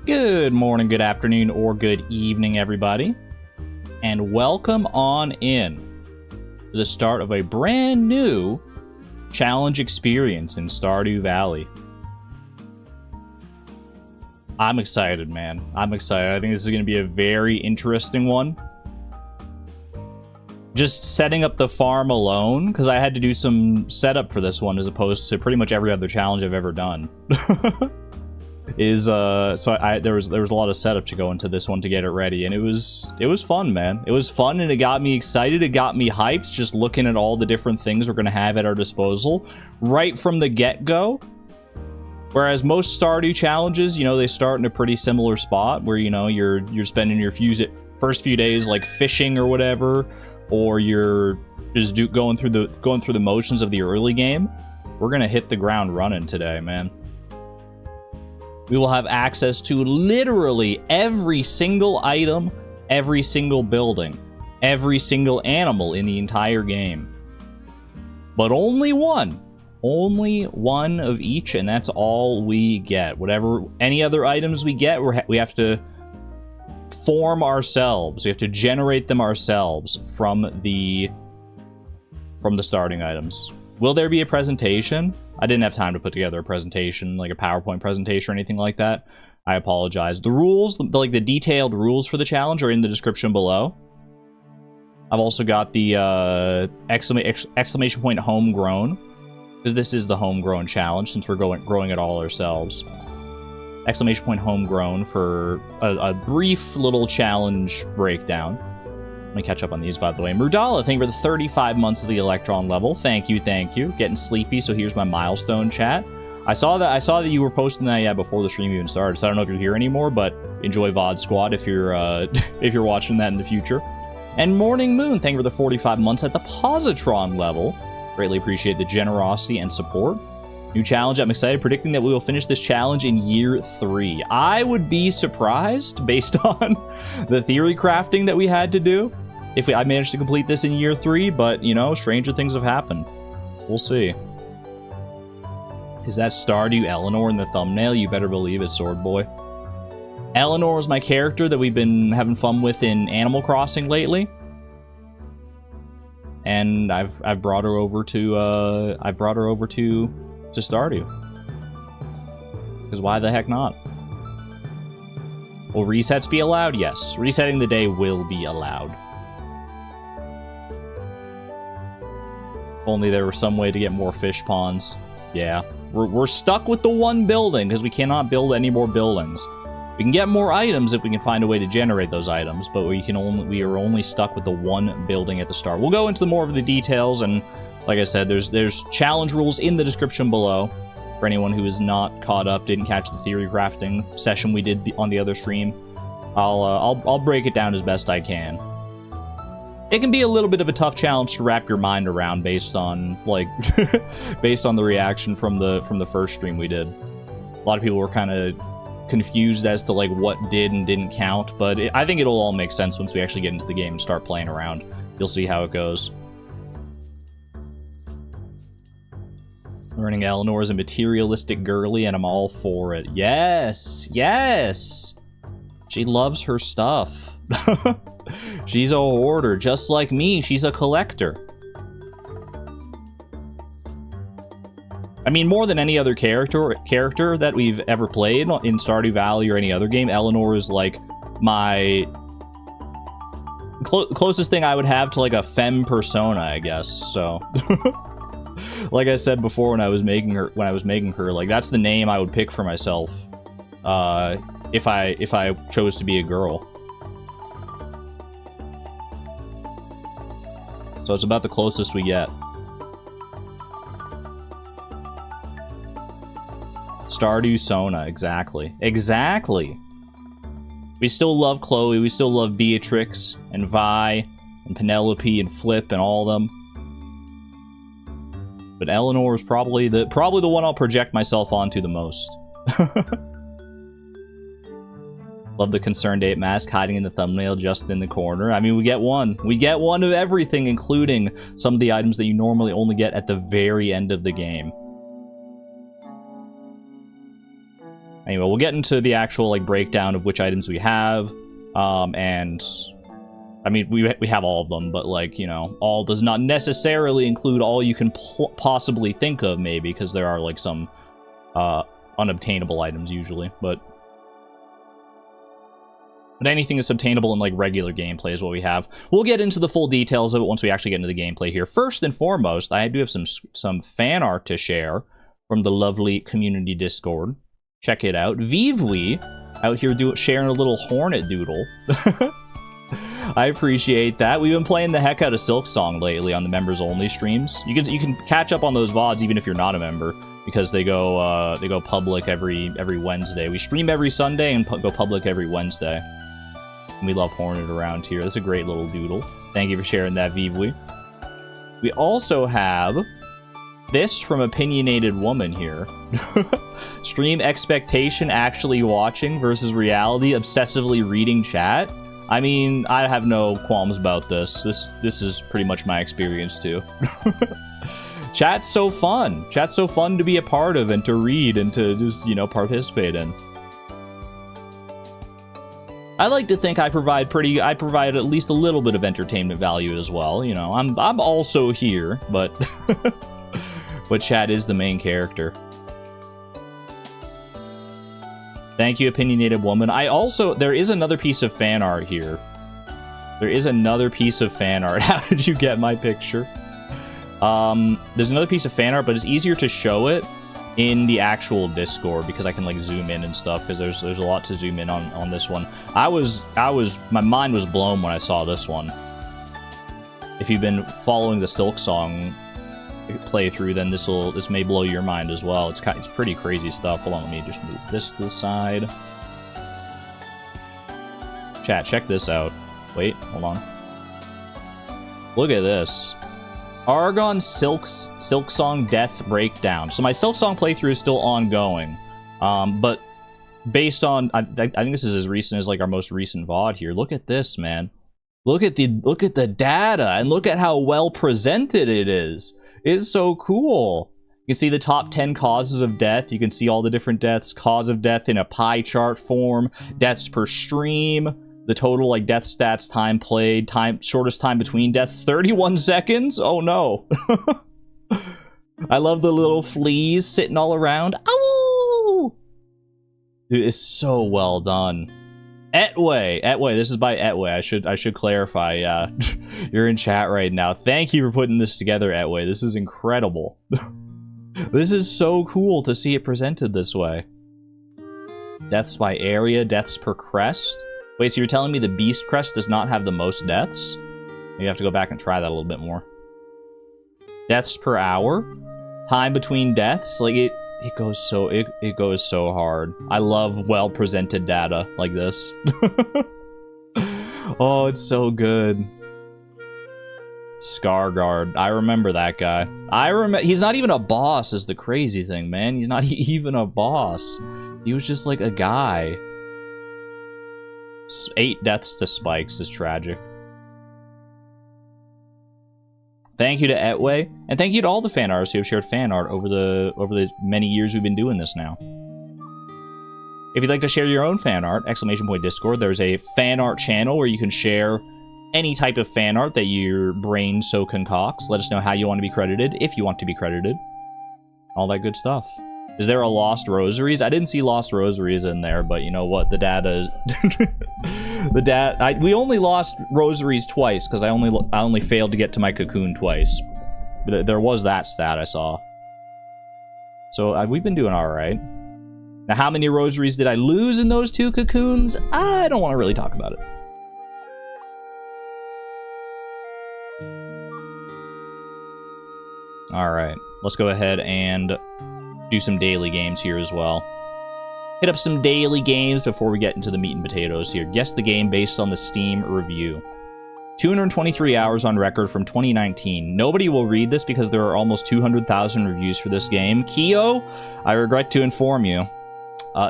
Good morning, good afternoon, or good evening, everybody. And welcome on in to the start of a brand new challenge experience in Stardew Valley. I'm excited, man. I'm excited. I think this is going to be a very interesting one. Just setting up the farm alone, because I had to do some setup for this one as opposed to pretty much every other challenge I've ever done. There was a lot of setup to go into this one to get it ready, and it was fun, man. It was fun, and it got me excited. It got me hyped just looking at all the different things we're going to have at our disposal right from the get-go. Whereas most Stardew challenges, you know, they start in a pretty similar spot where, you know, you're spending your first few days like fishing or whatever, or you're just going through the motions of the early game. We're gonna hit the ground running today, man. We will have access to literally every single item, every single building, every single animal in the entire game. But only one of each, and that's all we get. Any other items we get, we have to form ourselves. We have to generate them ourselves from the starting items. Will there be a presentation? I didn't have time to put together a presentation, like a PowerPoint presentation or anything like that. I apologize. The rules, the detailed rules for the challenge are in the description below. I've also got the exclamation point homegrown, because this is the homegrown challenge since we're growing it all ourselves. Exclamation point homegrown for a brief little challenge breakdown. Let me catch up on these, by the way. Murdala, thank you for the 35 months of the Electron level. Thank you, thank you. Getting sleepy, so here's my milestone chat. I saw that you were posting that before the stream even started, so I don't know if you're here anymore, but enjoy VOD Squad if you're if you're watching that in the future. And Morning Moon, thank you for the 45 months at the Positron level. Greatly appreciate the generosity and support. New challenge, I'm excited, predicting that we will finish this challenge in year 3. I would be surprised, based on the theory crafting that we had to do, if I managed to complete this in year 3, but, you know, stranger things have happened. We'll see. Is that Stardew Eleanor in the thumbnail? You better believe it, Sword Boy. Eleanor is my character that we've been having fun with in Animal Crossing lately. And I've brought her over to Stardew. Because why the heck not? Will resets be allowed? Yes. Resetting the day will be allowed. If only there was some way to get more fish ponds. Yeah. We're stuck with the one building because we cannot build any more buildings. We can get more items if we can find a way to generate those items, but we are only stuck with the one building at the start. We'll go into more of the details, and like I said, there's challenge rules in the description below for anyone who is not caught up, didn't catch the theory crafting session we did on the other stream. I'll break it down as best I can. It can be a little bit of a tough challenge to wrap your mind around based on based on the reaction from the first stream we did. A lot of people were kind of confused as to like what did and didn't count, but I think it'll all make sense once we actually get into the game and start playing around. You'll see how it goes. Learning Eleanor is a materialistic girly, and I'm all for it. Yes, yes. She loves her stuff. She's a hoarder, just like me. She's a collector. I mean, more than any other character that we've ever played in Stardew Valley or any other game, Eleanor is like my closest thing I would have to like a femme persona, I guess. So, like I said before, when I was making her, like that's the name I would pick for myself, if I chose to be a girl. So it's about the closest we get. Stardew Sona, exactly. Exactly! We still love Chloe, we still love Beatrix, and Vi, and Penelope, and Flip, and all of them. But Eleanor is probably the one I'll project myself onto the most. Love the Concerned Ape mask hiding in the thumbnail just in the corner. I mean, we get one. We get one of everything, including some of the items that you normally only get at the very end of the game. Anyway, we'll get into the actual, like, breakdown of which items we have. And... I mean, we have all of them, but, like, you know, all does not necessarily include all you can possibly think of, maybe, because there are, like, some unobtainable items, usually, but anything that's obtainable in, like, regular gameplay is what we have. We'll get into the full details of it once we actually get into the gameplay here. First and foremost, I do have some fan art to share from the lovely community Discord. Check it out. Vivwi out here sharing a little Hornet doodle. I appreciate that. We've been playing the heck out of Silksong lately on the members only streams. You can catch up on those VODs even if you're not a member, because they go public every Wednesday. We stream every Sunday and go public every Wednesday. And we love Hornet around here. That's a great little doodle. Thank you for sharing that, Vivwi. We also have this from Opinionated Woman here. Stream expectation, actually watching versus reality, obsessively reading chat. I mean, I have no qualms about this. This is pretty much my experience, too. Chat's so fun. Chat's so fun to be a part of and to read and to just, you know, participate in. I like to think I provide at least a little bit of entertainment value as well. You know, I'm also here, but but chat is the main character. Thank you, Opinionated Woman. There is another piece of fan art here. There is another piece of fan art. How did you get my picture? There's another piece of fan art, but it's easier to show it in the actual Discord because I can, like, zoom in and stuff, because there's a lot to zoom in on this one. My mind was blown when I saw this one. If you've been following the Silksong playthrough, then this may blow your mind as well. It's pretty crazy stuff. Hold on, let me just move this to the side. Chat, check this out. Wait, hold on. Look at this. Argon Silksong Death Breakdown. So my Silksong playthrough is still ongoing, but based on I think this is as recent as, like, our most recent VOD here. Look at this, man. Look at the data and look at how well presented it is. It's so cool. You can see the top 10 causes of death. You can see all the different deaths, cause of death in a pie chart form, deaths per stream, the total, like, death stats, time played, shortest time between deaths, 31 seconds? Oh no. I love the little fleas sitting all around. Ow! Dude, it's so well done. Etway, this is by Etway. I should clarify. Yeah, you're in chat right now. Thank you for putting this together, Etway. This is incredible. This is so cool to see it presented this way. Deaths by area, deaths per crest. Wait, so you're telling me the Beast Crest does not have the most deaths? You have to go back and try that a little bit more. Deaths per hour, time between deaths. Like it goes so hard. I love well presented data like this. Oh, it's so good. Scarguard. I remember that guy. He's not even a boss is the crazy thing, man. He's not even a boss. He was just like a guy. 8 deaths to spikes is tragic. Thank you to Etway, and thank you to all the fan artists who have shared fan art over the many years we've been doing this now. If you'd like to share your own fan art, !Discord, there's a fan art channel where you can share any type of fan art that your brain so concocts. Let us know how you want to be credited, if you want to be credited. All that good stuff. Is there a Lost Rosaries? I didn't see Lost Rosaries in there, but you know what? The data is... we only lost Rosaries twice, because I only failed to get to my cocoon twice. But there was that stat I saw. So we've been doing alright. Now, how many Rosaries did I lose in those 2 cocoons? I don't want to really talk about it. Alright, let's go ahead and do some daily games here as well. Hit up some daily games before we get into the meat and potatoes here. Guess the game based on the Steam review. 223 hours on record from 2019. Nobody will read this because there are almost 200,000 reviews for this game. Kyo, I regret to inform you.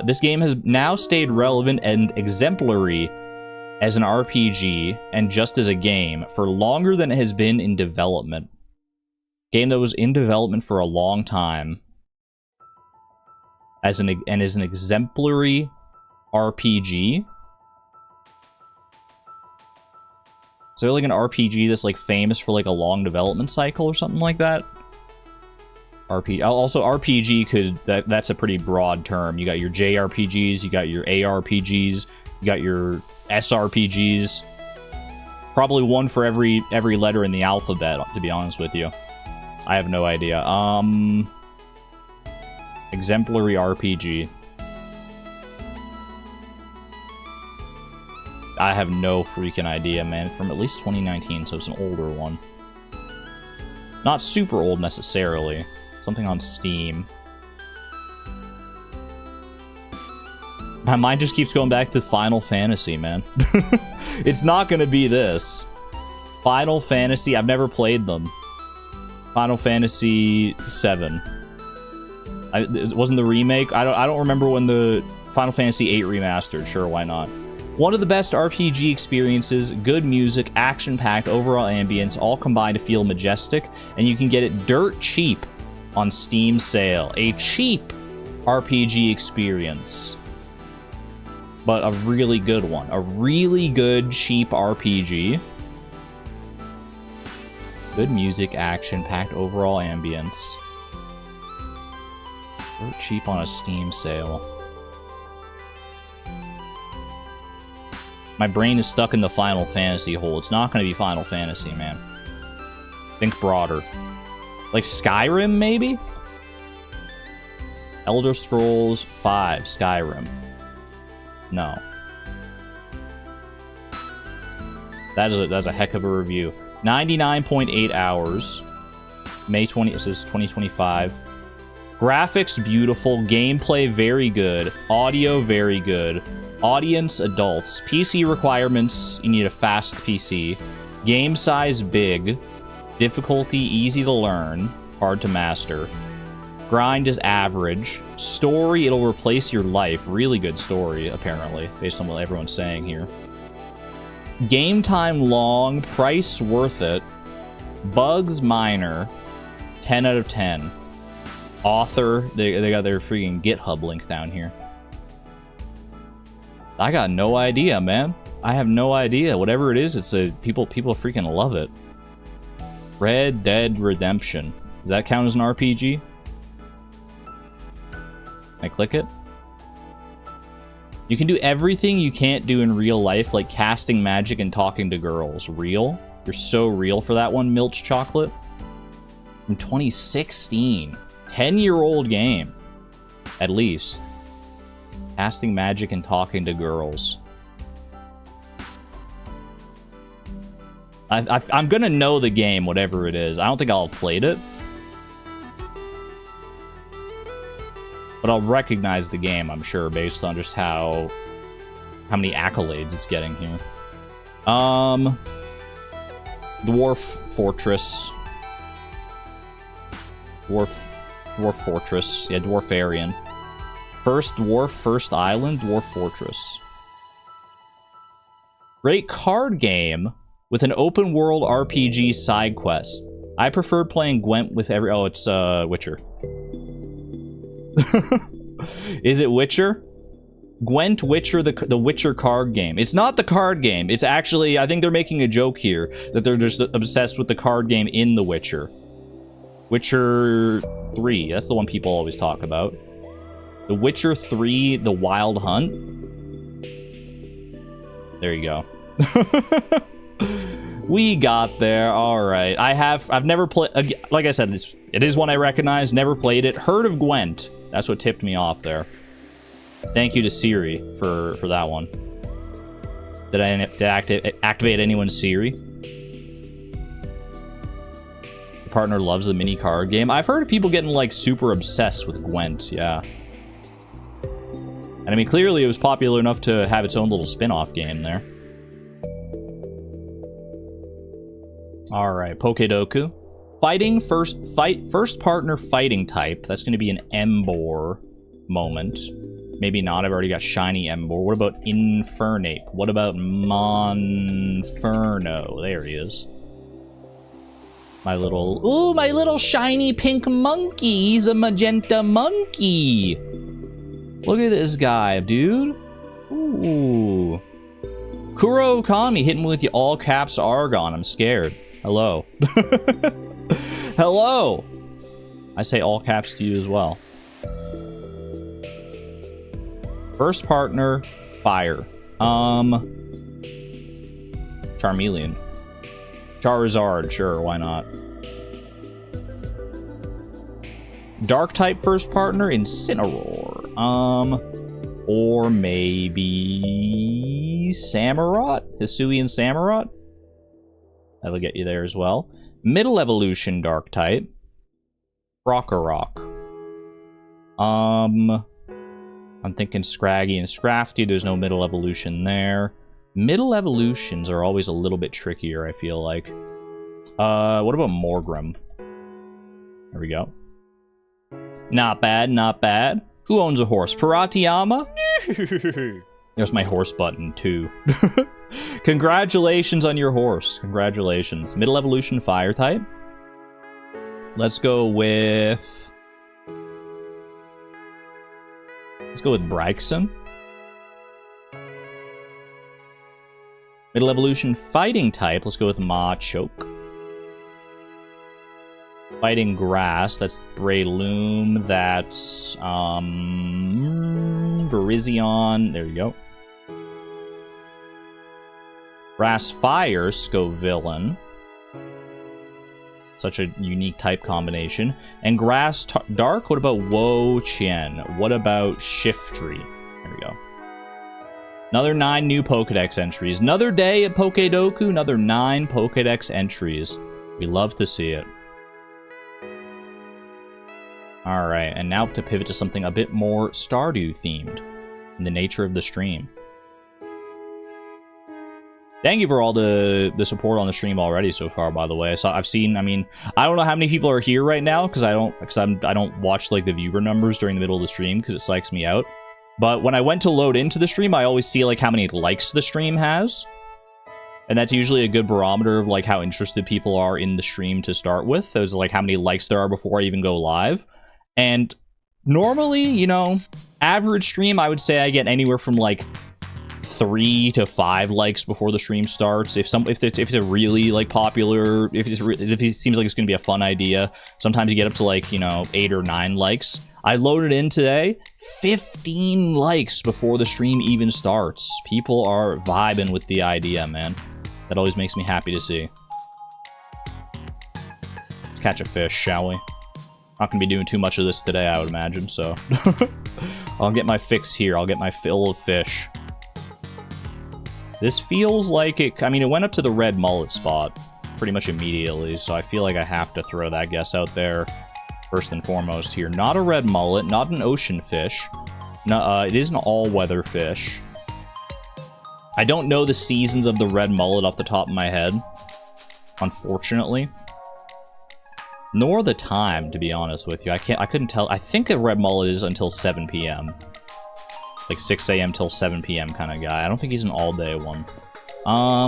This game has now stayed relevant and exemplary as an RPG and just as a game for longer than it has been in development. Game that was in development for a long time as an exemplary RPG. So like an RPG that's like famous for like a long development cycle or something like that. Also RPG that's a pretty broad term. You got your JRPGs, you got your ARPGs, you got your SRPGs. Probably one for every letter in the alphabet, to be honest with you. I have no idea. Exemplary RPG. I have no freaking idea, man. From at least 2019, so it's an older one. Not super old, necessarily. Something on Steam. My mind just keeps going back to Final Fantasy, man. It's not gonna be this. Final Fantasy, I've never played them. Final Fantasy VII. It wasn't the remake? I don't remember when the Final Fantasy VIII remastered. Sure, why not? One of the best RPG experiences, good music, action-packed, overall ambience, all combined to feel majestic, and you can get it dirt cheap on Steam sale. A cheap RPG experience. But a really good one. A really good, cheap RPG. Good music, action-packed, overall ambience. Dirt cheap on a Steam sale. My brain is stuck in the Final Fantasy hole. It's not going to be Final Fantasy, man. Think broader. Like Skyrim, maybe? Elder Scrolls 5, Skyrim. No. That's a heck of a review. 99.8 hours. May 20, this is 2025. Graphics beautiful, gameplay very good, audio very good. Audience, adults. PC requirements, you need a fast PC. Game size, big. Difficulty, easy to learn, hard to master. Grind is average. Story, it'll replace your life. Really good story, apparently, based on what everyone's saying here. Game time long, price worth it. Bugs minor, 10 out of 10. Author, they got their freaking GitHub link down here. I got no idea, man. I have no idea. Whatever it is, people freaking love it. Red Dead Redemption. Does that count as an RPG? Can I click it? You can do everything you can't do in real life, like casting magic and talking to girls. Real? You're so real for that one, Milch Chocolate. From 2016. 10-year-old game. At least. Casting magic and talking to girls. I'm gonna know the game, whatever it is. I don't think I'll have played it. But I'll recognize the game, I'm sure, based on just how many accolades it's getting here. Dwarf Fortress. Dwarf Fortress. Yeah, Dwarfarian. First Dwarf, First Island, Dwarf Fortress. Great card game with an open world RPG side quest. I prefer playing Gwent with every... Oh, it's Witcher. Is it Witcher? Gwent Witcher, the Witcher card game. It's not the card game. It's actually... I think they're making a joke here that they're just obsessed with the card game in The Witcher. Witcher 3. That's the one people always talk about. The Witcher 3, The Wild Hunt. There you go. We got there. All right. I've never played. Like I said, it is one I recognize. Never played it. Heard of Gwent. That's what tipped me off there. Thank you to Siri for that one. Did I activate anyone's Siri? The partner loves the mini card game. I've heard of people getting like super obsessed with Gwent. Yeah. And I mean, clearly it was popular enough to have its own little spin-off game there. Alright, Pokedoku. First partner fighting type. That's going to be an Embor moment. Maybe not, I've already got shiny Embor. What about Infernape? What about Monferno? There he is. My little... Ooh, my little shiny pink monkey! He's a magenta monkey! Look at this guy, dude. Ooh. Kuro Okami hitting me with the all caps Argon. I'm scared. Hello. Hello. I say all caps to you as well. First partner, fire. Charmeleon. Charizard, sure, why not? Dark type first partner, Incineroar. Or maybe Samurott? Hisuian Samurott? That'll get you there as well. Middle evolution dark type. Rockorock. I'm thinking Scraggy and Scrafty. There's no middle evolution there. Middle evolutions are always a little bit trickier, I feel like. What about Morgrem? There we go. Not bad, not bad. Who owns a horse? Piratiyama? There's my horse button, too. Congratulations on your horse. Congratulations. Middle evolution fire type. Let's go with... Let's go with Braixen. Middle evolution fighting type. Let's go with Machoke. Fighting grass. That's Breloom. That's Virizion. There you go. Grass fire. Scovillain. Such a unique type combination. And grass dark. What about Wo-Chien? What about Shiftry? There we go. Another 9 new Pokedex entries. Another day at Pokedoku. Another 9 Pokedex entries. We love to see it. Alright, and now to pivot to something a bit more Stardew themed in the nature of the stream. Thank you for all the support on the stream already so far, by the way. So I've seen, I mean, I don't know how many people are here right now because I don't watch like the viewer numbers during the middle of the stream because it psychs me out. But when I went to load into the stream, I always see like how many likes the stream has. And that's usually a good barometer of like how interested people are in the stream to start with. There's like how many likes there are before I even go live. And normally, you know, average stream, I would say I get anywhere from like 3 to 5 likes before the stream starts. If it's a really like popular, if it seems like it's going to be a fun idea, sometimes you get up to like, you know, 8 or 9 likes. I loaded in today, 15 likes before the stream even starts. People are vibing with the idea, man. That always makes me happy to see. Let's catch a fish, shall we? Not gonna be doing too much of this today, I would imagine, so... I'll get my fix here. I'll get my fill of fish. This feels like it... I mean, it went up to the red mullet spot pretty much immediately, so I feel like I have to throw that guess out there first and foremost here. Not a red mullet, not an ocean fish. No, it is an all-weather fish. I don't know the seasons of the red mullet off the top of my head, unfortunately. Nor the time, to be honest with you. I couldn't tell. I think a red mullet is until 7 p.m. Like 6 a.m. till 7 p.m. kind of guy. I don't think he's an all-day one.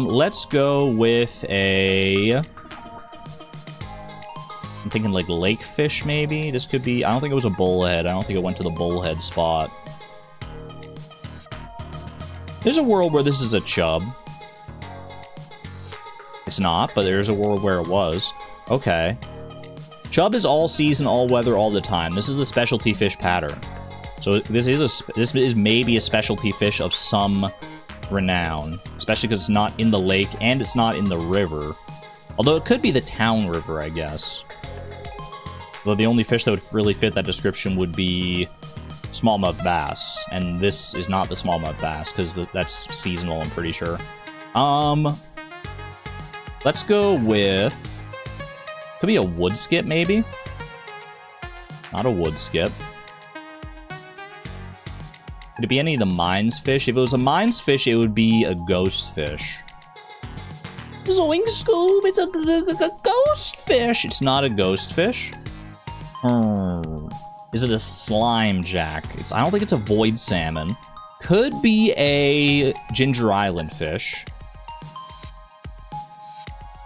Let's go with a... I'm thinking like lake fish, maybe? This could be... I don't think it was a bullhead. I don't think it went to the bullhead spot. There's a world where this is a chub. It's not, but there's a world where it was. Okay. Chub is all season, all weather, all the time. This is the specialty fish pattern. So this is maybe a specialty fish of some renown, especially because it's not in the lake and it's not in the river. Although it could be the town river, I guess. Though the only fish that would really fit that description would be smallmouth bass, and this is not the smallmouth bass because that's seasonal, I'm pretty sure. Let's go with... Could be a wood skip, maybe? Not a wood skip. Could it be any of the mines fish? If it was a mines fish, it would be a ghost fish. Zoink Scoob, it's a ghost fish! It's not a ghost fish. Is it a slime jack? I don't think it's a void salmon. Could be a Ginger Island fish.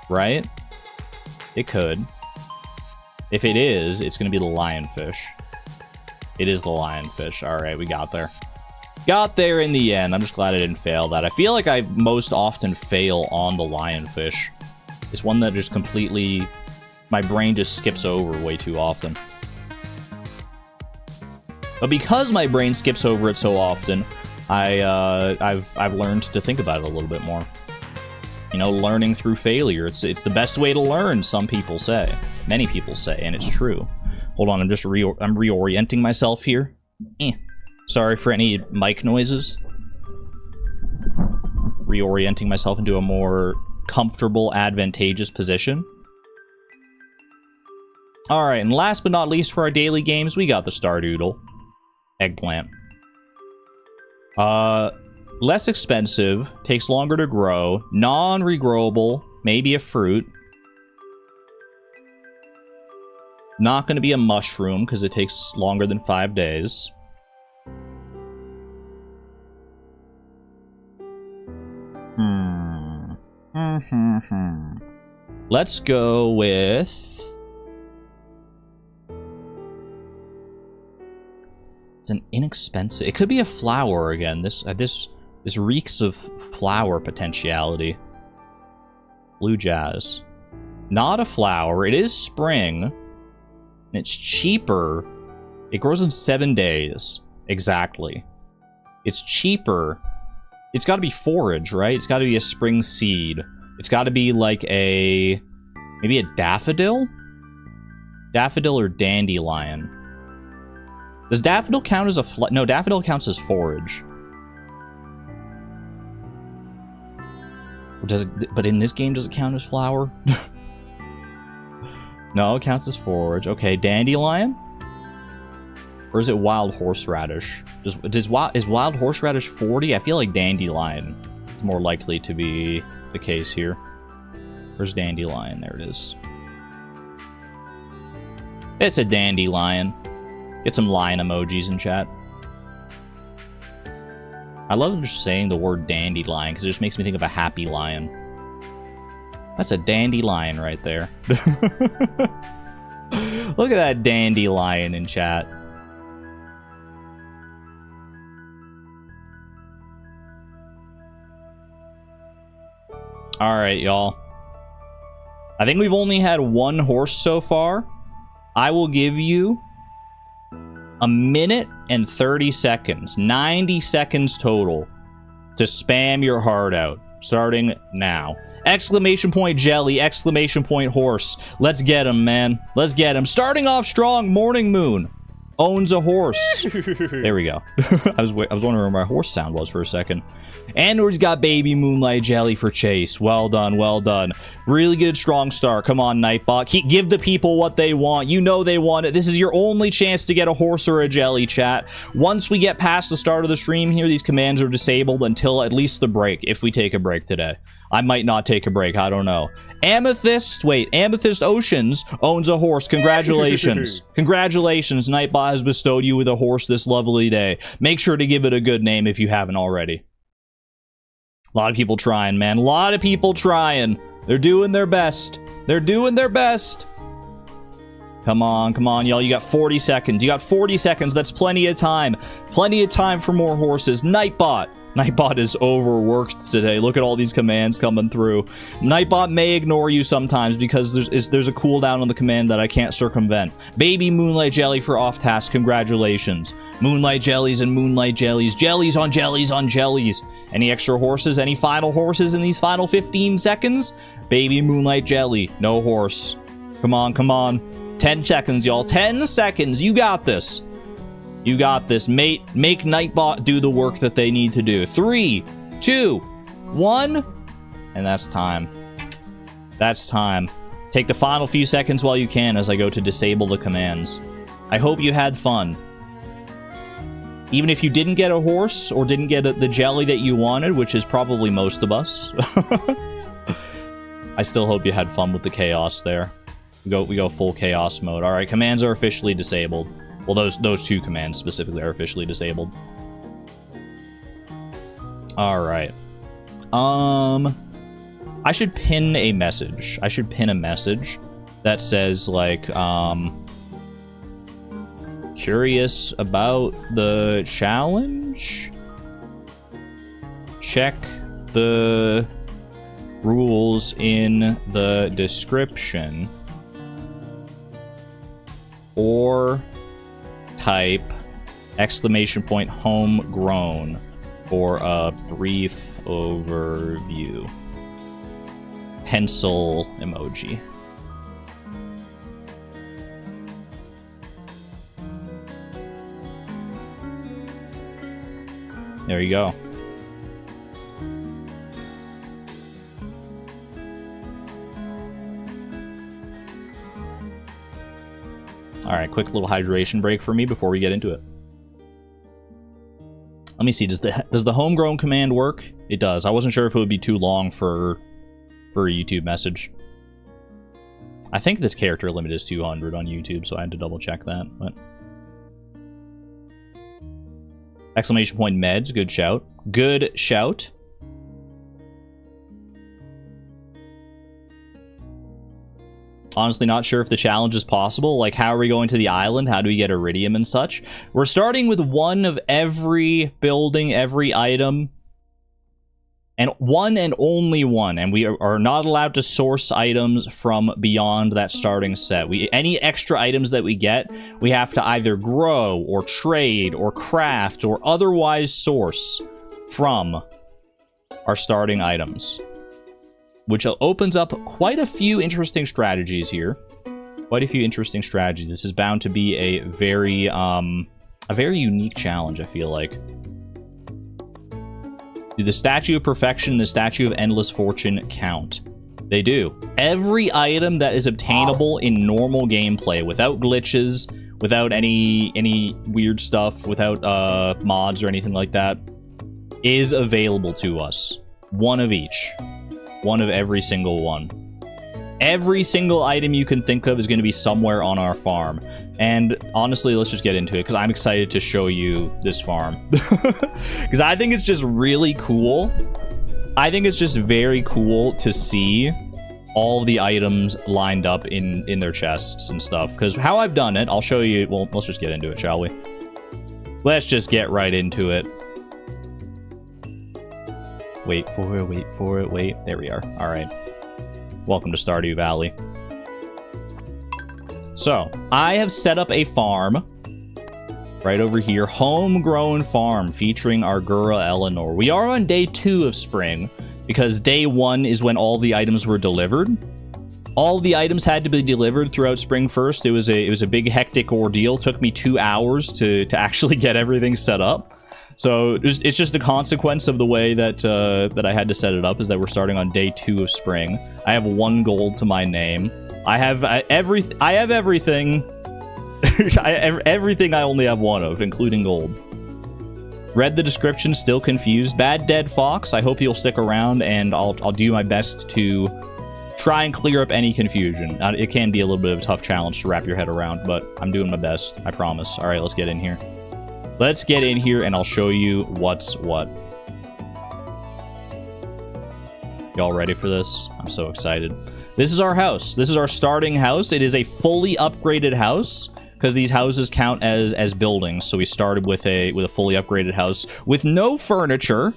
Right? It could. If it is, it's going to be the lionfish. It is the lionfish. All right, we got there. Got there in the end. I'm just glad I didn't fail that. I feel like I most often fail on the lionfish. It's one that just completely... my brain just skips over way too often. But because my brain skips over it so often, I've learned to think about it a little bit more. You know, learning through failure. It's the best way to learn, some people say. Many people say, and it's true. Hold on, I'm reorienting myself here. Sorry for any mic noises. Reorienting myself into a more comfortable, advantageous position. Alright, and last but not least for our daily games, we got the Stardoodle. Eggplant. Less expensive, takes longer to grow, non-regrowable, maybe a fruit. Not going to be a mushroom, because it takes longer than 5 days. Let's go with... it's an inexpensive... it could be a flower again. This reeks of flower potentiality. Blue Jazz. Not a flower. It is spring. And it's cheaper. It grows in 7 days. Exactly. It's cheaper. It's got to be forage, right? It's got to be a spring seed. It's got to be like a... maybe a daffodil? Daffodil or dandelion? Does daffodil count as a no, daffodil counts as forage. Does it, but in this game, does it count as flower? No, it counts as forage. Okay, dandelion? Or is it wild horseradish? Is wild horseradish 40? I feel like dandelion is more likely to be the case here. Where's dandelion? There it is. It's a dandelion. Get some lion emojis in chat. I love just saying the word dandelion because it just makes me think of a happy lion. That's a dandelion right there. Look at that dandelion in chat. Alright, y'all. I think we've only had one horse so far. I will give you a minute and 30 seconds. 90 seconds total to spam your heart out. Starting now. Exclamation point jelly, exclamation point horse. Let's get him, man. Let's get him. Starting off strong, Morning Moon owns a horse. There we go. I was wondering where my horse sound was for a second. And we've got baby Moonlight Jelly for Chase. Well done, well done. Really good strong start. Come on, Nightbot. Give the people what they want. You know they want it. This is your only chance to get a horse or a jelly, chat. Once we get past the start of the stream here, these commands are disabled until at least the break, if we take a break today. I might not take a break. I don't know. Amethyst Oceans owns a horse. Congratulations. Congratulations. Nightbot has bestowed you with a horse this lovely day. Make sure to give it a good name if you haven't already. A lot of people trying, man. A lot of people trying. They're doing their best. They're doing their best. Come on, y'all. You got 40 seconds. You got 40 seconds. That's plenty of time. Plenty of time for more horses. Nightbot is overworked today. Look at all these commands coming through. Nightbot may ignore you sometimes because there's a cooldown on the command that I can't circumvent. Baby Moonlight Jelly for off task. Congratulations. Moonlight Jellies and Moonlight Jellies. Jellies on jellies on jellies. Any extra horses? Any final horses in these final 15 seconds? Baby Moonlight Jelly. No horse. Come on. 10 seconds, y'all. 10 seconds. You got this. You got this. Make Nightbot do the work that they need to do. 3, 2, 1. And that's time. That's time. Take the final few seconds while you can as I go to disable the commands. I hope you had fun. Even if you didn't get a horse or didn't get the jelly that you wanted, which is probably most of us. I still hope you had fun with the chaos there. We go full chaos mode. All right, commands are officially disabled. Well, those two commands specifically are officially disabled. All right. I should pin a message. I should pin a message that says like, Curious about the challenge? Check the rules in the description. Or type !homegrown for a brief overview. Pencil emoji. There you go. All right, quick little hydration break for me before we get into it. Let me see. Does the homegrown command work? It does. I wasn't sure if it would be too long for a YouTube message. I think this character limit is 200 on YouTube, so I had to double check that. But !meds, good shout. Good shout. Honestly, not sure if the challenge is possible. Like, how are we going to the island? How do we get iridium and such? We're starting with one of every building, every item. And one and only one. And we are not allowed to source items from beyond that starting set. Any extra items that we get, we have to either grow, or trade, or craft, or otherwise source from our starting items. Which opens up quite a few interesting strategies here. Quite a few interesting strategies. This is bound to be a very unique challenge, I feel like. Do the Statue of Perfection and the Statue of Endless Fortune count? They do. Every item that is obtainable in normal gameplay, without glitches, without any weird stuff, without mods or anything like that, is available to us. One of each. One of every single one. Every single item you can think of is going to be somewhere on our farm. And honestly, let's just get into it, because I'm excited to show you this farm. Because I think it's just really cool. I think it's just very cool to see all the items lined up in their chests and stuff. Because how I've done it, I'll show you. Well, let's just get into it, shall we? Let's just get right into it. Wait for it, wait for it, wait. There we are. All right. Welcome to Stardew Valley. So, I have set up a farm right over here. Homegrown farm featuring our girl Eleanor. We are on day 2 of spring because day 1 is when all the items were delivered. All the items had to be delivered throughout spring first. It was a big hectic ordeal. Took me 2 hours to actually get everything set up. So it's just a consequence of the way that that I had to set it up, is that we're starting on day 2 of spring. I have 1 gold to my name. I have everything. Everything I only have 1 of, including gold. Read the description, still confused. Bad Dead Fox. I hope you'll stick around, and I'll do my best to try and clear up any confusion. It can be a little bit of a tough challenge to wrap your head around, but I'm doing my best. I promise. All right, let's get in here. Let's get in here and I'll show you what's what. Y'all ready for this? I'm so excited. This is our house. This is our starting house. It is a fully upgraded house because these houses count as buildings. So we started with a fully upgraded house with no furniture.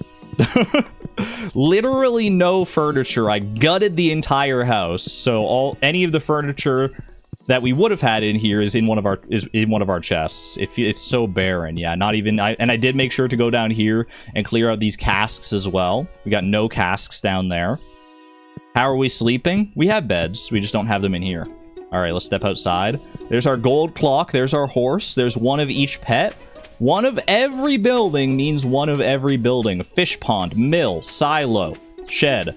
Literally no furniture. I gutted the entire house. So any of the furniture that we would have had in here is in one of our chests. It's so barren. Yeah, not even. And I did make sure to go down here and clear out these casks as well. We got no casks down there. How are we sleeping? We have beds. We just don't have them in here. All right, let's step outside. There's our gold clock. There's our horse. There's one of each pet. One of every building means one of every building. Fish pond, mill, silo, shed.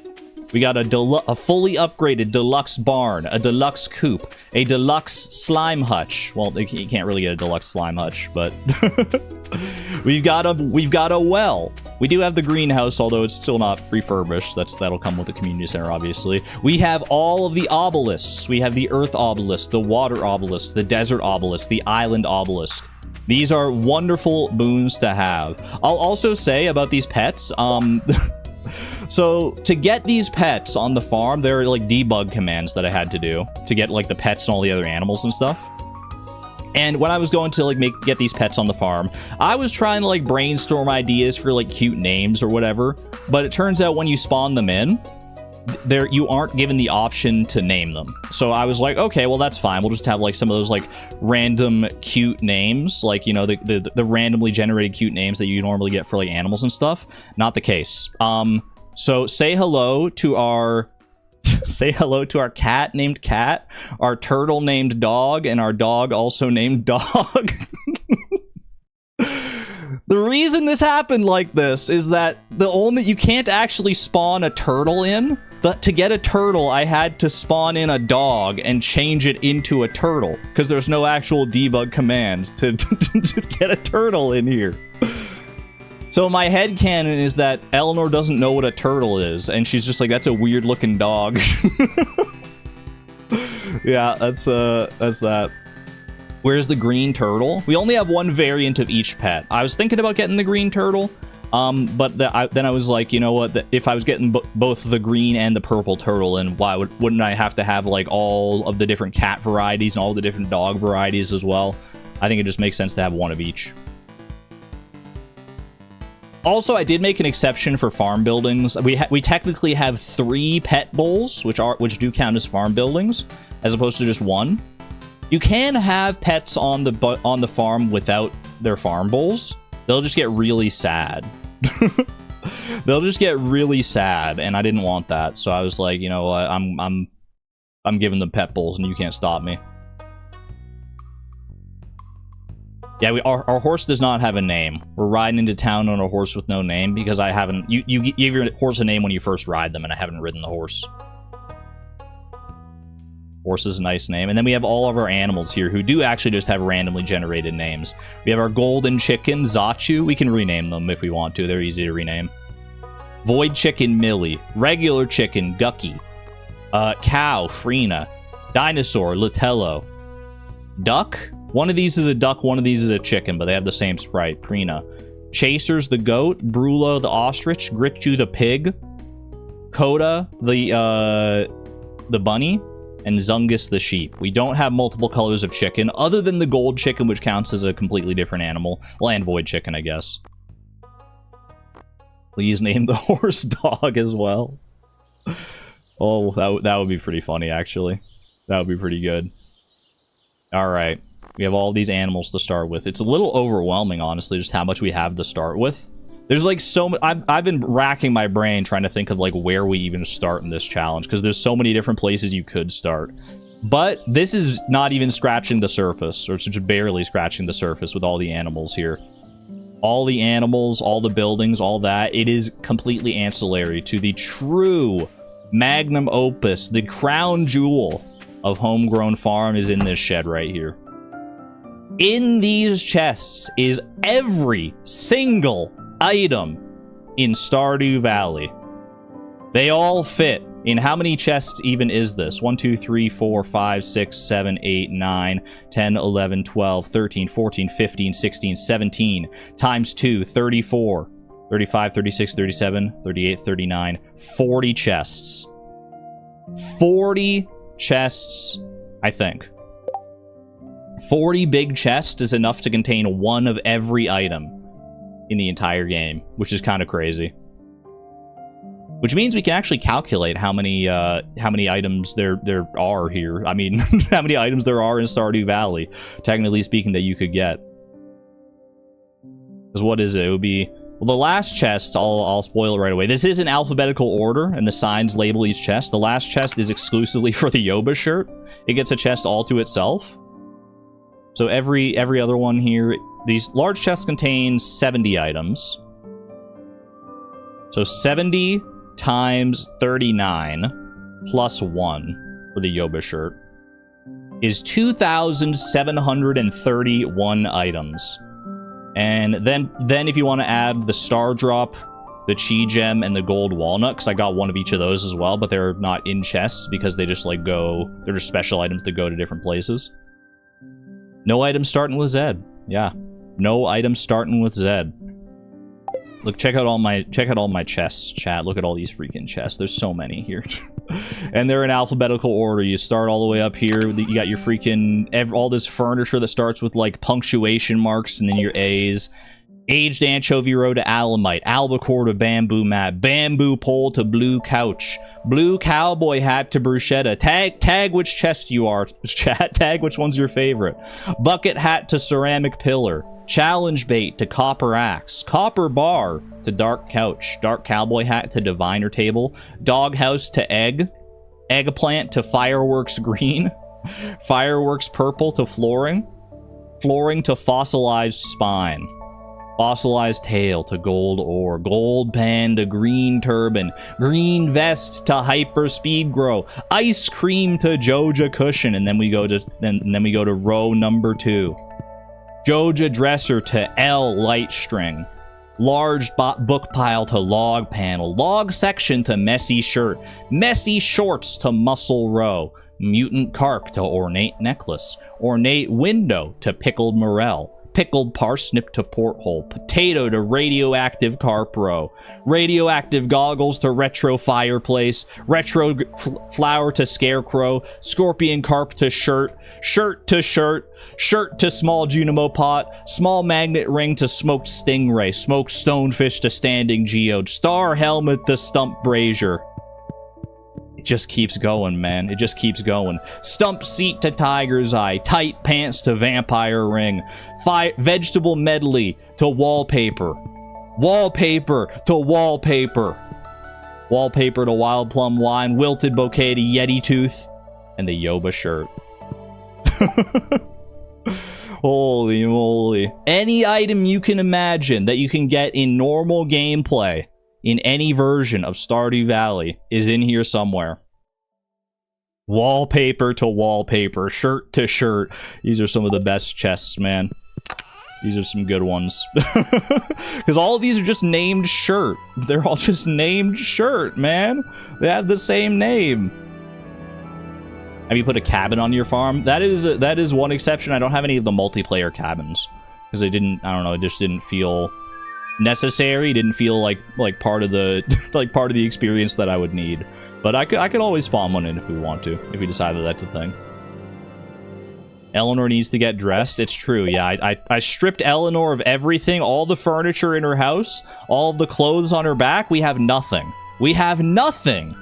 We got a fully upgraded deluxe barn, a deluxe coop, a deluxe slime hutch. Well, you can't really get a deluxe slime hutch, but we've got a well. We do have the greenhouse, although it's still not refurbished. That'll come with the community center, obviously. We have all of the obelisks. We have the earth obelisk, the water obelisk, the desert obelisk, the island obelisk. These are wonderful boons to have. I'll also say about these pets, so to get these pets on the farm, there are like debug commands that I had to do to get like the pets and all the other animals and stuff. And when I was going to like get these pets on the farm, I was trying to like brainstorm ideas for like cute names or whatever, but it turns out when you spawn them in, you aren't given the option to name them. So I was like, okay, well that's fine. We'll just have like some of those like random cute names, like, you know, the randomly generated cute names that you normally get for like animals and stuff. Not the case. So say hello to our cat named Cat, our turtle named Dog, and our dog also named Dog. The reason this happened like this is that you can't actually spawn a turtle in. To get a turtle, I had to spawn in a dog and change it into a turtle, because there's no actual debug commands to get a turtle in here. So my headcanon is that Eleanor doesn't know what a turtle is, and she's just like, that's a weird looking dog. Yeah, that's that. Where's the green turtle? We only have one variant of each pet. I was thinking about getting the green turtle, but then I was like, you know what? If I was getting both the green and the purple turtle, and wouldn't I have to have like all of the different cat varieties and all the different dog varieties as well? I think it just makes sense to have one of each. Also, I did make an exception for farm buildings. We technically have 3 pet bowls, which do count as farm buildings, as opposed to just 1. You can have pets on the farm without their farm bowls. They'll just get really sad. They'll just get really sad, and I didn't want that. So I was like, you know what? I'm giving them pet bowls, and you can't stop me. Yeah, our horse does not have a name. We're riding into town on a horse with no name because I haven't... You give your horse a name when you first ride them, and I haven't ridden the horse. Horse is a nice name. And then we have all of our animals here who do actually just have randomly generated names. We have our golden chicken, Zachu. We can rename them if we want to. They're easy to rename. Void chicken, Millie. Regular chicken, Gucky. Cow, Frina. Dinosaur, Litello. Duck? One of these is a duck, one of these is a chicken, but they have the same sprite, Prina. Chasers, the goat. Brulo, the ostrich. Gritchu, the pig. Coda, the bunny. And Zungus, the sheep. We don't have multiple colors of chicken, other than the gold chicken, which counts as a completely different animal. Well, and void chicken, I guess. Please name the horse Dog as well. Oh, that would be pretty funny, actually. That would be pretty good. Alright. We have all these animals to start with. It's a little overwhelming, honestly, just how much we have to start with. There's like so much... I've been racking my brain trying to think of like where we even start in this challenge, because there's so many different places you could start. But this is not even scratching the surface, or it's just barely scratching the surface with all the animals here. All the animals, all the buildings, all that, it is completely ancillary to the true magnum opus, the crown jewel of Homegrown Farm is in this shed right here. In these chests is every single item in Stardew Valley. They all fit. In how many chests even is this? 1, 2, 3, 4, 5, 6, 7, 8, 9, 10, 11, 12, 13, 14, 15, 16, 17, times 2, 34, 35, 36, 37, 38, 39, 40 chests. 40 chests, I think. 40 big chests is enough to contain one of every item in the entire game, which is kind of crazy. Which means we can actually calculate how many items there are here. I mean, how many items there are in Stardew Valley, technically speaking, that you could get. Because what is it? It would be... Well, the last chest, I'll spoil it right away. This is in alphabetical order, and the signs label each chest. The last chest is exclusively for the Yoba shirt. It gets a chest all to itself. So every other one here, these large chests contain 70 items. So 70 times 39 plus 1 for the Yoba shirt is 2,731 items. And then if you want to add the Star Drop, the Chi Gem, and the Gold Walnut, because I got one of each of those as well, but they're not in chests because they just like go, they're just special items that go to different places. No items starting with Z. Yeah. No items starting with Z. Look, check out all my chests, chat. Look at all these freaking chests. There's so many here. And they're in alphabetical order. You start all the way up here. You got your freaking all this furniture that starts with like punctuation marks and then your A's. Aged anchovy row to alamite, albacore to bamboo mat, bamboo pole to blue couch, blue cowboy hat to bruschetta. Tag which chest you are, chat. Tag which one's your favorite. Bucket hat to ceramic pillar, challenge bait to copper axe, copper bar to dark couch, dark cowboy hat to diviner table, doghouse to egg, eggplant to fireworks green, fireworks purple to flooring, flooring to fossilized spine. Fossilized tail to gold ore, gold pan to green turban, green vest to hyper speed grow, ice cream to Joja cushion, and then we go to then we go to row number 2. Joja dresser to L light string, large book pile to log panel, log section to messy shirt, messy shorts to muscle row, mutant carp to ornate necklace, ornate window to pickled morel, pickled parsnip to porthole, potato to radioactive carp row, radioactive goggles to retro fireplace, retro flower to scarecrow, scorpion carp to shirt, shirt to shirt, shirt to small Junimo pot, small magnet ring to smoked stingray, smoked stonefish to standing geode, star helmet to stump brazier. Just keeps going, man. It just keeps going. Stump seat to tiger's eye, tight pants to vampire ring, vegetable medley to wallpaper, wallpaper to wallpaper, wallpaper to wild plum wine, wilted bouquet to yeti tooth, and the Yoba shirt. Holy moly. Any item you can imagine that you can get in normal gameplay in any version of Stardew Valley is in here somewhere. Wallpaper to wallpaper, shirt to shirt. These are some of the best chests, man. These are some good ones. Because all of these are just named shirt. They're all just named shirt, man. They have the same name. Have you put a cabin on your farm? That is one exception. I don't have any of the multiplayer cabins. Because I don't know, it just didn't feel necessary. Didn't feel like part of the part of the experience that I would need. But I could always spawn one in if we want to, if we decide that that's a thing. Eleanor needs to get dressed. It's true, yeah. I stripped Eleanor of everything, all the furniture in her house, all of the clothes on her back. We have nothing. We have nothing!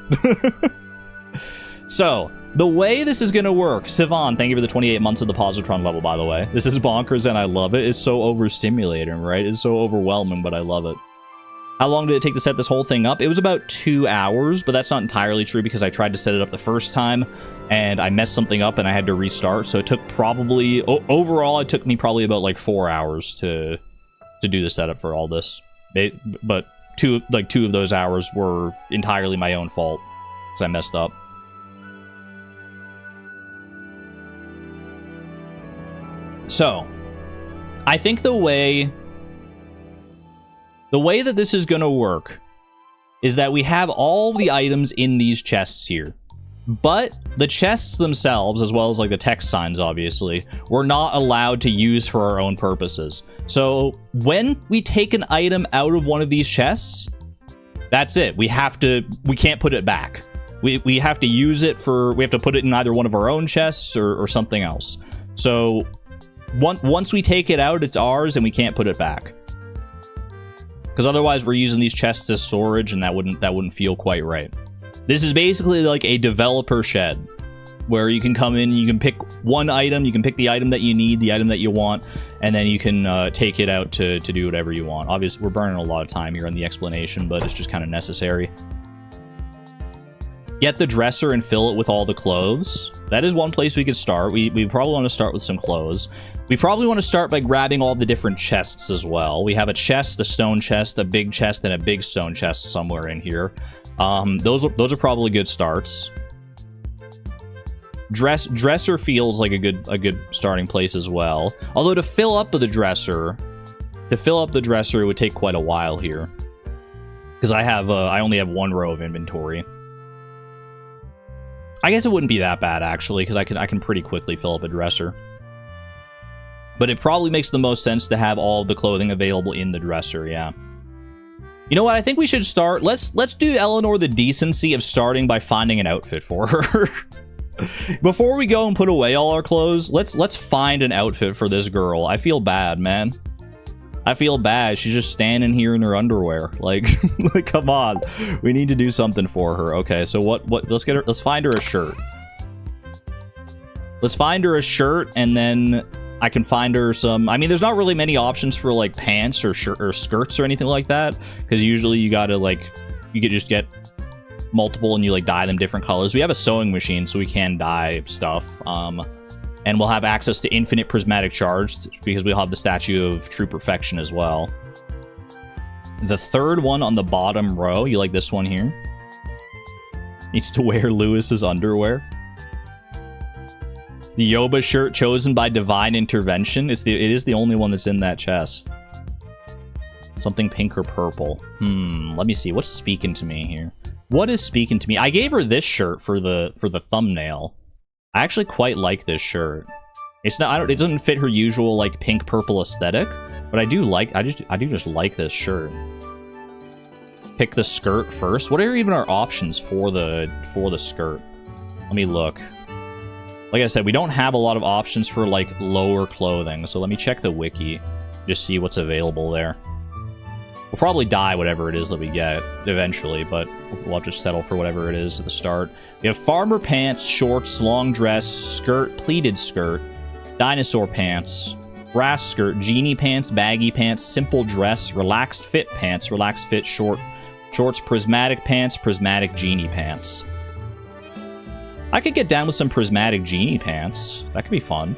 So, the way this is gonna work... Sivan, thank you for the 28 months of the positron level, by the way. This is bonkers and I love it. It's so overstimulating, right? It's so overwhelming, but I love it. How long did it take to set this whole thing up? It was about 2 hours, but that's not entirely true because I tried to set it up the first time, and I messed something up and I had to restart, so it took probably... overall, it took me probably about, like, 4 hours to do the setup for all this. But two of those hours were entirely my own fault, because I messed up. So, I think the way that this is gonna work is that we have all the items in these chests here. But the chests themselves, as well as like the text signs, obviously, we're not allowed to use for our own purposes. So when we take an item out of one of these chests, that's it. We can't put it back. We have to use it we have to put it in either one of our own chests or something else. So once we take it out, it's ours and we can't put it back. Because otherwise we're using these chests as storage and that wouldn't feel quite right. This is basically like a developer shed where you can come in, you can pick one item, you can pick the item that you need, the item that you want, and then you can take it out to do whatever you want. Obviously, we're burning a lot of time here on the explanation, but it's just kind of necessary. Get the dresser and fill it with all the clothes. That is one place we could start. We probably want to start with some clothes. We probably want to start by grabbing all the different chests as well. We have a chest, a stone chest, a big chest, and a big stone chest somewhere in here. Those are probably good starts. Dresser feels like a good starting place as well. Although to fill up the dresser, it would take quite a while here. Because I only have one row of inventory. I guess it wouldn't be that bad actually, because I can pretty quickly fill up a dresser. But it probably makes the most sense to have all of the clothing available in the dresser, yeah. You know what? I think we should start. Let's do Eleanor the decency of starting by finding an outfit for her. Before we go and put away all our clothes, let's find an outfit for this girl. I feel bad, man. I feel bad. She's just standing here in her underwear. Like, like, come on. We need to do something for her. Okay, so what let's find her a shirt. Let's find her a shirt, and then I can find her some... I mean, there's not really many options for, like, pants or shirt or skirts or anything like that, because usually you gotta, like... You could just get multiple and you, like, dye them different colors. We have a sewing machine, so we can dye stuff. And we'll have access to infinite prismatic charge, because we'll have the Statue of True Perfection as well. The third one on the bottom row, you like this one here? Needs to wear Lewis's underwear. The Yoba shirt chosen by divine intervention. It is the only one that's in that chest. Something pink or purple. Let me see. What's speaking to me here? What is speaking to me? I gave her this shirt for the thumbnail. I actually quite like this shirt. It's not. It doesn't fit her usual like pink purple aesthetic, but I do like. I do just like this shirt. Pick the skirt first. What are even our options for the skirt? Let me look. Like I said, we don't have a lot of options for like lower clothing, so let me check the wiki, just see what's available there. We'll probably dye whatever it is that we get eventually, but we'll have to settle for whatever it is at the start. We have farmer pants, shorts, long dress, skirt, pleated skirt, dinosaur pants, brass skirt, genie pants, baggy pants, simple dress, relaxed fit pants, relaxed fit shorts, prismatic pants, prismatic genie pants. I could get down with some prismatic genie pants. That could be fun.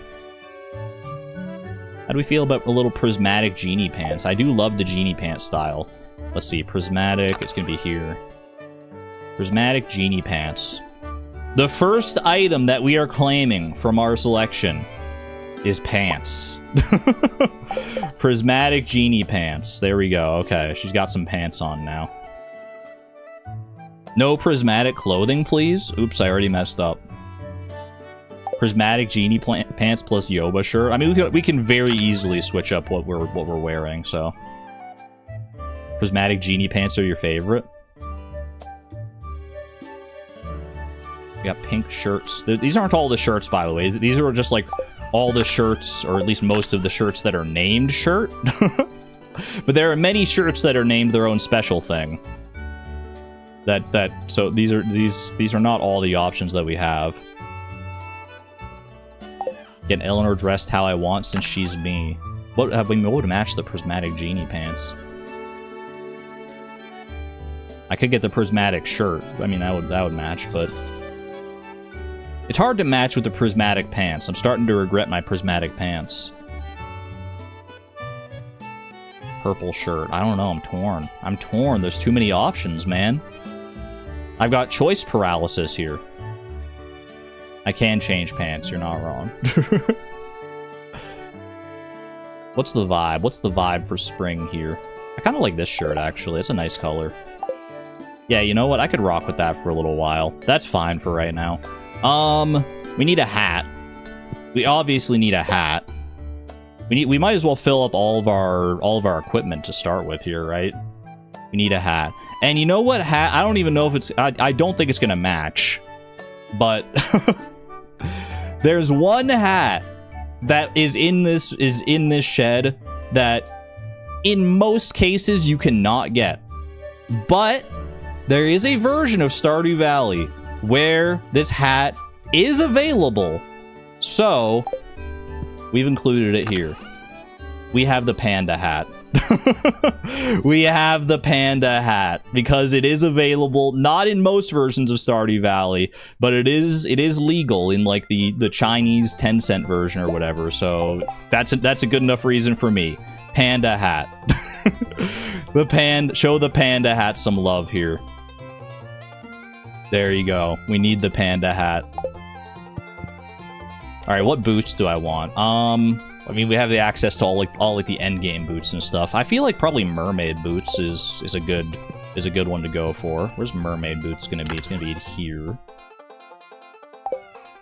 How do we feel about a little prismatic genie pants? I do love the genie pants style. Let's see, prismatic, it's gonna be here. Prismatic genie pants. The first item that we are claiming from our selection is pants. Prismatic genie pants. There we go. Okay, she's got some pants on now. No prismatic clothing, please. Oops, I already messed up. Prismatic genie pants plus Yoba shirt. I mean, we can very easily switch up what we're wearing. So, prismatic genie pants are your favorite. We got pink shirts. These aren't all the shirts, by the way. These are just like all the shirts, or at least most of the shirts that are named shirt. But there are many shirts that are named their own special thing. So these are not all the options that we have. Get Eleanor dressed how I want since she's me. What would match the prismatic genie pants? I could get the prismatic shirt. I mean, that would match, but it's hard to match with the prismatic pants. I'm starting to regret my prismatic pants. Purple shirt. I don't know. I'm torn. I'm torn. There's too many options, man. I've got choice paralysis here. I can change pants, you're not wrong. What's the vibe? What's the vibe for spring here? I kind of like this shirt, actually. It's a nice color. Yeah, you know what? I could rock with that for a little while. That's fine for right now. We need a hat. We obviously need a hat. We might as well fill up all of our equipment to start with here, right? We need a hat. And you know what hat? I don't even know if it's... I don't think it's gonna match. But... there's one hat that is in this shed that in most cases you cannot get. But there is a version of Stardew Valley where this hat is available. So we've included it here. We have the panda hat. We have the panda hat because it is available, not in most versions of Stardew Valley, but it is legal in like the Chinese 10-cent version or whatever. So that's a good enough reason for me. Panda hat. Show the panda hat some love here. There you go. We need the panda hat. All right, what boots do I want? I mean, we have the access to all like the end game boots and stuff. I feel like probably mermaid boots is a good one to go for. Where's mermaid boots gonna be? It's gonna be here.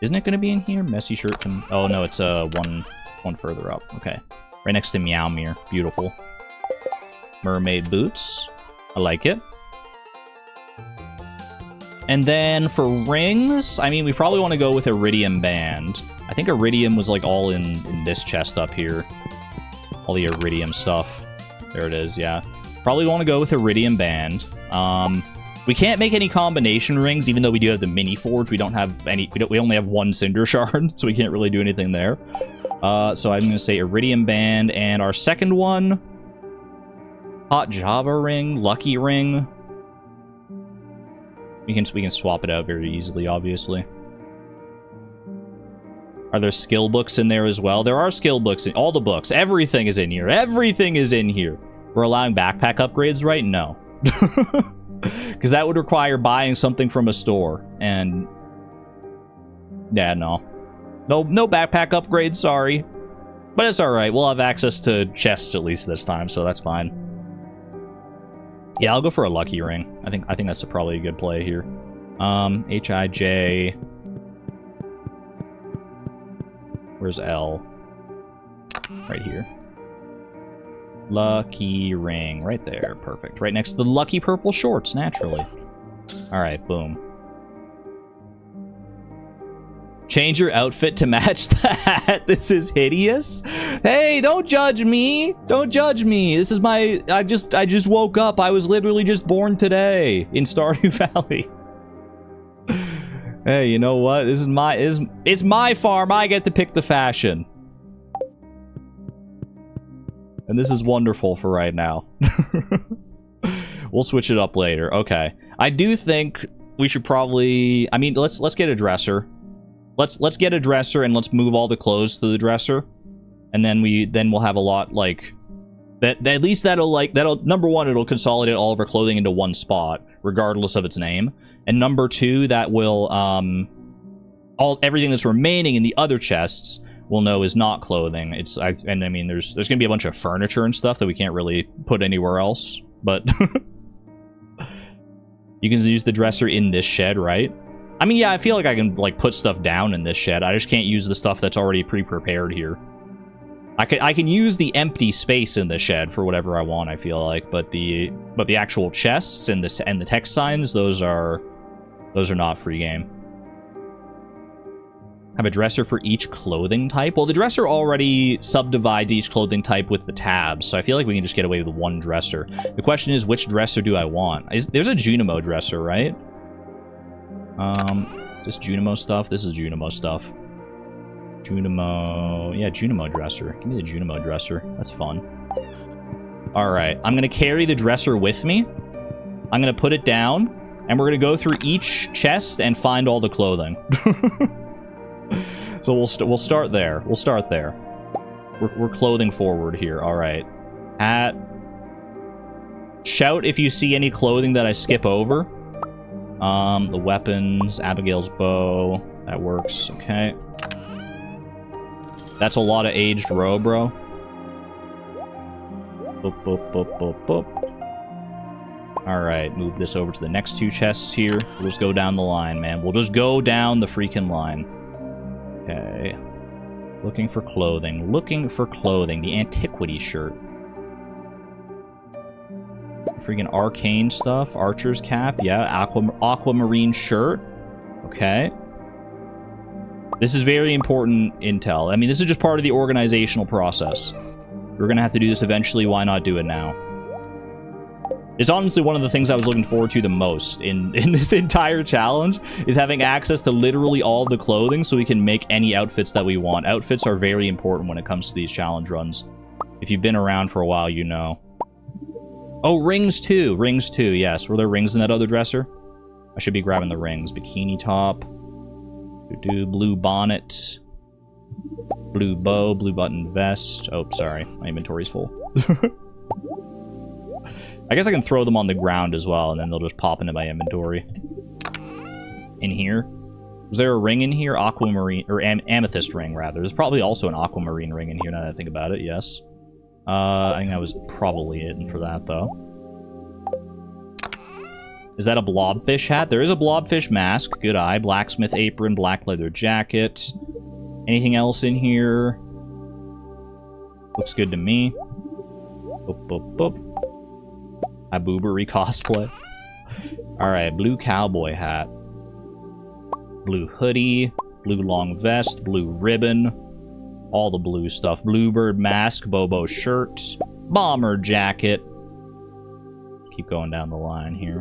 Isn't it gonna be in here? Messy shirt. Oh no, it's one further up. Okay, right next to Meowmere. Beautiful. Mermaid boots. I like it. And then for rings, I mean, we probably want to go with Iridium Band. I think Iridium was like all in this chest up here. All the Iridium stuff. There it is, yeah. Probably want to go with Iridium Band. We can't make any combination rings, even though we do have the mini forge. We don't have any. We only have one Cinder Shard, so we can't really do anything there. So I'm going to say Iridium Band, and our second one, Hot Java Ring, Lucky Ring. We can swap it out very easily, obviously. Are there skill books in there as well? There are skill books in all the books. Everything is in here. Everything is in here. We're allowing backpack upgrades, right? No. Because that would require buying something from a store. And yeah, no. No backpack upgrades, sorry. But it's alright. We'll have access to chests at least this time, so that's fine. Yeah, I'll go for a lucky ring. I think that's probably a good play here. H-I-J. Where's L? Right here. Lucky ring. Right there. Perfect. Right next to the lucky purple shorts, naturally. Alright, boom. Change your outfit to match that. This is hideous. Hey, don't judge me. Don't judge me. This is my... I just woke up. I was literally just born today in Stardew Valley. Hey, you know what? This is my... It's my farm. I get to pick the fashion. And this is wonderful for right now. We'll switch it up later. Okay. I do think we should probably... I mean, let's get a dresser. Let's get a dresser and let's move all the clothes to the dresser, and then we'll have a lot like that. At least that'll number one, it'll consolidate all of our clothing into one spot, regardless of its name, and number two, that will everything that's remaining in the other chests we'll know is not clothing. I mean there's gonna be a bunch of furniture and stuff that we can't really put anywhere else, but you can use the dresser in this shed, right? I mean, yeah, I feel like I can, like, put stuff down in this shed. I just can't use the stuff that's already pre-prepared here. I can use the empty space in the shed for whatever I want, I feel like, but the actual chests and the text signs, those are not free game. Have a dresser for each clothing type? Well, the dresser already subdivides each clothing type with the tabs, so I feel like we can just get away with one dresser. The question is, which dresser do I want? There's a Junimo dresser, right? Is this Junimo stuff? This is Junimo stuff. Junimo... Yeah, Junimo dresser. Give me the Junimo dresser. That's fun. Alright, I'm gonna carry the dresser with me. I'm gonna put it down, and we're gonna go through each chest and find all the clothing. So we'll start there. We'll start there. We're clothing forward here. Alright. Shout if you see any clothing that I skip over. The weapons, Abigail's bow, that works, okay. That's a lot of aged roe, bro. Boop, boop, boop, boop, boop. Alright, move this over to the next two chests here. We'll just go down the line, man. We'll just go down the freaking line. Okay. Looking for clothing. Looking for clothing. The antiquity shirt. Freaking arcane stuff. Archer's cap. Yeah. Aquamarine shirt. Okay. This is very important intel. I mean, this is just part of the organizational process. We're gonna have to do this eventually. Why not do it now? It's honestly one of the things I was looking forward to the most in this entire challenge, is having access to literally all the clothing so we can make any outfits that we want. Outfits are very important when it comes to these challenge runs. If you've been around for a while, you know. Oh, rings too. Rings too, yes. Were there rings in that other dresser? I should be grabbing the rings. Bikini top. Blue bonnet. Blue bow. Blue button vest. Oh, sorry. My inventory's full. I guess I can throw them on the ground as well, and then they'll just pop into my inventory. In here. Was there a ring in here? Aquamarine, or amethyst ring, rather. There's probably also an aquamarine ring in here, now that I think about it, yes. I think that was probably it for that, though. Is that a blobfish hat? There is a blobfish mask. Good eye. Blacksmith apron, black leather jacket. Anything else in here? Looks good to me. Boop, boop, boop. My boobery cosplay. Alright, blue cowboy hat. Blue hoodie. Blue long vest. Blue ribbon. All the blue stuff. Bluebird mask. Bobo shirt. Bomber jacket. Keep going down the line here.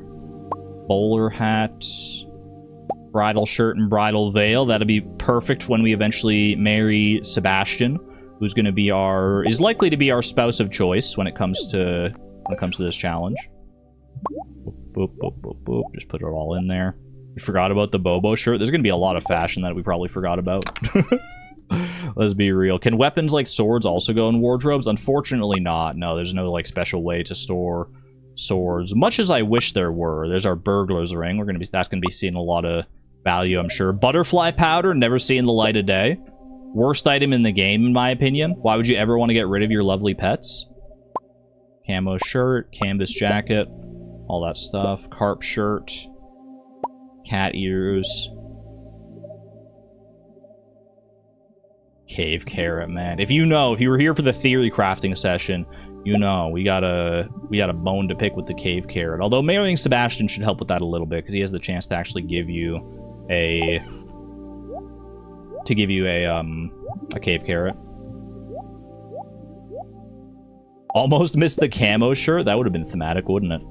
Bowler hat. Bridal shirt and bridal veil. That'll be perfect when we eventually marry Sebastian, who's going to be is likely to be our spouse of choice when it comes to this challenge. Boop, boop, boop, boop. Just put it all in there. We forgot about the Bobo shirt. There's going to be a lot of fashion that we probably forgot about. Let's be real. Can weapons like swords also go in wardrobes? Unfortunately not. No, there's no like special way to store swords. Much as I wish there were. There's our burglar's ring. That's gonna be seeing a lot of value, I'm sure. Butterfly powder, never seeing the light of day. Worst item in the game, in my opinion. Why would you ever want to get rid of your lovely pets? Camo shirt, canvas jacket, all that stuff. Carp shirt, cat ears. Cave carrot, man. If you were here for the theory crafting session, you know we got a bone to pick with the cave carrot. Although marrying Sebastian should help with that a little bit, because he has the chance to actually give you a cave carrot. Almost missed the camo shirt. That would have been thematic, wouldn't it?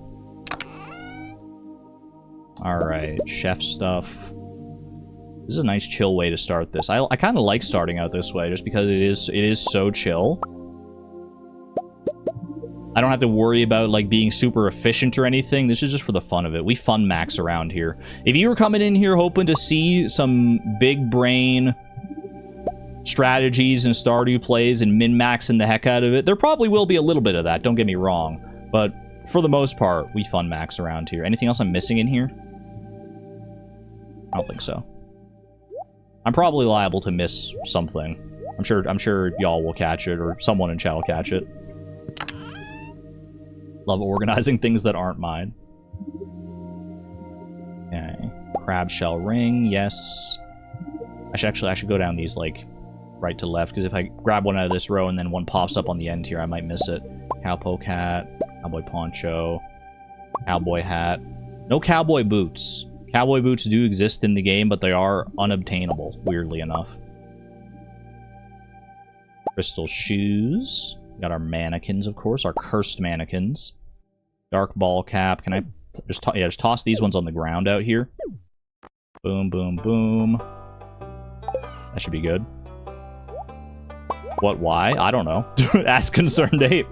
Alright, chef stuff. This is a nice chill way to start this. I kind of like starting out this way, just because it is so chill. I don't have to worry about, like, being super efficient or anything. This is just for the fun of it. We fun max around here. If you were coming in here hoping to see some big brain strategies and Stardew plays and min-maxing the heck out of it, there probably will be a little bit of that, don't get me wrong. But for the most part, we fun max around here. Anything else I'm missing in here? I don't think so. I'm probably liable to miss something. I'm sure y'all will catch it, or someone in chat will catch it. Love organizing things that aren't mine. Okay. Crab shell ring, yes. I should go down these, like, right to left, because if I grab one out of this row and then one pops up on the end here, I might miss it. Cowpoke hat, cowboy poncho, cowboy hat. No cowboy boots. Cowboy boots do exist in the game, but they are unobtainable, weirdly enough. Crystal shoes. Got our mannequins, of course, our cursed mannequins. Dark ball cap. Can I just toss these ones on the ground out here? Boom, boom, boom. That should be good. What, why? I don't know. Ask Concerned Ape.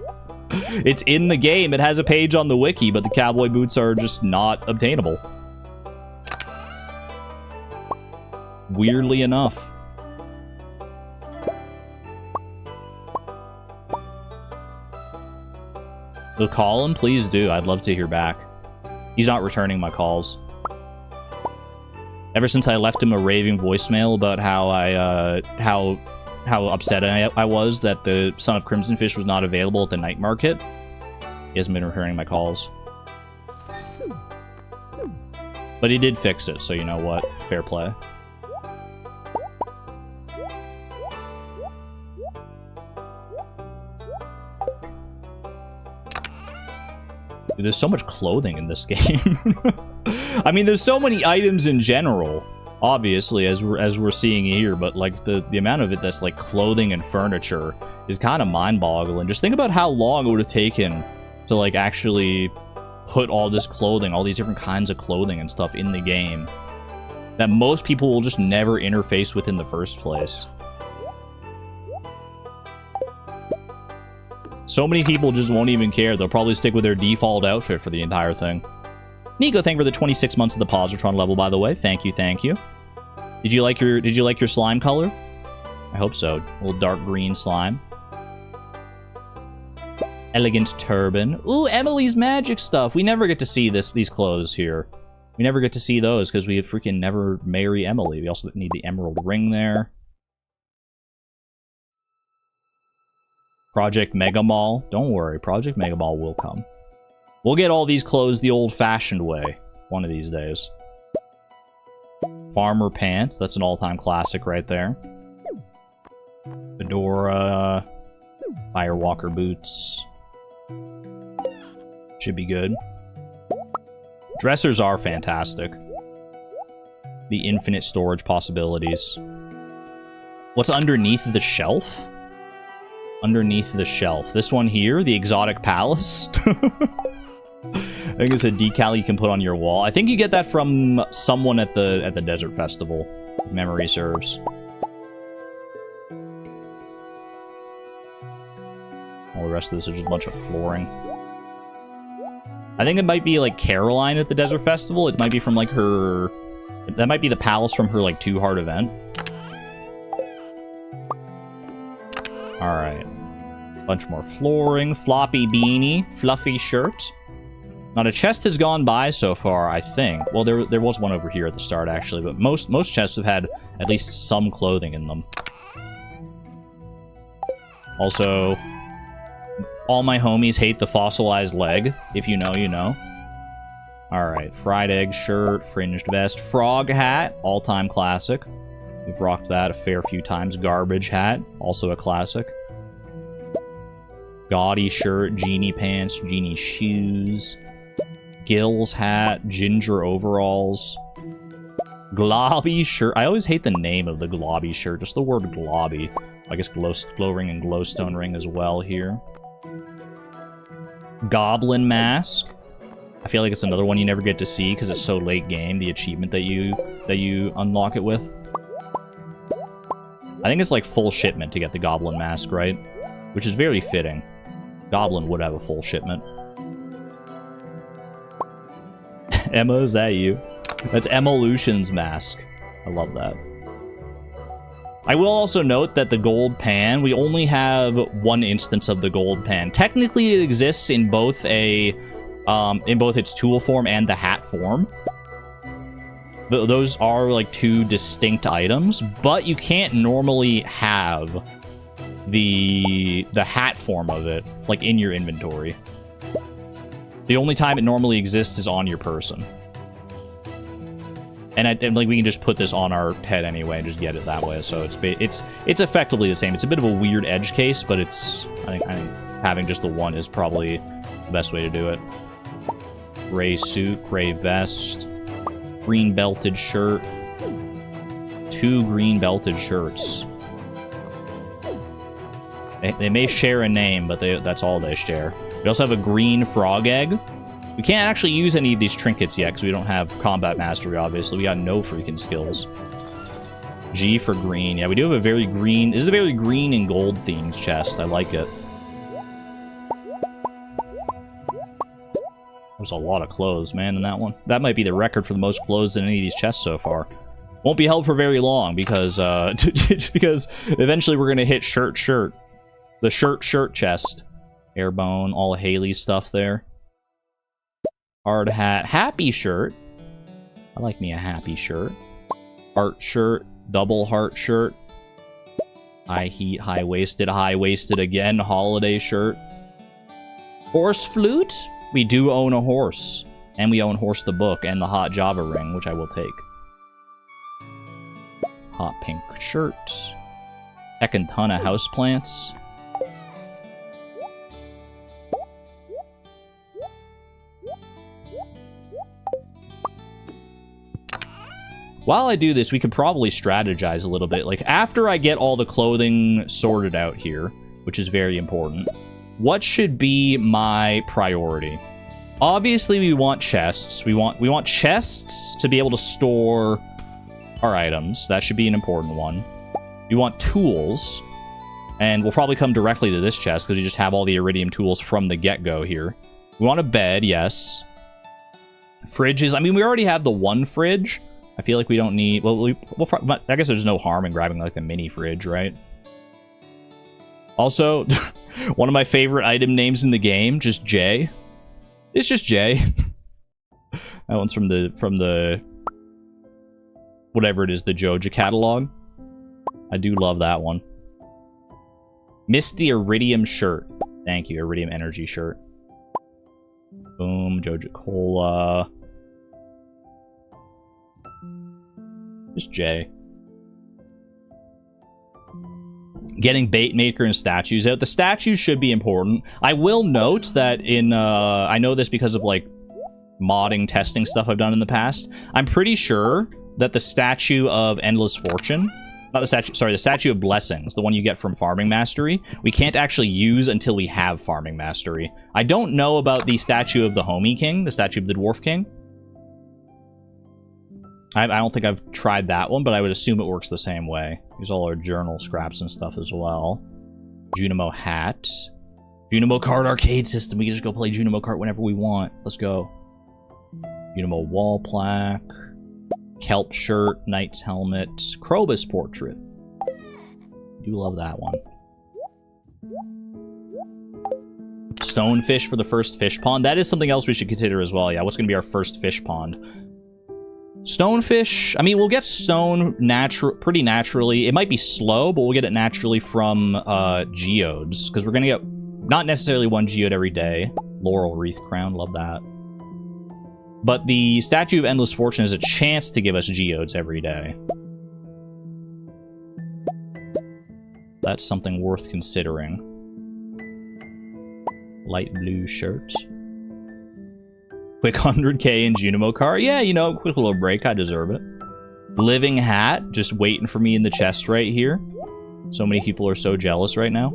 It's in the game. It has a page on the wiki, but the cowboy boots are just not obtainable. Weirdly enough. So call him, please do. I'd love to hear back. He's not returning my calls. Ever since I left him a raving voicemail about how upset I was that the Son of Crimson Fish was not available at the night market, he hasn't been returning my calls. But he did fix it, so you know what? Fair play. Dude, there's so much clothing in this game. I mean, there's so many items in general, obviously, as we're seeing here, but like the amount of it that's like clothing and furniture is kind of mind-boggling. Just think about how long it would have taken to like actually put all this clothing, all these different kinds of clothing and stuff in the game that most people will just never interface with in the first place. So many people just won't even care. They'll probably stick with their default outfit for the entire thing. Nico, thank you for the 26 months of the Positron level, by the way. Thank you, thank you. Did you like your slime color? I hope so. A little dark green slime. Elegant turban. Ooh, Emily's magic stuff. We never get to see these clothes here. We never get to see those because we freaking never marry Emily. We also need the emerald ring there. Project Mega Mall. Don't worry, Project Mega Mall will come. We'll get all these clothes the old-fashioned way one of these days. Farmer pants. That's an all-time classic right there. Fedora. Firewalker boots. Should be good. Dressers are fantastic. The infinite storage possibilities. What's underneath the shelf? Underneath the shelf. This one here, the exotic palace. I think it's a decal you can put on your wall. I think you get that from someone at the desert festival, if memory serves. All the rest of this is just a bunch of flooring. I think it might be like Caroline at the desert festival. It might be from like her... That might be the palace from her like 2 Heart event. Alright. Bunch more flooring. Floppy beanie. Fluffy shirt. Not a chest has gone by so far, I think. Well, there was one over here at the start, actually, but most chests have had at least some clothing in them. Also, all my homies hate the fossilized leg. If you know, you know. Alright, fried egg shirt, fringed vest, frog hat, all-time classic. We've rocked that a fair few times. Garbage hat, also a classic. Gaudy shirt, genie pants, genie shoes. Gills hat, ginger overalls. Globby shirt. I always hate the name of the globby shirt, just the word globby. I guess glow ring and glowstone ring as well here. Goblin mask. I feel like it's another one you never get to see because it's so late game, the achievement that you unlock it with. I think it's like full shipment to get the goblin mask, right? Which is very fitting. Goblin would have a full shipment. Emma, is that you? That's Evolution's mask. I love that. I will also note that the gold pan, we only have one instance of the gold pan. Technically, it exists in both its tool form and the hat form. Those are like 2 distinct items, but you can't normally have the hat form of it like in your inventory. The only time it normally exists is on your person. And like we can just put this on our head anyway and just get it that way. So it's effectively the same. It's a bit of a weird edge case, but it's I think having just the one is probably the best way to do it. Gray suit, gray vest, green belted shirt, 2 green belted shirts. They may share a name, but that's all they share. We also have a green frog egg. We can't actually use any of these trinkets yet because we don't have combat mastery, obviously. We got no freaking skills. G for green. Yeah, we do have a very green... This is a very green and gold themed chest. I like it. There's a lot of clothes, man, in that one. That might be the record for the most clothes in any of these chests so far. Won't be held for very long because, because eventually we're going to hit shirt. The shirt chest. Airbone, all Haley's stuff there. Hard hat. Happy shirt. I like me a happy shirt. Heart shirt. Double heart shirt. High heat, high-waisted again. Holiday shirt. Horse flute. We do own a horse. And we own Horse the Book and the Hot Java ring, which I will take. Hot pink shirt. Heckin' ton of houseplants. While I do this, we could probably strategize a little bit. Like, after I get all the clothing sorted out here, which is very important, what should be my priority? Obviously, we want chests. We want chests to be able to store our items. That should be an important one. We want tools. And we'll probably come directly to this chest because we just have all the iridium tools from the get-go here. We want a bed, yes. Fridges. I mean, we already have the one fridge. I feel like we don't need... Well, I guess there's no harm in grabbing, like, a mini fridge, right? Also, one of my favorite item names in the game, just J. It's just J. That one's from the... Whatever it is, the Joja catalog. I do love that one. Missed the Iridium shirt. Thank you, Iridium Energy shirt. Boom, Joja Cola... Just J. Getting bait maker and statues out. The statues should be important. I will note that in, I know this because of, like, modding, testing stuff I've done in the past. I'm pretty sure that the statue of Endless Fortune, not the statue, sorry, the statue of Blessings, the one you get from Farming Mastery, we can't actually use until we have Farming Mastery. I don't know about the statue of the Homie King, the statue of the Dwarf King. I don't think I've tried that one, but I would assume it works the same way. Use all our journal scraps and stuff as well. Junimo hat. Junimo card arcade system. We can just go play Junimo Kart whenever we want. Let's go. Junimo wall plaque. Kelp shirt. Knight's helmet. Krobus portrait. Do love that one. Stonefish for the first fish pond. That is something else we should consider as well. Yeah, what's going to be our first fish pond? Stonefish, I mean, we'll get stone pretty naturally. It might be slow, but we'll get it naturally from geodes, because we're going to get not necessarily one geode every day. Laurel wreath crown, love that. But the Statue of Endless Fortune is a chance to give us geodes every day. That's something worth considering. Light blue shirt. Quick 100k in Junimo Kart. Yeah, you know, quick little break. I deserve it. Living hat. Just waiting for me in the chest right here. So many people are so jealous right now.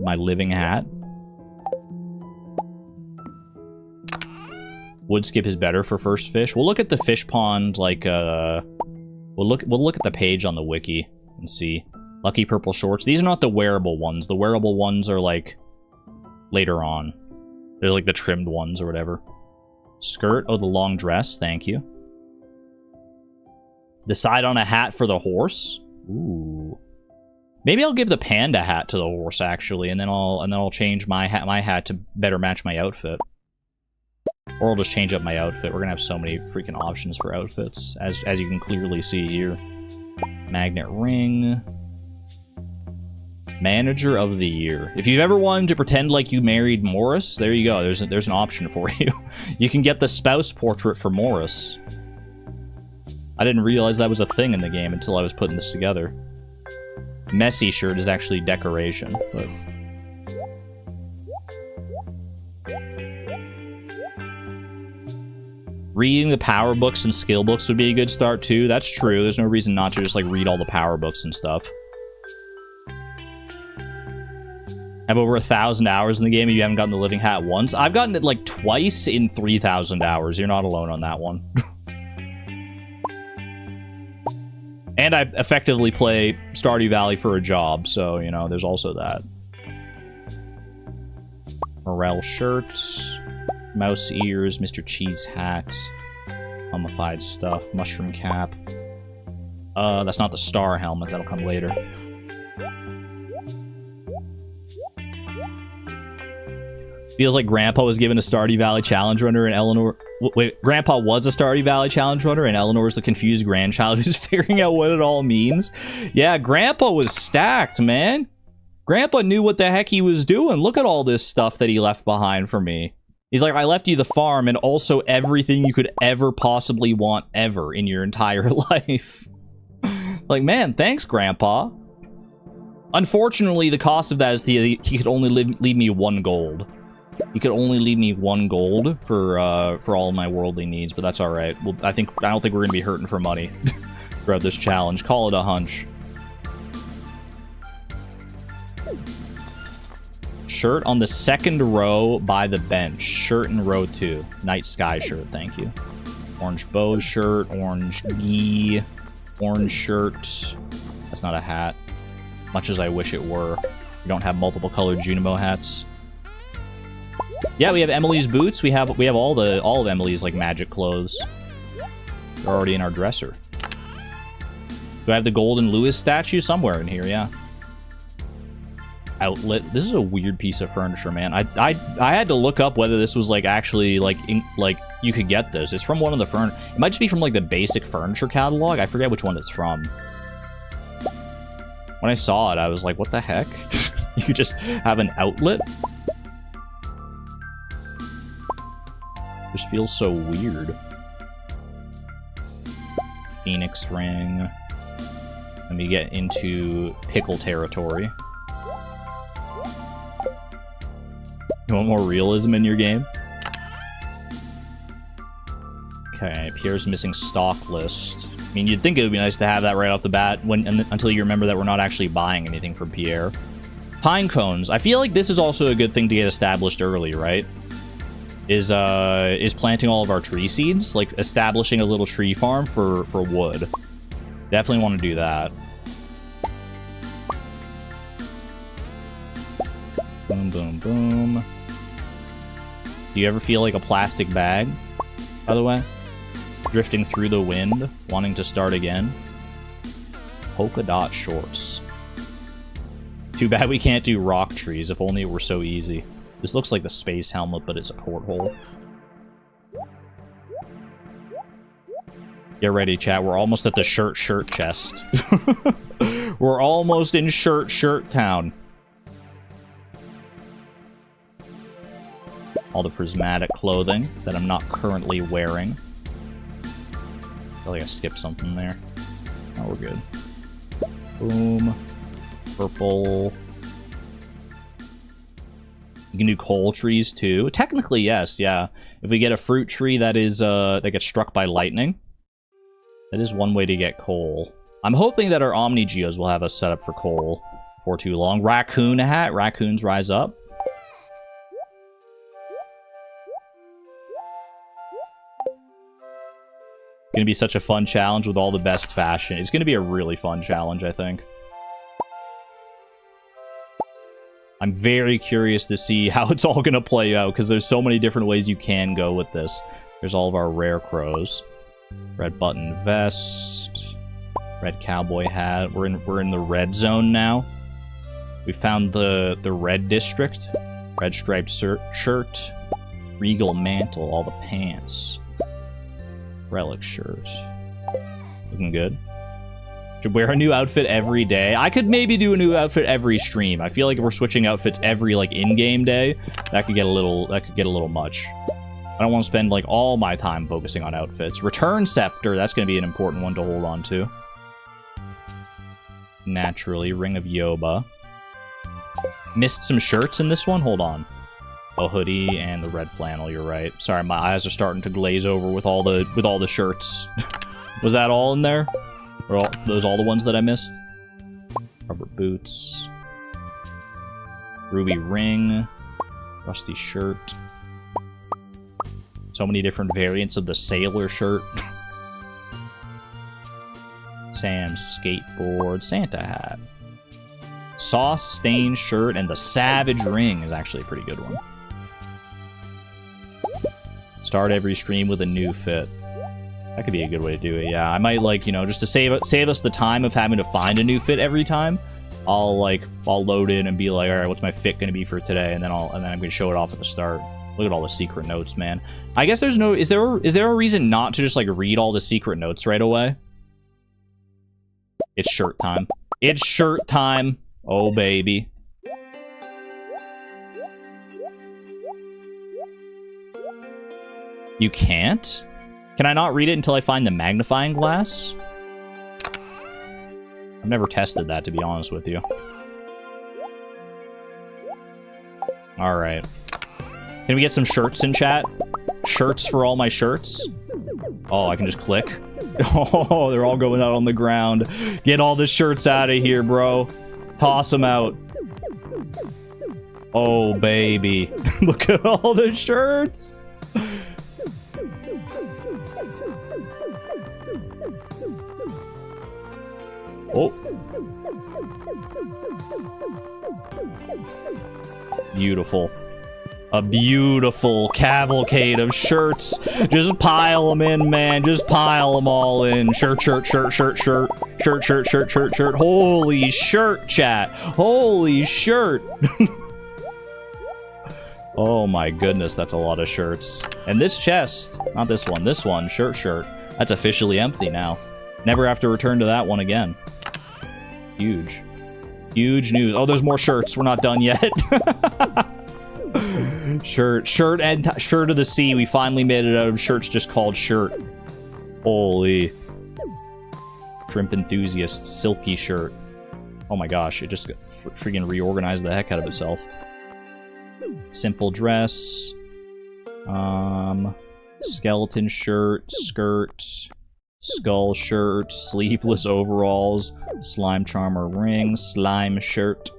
My living hat. Wood skip is better for first fish. We'll look at the fish pond, like, we'll look at the page on the wiki and see. Lucky purple shorts. These are not the wearable ones. The wearable ones are, like, later on. They're, like, the trimmed ones or whatever. Skirt. Oh, the long dress. Thank you. Decide on a hat for the horse. Ooh. Maybe I'll give the panda hat to the horse, actually, and then I'll change my hat to better match my outfit. Or I'll just change up my outfit. We're gonna have so many freaking options for outfits, as you can clearly see here. Magnet ring. Manager of the year. If you've ever wanted to pretend like you married Morris, there you go. There's an option for you. You can get the spouse portrait for Morris. I didn't realize that was a thing in the game until I was putting this together. Messy shirt is actually decoration, but... Reading the power books and skill books would be a good start too. That's true. There's no reason not to just like read all the power books and stuff. I have over 1,000 hours in the game and you haven't gotten the living hat once. I've gotten it like twice in 3,000 hours. You're not alone on that one. And I effectively play Stardew Valley for a job, so, you know, there's also that. Morel shirt. Mouse ears, Mr. Cheese hat. Mummified stuff. Mushroom cap. That's not the star helmet. That'll come later. Feels like Grandpa was given a Stardew Valley challenge runner and Eleanor... Wait, Grandpa was a Stardew Valley challenge runner and Eleanor's the confused grandchild who's figuring out what it all means. Yeah, Grandpa was stacked, man. Grandpa knew what the heck he was doing. Look at all this stuff that he left behind for me. He's like, I left you the farm and also everything you could ever possibly want ever in your entire life. Like, man, thanks, Grandpa. Unfortunately, the cost of that is he could only leave me 1 gold. He could only leave me 1 gold for all of my worldly needs, but that's all right. Well, I don't think we're gonna be hurting for money throughout this challenge. Call it a hunch. Shirt on the 2nd row by the bench. Shirt in row 2. Night sky shirt. Thank you. Orange bow shirt. Orange gi. Orange shirt. That's not a hat. Much as I wish it were. We don't have multiple colored Junimo hats. Yeah, we have Emily's boots. We have all of Emily's like magic clothes. They're already in our dresser. Do I have the Golden Lewis statue somewhere in here? Yeah. Outlet. This is a weird piece of furniture, man. I had to look up whether this was like actually like you could get this. It's from one of the furniture. It might just be from like the basic furniture catalog. I forget which one it's from. When I saw it, I was like, what the heck? You could just have an outlet? Just feels so weird. Phoenix ring. Let me get into pickle territory. You want more realism in your game? Okay, Pierre's missing stock list. I mean, you'd think it would be nice to have that right off the bat until you remember that we're not actually buying anything from Pierre. Pine cones. I feel like this is also a good thing to get established early, right? Is planting all of our tree seeds, like establishing a little tree farm for wood. Definitely want to do that. Boom, boom, boom. Do you ever feel like a plastic bag, by the way? Drifting through the wind, wanting to start again. Polka dot shorts. Too bad we can't do rock trees, if only it were so easy. This looks like the space helmet, but it's a porthole. Get ready, chat. We're almost at the shirt chest. We're almost in shirt town. All the prismatic clothing that I'm not currently wearing. I feel like I skipped something there. Oh, we're good. Boom. Purple. You can do coal trees too. Technically, yes, yeah. If we get a fruit tree that is that gets struck by lightning, that is one way to get coal. I'm hoping that our Omni Geos will have us set up for coal before too long. Raccoon hat. Raccoons rise up. Gonna be such a fun challenge with all the best fashion. It's gonna be a really fun challenge, I think. I'm very curious to see how it's all gonna play out, because there's so many different ways you can go with this. There's all of our rare crows. Red button vest. Red cowboy hat. We're in the red zone now. We found the red district. Red striped shirt. Regal mantle. All the pants. Relic shirt. Looking good. Should wear a new outfit every day. I could maybe do a new outfit every stream. I feel like if we're switching outfits every like in-game day, that could get a little much. I don't want to spend like all my time focusing on outfits. Return scepter, that's going to be an important one to hold on to. Naturally, Ring of Yoba. Missed some shirts in this one? Hold on. A hoodie and the red flannel, you're right. Sorry, my eyes are starting to glaze over with all the shirts. Was that all in there? Or those all the ones that I missed? Rubber boots. Ruby ring. Rusty shirt. So many different variants of the sailor shirt. Sam's skateboard. Santa hat. Sauce stained shirt and the savage ring is actually a pretty good one. Start every stream with a new fit. That could be a good way to do it, yeah. I might, like, you know, just to save us the time of having to find a new fit every time, I'll load in and be like, all right, what's my fit going to be for today? And then I'm going to show it off at the start. Look at all the secret notes, man. I guess there's no... Is there a reason not to just, like, read all the secret notes right away? It's shirt time. It's shirt time. Oh, baby. You can't? Can I not read it until I find the magnifying glass? I've never tested that, to be honest with you. Alright. Can we get some shirts in chat? Shirts for all my shirts? Oh, I can just click? Oh, they're all going out on the ground. Get all the shirts out of here, bro. Toss them out. Oh, baby. Look at all the shirts. Oh. Beautiful. A beautiful cavalcade of shirts. Just pile them in, man. Just pile them all in. Shirt, shirt, shirt, shirt, shirt. Shirt, shirt, shirt, shirt, shirt. Holy shirt, chat. Holy shirt. Oh my goodness, that's a lot of shirts. And this chest, not this one, shirt, shirt. That's officially empty now. Never have to return to that one again. Huge. Huge news. Oh, there's more shirts. We're not done yet. Shirt and shirt of the sea. We finally made it out of shirts just called shirt. Holy. Shrimp enthusiast silky shirt. Oh my gosh, it just freaking reorganized the heck out of itself. Simple dress. Skeleton shirt, skirt, skull shirt, sleeveless overalls, slime charmer ring, slime shirt,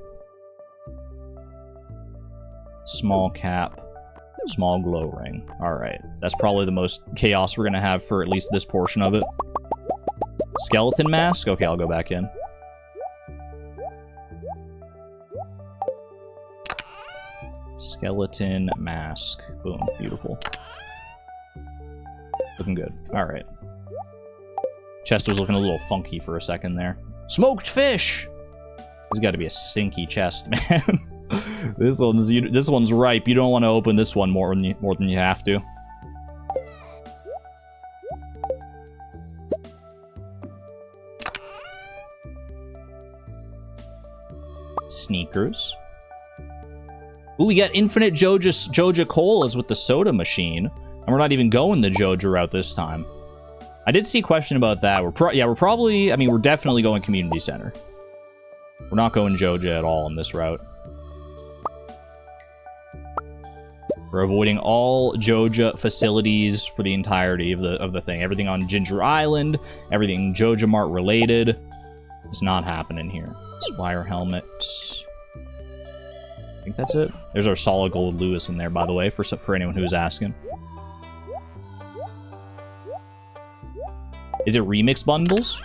small cap, small glow ring. Alright, that's probably the most chaos we're gonna have for at least this portion of it. Skeleton mask? Okay, I'll go back in. Skeleton mask. Boom, beautiful. Looking good. Alright. Chest was looking a little funky for a second there. Smoked fish! This has got to be a stinky chest, man. This one's ripe. You don't want to open this one more than you have to. Sneakers. Ooh, we got infinite Joja Colas with the soda machine. And we're not even going the Joja route this time. I did see a question about that. We're probably... I mean, we're definitely going community center. We're not going Joja at all on this route. We're avoiding all Joja facilities for the entirety of the thing. Everything on Ginger Island, everything Joja Mart related is not happening here. Spire helmet. I think that's it. There's our solid gold Lewis in there, by the way, for anyone who's asking. Is it remix bundles?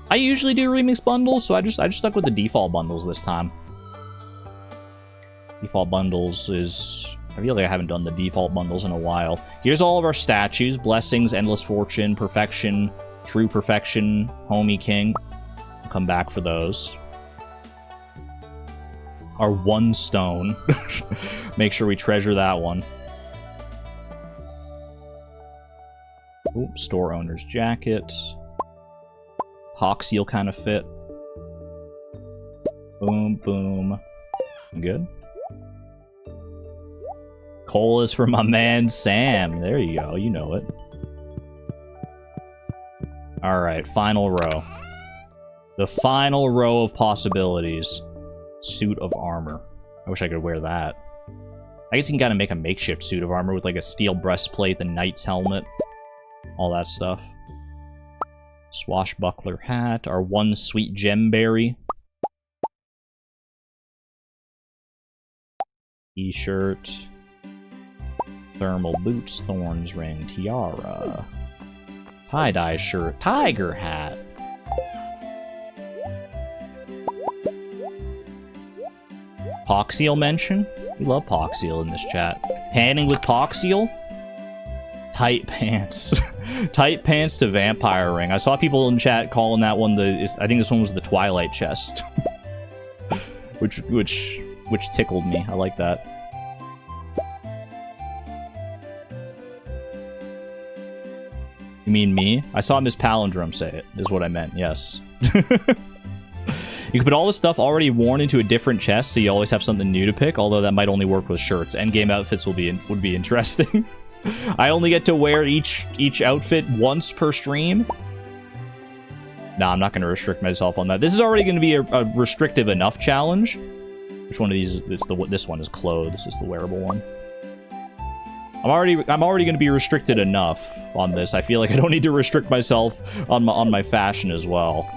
I usually do remix bundles, so I just stuck with the default bundles this time. Default bundles is... I feel like I haven't done the default bundles in a while. Here's all of our statues. Blessings, Endless Fortune, Perfection, True Perfection, Homie King. I'll come back for those. Our one stone. Make sure we treasure that one. Ooh, store owner's jacket. Hawk seal kind of fit. Boom, boom. Good. Coal is for my man Sam. There you go. You know it. Alright, final row. The final row of possibilities. Suit of armor. I wish I could wear that. I guess you can kind of make a makeshift suit of armor with like a steel breastplate, the knight's helmet. All that stuff. Swashbuckler hat. Our one sweet gemberry. T-shirt. Thermal boots. Thorns ring. Tiara. Tie-dye shirt. Tiger hat. Poxeal mention? We love Poxeal in this chat. Panning with Poxeal? Tight pants. Tight pants to vampire ring. I saw people in chat calling that one I think this one was the Twilight chest. which tickled me. I like that. You mean me? I saw Miss Palindrome say it, is what I meant, yes. You can put all this stuff already worn into a different chest, so you always have something new to pick, although that might only work with shirts. Endgame outfits would be interesting. I only get to wear each outfit once per stream. Nah, I'm not going to restrict myself on that. This is already going to be a restrictive enough challenge. Which one of these? This one is clothes. This is the wearable one. I'm already going to be restricted enough on this. I feel like I don't need to restrict myself on my fashion as well.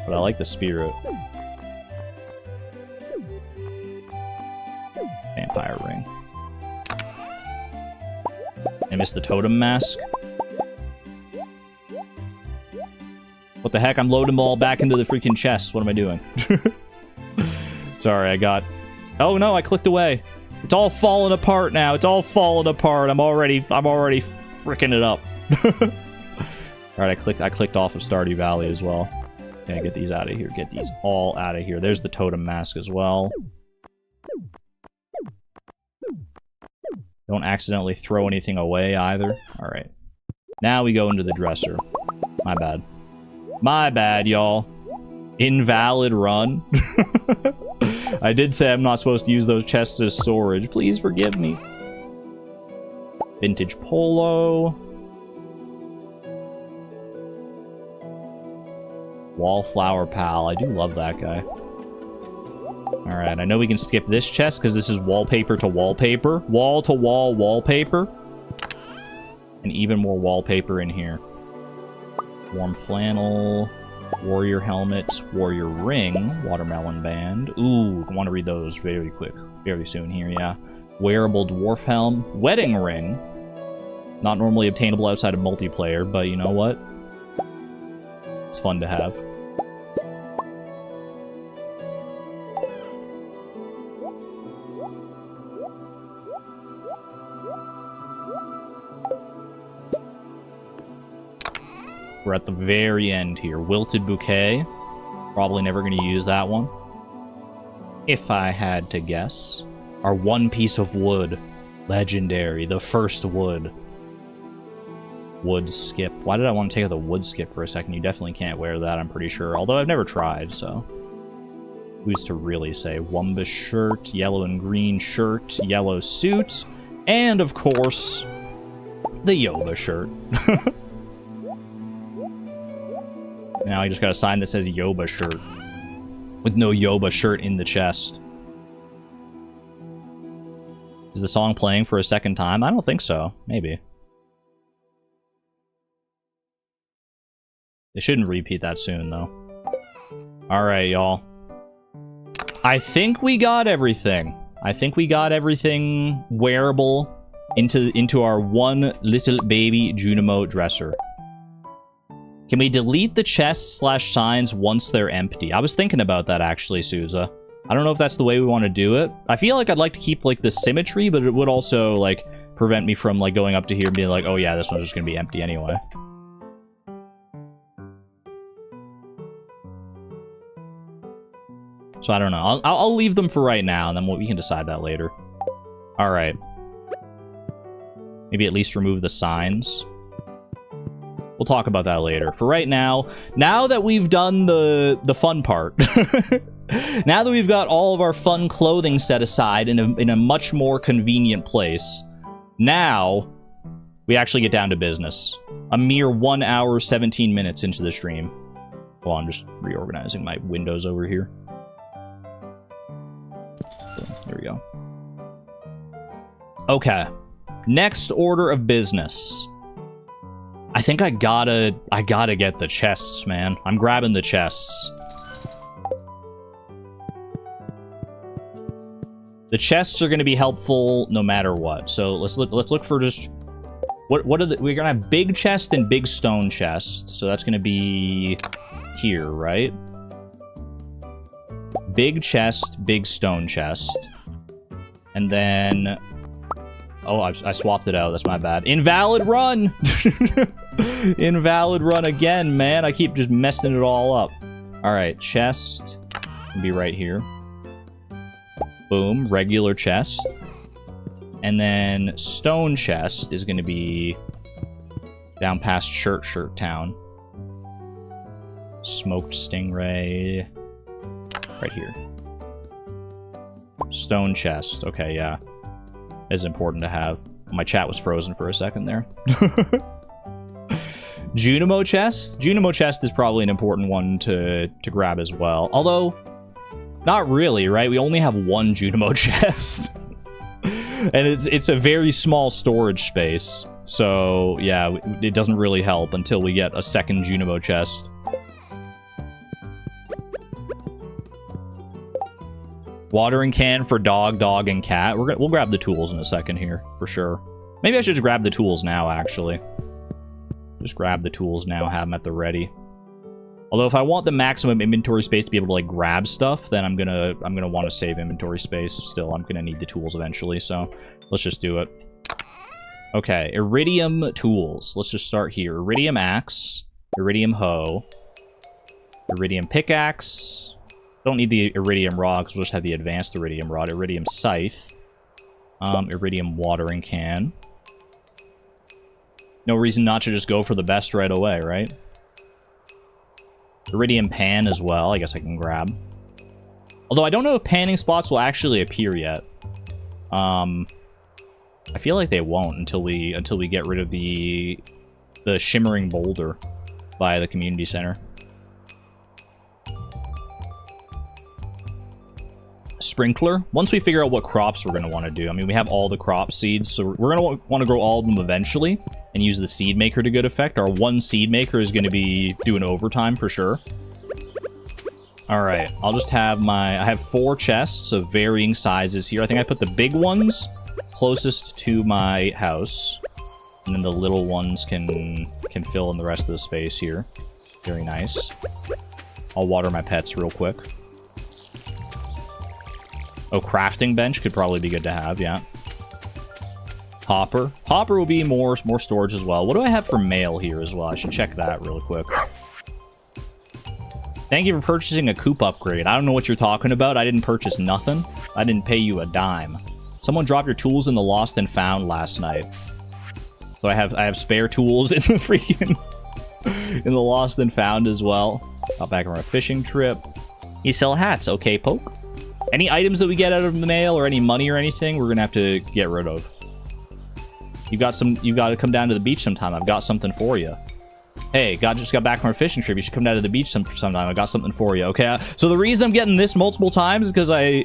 But I like the spirit. Vampire ring. I missed the totem mask. What the heck? I'm loading them all back into the freaking chest. What am I doing? Sorry, I got... Oh no, I clicked away. It's all falling apart now. It's all falling apart. I'm already freaking it up. Alright, I clicked off of Stardew Valley as well. Okay, get these out of here. Get these all out of here. There's the totem mask as well. Don't accidentally throw anything away either. Alright. Now we go into the dresser. My bad. My bad, y'all. Invalid run. I did say I'm not supposed to use those chests as storage. Please forgive me. Vintage polo. Wallflower pal. I do love that guy. Alright, I know we can skip this chest because this is wallpaper to wallpaper. Wall-to-wall wallpaper. And even more wallpaper in here. Warm flannel. Warrior helmet. Warrior ring. Watermelon band. Ooh, I want to read those very quick. Very soon here, yeah. Wearable dwarf helm. Wedding ring. Not normally obtainable outside of multiplayer, but you know what? It's fun to have. We're at the very end here. Wilted bouquet. Probably never going to use that one. If I had to guess. Our one piece of wood. Legendary. The first wood. Wood skip. Why did I want to take out the wood skip for a second? You definitely can't wear that, I'm pretty sure. Although I've never tried, so... Who's to really say? Wumba shirt, yellow and green shirt, yellow suit, and, of course, the Yoba shirt. Now I just got a sign that says Yoba shirt. With no Yoba shirt in the chest. Is the song playing for a second time? I don't think so. Maybe. They shouldn't repeat that soon, though. Alright, y'all. I think we got everything. I think we got everything wearable into our one little baby Junimo dresser. Can we delete the chests / signs once they're empty? I was thinking about that, actually, Souza. I don't know if that's the way we want to do it. I feel like I'd like to keep, like, the symmetry, but it would also, like, prevent me from, like, going up to here and being like, oh yeah, this one's just gonna be empty anyway. So I don't know. I'll leave them for right now, and then we can decide that later. Alright. Maybe at least remove the signs. We'll talk about that later. For right now that we've done the fun part, now that we've got all of our fun clothing set aside in a much more convenient place, now we actually get down to business. A mere 1 hour, 17 minutes into the stream. Well, I'm just reorganizing my windows over here. There we go. Okay. Next order of business. I think I gotta get the chests, man. I'm grabbing the chests. The chests are gonna be helpful no matter what. So let's look for just what are the, we're gonna have big chest and big stone chest. So that's gonna be here, right? Big chest, big stone chest. And then... Oh, I swapped it out. That's my bad. Invalid run! Invalid run again, man. I keep just messing it all up. Alright, chest. Can be right here. Boom. Regular chest. And then stone chest is going to be down past Shirt Town. Smoked stingray. Right here. Stone chest. Okay, yeah. Is important to have. My chat was frozen for a second there. Junimo chest? Junimo chest is probably an important one to grab as well. Although, not really, right? We only have one Junimo chest. And it's a very small storage space. So, yeah, it doesn't really help until we get a second Junimo chest. Watering can for dog, and cat. We'll grab the tools in a second here, for sure. Maybe I should just grab the tools now, actually. Just grab the tools now, have them at the ready. Although if I want the maximum inventory space to be able to, like, grab stuff, then I'm gonna want to save inventory space. Still, I'm gonna need the tools eventually, so let's just do it. Okay, iridium tools. Let's just start here. Iridium axe, iridium hoe, iridium pickaxe. Don't need the iridium rod because we'll just have the advanced iridium rod. Iridium scythe. Iridium watering can. No reason not to just go for the best right away, right? Iridium pan as well, I guess I can grab. Although I don't know if panning spots will actually appear yet. I feel like they won't until we get rid of the shimmering boulder by the community center. sprinkler. Once we figure out what crops we're going to want to do. I mean, we have all the crop seeds, so we're going to want to grow all of them eventually and use the seed maker to good effect. Our one seed maker is going to be doing overtime for sure. All right, I'll just have I have 4 chests of varying sizes here. I think I put the big ones closest to my house, and then the little ones can fill in the rest of the space here. Very nice. I'll water my pets real quick. Oh, crafting bench could probably be good to have, yeah. Hopper. Hopper will be more storage as well. What do I have for mail here as well? I should check that really quick. Thank you for purchasing a coop upgrade. I don't know what you're talking about. I didn't purchase nothing. I didn't pay you a dime. Someone dropped your tools in the lost and found last night. So I have spare tools in the freaking in the lost and found as well. Got back on a fishing trip. You sell hats, okay, Poke? Any items that we get out of the mail or any money or anything, we're gonna have to get rid of. You got to come down to the beach sometime. I've got something for you. Hey, just got back from our fishing trip. You should come down to the beach sometime. I got something for you. Okay. So the reason I'm getting this multiple times is because I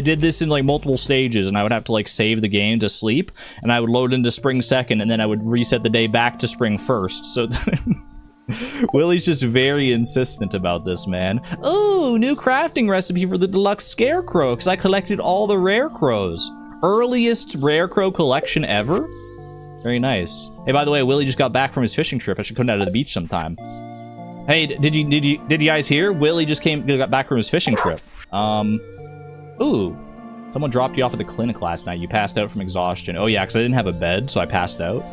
did this in like multiple stages, and I would have to like save the game to sleep, and I would load into spring second, and then I would reset the day back to spring first. So Willie's just very insistent about this, man. Ooh, new crafting recipe for the deluxe scarecrow, because I collected all the rare crows. Earliest rare crow collection ever. Very nice. Hey, by the way, Willie just got back from his fishing trip. I should come down to the beach sometime. Hey, did you guys hear? Willie just got back from his fishing trip. Ooh, someone dropped you off at the clinic last night. You passed out from exhaustion. Oh yeah, because I didn't have a bed, so I passed out.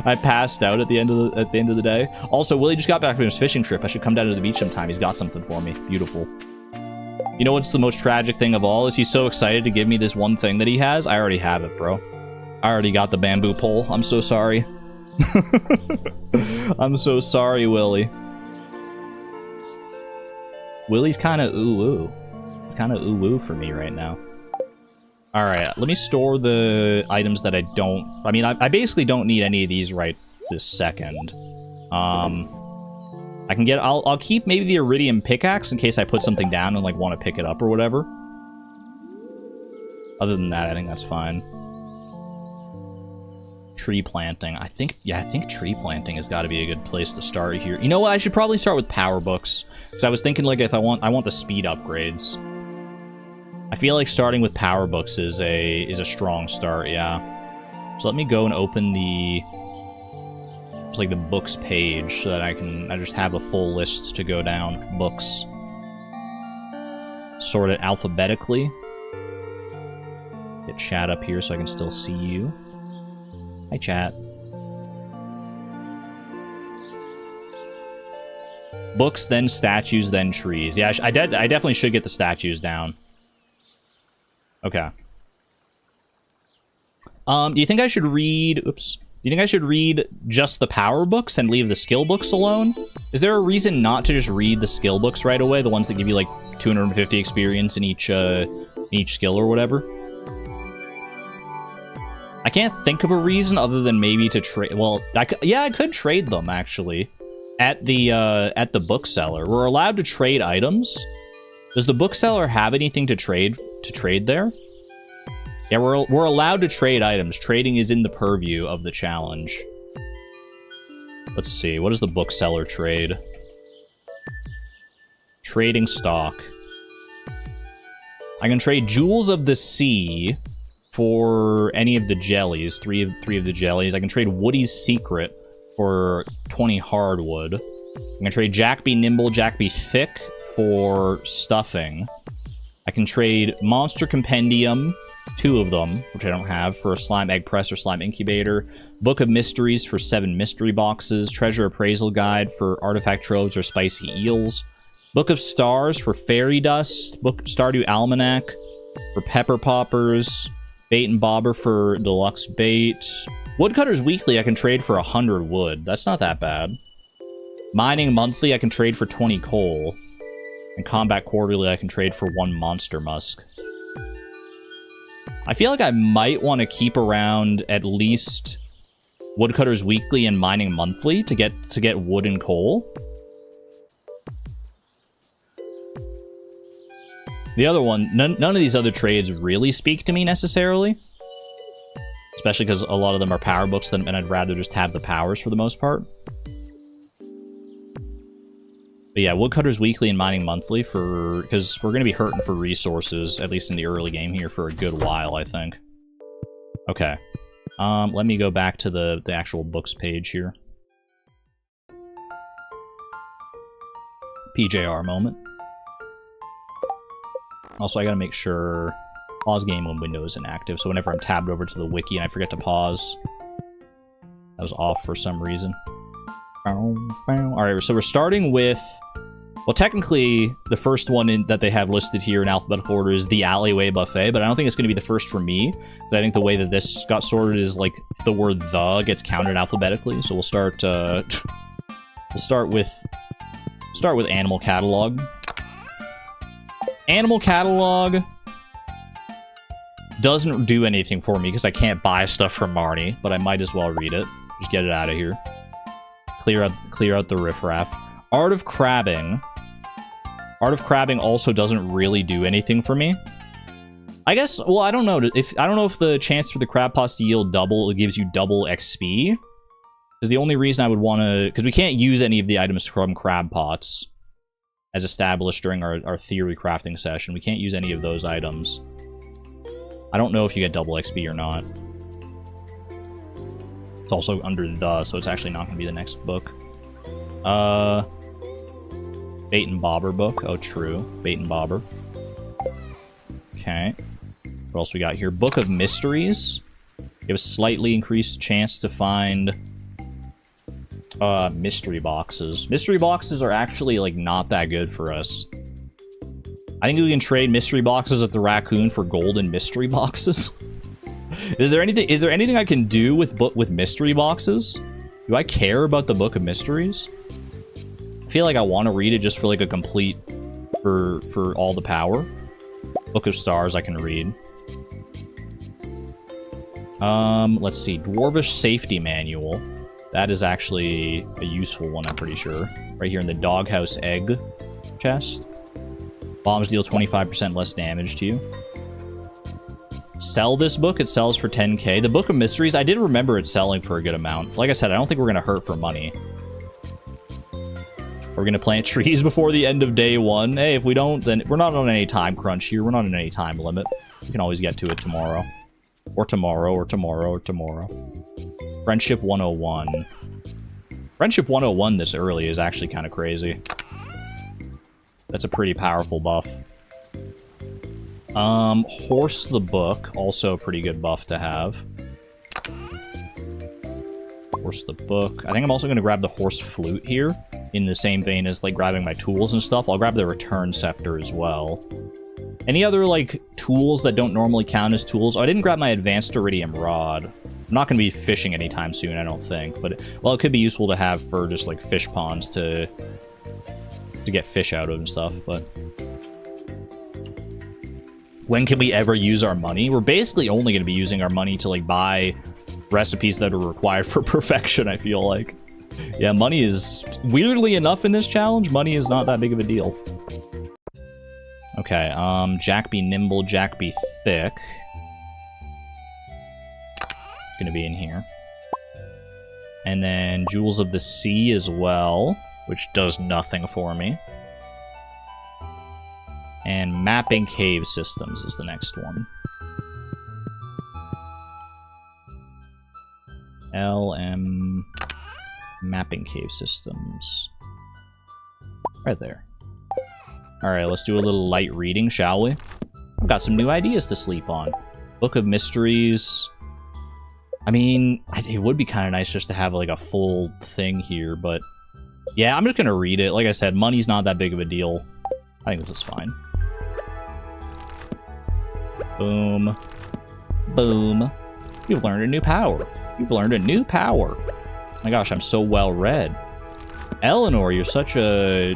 I passed out at the end of the day. Also, Willie just got back from his fishing trip. I should come down to the beach sometime. He's got something for me. Beautiful. You know what's the most tragic thing of all? Is he's so excited to give me this one thing that he has. I already have it, bro. I already got the bamboo pole. I'm so sorry. I'm so sorry, Willie. Willie's kind of ooh-ooh. It's kind of ooh-ooh for me right now. Alright, let me store the items that I don't... I mean, I basically don't need any of these right this second. I can get... I'll keep maybe the iridium pickaxe in case I put something down and, like, want to pick it up or whatever. Other than that, I think that's fine. Tree planting. I think tree planting has got to be a good place to start here. You know what? I should probably start with power books. Because I was thinking, like, if I want the speed upgrades. I feel like starting with power books is a strong start, yeah. So let me go and open the books page so that I just have a full list to go down. Books. Sort it alphabetically. Get chat up here so I can still see you. Hi, chat. Books, then statues, then trees. Yeah, I definitely should get the statues down. Okay. Do you think I should read... Oops. Do you think I should read just the power books and leave the skill books alone? Is there a reason not to just read the skill books right away? The ones that give you, like, 250 experience in each skill or whatever? I can't think of a reason other than maybe to trade... Well, I could trade them, actually. At the bookseller. We're allowed to trade items. Does the bookseller have anything to trade there? Yeah, we're allowed to trade items. Trading is in the purview of the challenge. Let's see. What does the bookseller trade? Trading stock. I can trade Jewels of the Sea for any of the jellies. Three of the jellies. I can trade Woody's Secret for 20 hardwood. I'm gonna trade Jack Be Nimble, Jack Be Thick for stuffing. I can trade Monster Compendium, 2 of them, which I don't have, for a Slime Egg Press or Slime Incubator. Book of Mysteries for 7 mystery boxes. Treasure Appraisal Guide for Artifact Troves or Spicy Eels. Book of Stars for Fairy Dust. Stardew Almanac for Pepper Poppers. Bait and Bobber for Deluxe Bait. Woodcutter's Weekly I can trade for 100 wood. That's not that bad. Mining Monthly I can trade for 20 coal. And Combat Quarterly I can trade for 1 Monster Musk. I feel like I might want to keep around at least Woodcutter's Weekly and Mining Monthly to get wood and coal. The other one, none of these other trades really speak to me necessarily. Especially because a lot of them are power books, and I'd rather just have the powers for the most part. But yeah, Woodcutter's weekly and mining monthly for... because we're going to be hurting for resources, at least in the early game here, for a good while, I think. Okay. Let me go back to the actual books page here. PJR moment. Also, I gotta make sure pause game when window is inactive, so whenever I'm tabbed over to the wiki and I forget to pause, that was off for some reason. Alright, so we're starting with... well, technically, the first one that they have listed here in alphabetical order is the Alleyway Buffet, but I don't think it's going to be the first for me, because I think the way that this got sorted is, like, the word "the" gets counted alphabetically, so we'll start, we'll start with Animal Catalog. Animal Catalog doesn't do anything for me, because I can't buy stuff from Marnie, but I might as well read it. Just get it out of here. Clear out the riffraff. Art of Crabbing. Art of Crabbing also doesn't really do anything for me. I guess, well, I don't know if the chance for the crab pots to yield double, it gives you double XP. Because the only reason I would want to... because we can't use any of the items from crab pots, as established during our theory crafting session. We can't use any of those items. I don't know if you get double XP or not. It's also under the, so it's actually not going to be the next book. Bait and Bobber book. Oh, true. Bait and Bobber. Okay. What else we got here? Book of Mysteries. You have a slightly increased chance to find mystery boxes. Mystery boxes are actually, like, not that good for us. I think we can trade mystery boxes at the Raccoon for golden mystery boxes. Is there anything I can do with mystery boxes? Do I care about the Book of Mysteries? I feel like I want to read it just for, like, a complete... for all the power. Book of Stars I can read. Let's see. Dwarvish Safety Manual. That is actually a useful one, I'm pretty sure. Right here in the Doghouse Egg chest. Bombs deal 25% less damage to you. Sell this book. It sells for 10k. The Book of Mysteries, I did remember it selling for a good amount. Like I said, I don't think we're going to hurt for money. We're going to plant trees before the end of day one. Hey, if we don't, then we're not on any time crunch here. We're not on any time limit. We can always get to it tomorrow. Or tomorrow, or tomorrow, or tomorrow. Friendship 101. Friendship 101 this early is actually kind of crazy. That's a pretty powerful buff. Horse the Book, also a pretty good buff to have. Horse the Book. I think I'm also going to grab the Horse Flute here, in the same vein as, like, grabbing my tools and stuff. I'll grab the Return Scepter as well. Any other, like, tools that don't normally count as tools? Oh, I didn't grab my Advanced Iridium Rod. I'm not going to be fishing anytime soon, I don't think. But, well, it could be useful to have for just, like, fish ponds to get fish out of and stuff, but... when can we ever use our money? We're basically only going to be using our money to, like, buy recipes that are required for perfection, I feel like. Yeah, money is... weirdly enough in this challenge, money is not that big of a deal. Okay, Jack be nimble, Jack be thick. Gonna be in here. And then Jewels of the Sea as well, which does nothing for me. And Mapping Cave Systems is the next one. LM... Mapping Cave Systems. Right there. Alright, let's do a little light reading, shall we? I've got some new ideas to sleep on. Book of Mysteries. I mean, it would be kind of nice just to have, like, a full thing here, but... yeah, I'm just gonna read it. Like I said, money's not that big of a deal. I think this is fine. Boom. Boom. You've learned a new power. You've learned a new power. Oh my gosh, I'm so well read. Eleanor, you're such a...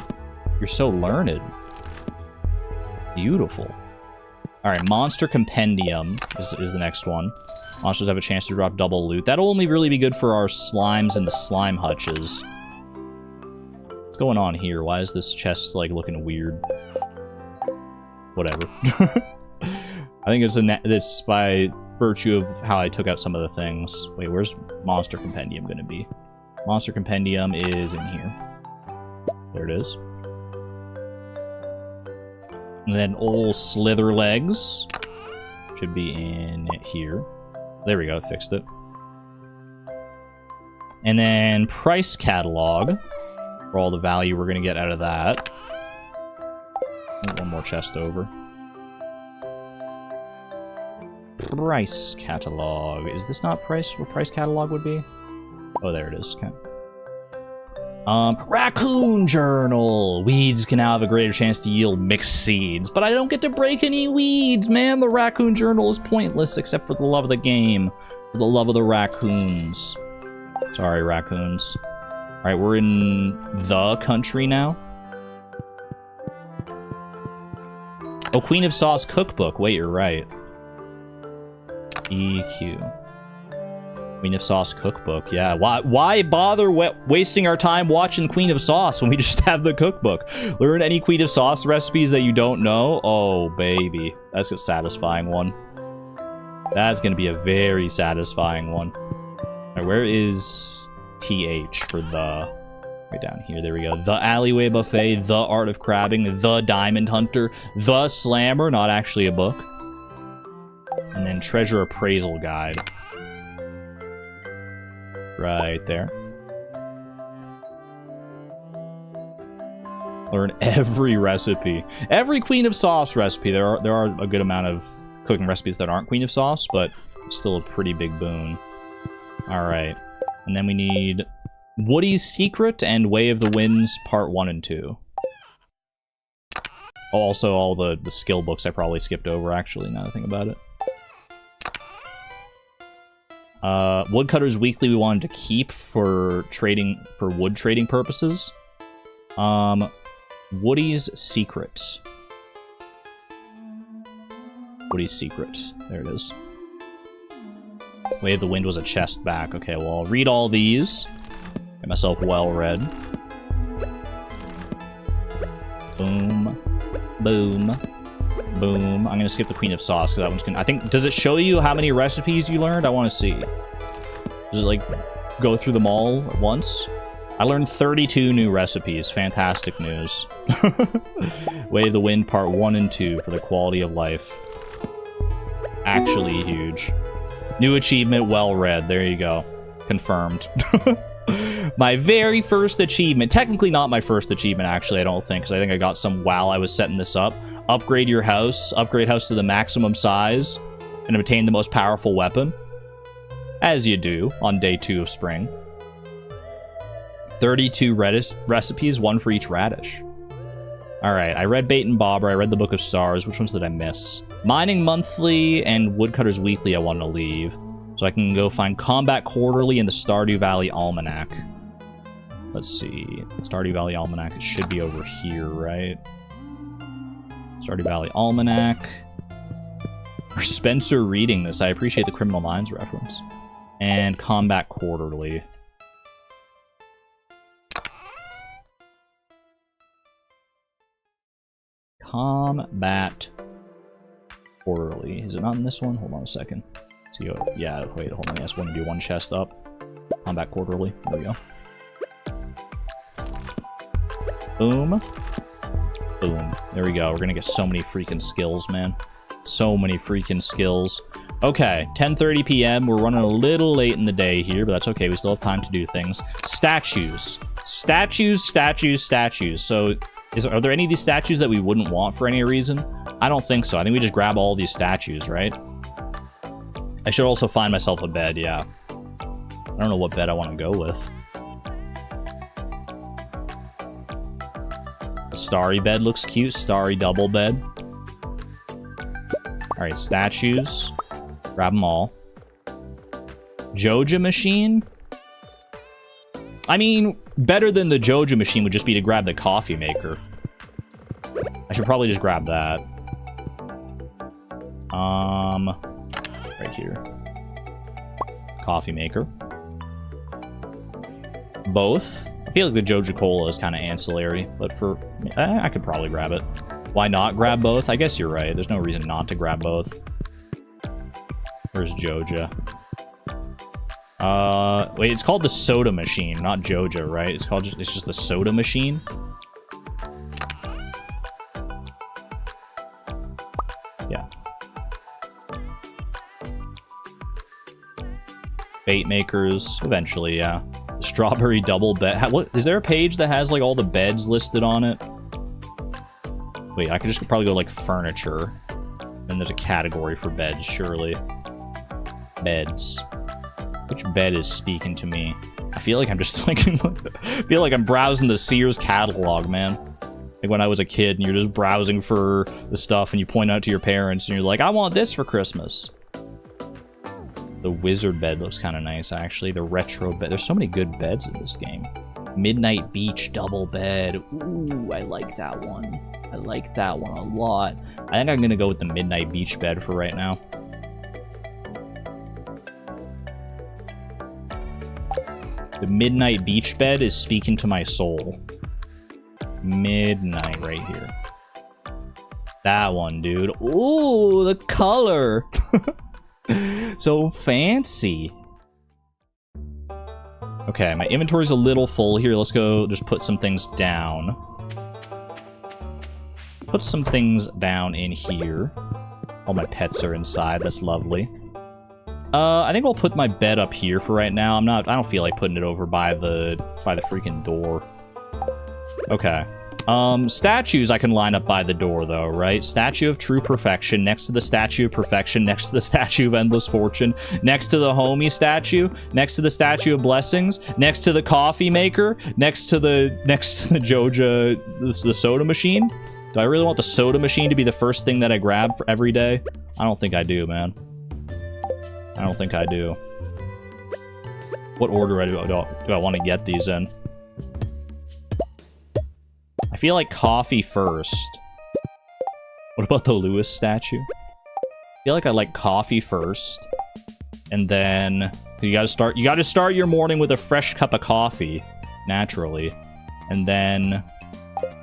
you're so learned. Beautiful. Alright, Monster Compendium is the next one. Monsters have a chance to drop double loot. That'll only really be good for our slimes and the slime hutches. What's going on here? Why is this chest, like, looking weird? whatever. I think it's by virtue of how I took out some of the things. Wait, where's Monster Compendium gonna be? Monster Compendium is in here. There it is. And then old Slither Legs should be in here. There we go, fixed it. And then Price Catalog, for all the value we're going to get out of that. One more chest over. Price Catalog. Is this not price? What Price Catalog would be? Oh, there it is. Okay. Raccoon Journal! Weeds can now have a greater chance to yield mixed seeds, but I don't get to break any weeds, man! The Raccoon Journal is pointless, except for the love of the game. For the love of the raccoons. Sorry, raccoons. Alright, we're in the country now. Oh, Queen of Sauce Cookbook. Wait, you're right. EQ. Queen of Sauce Cookbook, yeah. Why bother wasting our time watching Queen of Sauce when we just have the cookbook? Learn any Queen of Sauce recipes that you don't know? Oh, baby. That's a satisfying one. That's going to be a very satisfying one. Right, where is TH for the... Right down here, there we go. The Alleyway Buffet, The Art of Crabbing, The Diamond Hunter, The Slammer, not actually a book. And then Treasure Appraisal Guide. Right there. Learn every recipe. Every Queen of Sauce recipe. There are a good amount of cooking recipes that aren't Queen of Sauce, but it's still a pretty big boon. Alright. And then we need Woody's Secret and Way of the Winds Part 1 and 2. Oh, also all the skill books I probably skipped over, actually, now that I think about it. Woodcutter's Weekly we wanted to keep for wood trading purposes. Woody's Secret. Woody's Secret. There it is. Way of the Wind was a chest back. Okay, well, I'll read all these. Get myself well read. Boom. Boom. Boom. I'm gonna skip the Queen of Sauce, because that one's gonna... I think... Does it show you how many recipes you learned? I want to see. Does it, like, go through them all at once? I learned 32 new recipes. Fantastic news. Way of the Wind Part 1 and 2 for the quality of life. Actually huge. New achievement, well read. There you go. Confirmed. My very first achievement. Technically not my first achievement, actually, I don't think, because I think I got some while I was setting this up. Upgrade your house. Upgrade house to the maximum size. And obtain the most powerful weapon. As you do on day 2 of spring. 32 recipes, 1 for each radish. Alright, I read Bait and Bobber, I read the Book of Stars. Which ones did I miss? Mining Monthly and Woodcutter's Weekly I want to leave. So I can go find Combat Quarterly and the Stardew Valley Almanac. Let's see. Stardew Valley Almanac, it should be over here, right? Stardew Valley Almanac. For Spencer reading this, I appreciate the Criminal Minds reference. And Combat Quarterly. Combat Quarterly. Is it not in this one? Hold on a second. See, yeah, wait, hold on. Yes, want to do one chest up. Combat Quarterly. There we go. Boom. Boom. There we go. We're gonna get so many freaking skills, man. So many freaking skills. Okay, 10:30 p.m. We're running a little late in the day here, but that's okay. We still have time to do things. Statues. Statues, statues, statues. So, are there any of these statues that we wouldn't want for any reason? I don't think so. I think we just grab all these statues, right? I should also find myself a bed, yeah. I don't know what bed I want to go with. A starry bed looks cute. Starry double bed. Alright, statues. Grab them all. Joja machine? I mean, better than the Joja machine would just be to grab the coffee maker. I should probably just grab that. Right here. Coffee maker. Both. I feel like the Joja Cola is kind of ancillary, but for... I could probably grab it. Why not grab both? I guess you're right. There's no reason not to grab both. Where's Joja? Wait, it's called the soda machine, not Joja, right? It's just the soda machine. Yeah. Bait makers, eventually, yeah. Strawberry double bed. What is there a page that has like all the beds listed on it? Wait, I could just probably go like furniture. Then there's a category for beds, surely. Beds. Which bed is speaking to me? I feel like I'm just like I feel like I'm browsing the Sears catalog, man. Like when I was a kid and you're just browsing for the stuff and you point out to your parents and you're like, I want this for Christmas. The wizard bed looks kind of nice, actually. The retro bed. There's so many good beds in this game. Midnight Beach double bed. Ooh, I like that one. I like that one a lot. I think I'm going to go with the Midnight Beach bed for right now. The Midnight Beach bed is speaking to my soul. Midnight right here. That one, dude. Ooh, the color. So fancy. Okay, my inventory's a little full here. Let's go just put some things down. Put some things down in here. All my pets are inside. That's lovely. I think I'll put my bed up here for right now. I don't feel like putting it over by the freaking door. Okay. Statues I can line up by the door, though, right? Statue of True Perfection, next to the Statue of Perfection, next to the Statue of Endless Fortune, next to the Homie statue, next to the Statue of Blessings, next to the Coffee Maker, next to the Joja, the soda machine. Do I really want the soda machine to be the first thing that I grab for every day? I don't think I do, man. I don't think I do. What order do I want to get these in? I feel like coffee first. What about the Lewis statue? I feel like I like coffee first. And then you gotta start your morning with a fresh cup of coffee, naturally. And then,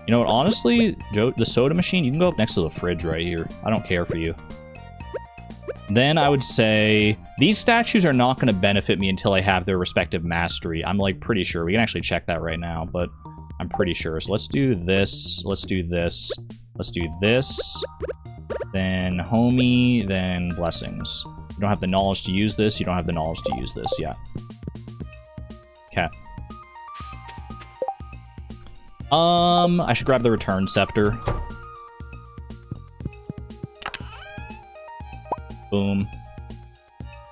you know what, honestly, Joe, the soda machine, you can go up next to the fridge right here. I don't care for you. Then I would say these statues are not going to benefit me until I have their respective mastery. I'm like pretty sure. We can actually check that right now, but I'm pretty sure. So let's do this. Let's do this. Let's do this. Then Homie, then Blessings. You don't have the knowledge to use this. You don't have the knowledge to use this. Yeah. Okay. I should grab the Return Scepter. Boom.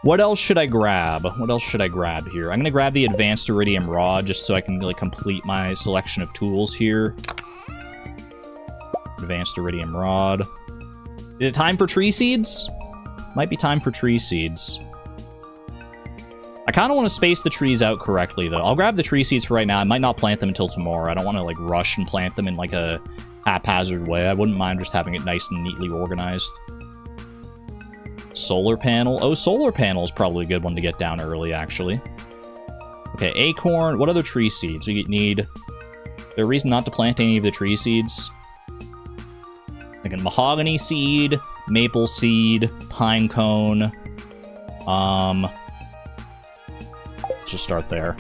What else should I grab? What else should I grab here? I'm gonna grab the Advanced Iridium Rod just so I can like complete my selection of tools here. Advanced Iridium Rod. Is it time for tree seeds? Might be time for tree seeds. I kind of want to space the trees out correctly, though. I'll grab the tree seeds for right now. I might not plant them until tomorrow. I don't want to like rush and plant them in like a haphazard way. I wouldn't mind just having it nice and neatly organized. Solar panel. Oh, solar panel is probably a good one to get down early, actually. Okay, acorn. What other tree seeds? We need... Is there a reason not to plant any of the tree seeds? Like a mahogany seed, maple seed, pine cone. Let's just start there.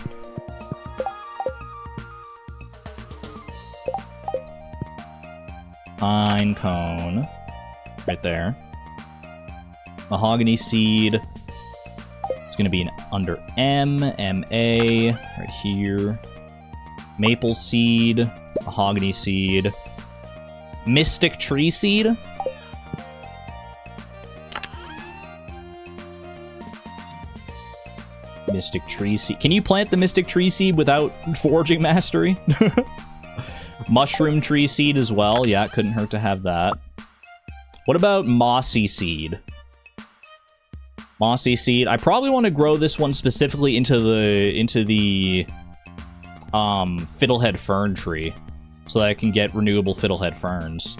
Pine cone. Right there. Mahogany seed. It's going to be under M, M-A, right here. Maple seed, mahogany seed. Mystic tree seed. Mystic tree seed. Can you plant the mystic tree seed without foraging mastery? Mushroom tree seed as well. Yeah, it couldn't hurt to have that. What about mossy seed? Mossy seed. I probably want to grow this one specifically into the fiddlehead fern tree, so that I can get renewable fiddlehead ferns.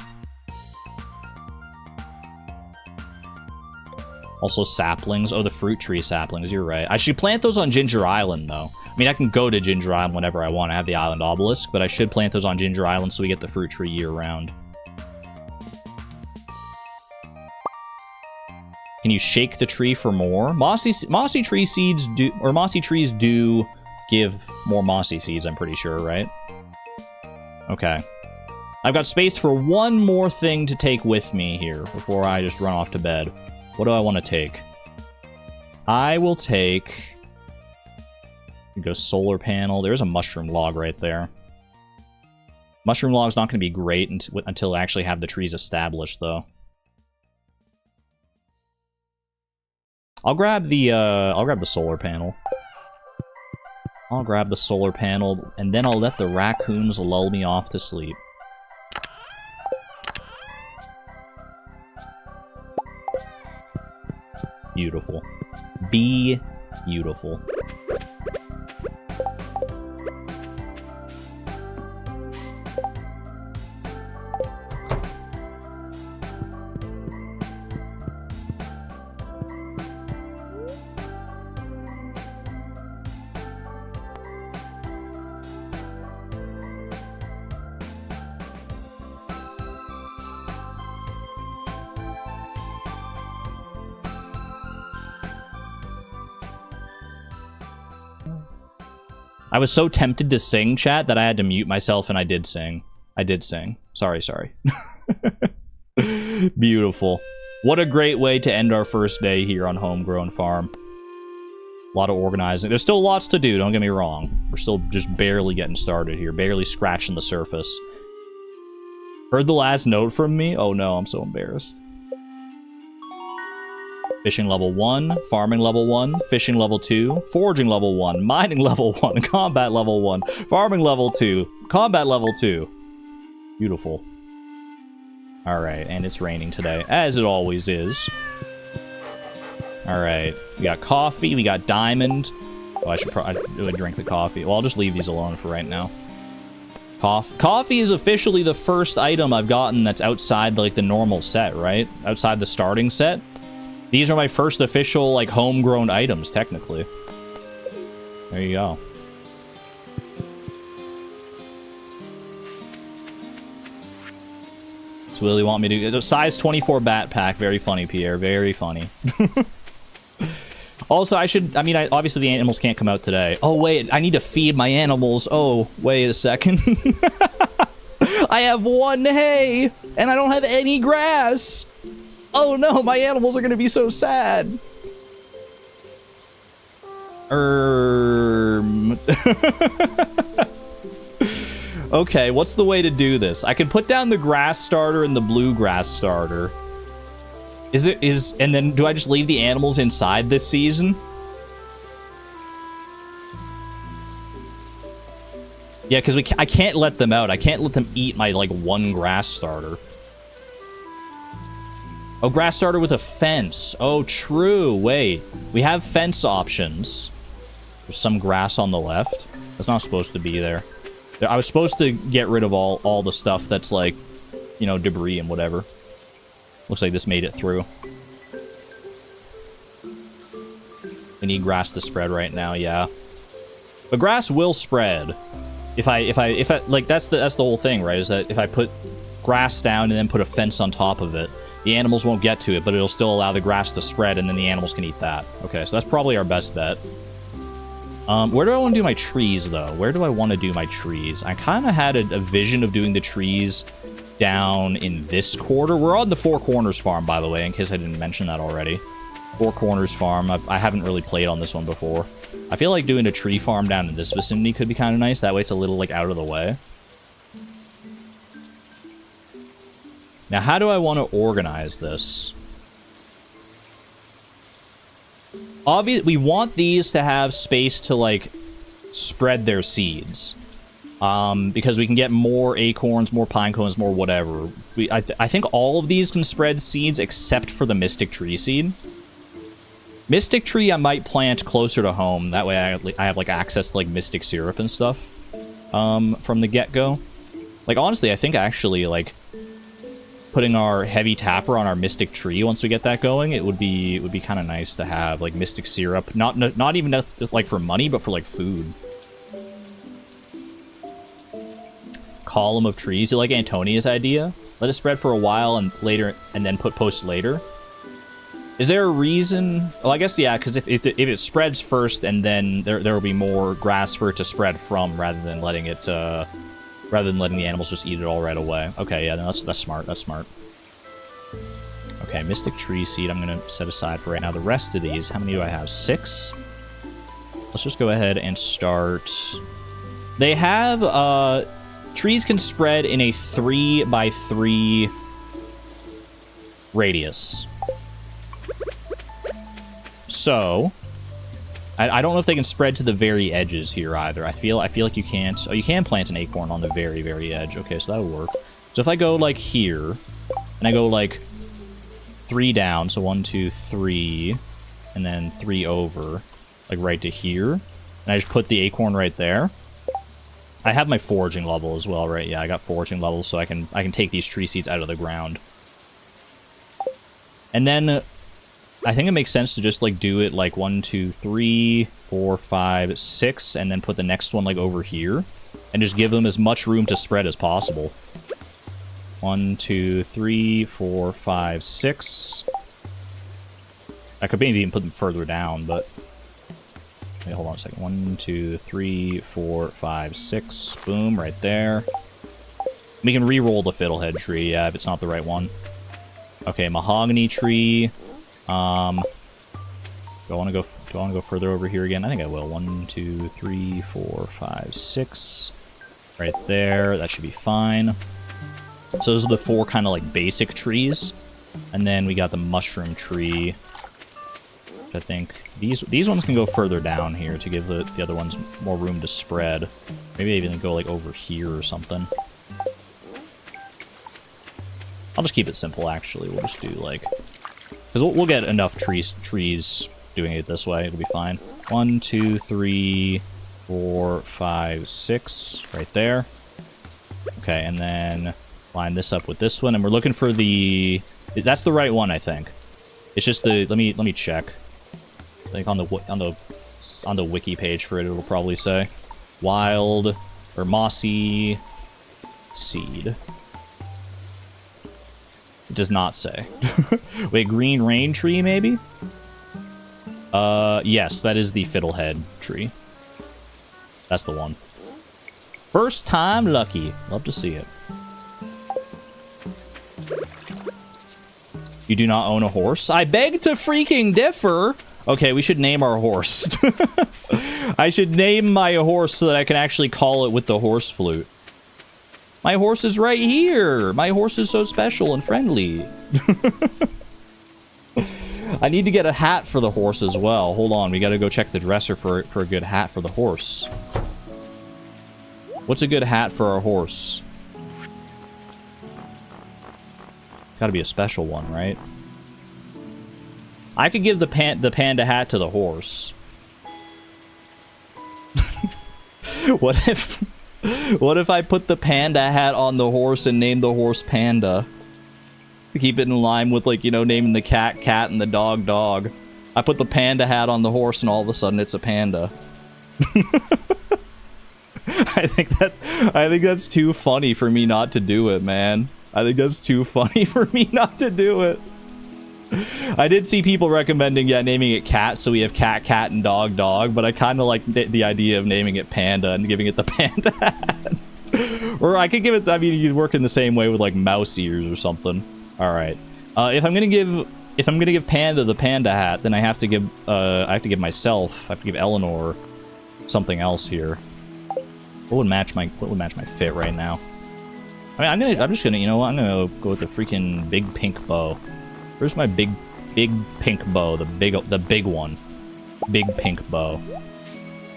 Also saplings. Oh, the fruit tree saplings. You're right. I should plant those on Ginger Island, though. I mean, I can go to Ginger Island whenever I want. I have the island obelisk, but I should plant those on Ginger Island so we get the fruit tree year-round. Can you shake the tree for more? Mossy tree seeds do, or mossy trees do give more mossy seeds, I'm pretty sure, right? Okay. I've got space for one more thing to take with me here before I just run off to bed. What do I want to take? I will take... Go solar panel. There's a mushroom log right there. Mushroom log's not going to be great until I actually have the trees established, though. I'll grab the solar panel. I'll grab the solar panel, and then I'll let the raccoons lull me off to sleep. Beautiful. Be beautiful. I was so tempted to sing, chat, that I had to mute myself, and I did sing. I did sing. Sorry. Beautiful. What a great way to end our first day here on Homegrown Farm. A lot of organizing. There's still lots to do, don't get me wrong. We're still just barely getting started here, barely scratching the surface. Heard the last note from me? Oh no, I'm so embarrassed. Fishing level 1, farming level 1, fishing level 2, foraging level 1, mining level 1, combat level 1, farming level 2, combat level 2. Beautiful. Alright, and it's raining today, as it always is. Alright, we got coffee, we got diamond. Oh, I should probably drink the coffee. Well, I'll just leave these alone for right now. Coffee is officially the first item I've gotten that's outside, like, the normal set, right? Outside the starting set. These are my first official, like, homegrown items, technically. There you go. That's what they want me to do. The size 24 bat pack. Very funny, Pierre. Very funny. Also, obviously the animals can't come out today. Oh, wait. I need to feed my animals. Oh, wait a second. I have one hay, and I don't have any grass. Oh no, my animals are gonna be so sad. Okay, what's the way to do this? I can put down the grass starter and the bluegrass starter. And then do I just leave the animals inside this season? Yeah, because I can't let them out. I can't let them eat my, like, one grass starter. Oh, grass starter with a fence. Oh, true. Wait. We have fence options. There's some grass on the left. That's not supposed to be there. I was supposed to get rid of all the stuff that's, like, you know, debris and whatever. Looks like this made it through. We need grass to spread right now, yeah. But grass will spread. If I like, that's the whole thing, right? Is that if I put grass down and then put a fence on top of it, the animals won't get to it, but it'll still allow the grass to spread, and then the animals can eat that. Okay, so that's probably our best bet. Where do I want to do my trees, though? Where do I want to do my trees? I kind of had a vision of doing the trees down in this quarter. We're on the Four Corners farm, by the way, in case I didn't mention that already. Four Corners farm. I haven't really played on this one before. I feel like doing a tree farm down in this vicinity could be kind of nice. That way it's a little, like, out of the way. Now, how do I want to organize this? Obviously, we want these to have space to, like, spread their seeds. Because we can get more acorns, more pine cones, more whatever. I think all of these can spread seeds except for the Mystic Tree seed. Mystic Tree I might plant closer to home. That way I have, like, access to, like, Mystic Syrup and stuff from the get-go. Like, honestly, I think actually, like, putting our heavy tapper on our Mystic Tree once we get that going, it would be kind of nice to have, like, Mystic Syrup. Not even, like, for money, but for, like, food. Column of trees. You like Antonia's idea? Let it spread for a while and then put posts later. Is there a reason? Well, I guess, yeah, because if it spreads first, and then there will be more grass for it to spread from, rather than letting it, rather than letting the animals just eat it all right away. Okay, yeah, no, that's smart, that's smart. Okay, Mystic Tree Seed I'm going to set aside for right now. The rest of these, how many do I have? 6? Let's just go ahead and start. They have, trees can spread in a 3x3 radius. So, I don't know if they can spread to the very edges here either. I feel like you can't. Oh, you can plant an acorn on the very, very edge. Okay, so that would work. So if I go like here, and I go like 3 down, so 1, 2, 3, and then 3 over, like right to here, and I just put the acorn right there. I have my foraging level as well, right? Yeah, I got foraging level, so I can take these tree seeds out of the ground. And then I think it makes sense to just like do it like 1, 2, 3, 4, 5, 6, and then put the next one like over here, and just give them as much room to spread as possible. 1, 2, 3, 4, 5, 6. I could maybe even put them further down, but wait, hold on a second. 1, 2, 3, 4, 5, 6. Boom, right there. We can re-roll the fiddlehead tree, yeah, if it's not the right one. Okay, mahogany tree. Do I want to go further over here again? I think I will. 1, 2, 3, 4, 5, 6. Right there. That should be fine. So those are the 4 kind of like basic trees. And then we got the mushroom tree. Which I think these ones can go further down here to give the other ones more room to spread. Maybe even go like over here or something. I'll just keep it simple, actually. We'll just do, like... Because we'll get enough trees doing it this way. It'll be fine. 1, 2, 3, 4, 5, 6. Right there. Okay, and then line this up with this one. And we're looking for the... That's the right one, I think. It's just the... Let me check. I think on the wiki page for it, it'll probably say wild or mossy seed. It does not say. Wait, green rain tree, maybe? Yes, that is the fiddlehead tree. That's the one. First time lucky. Love to see it. You do not own a horse? I beg to freaking differ! Okay, we should name our horse. I should name my horse so that I can actually call it with the horse flute. My horse is right here. My horse is so special and friendly. I need to get a hat for the horse as well. Hold on, we gotta go check the dresser for a good hat for the horse. What's a good hat for our horse? Gotta be a special one, right? I could give the panda hat to the horse. What if I put the panda hat on the horse and name the horse Panda? To keep it in line with, like, you know, naming the cat cat and the dog dog. I put the panda hat on the horse and all of a sudden it's a panda. I think that's too funny for me not to do it, man. I think that's too funny for me not to do it. I did see people recommending, yeah, naming it cat, so we have cat, cat, and dog, dog, but I kind of like the idea of naming it panda and giving it the panda hat. Or I could give it, I mean, you'd work in the same way with, like, mouse ears or something. Alright. If I'm gonna give Panda the panda hat, then I have to give myself, I have to give Eleanor something else here. What would match my fit right now? I mean, I'm just gonna, you know what, I'm gonna go with the freaking big pink bow. Where's my big pink bow? The big one. Big pink bow.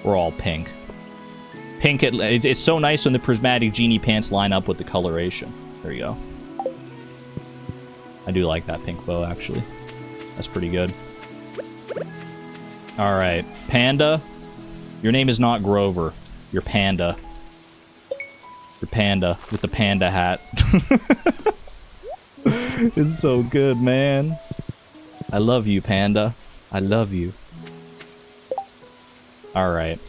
We're all pink. Pink, it's so nice when the prismatic genie pants line up with the coloration. There you go. I do like that pink bow, actually. That's pretty good. Alright. Panda. Your name is not Grover. You're Panda. You're Panda with the panda hat. It's so good, man. I love you, Panda. I love you. Alright.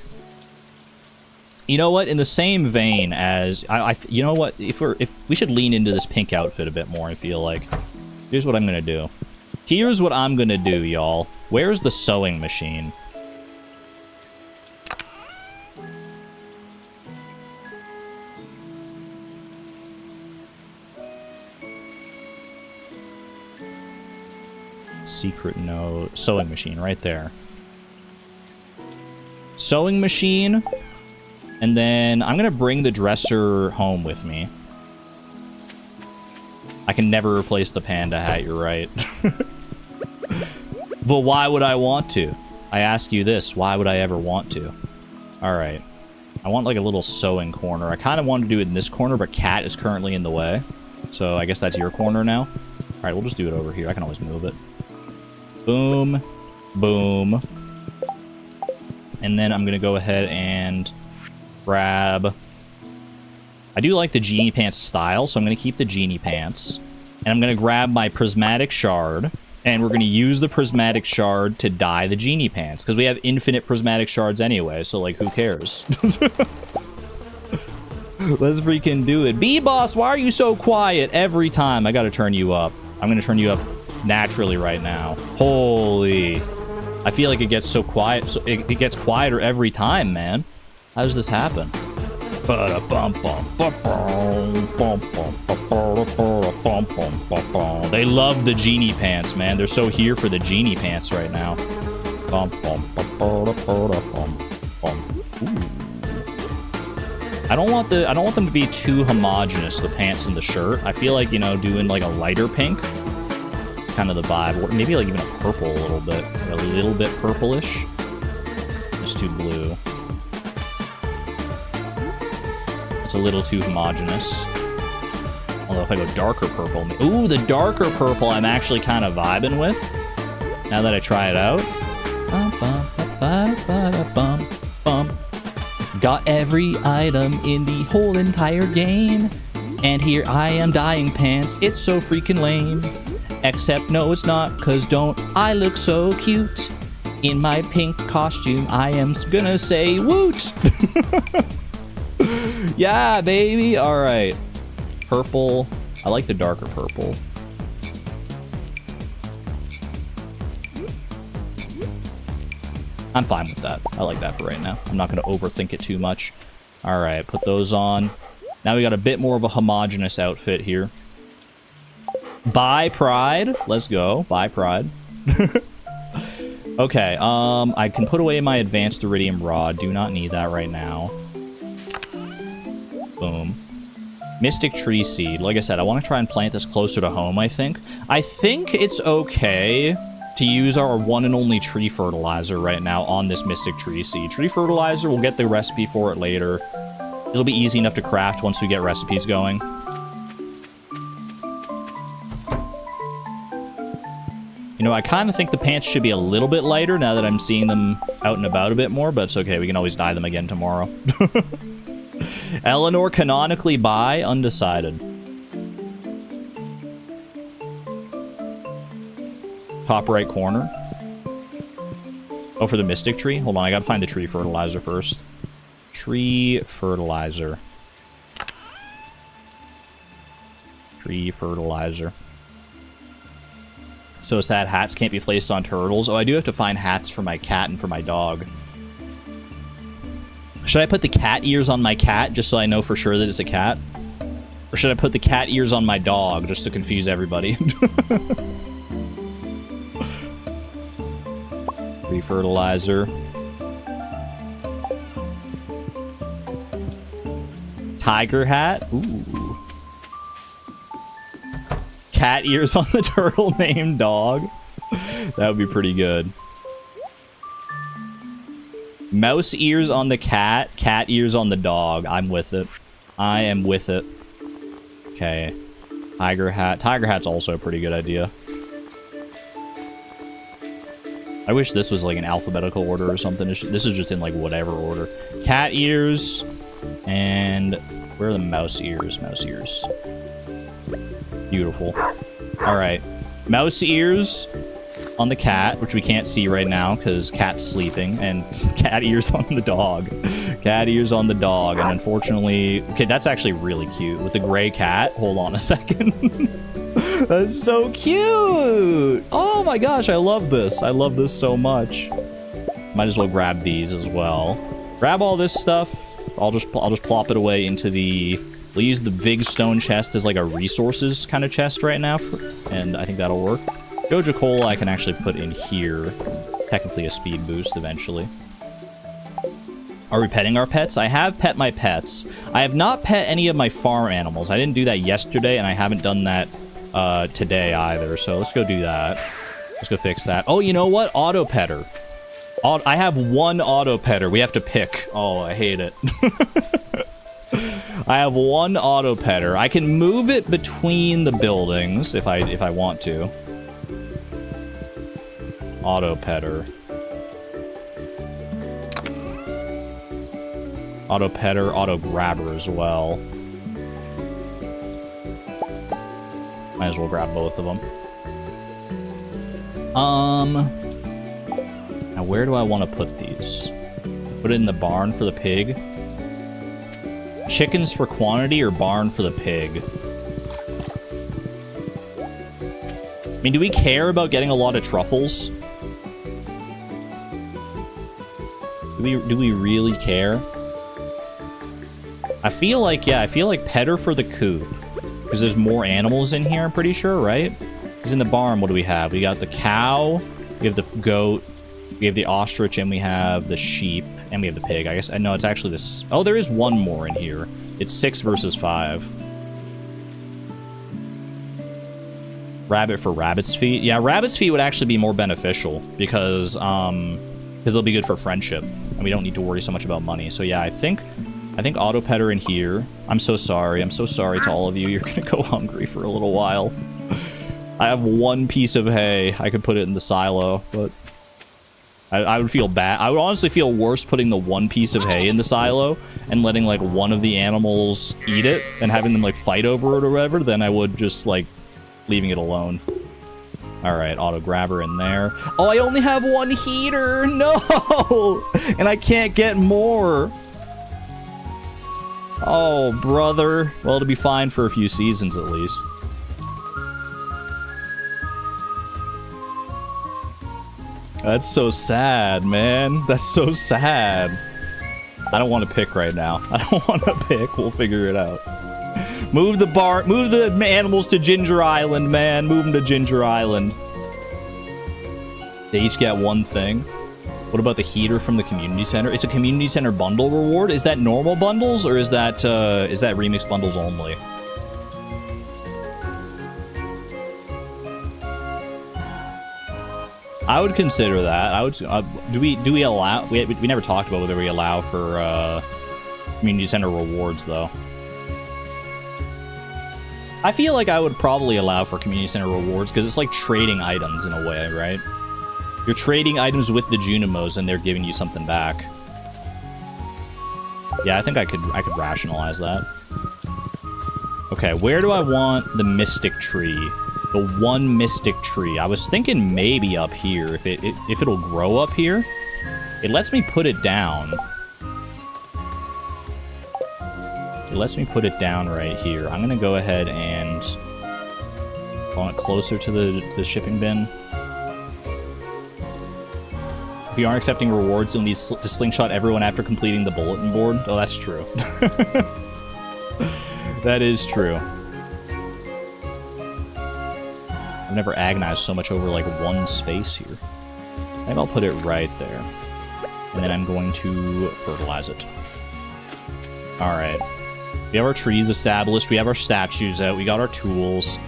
You know what? In the same vein as... you know what? If we should lean into this pink outfit a bit more, I feel like. Here's what I'm gonna do. Here's what I'm gonna do, y'all. Where's the sewing machine? Secret note. Sewing machine right there. Sewing machine. And then I'm gonna bring the dresser home with me. I can never replace the panda hat, you're right. But why would I want to? I ask you this, why would I ever want to? Alright. I want like a little sewing corner. I kind of want to do it in this corner, but Cat is currently in the way. So I guess that's your corner now. Alright, we'll just do it over here. I can always move it. Boom. Boom. And then I'm gonna go ahead and grab... I do like the genie pants style, so I'm going to keep the genie pants. And I'm going to grab my prismatic shard, and we're going to use the prismatic shard to dye the genie pants, because we have infinite prismatic shards anyway, so, like, who cares? Let's freaking do it. B-Boss, why are you so quiet every time? I got to turn you up. I'm going to turn you up naturally right now. Holy. I feel like it gets so quiet. So it gets quieter every time, man. How does this happen? They love the genie pants, man. They're so here for the genie pants right now. I don't want them to be too homogenous, the pants and the shirt. I feel like, you know, doing like a lighter pink. It's kind of the vibe. Or maybe like even a purple a little bit purplish. Just too blue. It's a little too homogenous. Although if I go darker purple... Ooh, the darker purple I'm actually kind of vibing with. Now that I try it out. Got every item in the whole entire game. And here I am dyeing pants. It's so freaking lame. Except no, it's not, because don't I look so cute? In my pink costume, I am gonna say woot! Yeah, baby! Alright. Purple. I like the darker purple. I'm fine with that. I like that for right now. I'm not going to overthink it too much. Alright, put those on. Now we got a bit more of a homogeneous outfit here. Buy Pride. Let's go. Buy Pride. Okay, I can put away my advanced iridium rod. Do not need that right now. Boom. Mystic Tree Seed. Like I said, I want to try and plant this closer to home, I think. I think it's okay to use our one and only tree fertilizer right now on this Mystic Tree Seed. Tree fertilizer, we'll get the recipe for it later. It'll be easy enough to craft once we get recipes going. You know, I kind of think the pants should be a little bit lighter now that I'm seeing them out and about a bit more, but it's okay. We can always dye them again tomorrow. Eleanor canonically by undecided. Top right corner. Oh, for the Mystic Tree? Hold on, I gotta find the tree fertilizer first. Tree fertilizer. Tree fertilizer. So it's that hats can't be placed on turtles. Oh, I do have to find hats for my cat and for my dog. Should I put the cat ears on my cat just so I know for sure that it's a cat? Or should I put the cat ears on my dog just to confuse everybody? Refertilizer. Tiger hat? Ooh. Cat ears on the turtle named dog. That would be pretty good. Mouse ears on the cat, cat ears on the dog. I'm with it. I am with it. Okay. Tiger hat. Tiger hat's also a pretty good idea. I wish this was like an alphabetical order or something. This is just in like whatever order. Cat ears. And where are the mouse ears? Mouse ears. Beautiful. Alright. Mouse ears on the cat, which we can't see right now because cat's sleeping, and cat ears on the dog. Cat ears on the dog, and unfortunately... Okay, that's actually really cute. With the gray cat. Hold on a second. That's so cute. Oh my gosh, I love this. I love this so much. Might as well grab these as well. Grab all this stuff. I'll just plop it away into the... We'll use the big stone chest as like a resources kind of chest right now, and I think that'll work. Goja Cola I can actually put in here. Technically a speed boost eventually. Are we petting our pets? I have pet my pets. I have not pet any of my farm animals. I didn't do that yesterday, and I haven't done that today either. So let's go do that. Let's go fix that. Oh, you know what? Auto petter. I have one auto petter. We have to pick. Oh, I hate it. I have one auto petter. I can move it between the buildings if I want to. Auto petter. Auto petter, auto grabber as well. Might as well grab both of them. Now where do I want to put these? Put it in the barn for the pig. Chickens for quantity or barn for the pig? I mean, do we care about getting a lot of truffles? Do we really care? I feel like, yeah, I feel like petter for the coop. Because there's more animals in here, I'm pretty sure, right? Because in the barn, what do we have? We got the cow, we have the goat, we have the ostrich, and we have the sheep, and we have the pig. I guess, no, it's actually this. Oh, there is one more in here. It's 6 versus 5. Rabbit for rabbit's feet. Yeah, rabbit's feet would actually be more beneficial because they'll be good for friendship, and we don't need to worry so much about money. So yeah, I think auto petter in here. I'm so sorry. I'm so sorry to all of you. You're gonna go hungry for a little while. I have one piece of hay. I could put it in the silo, but I would feel bad. I would honestly feel worse putting the one piece of hay in the silo and letting like one of the animals eat it and having them like fight over it or whatever than I would just like leaving it alone. All right, auto grabber in there. Oh, I only have one heater. No, and I can't get more. Oh, brother. Well, it'll be fine for a few seasons at least. That's so sad, man. That's so sad. I don't want to pick right now. I don't want to pick. We'll figure it out. Move the animals to Ginger Island, man. Move them to Ginger Island. They each get one thing. What about the heater from the community center? It's a community center bundle reward. Is that normal bundles or is that remix bundles only? I would consider that. I would. Do we allow? We never talked about whether we allow for community center rewards though. I feel like I would probably allow for community center rewards because it's like trading items in a way, right? You're trading items with the Junimos and they're giving you something back. Yeah, I think I could rationalize that. Okay, where do I want the mystic tree? The one mystic tree. I was thinking maybe up here. If it'll grow up here, it lets me put it down. It lets me put it down right here. I'm gonna go ahead and want it closer to the shipping bin. If you aren't accepting rewards, you'll need to slingshot everyone after completing the bulletin board. Oh, that's true. That is true. I've never agonized so much over, like, one space here. I think I'll put it right there. And then I'm going to fertilize it. Alright. We have our trees established. We have our statues out. We got our tools.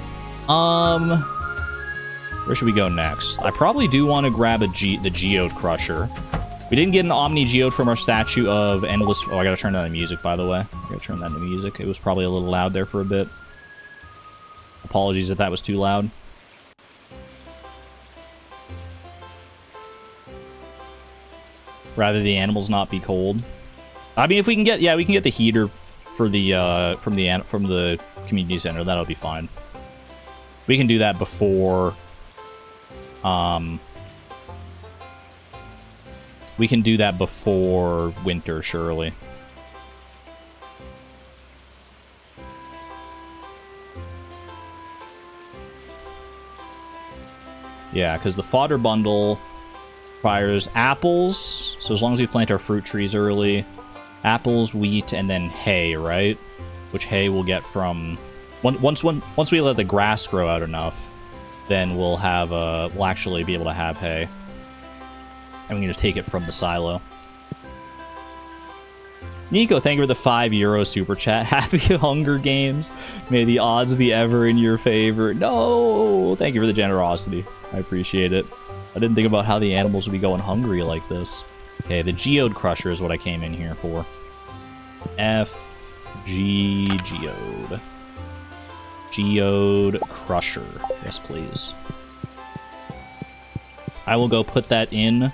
Where should we go next? I probably do want to grab the geode crusher. We didn't get an omni geode from our statue of endless... Oh, I gotta turn down the music, by the way. I gotta turn down the music. It was probably a little loud there for a bit. Apologies if that was too loud. Rather the animals not be cold. I mean, if we can get... Yeah, we can get the heater for the, from the community center. That'll be fine. We can do that before... we can do that before winter, surely. Yeah, because the fodder bundle requires apples. So as long as we plant our fruit trees early, apples, wheat, and then hay, right? Which hay we'll get from... Once we let the grass grow out enough, then we'll actually be able to have hay. And we can just take it from the silo. Nico, thank you for the €5 super chat. Happy Hunger Games. May the odds be ever in your favor. No! Thank you for the generosity. I appreciate it. I didn't think about how the animals would be going hungry like this. Okay, the Geode Crusher is what I came in here for. Geode. Geode Crusher. Yes, please. I will go put that in.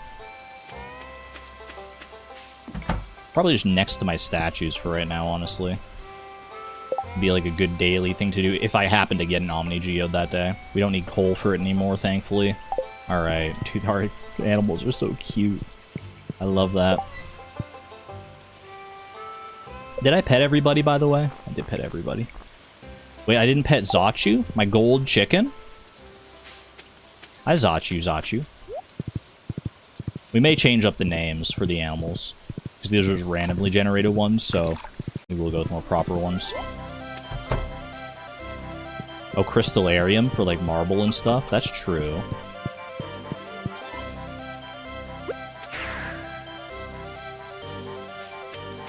Probably just next to my statues for right now, honestly. It'd be like a good daily thing to do if I happen to get an Omni Geode that day. We don't need coal for it anymore, thankfully. Alright, dude, our animals are so cute. I love that. Did I pet everybody, by the way? I did pet everybody. Wait, I didn't pet Zachu? My gold chicken? Hi, Zachu. We may change up the names for the animals. Because these are just randomly generated ones, so maybe we'll go with more proper ones. Oh, Crystallarium for, like, marble and stuff? That's true.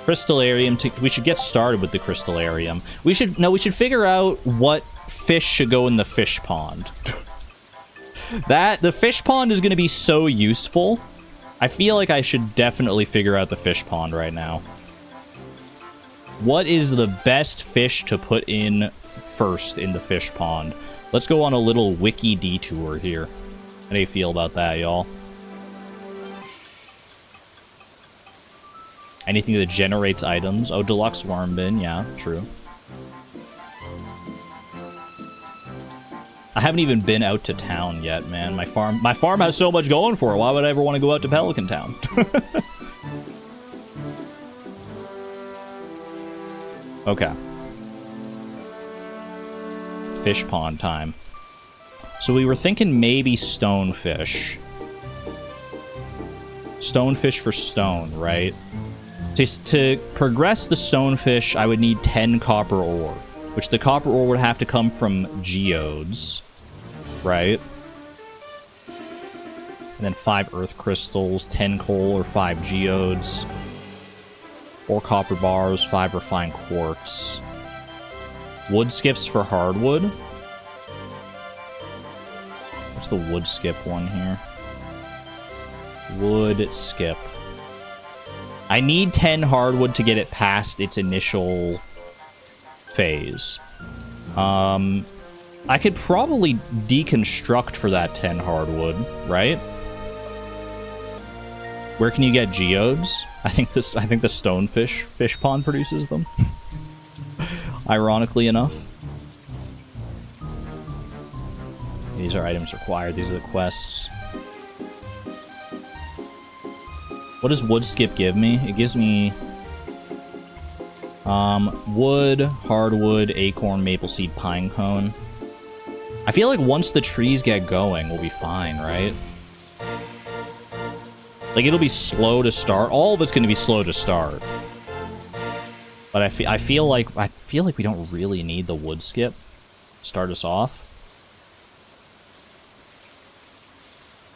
Crystallarium, we should get started with the Crystallarium. We should figure out what fish should go in the fish pond. The fish pond is going to be so useful. I feel like I should definitely figure out the fish pond right now. What is the best fish to put in first in the fish pond? Let's go on a little wiki detour here. How do you feel about that, y'all? Anything that generates items. Oh, deluxe worm bin. Yeah, true. I haven't even been out to town yet, man. My farm has so much going for it. Why would I ever want to go out to Pelican Town? Okay. Fish pond time. So we were thinking maybe stonefish. Stonefish for stone, right? To progress the stonefish, I would need 10 copper ore, which the copper ore would have to come from geodes, right? And then 5 earth crystals, 10 coal or 5 geodes, 4 copper bars, 5 refined quartz. Wood skips for hardwood. What's the wood skip one here? Wood skip. I need 10 hardwood to get it past its initial phase. I could probably deconstruct for that 10 hardwood, right? Where can you get geodes? I think the stonefish fish pond produces them. Ironically enough. These are items required. These are the quests. What does wood skip give me? It gives me wood, hardwood, acorn, maple seed, pine cone. I feel like once the trees get going, we'll be fine, right? Like, it'll be slow to start. All of it's going to be slow to start. But I feel like we don't really need the wood skip to start us off.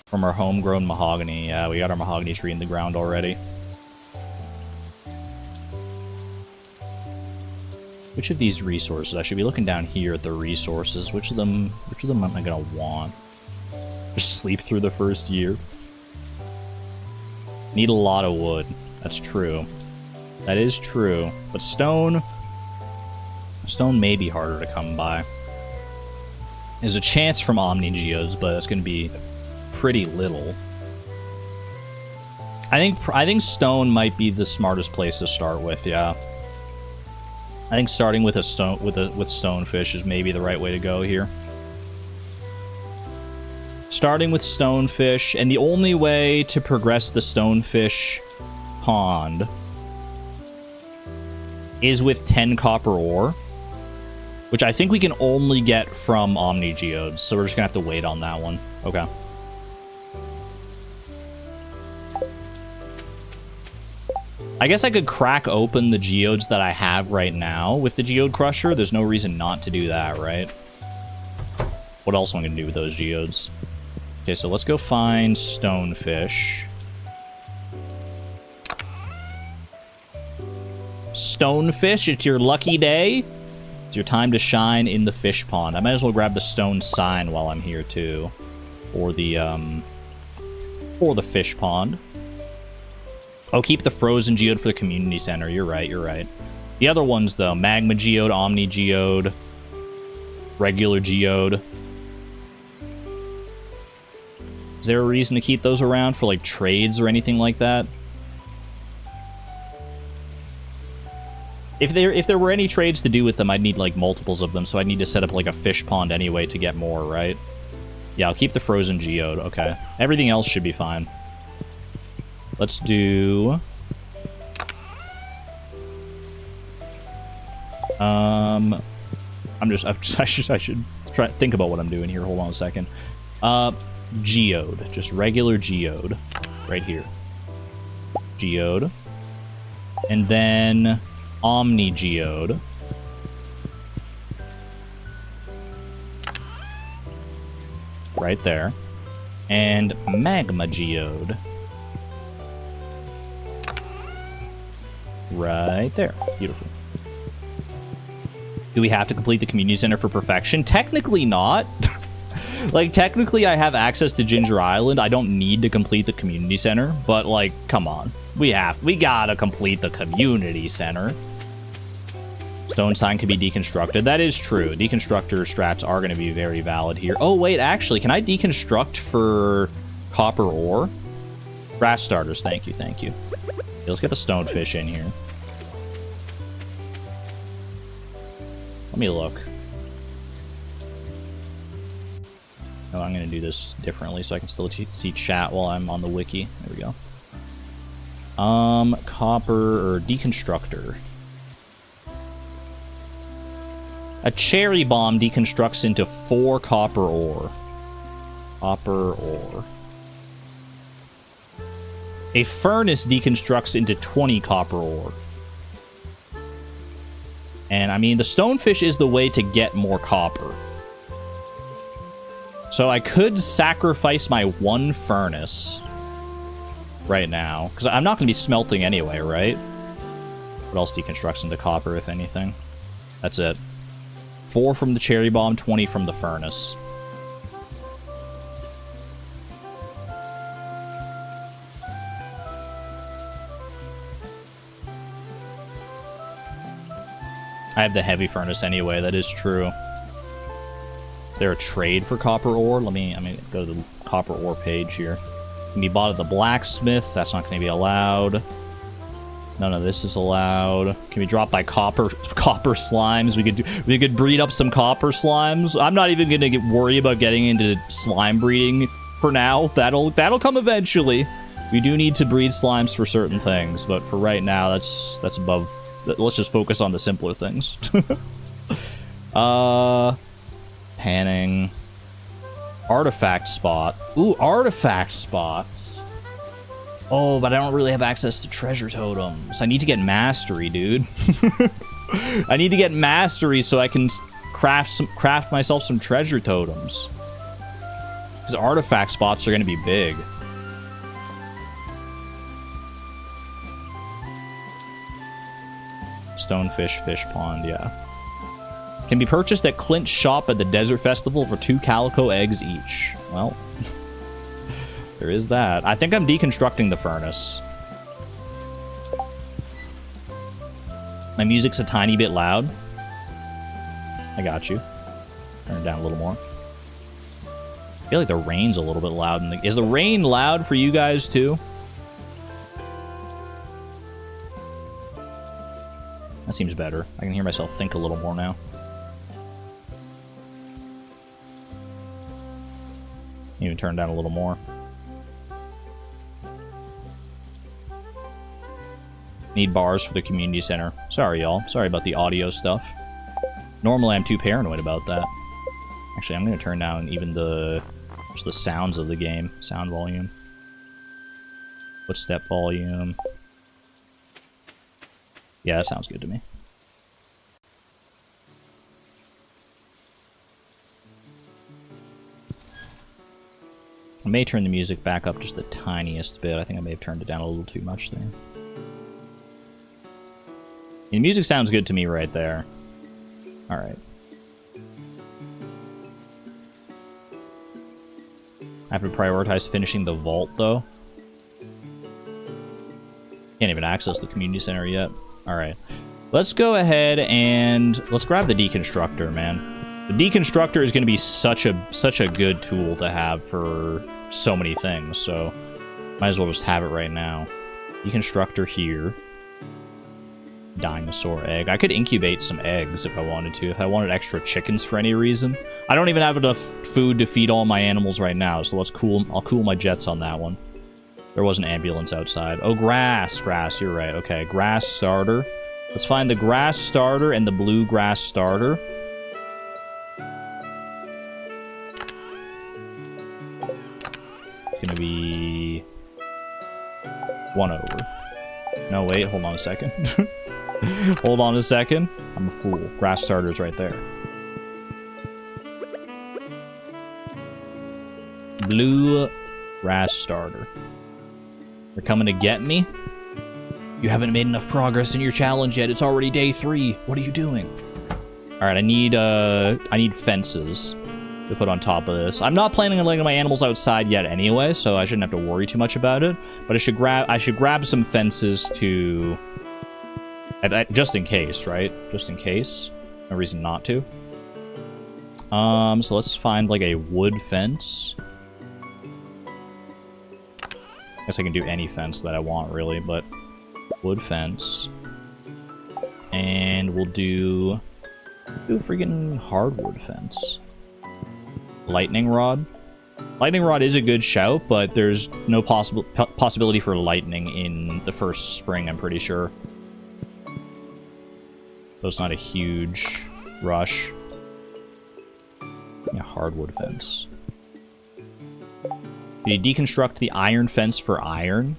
From our homegrown mahogany. Yeah, we got our mahogany tree in the ground already. Which of these resources? I should be looking down here at the resources. Which of them am I gonna want? Just sleep through the first year. Need a lot of wood. That's true. That is true. But stone may be harder to come by. There's a chance from Omni Geodes, but it's gonna be pretty little. I think stone might be the smartest place to start with. Yeah, I think starting with stonefish is maybe the right way to go here. Starting with stonefish, and the only way to progress the stonefish pond is with 10 copper ore, which I think we can only get from Omni Geodes. So we're just gonna have to wait on that one. Okay. I guess I could crack open the geodes that I have right now with the geode crusher. There's no reason not to do that, right? What else am I going to do with those geodes? Okay, so let's go find stonefish. Stonefish, it's your lucky day. It's your time to shine in the fish pond. I might as well grab the stone sign while I'm here too. Or the fish pond. Oh, keep the frozen geode for the community center. You're right, you're right. The other ones, though, magma geode, omni geode, regular geode. Is there a reason to keep those around for, like, trades or anything like that? If there were any trades to do with them, I'd need, like, multiples of them, so I'd need to set up, like, a fish pond anyway to get more, right? Yeah, I'll keep the frozen geode. Okay. Everything else should be fine. Let's do... I should try to think about what I'm doing here. Hold on a second. Geode. Just regular geode. Right here. Geode. And then omni geode. Right there. And magma geode. Right there. Beautiful. Do we have to complete the community center for perfection? Technically not. Like, technically I have access to Ginger Island. I don't need to complete the community center. But, like, come on. We gotta complete the community center. Stone sign can be deconstructed. That is true. Deconstructor strats are going to be very valid here. Oh, wait, actually, can I deconstruct for copper ore? Grass starters, thank you, thank you. Okay, let's get the stonefish in here. Let me look. Oh, I'm going to do this differently so I can still see chat while I'm on the wiki. There we go. Copper or deconstructor. A cherry bomb deconstructs into 4 copper ore. Copper ore. A furnace deconstructs into 20 copper ore. And, I mean, the stonefish is the way to get more copper. So I could sacrifice my 1 furnace right now. Because I'm not going to be smelting anyway, right? What else deconstructs into copper, if anything? That's it. 4 from the cherry bomb, 20 from the furnace. I have the heavy furnace anyway, that is true. Is there a trade for copper ore? Let me go to the copper ore page here. Can be bought at the blacksmith, that's not going to be allowed. None of this is allowed. Can be dropped by copper slimes. We could breed up some copper slimes. I'm not even gonna worry about getting into slime breeding for now. That'll come eventually. We do need to breed slimes for certain things, but for right now, that's above. Let's just focus on the simpler things. Panning. Artifact spot. Ooh, artifact spots. Oh, but I don't really have access to treasure totems. I need to get mastery, dude. I need to get mastery so I can craft myself some treasure totems. Because artifact spots are going to be big. Stonefish fish pond, yeah. Can be purchased at Clint's shop at the Desert Festival for 2 calico eggs each. Well, there is that. I think I'm deconstructing the furnace. My music's a tiny bit loud. I got you. Turn it down a little more. I feel like the rain's a little bit loud. Is the rain loud for you guys too? That seems better. I can hear myself think a little more now. Even turn down a little more. Need bars for the community center. Sorry, y'all. Sorry about the audio stuff. Normally, I'm too paranoid about that. Actually, I'm going to turn down even just the sounds of the game. Sound volume. Footstep volume. Yeah, that sounds good to me. I may turn the music back up just the tiniest bit. I think I may have turned it down a little too much there. The music sounds good to me right there. Alright. I have to prioritize finishing the vault, though. Can't even access the community center yet. Alright. Let's go ahead and let's grab the deconstructor, man. The deconstructor is going to be such a good tool to have for so many things, so might as well just have it right now. Deconstructor here. Dinosaur egg. I could incubate some eggs if I wanted to, if I wanted extra chickens for any reason. I don't even have enough food to feed all my animals right now, so I'll cool my jets on that one. There was an ambulance outside. Oh, grass, you're right. Okay, grass starter. Let's find the grass starter and the blue grass starter. It's gonna be 1 over. No, wait, hold on a second. Hold on a second. I'm a fool. Grass starter's right there. Blue grass starter. They're coming to get me? You haven't made enough progress in your challenge yet. It's already day 3. What are you doing? Alright, I need fences to put on top of this. I'm not planning on letting my animals outside yet anyway, so I shouldn't have to worry too much about it. But I should grab some fences to... just in case, right? Just in case. No reason not to. So let's find, like, a wood fence. Guess I can do any fence that I want, really, but... wood fence. And we'll do a freaking hardwood fence. Lightning rod. Lightning rod is a good shout, but there's no possibility for lightning in the first spring, I'm pretty sure. So it's not a huge rush. Yeah, hardwood fence. Did you deconstruct the iron fence for iron?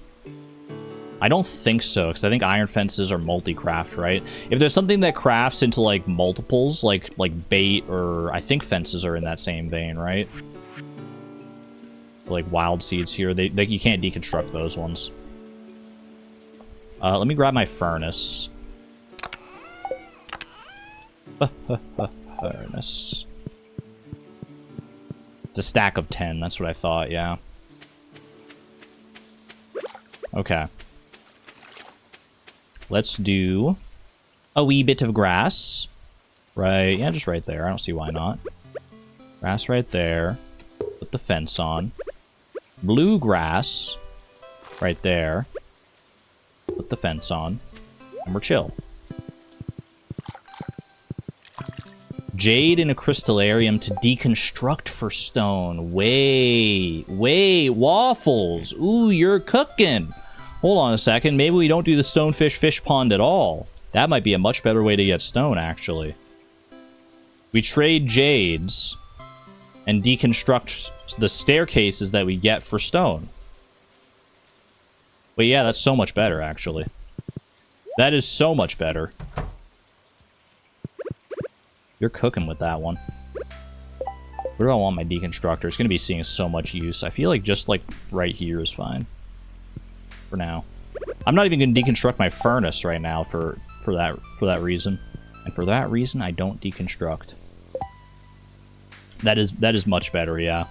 I don't think so, because I think iron fences are multi-craft, right? If there's something that crafts into, like, multiples, like bait, or I think fences are in that same vein, right? Like wild seeds here, you can't deconstruct those ones. Let me grab my furnace. Furnace. It's a stack of 10, that's what I thought, yeah. Okay. Let's do a wee bit of grass. Right, yeah, just right there. I don't see why not. Grass right there. Put the fence on. Blue grass right there. Put the fence on. And we're chill. Jade in a crystallarium to deconstruct for stone. Wait, waffles. Ooh, you're cooking. Hold on a second. Maybe we don't do the stonefish fish pond at all. That might be a much better way to get stone, actually. We trade jades and deconstruct the staircases that we get for stone. But yeah, that's so much better, actually. That is so much better. You're cooking with that one. Where do I want my deconstructor? It's going to be seeing so much use. I feel like just, like, right here is fine. For now. I'm not even going to deconstruct my furnace right now for that reason. And for that reason, I don't deconstruct. That is much better, yeah.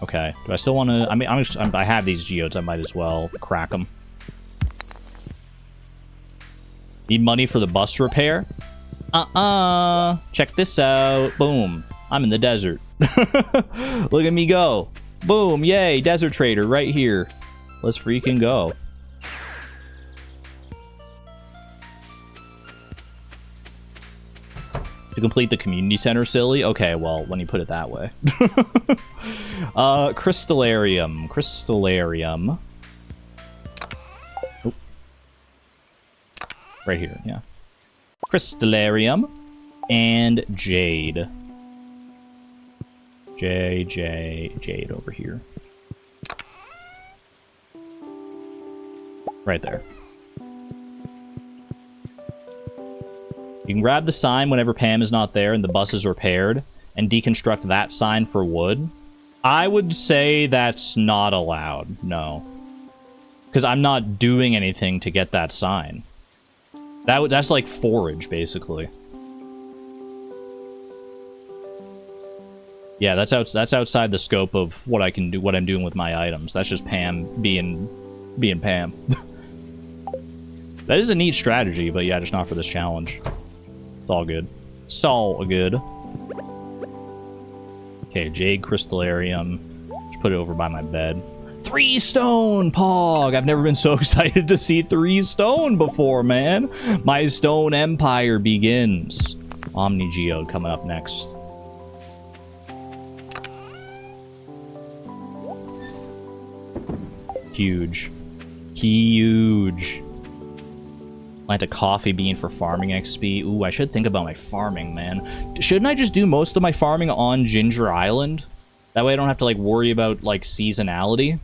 Okay. Do I still want to... I mean, I have these geodes. I might as well crack them. Need money for the bus repair? Check this out. Boom. I'm in the desert. Look at me go. Boom. Yay. Desert trader right here. Let's freaking go. To complete the community center, silly? Okay, well, when you put it that way. Crystallarium. Crystallarium. Oh. Right here, yeah. Crystallarium and jade. Jade over here. Right there. You can grab the sign whenever Pam is not there and the bus is repaired, and deconstruct that sign for wood. I would say that's not allowed, no. Because I'm not doing anything to get that sign. That's like forage, basically. Yeah, that's outside the scope of what I can do, what I'm doing with my items. That's just Pam being Pam. That is a neat strategy, but yeah, just not for this challenge. It's all good. It's all good. Okay, Jade Crystallarium. Just put it over by my bed. 3 stone, Pog! I've never been so excited to see 3 stone before, man. My stone empire begins. Omni Geode coming up next. Huge. Huge. Plant a coffee bean for farming XP. Ooh, I should think about my farming, man. Shouldn't I just do most of my farming on Ginger Island? That way I don't have to, like, worry about, like, seasonality.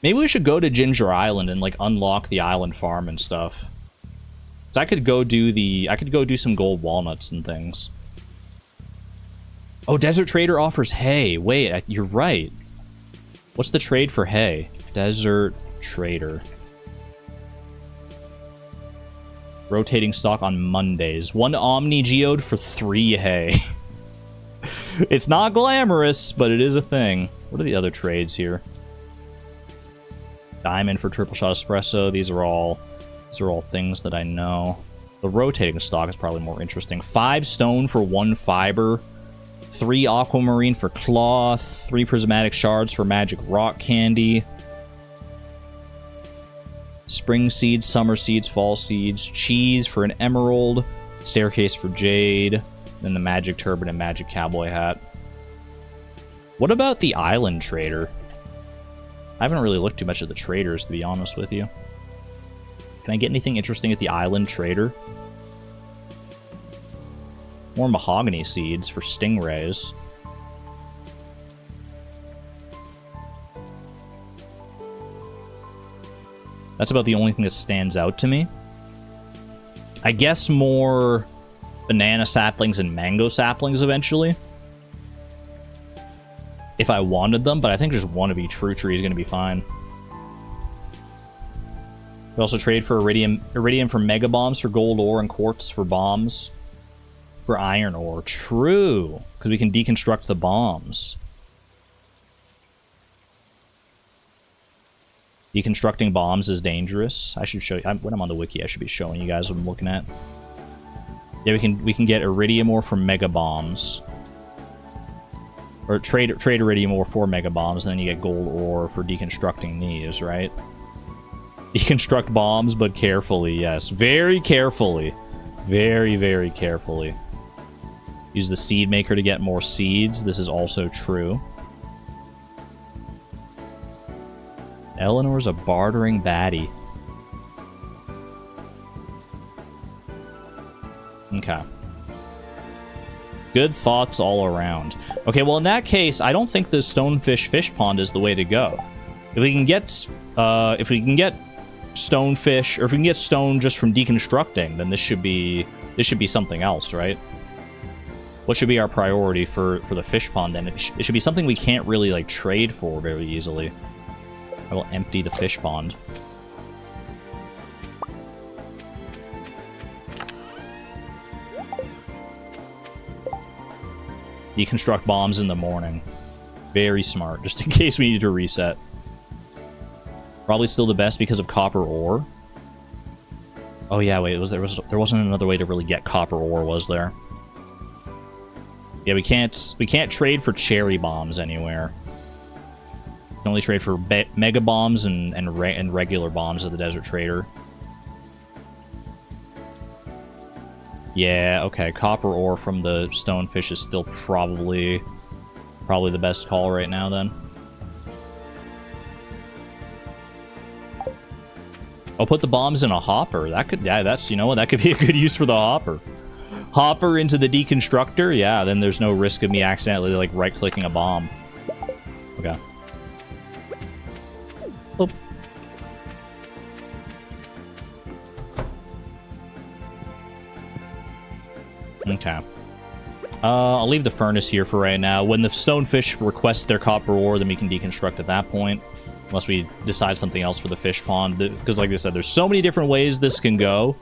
Maybe we should go to Ginger Island and, like, unlock the island farm and stuff. So I could go do some gold walnuts and things. Oh, Desert Trader offers hay. Wait, you're right. What's the trade for hay? Desert Trader. Rotating stock on Mondays. 1 Omni Geode for 3 hay. It's not glamorous, but it is a thing. What are the other trades here? Diamond for triple shot espresso. These are all things that I know. The rotating stock is probably more interesting. 5 stone for 1 fiber. 3 aquamarine for cloth. 3 prismatic shards for magic rock candy. Spring seeds, summer seeds, fall seeds, cheese for an emerald, staircase for jade, then the magic turban and magic cowboy hat. What about the island trader? I haven't really looked too much at the traders, to be honest with you. Can I get anything interesting at the island trader? More mahogany seeds for stingrays. That's about the only thing that stands out to me. I guess more banana saplings and mango saplings eventually. If I wanted them, but I think just 1 of each fruit tree is going to be fine. We also trade for iridium for mega bombs for gold ore and quartz for bombs for iron ore. True, because we can deconstruct the bombs. Deconstructing bombs is dangerous. I should show you when I'm on the wiki. I should be showing you guys what I'm looking at. Yeah, we can get iridium ore from mega bombs, or trade iridium ore for mega bombs, and then you get gold ore for deconstructing these. Right? Deconstruct bombs, but carefully. Yes, very carefully, very, very carefully. Use the seed maker to get more seeds. This is also true. Eleanor's a bartering baddie. Okay. Good thoughts all around. Okay, well in that case, I don't think the stonefish fish pond is the way to go. If we can get stonefish, or if we can get stone just from deconstructing, then this should be something else, right? What should be our priority for the fish pond then? It should be something we can't really like trade for very easily. I will empty the fish pond. Deconstruct bombs in the morning. Very smart, just in case we need to reset. Probably still the best because of copper ore. Oh yeah, wait, there wasn't another way to really get copper ore, was there? Yeah, we can't trade for cherry bombs anywhere. We can only trade for mega bombs and regular bombs at the Desert Trader. Yeah, okay. Copper ore from the stonefish is still probably the best call right now, then. I'll put the bombs in a hopper. That could, yeah, that's, you know what, that could be a good use for the hopper. Hopper into the deconstructor, yeah, then there's no risk of me accidentally, like, right-clicking a bomb. Okay. Oop. Okay. I'll leave the furnace here for right now. When the stonefish request their copper ore, then we can deconstruct at that point. Unless we decide something else for the fish pond. Because like I said, there's so many different ways this can go.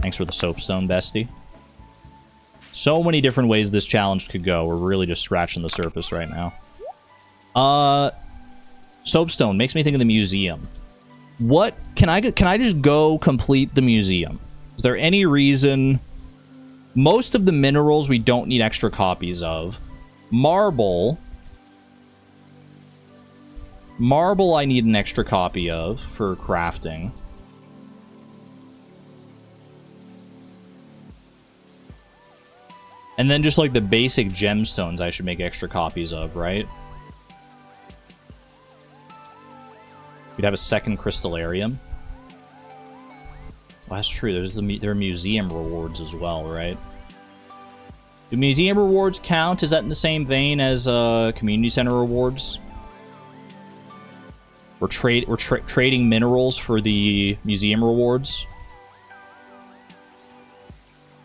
Thanks for the soapstone, bestie. So many different ways this challenge could go. We're really just scratching the surface right now. Soapstone makes me think of the museum. What can I just go complete the museum? Is there any reason? Most of the minerals we don't need extra copies of. Marble I need an extra copy of for crafting. And then just like the basic gemstones I should make extra copies of, right? We'd have a second crystallarium. Well, that's true. There are museum rewards as well, right? Do museum rewards count? Is that in the same vein as community center rewards? We're trading minerals for the museum rewards.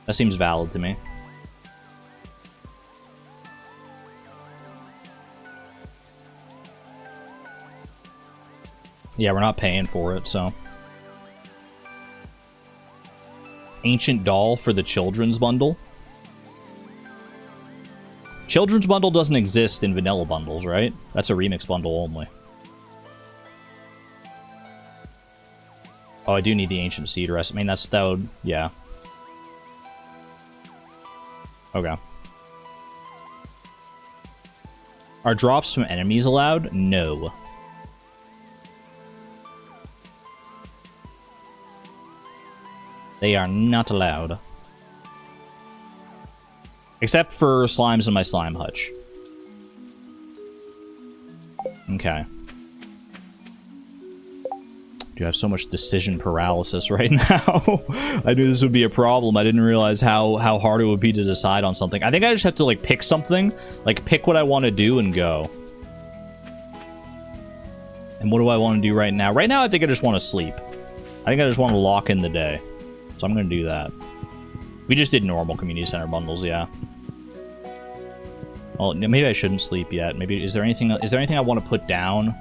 That seems valid to me. Yeah, we're not paying for it, so. Ancient doll for the children's bundle. Children's bundle doesn't exist in vanilla bundles, right? That's a remix bundle only. Oh, I do need the ancient seed rest. I mean, that would, yeah. Okay. Are drops from enemies allowed? No. They are not allowed. Except for slimes in my slime hutch. Okay. Do have so much decision paralysis right now. I knew this would be a problem. I didn't realize how hard it would be to decide on something. I think I just have to, like, pick something. Like, pick what I want to do and go. And what do I want to do right now? Right now, I think I just want to sleep. I think I just want to lock in the day. So I'm going to do that. We just did normal community center bundles, yeah. Well, maybe I shouldn't sleep yet. Maybe is there anything I want to put down?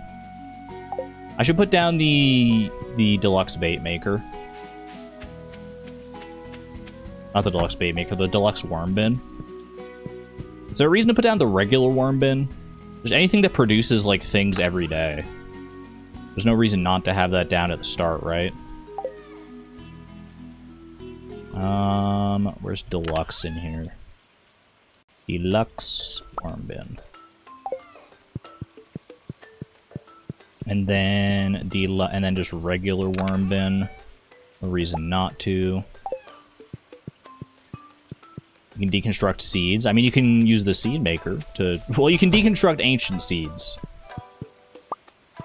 I should put down the deluxe bait maker. Not the deluxe bait maker, the deluxe worm bin. Is there a reason to put down the regular worm bin? There's anything that produces like things every day. There's no reason not to have that down at the start, right? Where's deluxe in here? Deluxe worm bin. And then just regular worm bin. No reason not to. You can deconstruct seeds. I mean, you can use the seed maker to... Well, you can deconstruct ancient seeds.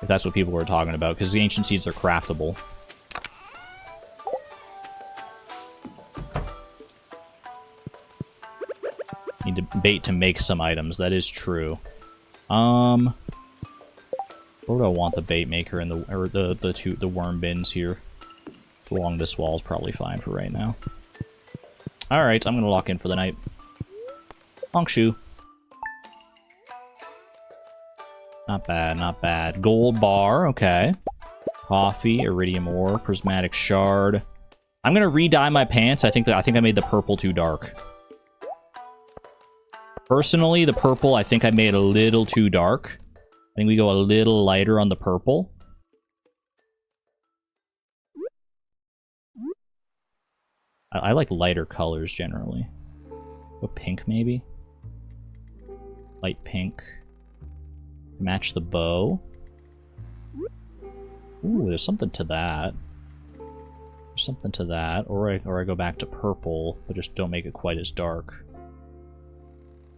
If that's what people were talking about, because the ancient seeds are craftable. Need to bait to make some items. That is true. Where do I want the bait maker and the worm bins here? Along this wall is probably fine for right now. Alright, I'm gonna lock in for the night. Honkshu. Not bad, not bad. Gold bar, okay. Coffee, iridium ore, prismatic shard. I'm gonna re-dye my pants. I think I made the purple too dark. Personally, the purple I think I made a little too dark. I think we go a little lighter on the purple. I like lighter colors generally. Go pink maybe? Light pink. Match the bow. Ooh, there's something to that. There's something to that. Or I go back to purple, but just don't make it quite as dark.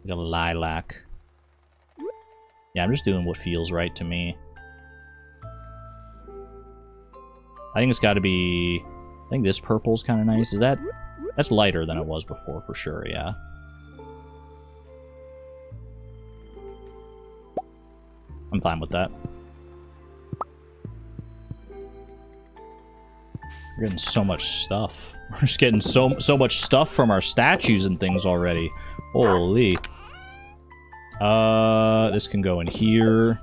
Like a lilac. Yeah, I'm just doing what feels right to me. I think it's got to be... I think this purple's kind of nice. Is that... That's lighter than it was before, for sure, yeah. I'm fine with that. We're getting so much stuff. We're just getting so much stuff from our statues and things already. Holy. This can go in here.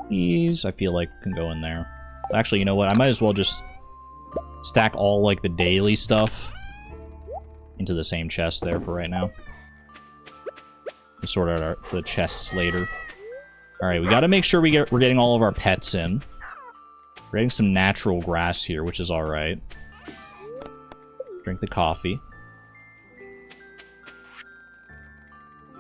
These, I feel like, can go in there. Actually, you know what? I might as well just stack all, like, the daily stuff into the same chest there for right now. We'll sort out the chests later. Alright, we gotta make sure we're getting all of our pets in. We're getting some natural grass here, which is alright. Drink the coffee.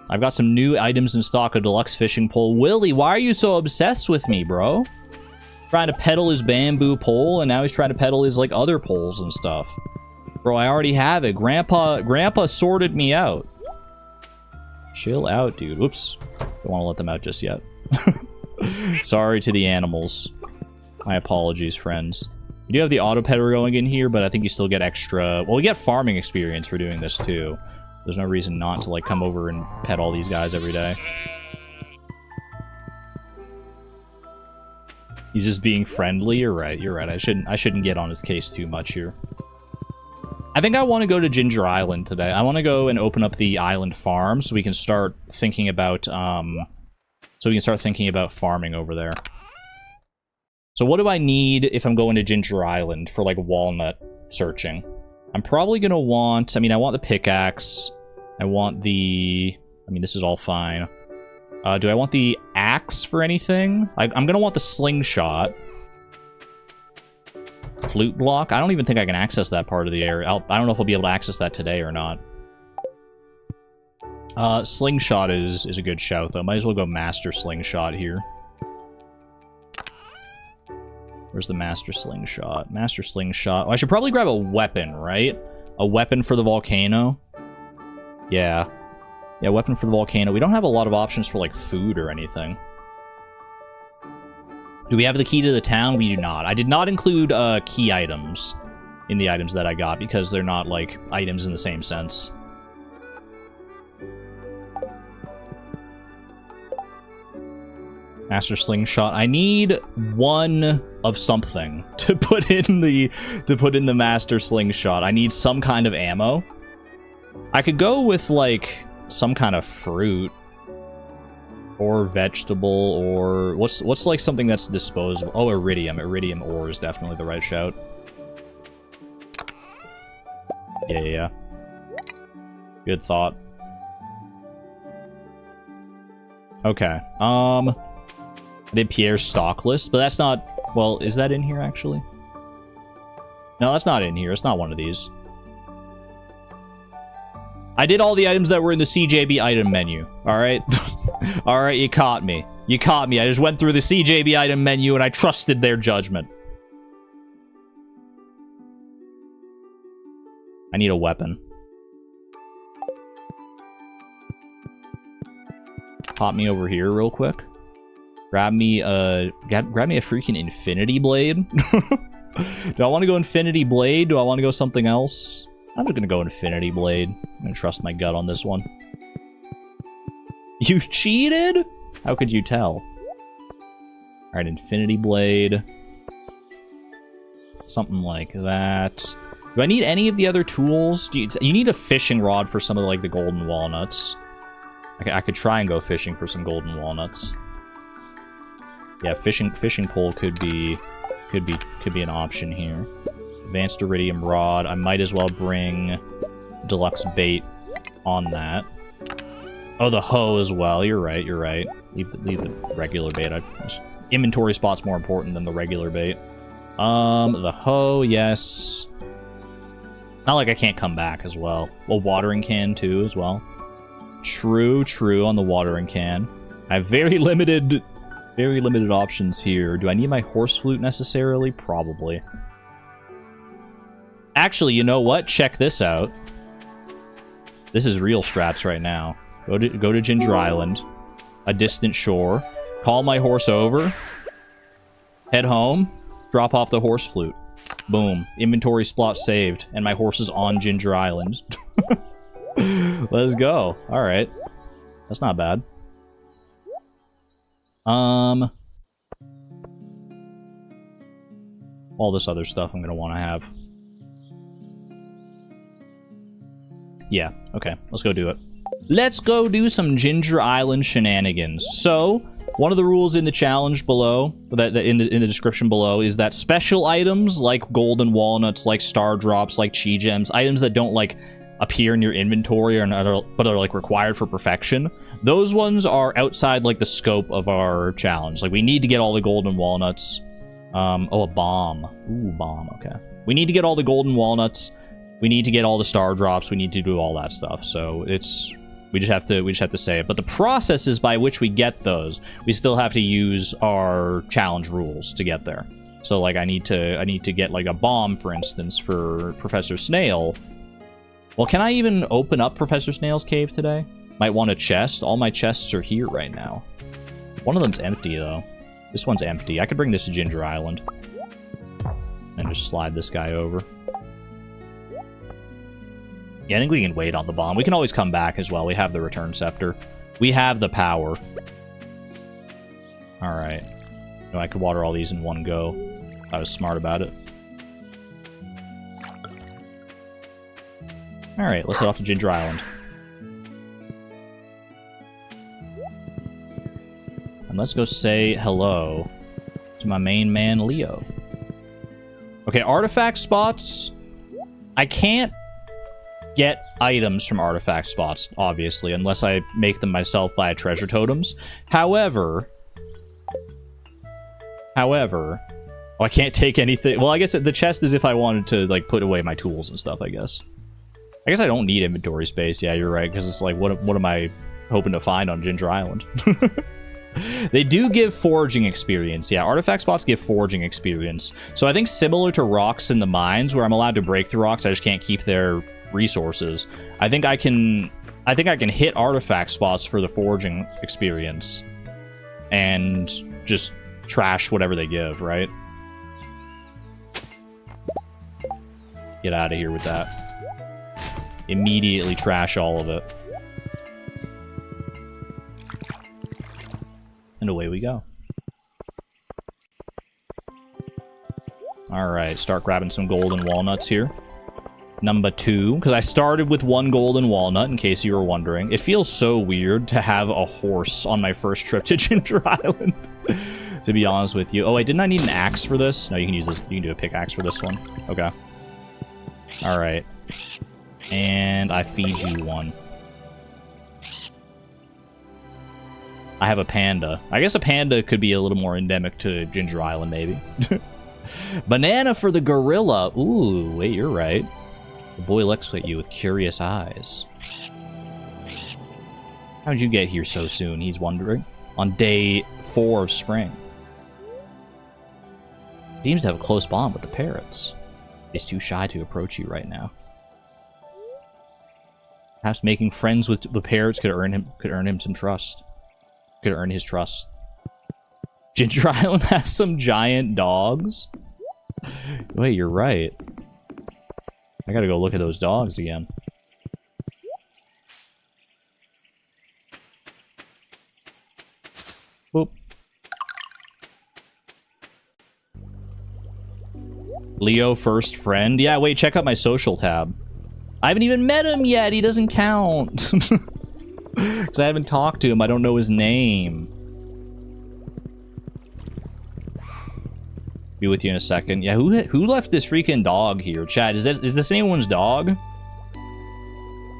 I've got some new items in stock, a deluxe fishing pole. Willie, why are you so obsessed with me, bro? Trying to peddle his bamboo pole, and now he's trying to peddle his, like, other poles and stuff. Bro, I already have it. Grandpa sorted me out. Chill out, dude. Whoops. Don't want to let them out just yet. Sorry to the animals. My apologies, friends. You do have the auto petter going in here, but I think you still get extra... Well, we get farming experience for doing this, too. There's no reason not to, like, come over and pet all these guys every day. He's just being friendly. You're right. You're right. I shouldn't get on his case too much here. I think I want to go to Ginger Island today. I want to go and open up the island farm so we can start thinking about farming over there. So what do I need if I'm going to Ginger Island for, like, walnut searching? I'm probably going to want... I mean, I want the pickaxe. I want the... I mean, this is all fine. Do I want the axe for anything? I'm going to want the slingshot. Flute block? I don't even think I can access that part of the area. I don't know if I'll be able to access that today or not. Slingshot is a good shout, though. Might as well go Master Slingshot here. Where's the Master Slingshot? Master Slingshot. Oh, I should probably grab a weapon, right? A weapon for the volcano? Yeah. Yeah, weapon for the volcano. We don't have a lot of options for, like, food or anything. Do we have the key to the town? We do not. I did not include key items in the items that I got because they're not, like, items in the same sense. Master Slingshot. I need one of something to put in the Master Slingshot. I need some kind of ammo. I could go with, like, some kind of fruit or vegetable or what's like something that's disposable. Oh, iridium. Iridium ore is definitely the right shout. Yeah. Good thought. Okay. I did Pierre's stock list, but that's not... Well, is that in here, actually? No, that's not in here. It's not one of these. I did all the items that were in the CJB item menu. Alright? Alright, you caught me. You caught me. I just went through the CJB item menu and I trusted their judgment. I need a weapon. Pop me over here real quick. Grab me a freaking Infinity Blade. Do I want to go Infinity Blade? Do I want to go something else? I'm just gonna go Infinity Blade. I'm gonna trust my gut on this one. You cheated? How could you tell? Alright, Infinity Blade. Something like that. Do I need any of the other tools? You need a fishing rod for some of, like, the golden walnuts. I could try and go fishing for some golden walnuts. Yeah, fishing pole could be an option here. Advanced iridium rod. I might as well bring deluxe bait on that. Oh, the hoe as well. You're right. You're right. Leave the regular bait. Inventory spot's more important than the regular bait. The hoe, yes. Not like I can't come back as well. A watering can too as well. True on the watering can. I have very limited options here. Do I need my horse flute necessarily? Probably. Actually, you know what? Check this out. This is real straps right now. Go to Ginger Island. A distant shore. Call my horse over. Head home. Drop off the horse flute. Boom. Inventory spot saved. And my horse is on Ginger Island. Let's go. Alright. That's not bad. all this other stuff I'm gonna want to have. Yeah, okay, let's go do it. Let's go do some Ginger Island shenanigans. So, one of the rules in the challenge below, that in the description below, is that special items like golden walnuts, like star drops, like chi gems, items that don't like appear in your inventory but are like required for perfection, those ones are outside like the scope of our challenge. Like we need to get all the golden walnuts. Oh, a bomb. Ooh, bomb. Okay. We need to get all the golden walnuts. We need to get all the star drops. We need to do all that stuff. So we just have to say it. But the processes by which we get those, we still have to use our challenge rules to get there. So like I need to get like a bomb, for instance, for Professor Snail. Well, can I even open up Professor Snail's cave today? Might want a chest. All my chests are here right now. One of them's empty though. This one's empty. I could bring this to Ginger Island and just slide this guy over. Yeah, I think we can wait on the bomb. We can always come back as well. We have the return scepter. We have the power. Alright. No, I could water all these in one go. I was smart about it. Alright, let's head off to Ginger Island. And let's go say hello to my main man, Leo. Okay, artifact spots. I can't get items from artifact spots, obviously, unless I make them myself via treasure totems. However, oh, I can't take anything. Well, I guess the chest is if I wanted to, like, put away my tools and stuff, I guess. I guess I don't need inventory space. Yeah, you're right, because it's like, what am I hoping to find on Ginger Island? They do give foraging experience. Yeah, artifact spots give foraging experience. So I think similar to rocks in the mines, where I'm allowed to break through rocks, I just can't keep their resources. I think I can hit artifact spots for the foraging experience and just trash whatever they give, right? Get out of here with that. Immediately trash all of it. And away we go. Alright, start grabbing some golden walnuts here. Number 2, because I started with 1 golden walnut, in case you were wondering. It feels so weird to have a horse on my first trip to Ginger Island, to be honest with you. Oh, wait, didn't I need an axe for this? No, you can use this. You can do a pickaxe for this one. Okay. Alright. And I feed you one. I have a panda. I guess a panda could be a little more endemic to Ginger Island, maybe. Banana for the gorilla. Ooh, wait, you're right. The boy looks at you with curious eyes. How'd you get here so soon, he's wondering. On day 4 of spring. Seems to have a close bond with the parrots. He's too shy to approach you right now. Perhaps making friends with the parrots could earn him some trust. Could earn his trust. Ginger Island has some giant dogs. Wait, you're right. I gotta go look at those dogs again. Boop. Leo first friend. Yeah, wait, check out my social tab. I haven't even met him yet. He doesn't count. Because I haven't talked to him. I don't know his name. Be with you in a second. Yeah, who left this freaking dog here? Chad, is this anyone's dog?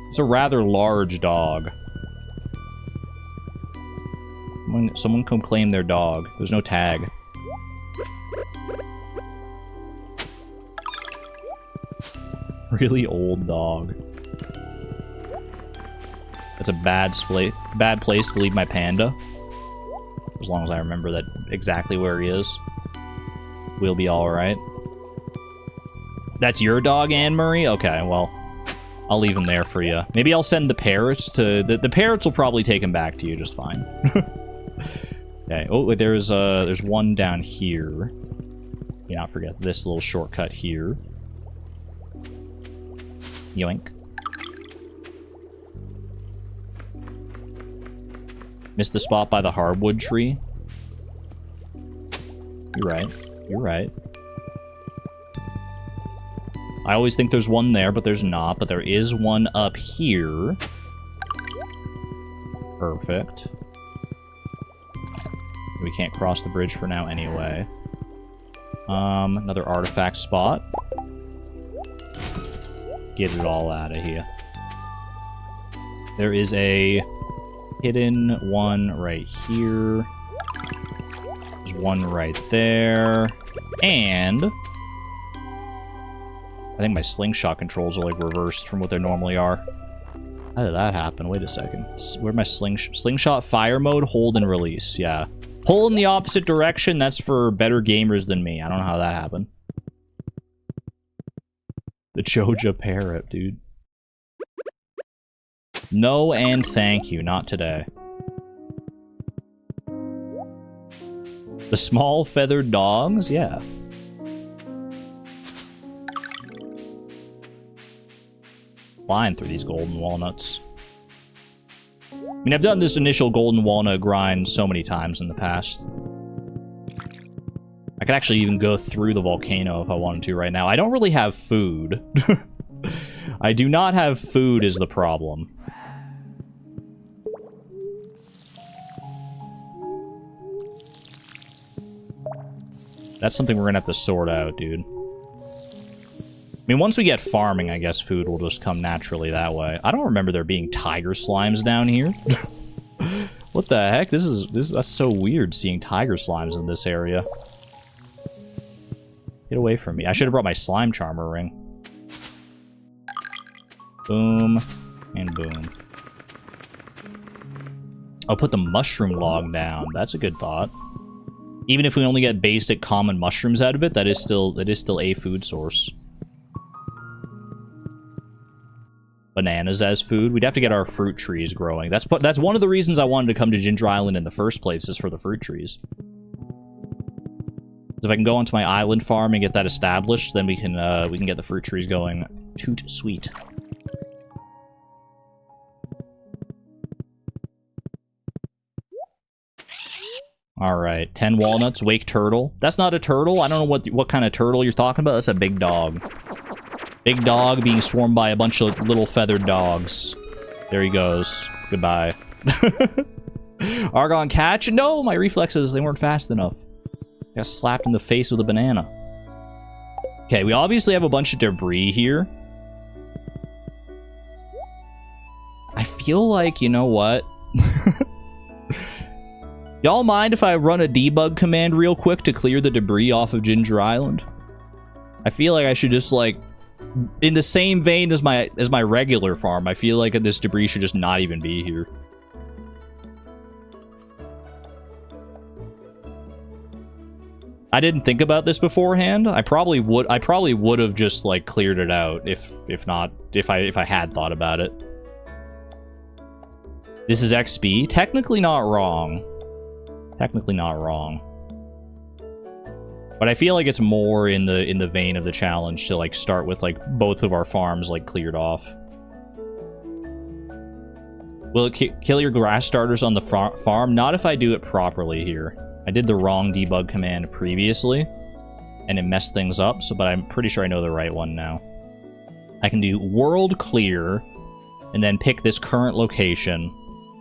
It's a rather large dog. Someone come claim their dog. There's no tag. Really old dog. That's a bad place to leave my panda. As long as I remember that exactly where he is. We'll be alright. That's your dog, Anne-Marie? Okay, well, I'll leave him there for you. Maybe I'll send the parrots to... The parrots will probably take him back to you just fine. Okay, oh, wait, there's one down here. You not forget this little shortcut here. Yoink. Missed the spot by the hardwood tree. You're right. You're right. I always think there's one there, but there's not. But there is one up here. Perfect. We can't cross the bridge for now anyway. Another artifact spot. Get it all out of here. There is a hidden one right here. There's one right there. And I think my slingshot controls are like reversed from what they normally are. How did that happen? Wait a second. Where'd my slingshot fire mode? Hold and release. Yeah. Pull in the opposite direction. That's for better gamers than me. I don't know how that happened. The Choja parrot, dude. No and thank you. Not today. The small feathered dogs? Yeah. Flying through these golden walnuts. I mean, I've done this initial golden walnut grind so many times in the past. I could actually even go through the volcano if I wanted to right now. I don't really have food. I do not have food is the problem. That's something we're gonna have to sort out, dude. I mean, once we get farming, I guess food will just come naturally that way. I don't remember there being tiger slimes down here. What the heck? That's so weird seeing tiger slimes in this area. Get away from me. I should have brought my slime charmer ring. Boom and boom. I'll put the mushroom log down. That's a good thought. Even if we only get basic common mushrooms out of it, that is still a food source. Bananas as food. We'd have to get our fruit trees growing. That's one of the reasons I wanted to come to Ginger Island in the first place, is for the fruit trees. If I can go onto my island farm and get that established, then we can get the fruit trees going. Toot sweet. Alright, 10 walnuts, wake turtle. That's not a turtle. I don't know what kind of turtle you're talking about. That's a big dog. Big dog being swarmed by a bunch of little feathered dogs. There he goes. Goodbye. Argon catch? No, my reflexes, they weren't fast enough. Got slapped in the face with a banana. Okay, we obviously have a bunch of debris here. I feel like, you know what? Y'all mind if I run a debug command real quick to clear the debris off of Ginger Island? I feel like I should just, like, in the same vein as my regular farm, I feel like this debris should just not even be here. I didn't think about this beforehand. I probably would have just, like, cleared it out if I had thought about it. This is XP. Technically not wrong. Technically not wrong. But I feel like it's more in the vein of the challenge to, like, start with, like, both of our farms, like, cleared off. Will it kill your grass starters on the farm? Not if I do it properly here. I did the wrong debug command previously, and it messed things up, but I'm pretty sure I know the right one now. I can do world clear, and then pick this current location,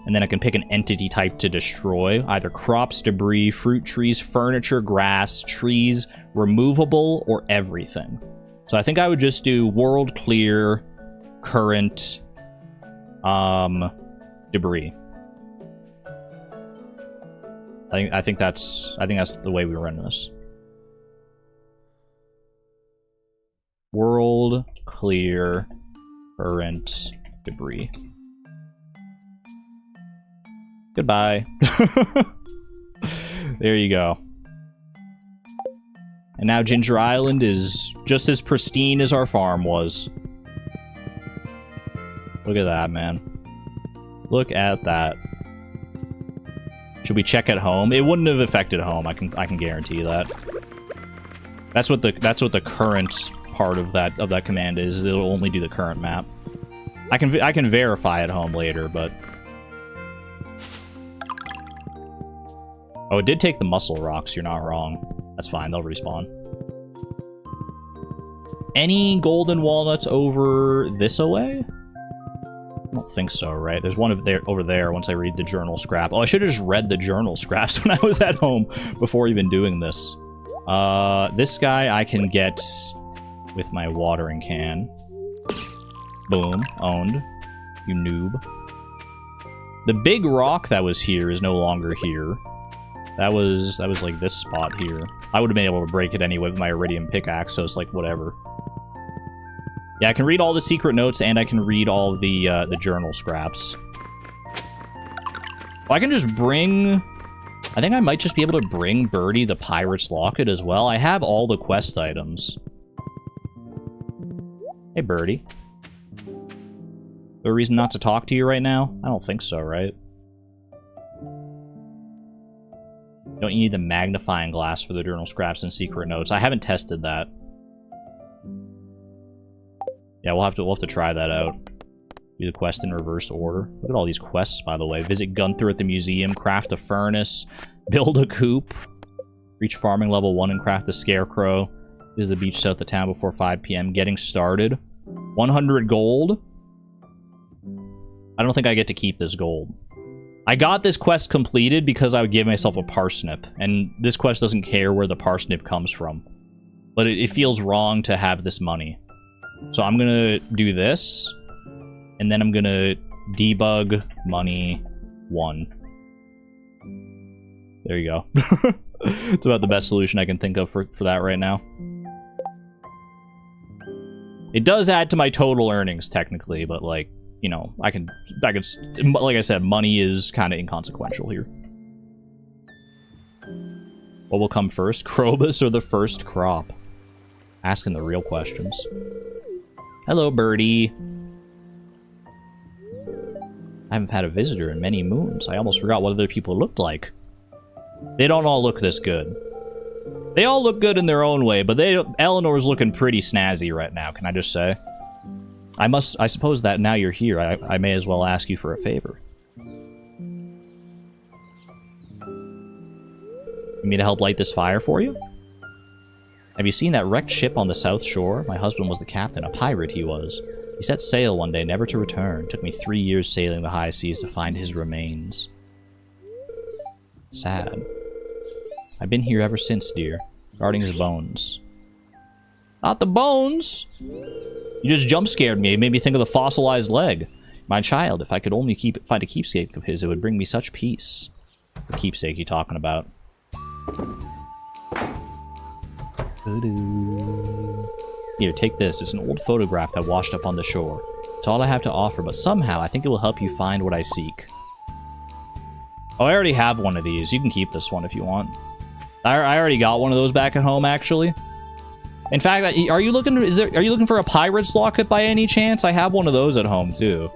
and then I can pick an entity type to destroy, either crops, debris, fruit trees, furniture, grass, trees, removable, or everything. So I think I would just do world clear, current, debris. I think that's the way we run this. World clear, current, debris. Goodbye. There you go. And now Ginger Island is just as pristine as our farm was. Look at that, man. Look at that. Should we check at home? It wouldn't have affected home. I can guarantee that. That's what the current part of that command is. It'll only do the current map. I can verify at home later, but oh, it did take the muscle rocks. You're not wrong. That's fine. They'll respawn. any golden walnuts over this away? I don't think so, right? There's one over there once I read the journal scrap. Oh, I should have just read the journal scraps when I was at home before even doing this. This guy I can get with my watering can. Boom. Owned. You noob. The big rock that was here is no longer here. That was like this spot here. I would have been able to break it anyway with my iridium pickaxe, so it's like whatever. Yeah, I can read all the secret notes and I can read all the journal scraps. Well, I can just bring... I think I might just be able to bring Birdie the Pirate's Locket as well. I have all the quest items. Hey, Birdie. No reason not to talk to you right now? I don't think so, right? Don't you need the magnifying glass for the journal scraps and secret notes? I haven't tested that. Yeah, we'll have to try that out. Do the quest in reverse order. Look at all these quests, by the way. Visit Gunther at the museum, craft a furnace, build a coop, reach farming level 1 and craft a scarecrow. Visit the beach south of town before 5 p.m. Getting started. 100 gold. I don't think I get to keep this gold. I got this quest completed because I would give myself a parsnip, and this quest doesn't care where the parsnip comes from. But it feels wrong to have this money. So I'm gonna do this, and then I'm gonna debug money 1. There you go. It's about the best solution I can think of for that right now. It does add to my total earnings, technically, but, like, you know, I can, like I said, money is kind of inconsequential here. What will come first, Krobus or the first crop? Asking the real questions. Hello, Birdie. I haven't had a visitor in many moons. I almost forgot what other people looked like. They don't all look this good. They all look good in their own way, but Eleanor's looking pretty snazzy right now, can I just say? I suppose that now you're here, I may as well ask you for a favor. You need me to help light this fire for you? Have you seen that wrecked ship on the south shore? My husband was the captain, a pirate he was. He set sail one day, never to return. Took me 3 years sailing the high seas to find his remains. Sad. I've been here ever since, dear, guarding his bones. Not the bones! You just jump-scared me. It made me think of the fossilized leg. My child, if I could only find a keepsake of his, it would bring me such peace. The keepsake you talking about? Here, take this. It's an old photograph that washed up on the shore. It's all I have to offer, but somehow I think it will help you find what I seek. Oh, I already have one of these. You can keep this one if you want. I already got one of those back at home, actually. In fact, are you looking for a pirate's locket by any chance? I have one of those at home too.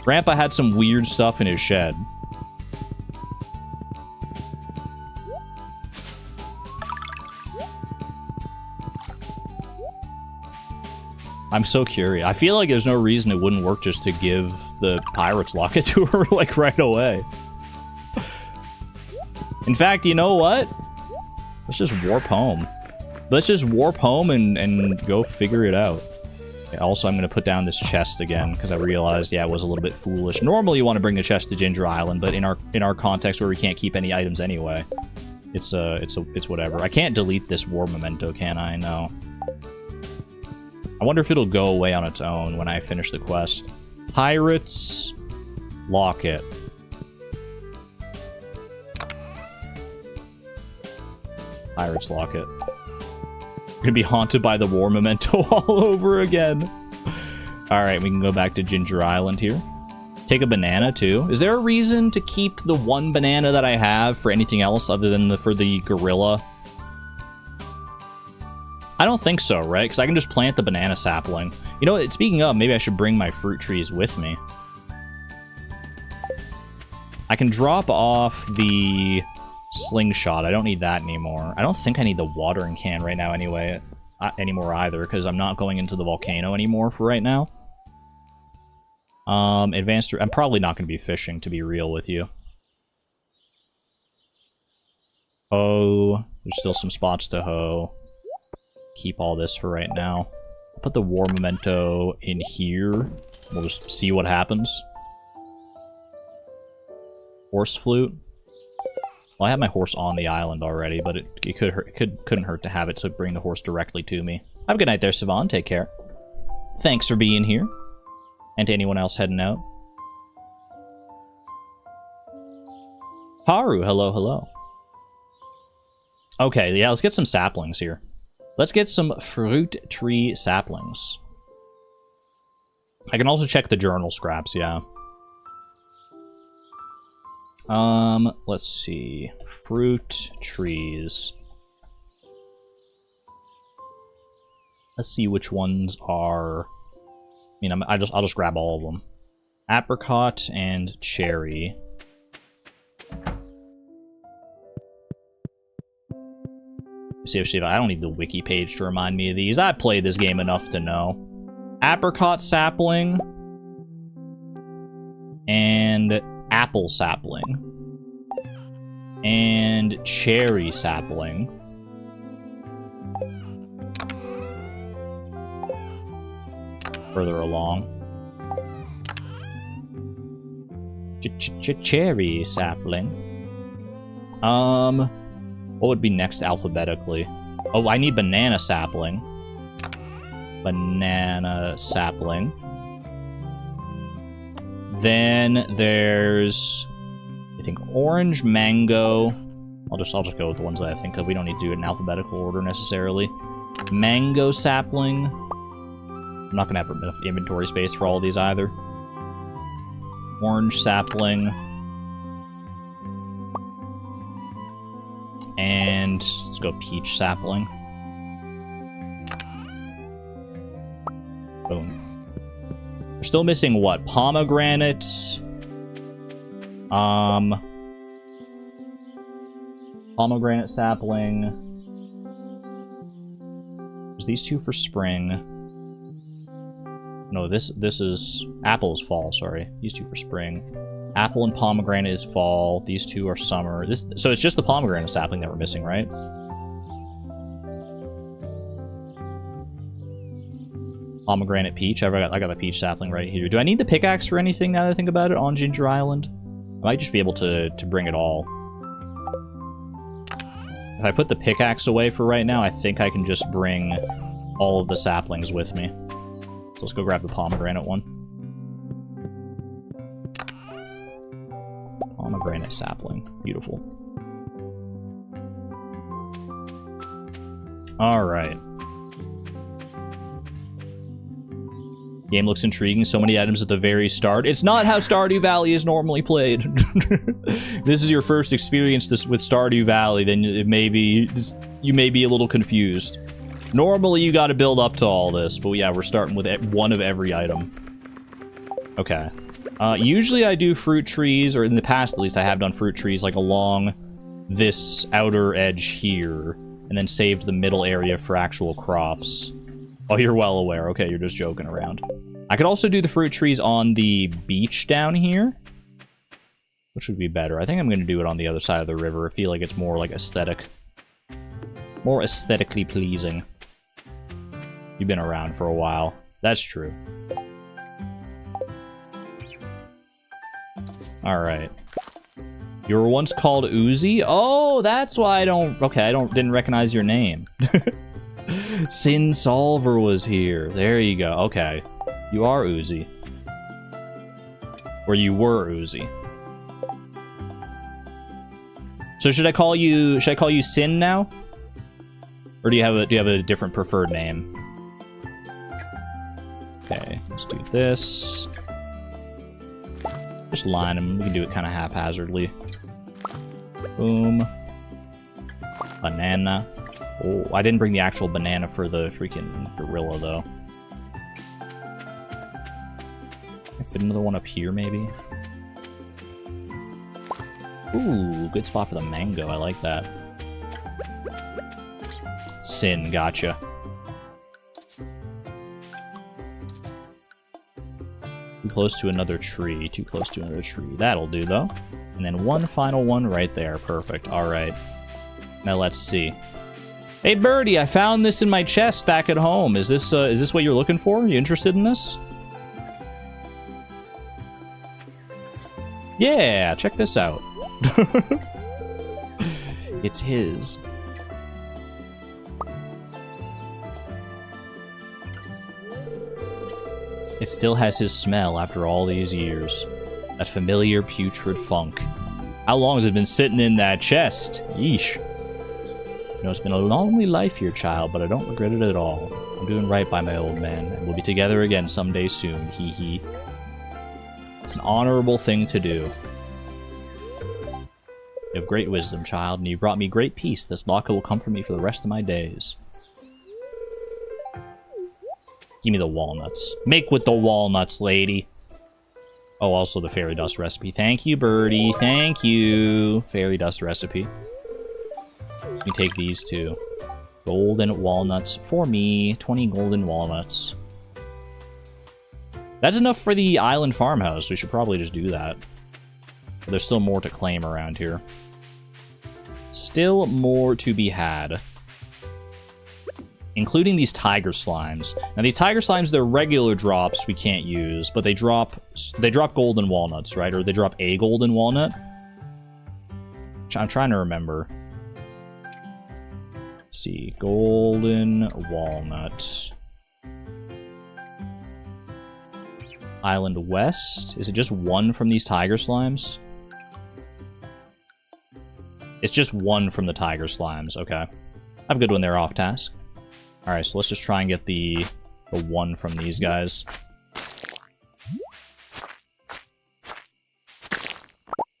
Grandpa had some weird stuff in his shed. I'm so curious. I feel like there's no reason it wouldn't work just to give the pirate's locket to her, like, right away. In fact, you know what? Let's just warp home. Let's just warp home and go figure it out. Okay, also, I'm going to put down this chest again, because I realized, yeah, it was a little bit foolish. Normally, you want to bring a chest to Ginger Island, but in our context where we can't keep any items anyway, it's whatever. I can't delete this war memento, can I? No. I wonder if it'll go away on its own when I finish the quest. Pirates Locket. Pirates Locket. Gonna be haunted by the war memento all over again. Alright, we can go back to Ginger Island here. Take a banana, too. Is there a reason to keep the one banana that I have for anything else other than for the gorilla? I don't think so, right? Because I can just plant the banana sapling. You know, speaking of, maybe I should bring my fruit trees with me. I can drop off the slingshot. I don't need that anymore. I don't think I need the watering can right now anyway, anymore either, because I'm not going into the volcano anymore for right now. Advanced... I'm probably not going to be fishing, to be real with you. Oh, there's still some spots to hoe. Keep all this for right now. Put the war memento in here. We'll just see what happens. Horse flute. Well, I have my horse on the island already, but it couldn't hurt to have it to bring the horse directly to me. Have a good night there, Savon. Take care. Thanks for being here. And to anyone else heading out. Haru, hello, hello. Okay, yeah, let's get some saplings here. Let's get some fruit tree saplings. I can also check the journal scraps, yeah. Let's see. Fruit trees. Let's see which ones are... I mean, I'll just grab all of them. Apricot and cherry. See if I don't need the wiki page to remind me of these. I played this game enough to know. Apricot sapling and apple sapling and cherry sapling. Further along. Cherry sapling. What would be next alphabetically? Oh, I need banana sapling. Banana sapling. Then there's, I think, orange, mango. I'll just go with the ones that I think of. We don't need to do it in alphabetical order necessarily. Mango sapling. I'm not gonna have enough inventory space for all of these either. Orange sapling. And let's go peach sapling. Boom. We're still missing what? Pomegranate. Pomegranate sapling. There's these two for spring. No, this is... Apple is fall, sorry. These two for spring. Apple and pomegranate is fall. These two are summer. So it's just the pomegranate sapling that we're missing, right? Pomegranate peach. I got the peach sapling right here. Do I need the pickaxe for anything now that I think about it on Ginger Island? I might just be able to bring it all. If I put the pickaxe away for right now, I think I can just bring all of the saplings with me. So let's go grab the pomegranate one. Pomegranate sapling. Beautiful. Alright. Game looks intriguing. So many items at the very start. It's not how Stardew Valley is normally played. This is your first experience with Stardew Valley, then you may be a little confused. Normally you gotta build up to all this, but yeah, we're starting with one of every item. Okay. Usually I do fruit trees, or in the past at least I have done fruit trees like along this outer edge here, and then saved the middle area for actual crops. Oh, you're well aware. Okay, you're just joking around. I could also do the fruit trees on the beach down here, which would be better. I think I'm going to do it on the other side of the river. I feel like it's more like aesthetic. More aesthetically pleasing. You've been around for a while. That's true. Alright. You were once called Uzi? Oh, that's why I don't... Okay, didn't recognize your name. Sin Solver was here. There you go. Okay. You are Uzi. Or you were Uzi. So should I call you Sin now? Or do you have a different preferred name? Okay, let's do this. Just line them. We can do it kind of haphazardly. Boom. Banana. Oh, I didn't bring the actual banana for the freaking gorilla, though. Can I fit another one up here, maybe? Ooh, good spot for the mango. I like that. Sin, gotcha. Too close to another tree. Too close to another tree. That'll do, though. And then one final one right there. Perfect. Alright. Now let's see. Hey, Birdie, I found this in my chest back at home. Is this what you're looking for? You interested in this? Yeah, check this out. It's his. It still has his smell after all these years. That familiar putrid funk. How long has it been sitting in that chest? Yeesh. You know, it's been a lonely life here, child, but I don't regret it at all. I'm doing right by my old man, and we'll be together again someday soon, hee hee. It's an honorable thing to do. You have great wisdom, child, and you brought me great peace. This locket will comfort me for the rest of my days. Give me the walnuts. Make with the walnuts, lady. Oh, also the fairy dust recipe. Thank you, Birdie. Thank you. Fairy dust recipe. Let me take these two. Golden walnuts for me. 20 golden walnuts. That's enough for the island farmhouse. We should probably just do that. But there's still more to claim around here. Still more to be had. Including these tiger slimes. Now these tiger slimes, they're regular drops we can't use, but they drop golden walnuts, right? Or they drop a golden walnut. I'm trying to remember. Let's see, golden walnut. Island West. Is it just one from these tiger slimes? It's just one from the tiger slimes. Okay, I'm good when they're off task. All right, so let's just try and get the one from these guys.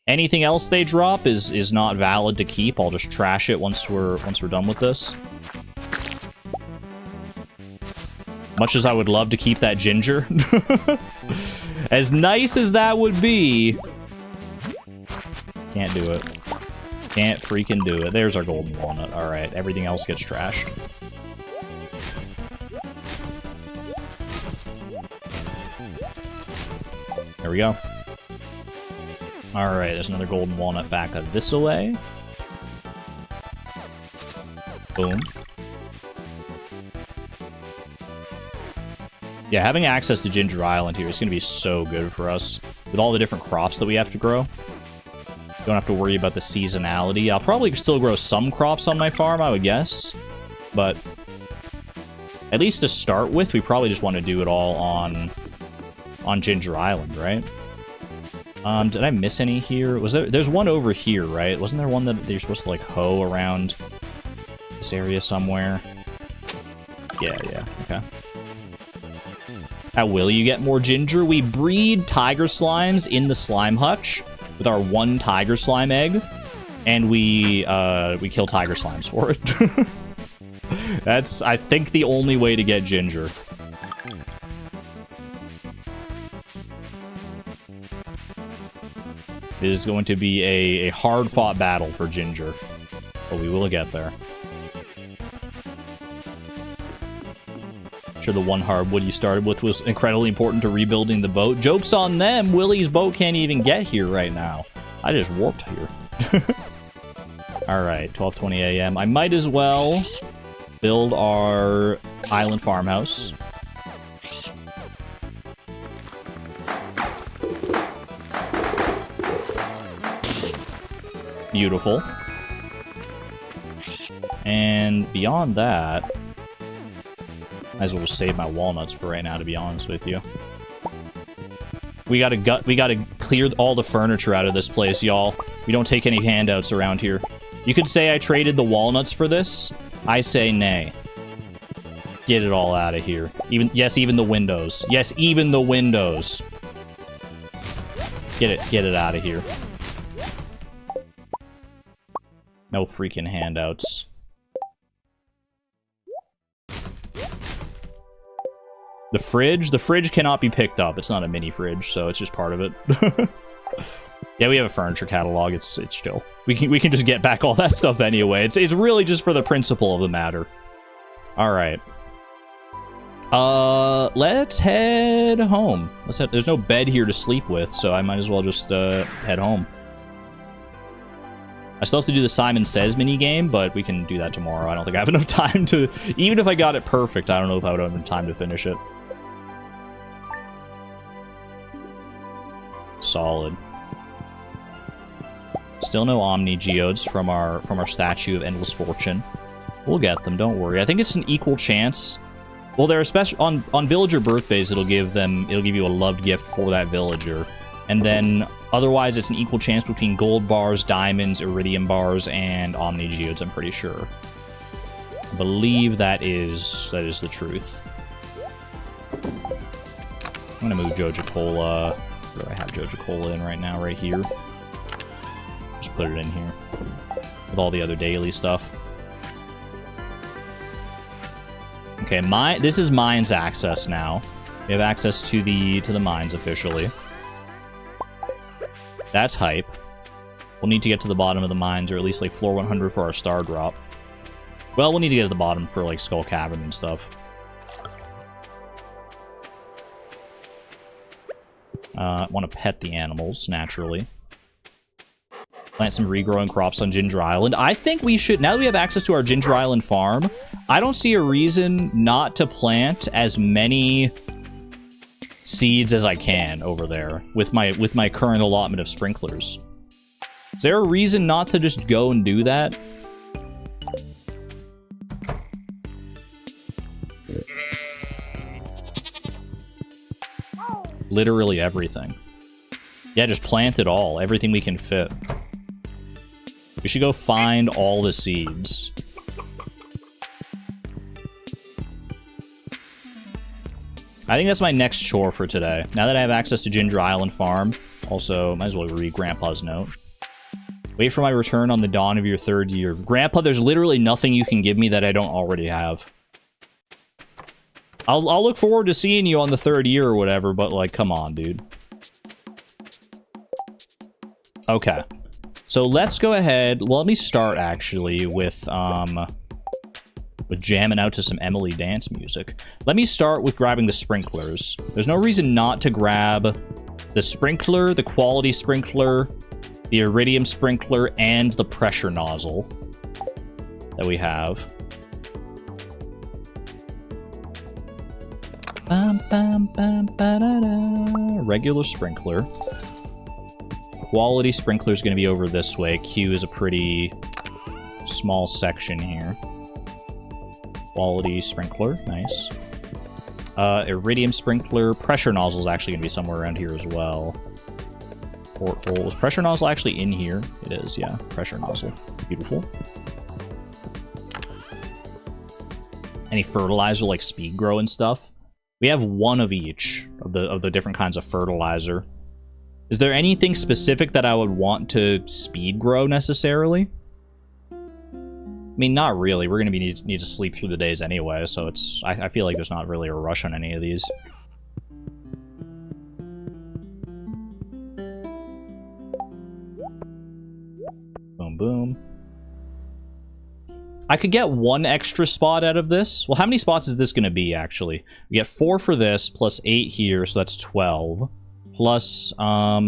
Anything else they drop is not valid to keep. I'll just trash it once we're done with this. Much as I would love to keep that ginger, as nice as that would be, can't do it. Can't freaking do it. There's our golden walnut. All right, everything else gets trashed. There we go. Alright, there's another golden walnut back this way. Boom. Yeah, having access to Ginger Island here is going to be so good for us. With all the different crops that we have to grow. Don't have to worry about the seasonality. I'll probably still grow some crops on my farm, I would guess. But at least to start with, we probably just want to do it all on Ginger Island, right? Did I miss any here? Was there's one over here, right? Wasn't there one that you're supposed to, like, hoe around this area somewhere? Yeah, okay. How will you get more ginger? We breed tiger slimes in the slime hutch with our one tiger slime egg, and we kill tiger slimes for it. That's, I think, the only way to get ginger. It is going to be a hard-fought battle for ginger, but we will get there. I'm sure the one hardwood you started with was incredibly important to rebuilding the boat. Joke's on them! Willie's boat can't even get here right now. I just warped here. Alright, 12:20 a.m. I might as well build our island farmhouse. Beautiful. And beyond that, might as well just save my walnuts for right now, to be honest with you. We gotta clear all the furniture out of this place, y'all. We don't take any handouts around here. You could say I traded the walnuts for this. I say nay. Get it all out of here. Even the windows. Yes, even the windows. Get it out of here. No freaking handouts. The fridge cannot be picked up. It's not a mini fridge, so it's just part of it. Yeah, we have a furniture catalog. It's chill. We can just get back all that stuff anyway. It's really just for the principle of the matter. All right. Let's head home. There's no bed here to sleep with, so I might as well just head home. I still have to do the Simon Says minigame, but we can do that tomorrow. I don't think I have enough time to... Even if I got it perfect, I don't know if I would have enough time to finish it. Solid. Still no Omni Geodes from our statue of Endless Fortune. We'll get them, don't worry. I think it's an equal chance. Well, they're especially on villager birthdays. It'll give you a loved gift for that villager, and then otherwise it's an equal chance between gold bars, diamonds, iridium bars, and Omni Geodes. I'm pretty sure. I believe that is the truth. I'm gonna move Joja Cola. Where do I have Joja Cola in right now? Right here. Just put it in here with all the other daily stuff. Okay, this is mines access now. We have access to the mines officially. That's hype. We'll need to get to the bottom of the mines, or at least like floor 100 for our star drop. Well, we'll need to get to the bottom for like Skull Cavern and stuff. I want to pet the animals, naturally. Plant some regrowing crops on Ginger Island. I think we should, now that we have access to our Ginger Island farm, I don't see a reason not to plant as many seeds as I can over there with my current allotment of sprinklers. Is there a reason not to just go and do that? Literally everything. Yeah, just plant it all. Everything we can fit. We should go find all the seeds. I think that's my next chore for today. Now that I have access to Ginger Island Farm, also, might as well read Grandpa's note. Wait for my return on the dawn of your 3rd year. Grandpa, there's literally nothing you can give me that I don't already have. I'll look forward to seeing you on the 3rd year or whatever, but, like, come on, dude. Okay. So let's go ahead. Well, let me start, actually, with jamming out to some Emily dance music. Let me start with grabbing the sprinklers. There's no reason not to grab the sprinkler, the quality sprinkler, the iridium sprinkler, and the pressure nozzle that we have. Regular sprinkler. Quality sprinkler is going to be over this way. Q is a pretty small section here. Quality sprinkler, nice. Iridium sprinkler. Pressure nozzle is actually going to be somewhere around here as well. Porthole. Is pressure nozzle actually in here? It is, yeah. Pressure nozzle. Beautiful. Any fertilizer like speed grow and stuff? We have one of each of the different kinds of fertilizer. Is there anything specific that I would want to speed grow necessarily? I mean, not really. We're going to need to sleep through the days anyway, so it's... I feel like there's not really a rush on any of these. Boom, boom. I could get one extra spot out of this. Well, how many spots is this going to be, actually? We get 4 for this, plus 8 here, so that's 12. Plus, how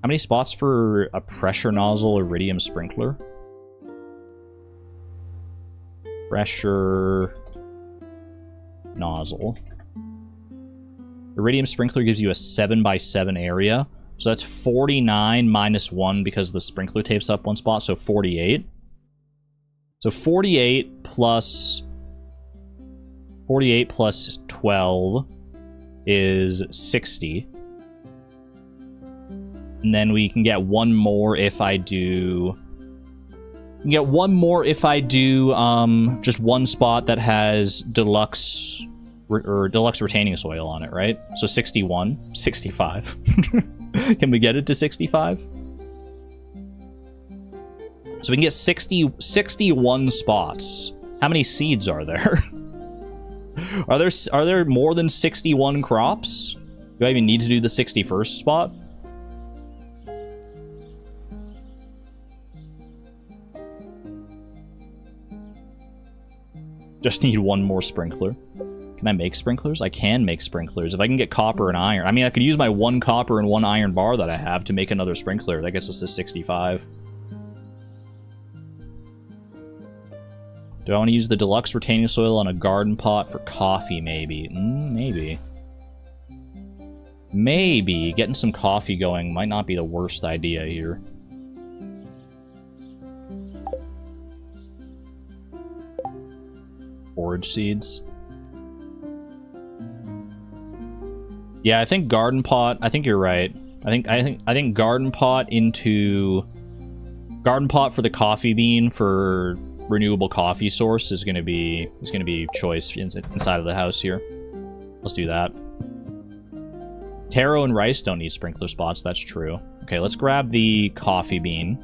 many spots for a pressure nozzle iridium sprinkler? Pressure nozzle. Iridium sprinkler gives you a 7x7 area. So that's 49 minus 1 because the sprinkler takes up 1 spot, so 48. So 48 plus 12 is 60. And then we can get one more if I do... just one spot that has deluxe retaining soil on it, right? So 61, 65. Can we get it to 65? So we can get 61 spots. How many seeds are there? Are there more than 61 crops? Do I even need to do the 61st spot? Just need one more sprinkler. Can I make sprinklers? I can make sprinklers. If I can get copper and iron. I mean, I could use my 1 copper and 1 iron bar that I have to make another sprinkler. That gets us to 65. Do I want to use the deluxe retaining soil on a garden pot for coffee, maybe? Maybe. Maybe. Getting some coffee going might not be the worst idea here. Forage seeds. Yeah, I think garden pot. I think you're right. I think garden pot into garden pot for the coffee bean for renewable coffee source is gonna be choice inside of the house here. Let's do that. Taro and rice don't need sprinkler spots. That's true. Okay, let's grab the coffee bean.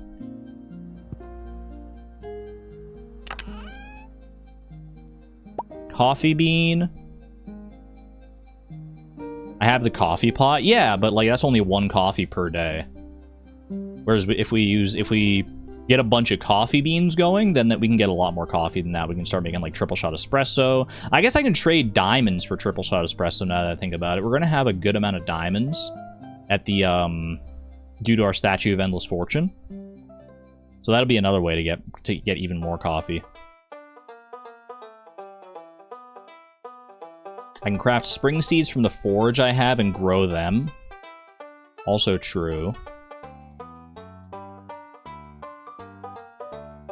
Coffee bean. I have the coffee pot. Yeah, but like that's only one coffee per day. Whereas if we get a bunch of coffee beans going, then that we can get a lot more coffee than that. We can start making like triple shot espresso. I guess I can trade diamonds for triple shot espresso now that I think about it. We're gonna have a good amount of diamonds at the due to our Statue of Endless Fortune. So that'll be another way to get even more coffee. I can craft spring seeds from the forage I have and grow them. Also true.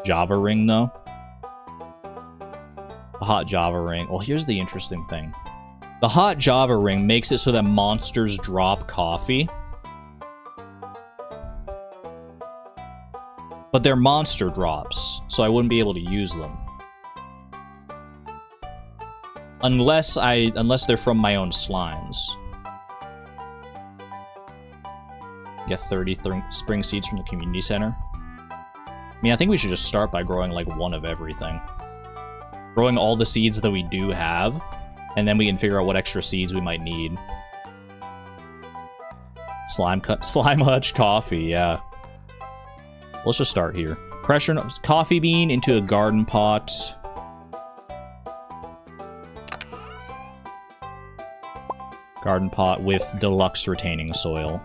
Java ring, though. The hot Java ring. Well, here's the interesting thing. The hot Java ring makes it so that monsters drop coffee. But they're monster drops, so I wouldn't be able to use them. Unless they're from my own slimes. Get 30 spring seeds from the community center. I mean, I think we should just start by growing like one of everything. Growing all the seeds that we do have, and then we can figure out what extra seeds we might need. Slime hutch coffee, yeah. Let's just start here. Pressure coffee bean into a garden pot. Garden pot with deluxe retaining soil.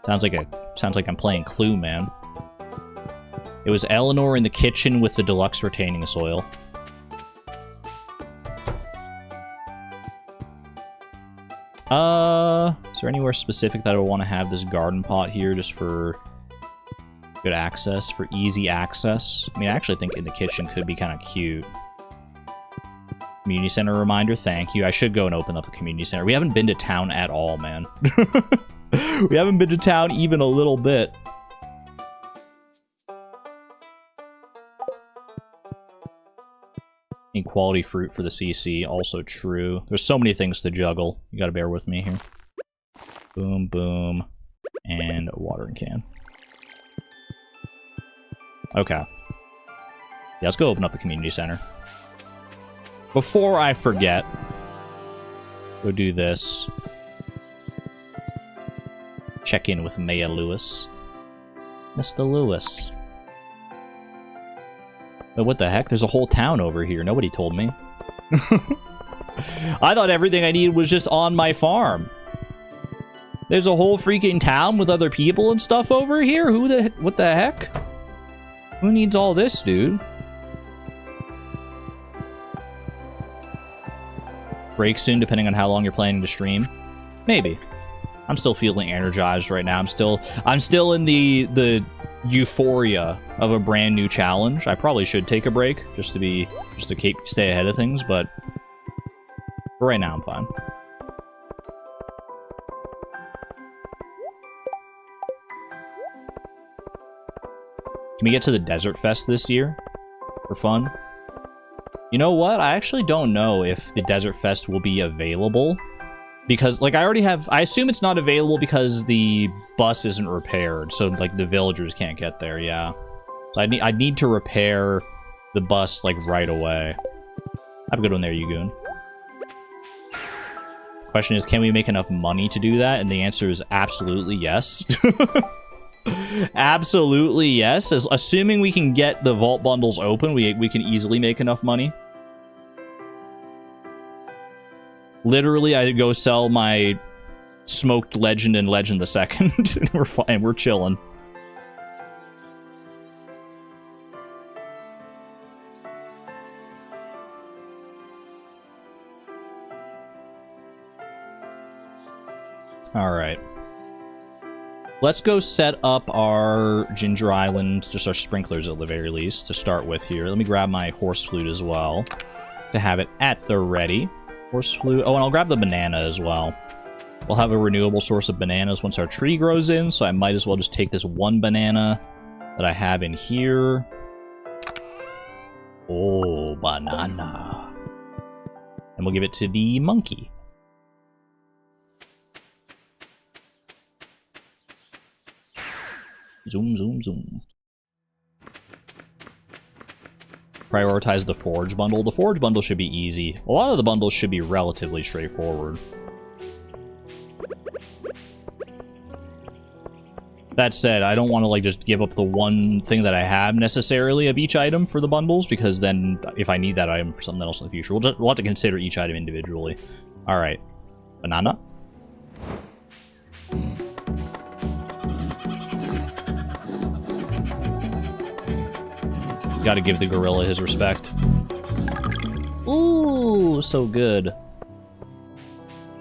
Sounds like I'm playing Clue, man. It was Eleanor in the kitchen with the deluxe retaining soil. Is there anywhere specific that I would want to have this garden pot here just for good access, for easy access? I mean, I actually think in the kitchen could be kind of cute. Community center reminder, thank you. I should go and open up the community center. We haven't been to town at all, man. We haven't been to town even a little bit. Need quality fruit for the CC, also true. There's so many things to juggle. You gotta bear with me here. Boom, boom, and a watering can. Okay. Yeah, let's go open up the community center. Before I forget, go do this. Check in with Maya Lewis. Mr. Lewis. But what the heck? There's a whole town over here. Nobody told me. I thought everything I needed was just on my farm. There's a whole freaking town with other people and stuff over here? What the heck? Who needs all this, dude? Break soon, depending on how long you're planning to stream. Maybe. I'm still feeling energized right now. I'm still in the euphoria of a brand new challenge. I probably should take a break just to stay ahead of things, but for right now I'm fine. Can we get to the Desert Fest this year for fun? You know what? I actually don't know if the Desert Fest will be available. Because, like, I assume it's not available because the bus isn't repaired. So, like, the villagers can't get there, yeah. So I need to repair the bus, like, right away. Have a good one there, Yugoon. Question is, can we make enough money to do that? And the answer is absolutely yes. Absolutely yes. Assuming we can get the vault bundles open, we can easily make enough money. Literally, I go sell my smoked legend and legend the second, and we're fine. We're chilling. Alright. Let's go set up our Ginger Island, just our sprinklers at the very least, to start with here. Let me grab my horse flute as well, to have it at the ready. Horse flute. Oh, and I'll grab the banana as well. We'll have a renewable source of bananas once our tree grows in, so I might as well just take this one banana that I have in here. Oh, banana. And we'll give it to the monkey. Zoom, zoom, zoom. Prioritize the forage bundle. The forage bundle should be easy. A lot of the bundles should be relatively straightforward. That said, I don't want to like just give up the one thing that I have necessarily of each item for the bundles, because then if I need that item for something else in the future, we'll have to consider each item individually. All right, banana. Gotta give the gorilla his respect. Ooh, so good.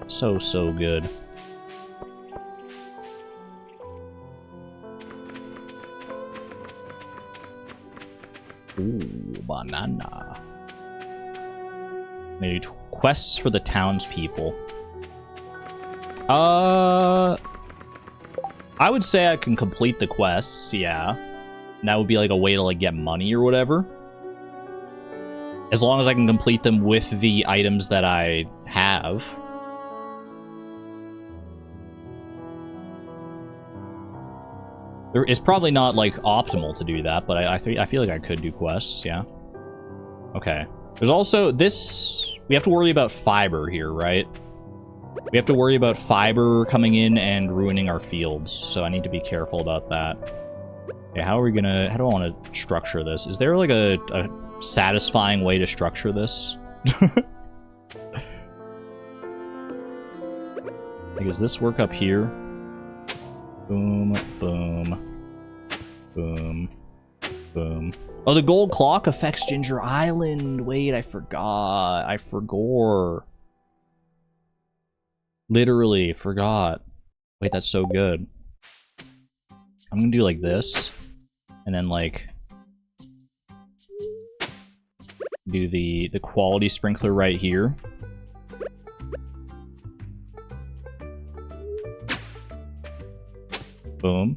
So good. Ooh, banana. Maybe quests for the townspeople. I would say I can complete the quests, yeah. And that would be like a way to like get money or whatever. As long as I can complete them with the items that I have. It's probably not like optimal to do that, but I feel like I could do quests, yeah. Okay. There's also this. We have to worry about fiber here, right? We have to worry about fiber coming in and ruining our fields, so I need to be careful about that. Okay, how do I want to structure this? Is there like a satisfying way to structure this? Like, does this work up here? Boom, boom, boom, boom. Oh, the gold clock affects Ginger Island. Wait, I forgot. I forgot. Literally forgot. Wait, that's so good. I'm gonna do like this, and then like do the quality sprinkler right here. Boom.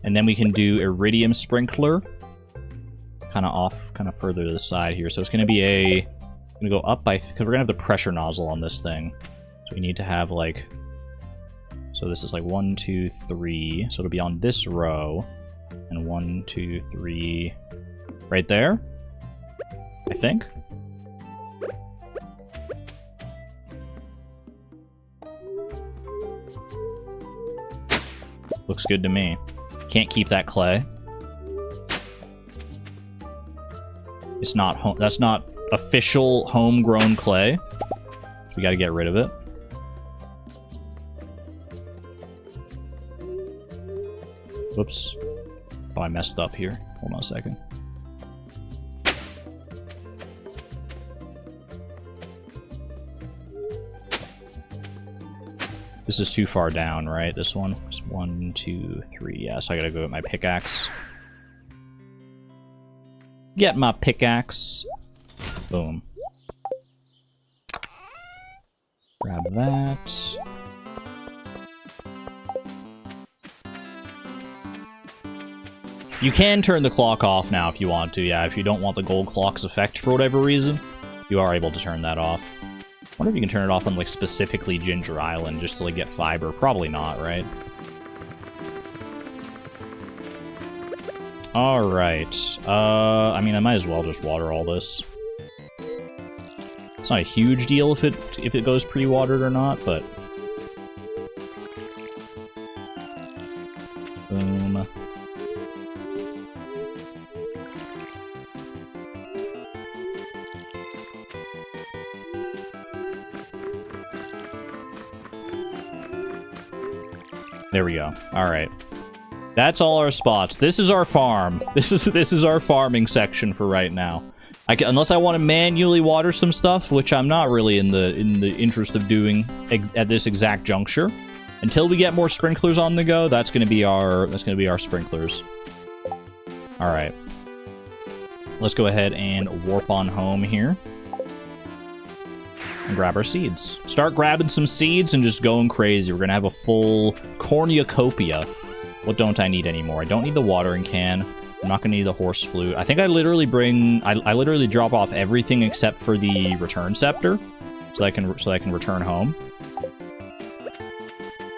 And then we can do iridium sprinkler kind of off, kind of further to the side here. So it's going to be I'm going to go up by, because we're going to have the pressure nozzle on this thing. So we need to have like, so this is like 1, 2, 3. So it'll be on this row. And 1, 2, 3 right there, I think. Looks good to me. Can't keep that clay. It's not that's not official homegrown clay. So we got to get rid of it. Whoops. Oh, I messed up here. Hold on a second. This is too far down, right? This one? It's 1, 2, 3. Yeah, so I gotta go get my pickaxe. Get my pickaxe. Boom. Grab that. You can turn the clock off now if you want to, yeah. If you don't want the gold clock's effect for whatever reason, you are able to turn that off. I wonder if you can turn it off on, like, specifically Ginger Island, just to, like, get fiber. Probably not, right? Alright. I mean, I might as well just water all this. It's not a huge deal if it goes pre-watered or not, but... Boom. There we go. All right. That's all our spots. This is our farm. This is our farming section for right now. Unless I want to manually water some stuff, which I'm not really in the interest of doing at this exact juncture. Until we get more sprinklers on the go, that's gonna be our sprinklers. Alright. Let's go ahead and warp on home here. And grab our seeds. Start grabbing some seeds and just going crazy. We're gonna have a full cornucopia. What don't I need anymore? I don't need the watering can. I'm not gonna need the horse flute. I think I literally I literally drop off everything except for the return scepter, so I can return home.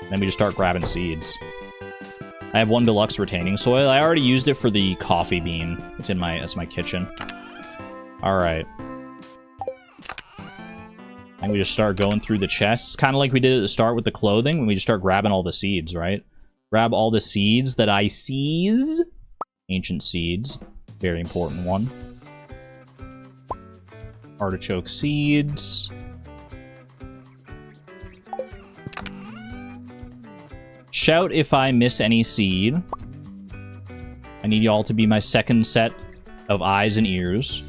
Then we just start grabbing seeds. I have 1 deluxe retaining soil. I already used it for the coffee bean. It's my kitchen. All right. And we just start going through the chests, kind of like we did at the start with the clothing, when we just start grabbing all the seeds, right? Grab all the seeds that I seize. Ancient seeds, very important one. Artichoke seeds. Shout if I miss any seed. I need y'all to be my second set of eyes and ears.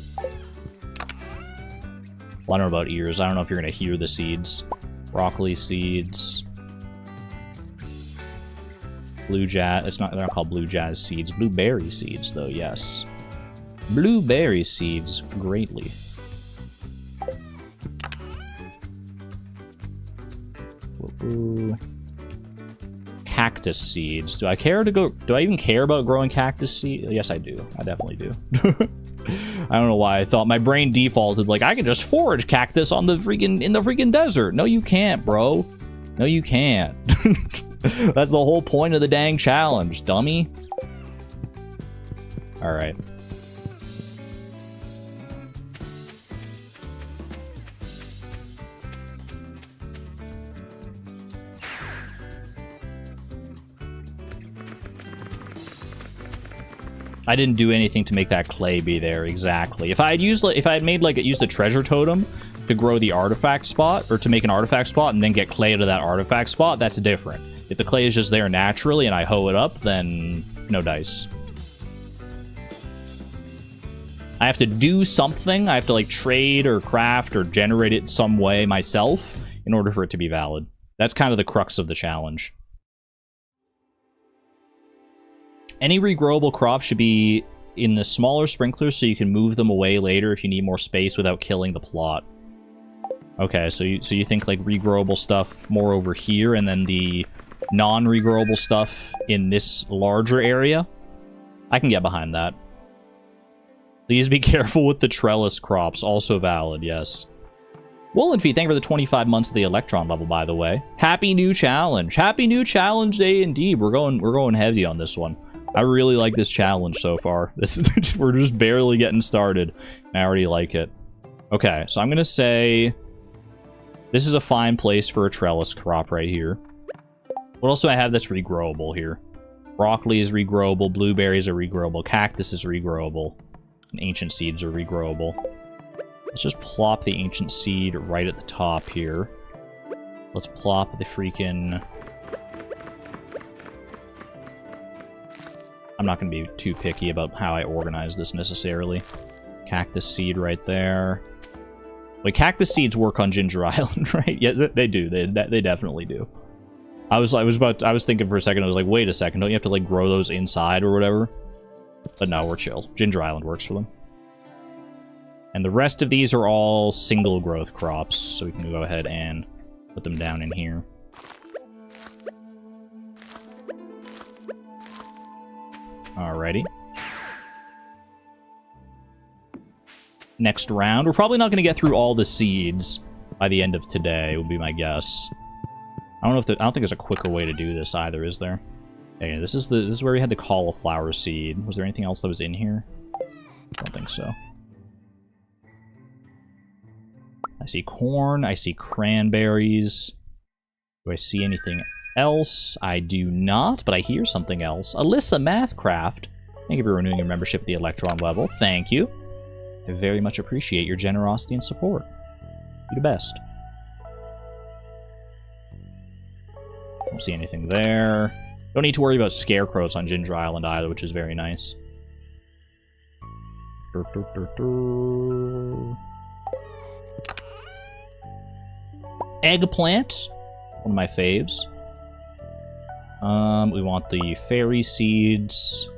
Well, I don't know about ears. I don't know if you're going to hear the seeds. Broccoli seeds. Blue jazz. They're not called blue jazz seeds. Blueberry seeds, though, yes. Blueberry seeds greatly. Ooh. Cactus seeds. Do I even care about growing cactus seeds? Yes, I do. I definitely do. I don't know why I thought my brain defaulted like I can just forage cactus in the freaking desert. No, you can't, bro. No, you can't. That's the whole point of the dang challenge, dummy. All right. I didn't do anything to make that clay be there exactly. If I had used the treasure totem to grow the artifact spot, or to make an artifact spot and then get clay out of that artifact spot, that's different. If the clay is just there naturally and I hoe it up, then no dice. I have to do something. I have to like trade or craft or generate it some way myself in order for it to be valid. That's kind of the crux of the challenge. Any regrowable crop should be in the smaller sprinklers so you can move them away later if you need more space without killing the plot. Okay, so you think like regrowable stuff more over here and then the non-regrowable stuff in this larger area? I can get behind that. Please be careful with the trellis crops. Also valid, yes. Woolenfeet, thank you for the 25 months of the Electron level, by the way. Happy new challenge. Happy new challenge day indeed. We're going heavy on this one. I really like this challenge so far. We're just barely getting started. I already like it. Okay, so I'm going to say this is a fine place for a trellis crop right here. What else do I have that's regrowable here? Broccoli is regrowable. Blueberries are regrowable. Cactus is regrowable. And ancient seeds are regrowable. Let's just plop the ancient seed right at the top here. Let's plop the freaking... I'm not going to be too picky about how I organize this necessarily. Cactus seed right there. Wait, cactus seeds work on Ginger Island, right? Yeah, they do. They definitely do. I was thinking for a second, I was like, wait a second, don't you have to like grow those inside or whatever? But no, we're chill. Ginger Island works for them. And the rest of these are all single growth crops, so we can go ahead and put them down in here. Alrighty. Next round. We're probably not going to get through all the seeds by the end of today, would be my guess. I don't think there's a quicker way to do this either, is there? Okay, this is where we had the cauliflower seed. Was there anything else that was in here? I don't think so. I see corn. I see cranberries. Do I see anything else? I do not, but I hear something else. Alyssa Mathcraft, thank you for renewing your membership at the Electron level. Thank you. I very much appreciate your generosity and support. You're the best. Don't see anything there. Don't need to worry about scarecrows on Ginger Island either, which is very nice. Eggplant, one of my faves. We want the fairy seeds.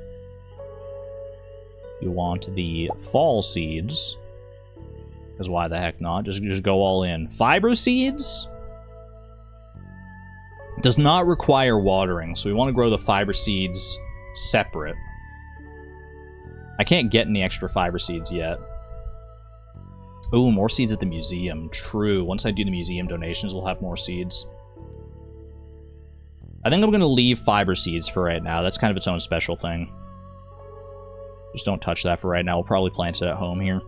We want the fall seeds. Because why the heck not? Just go all in. Fiber seeds? Does not require watering, so we want to grow the fiber seeds separate. I can't get any extra fiber seeds yet. Ooh, more seeds at the museum. True. Once I do the museum donations, we'll have more seeds. I think I'm going to leave fiber seeds for right now. That's kind of its own special thing. Just don't touch that for right now. We'll probably plant it at home here.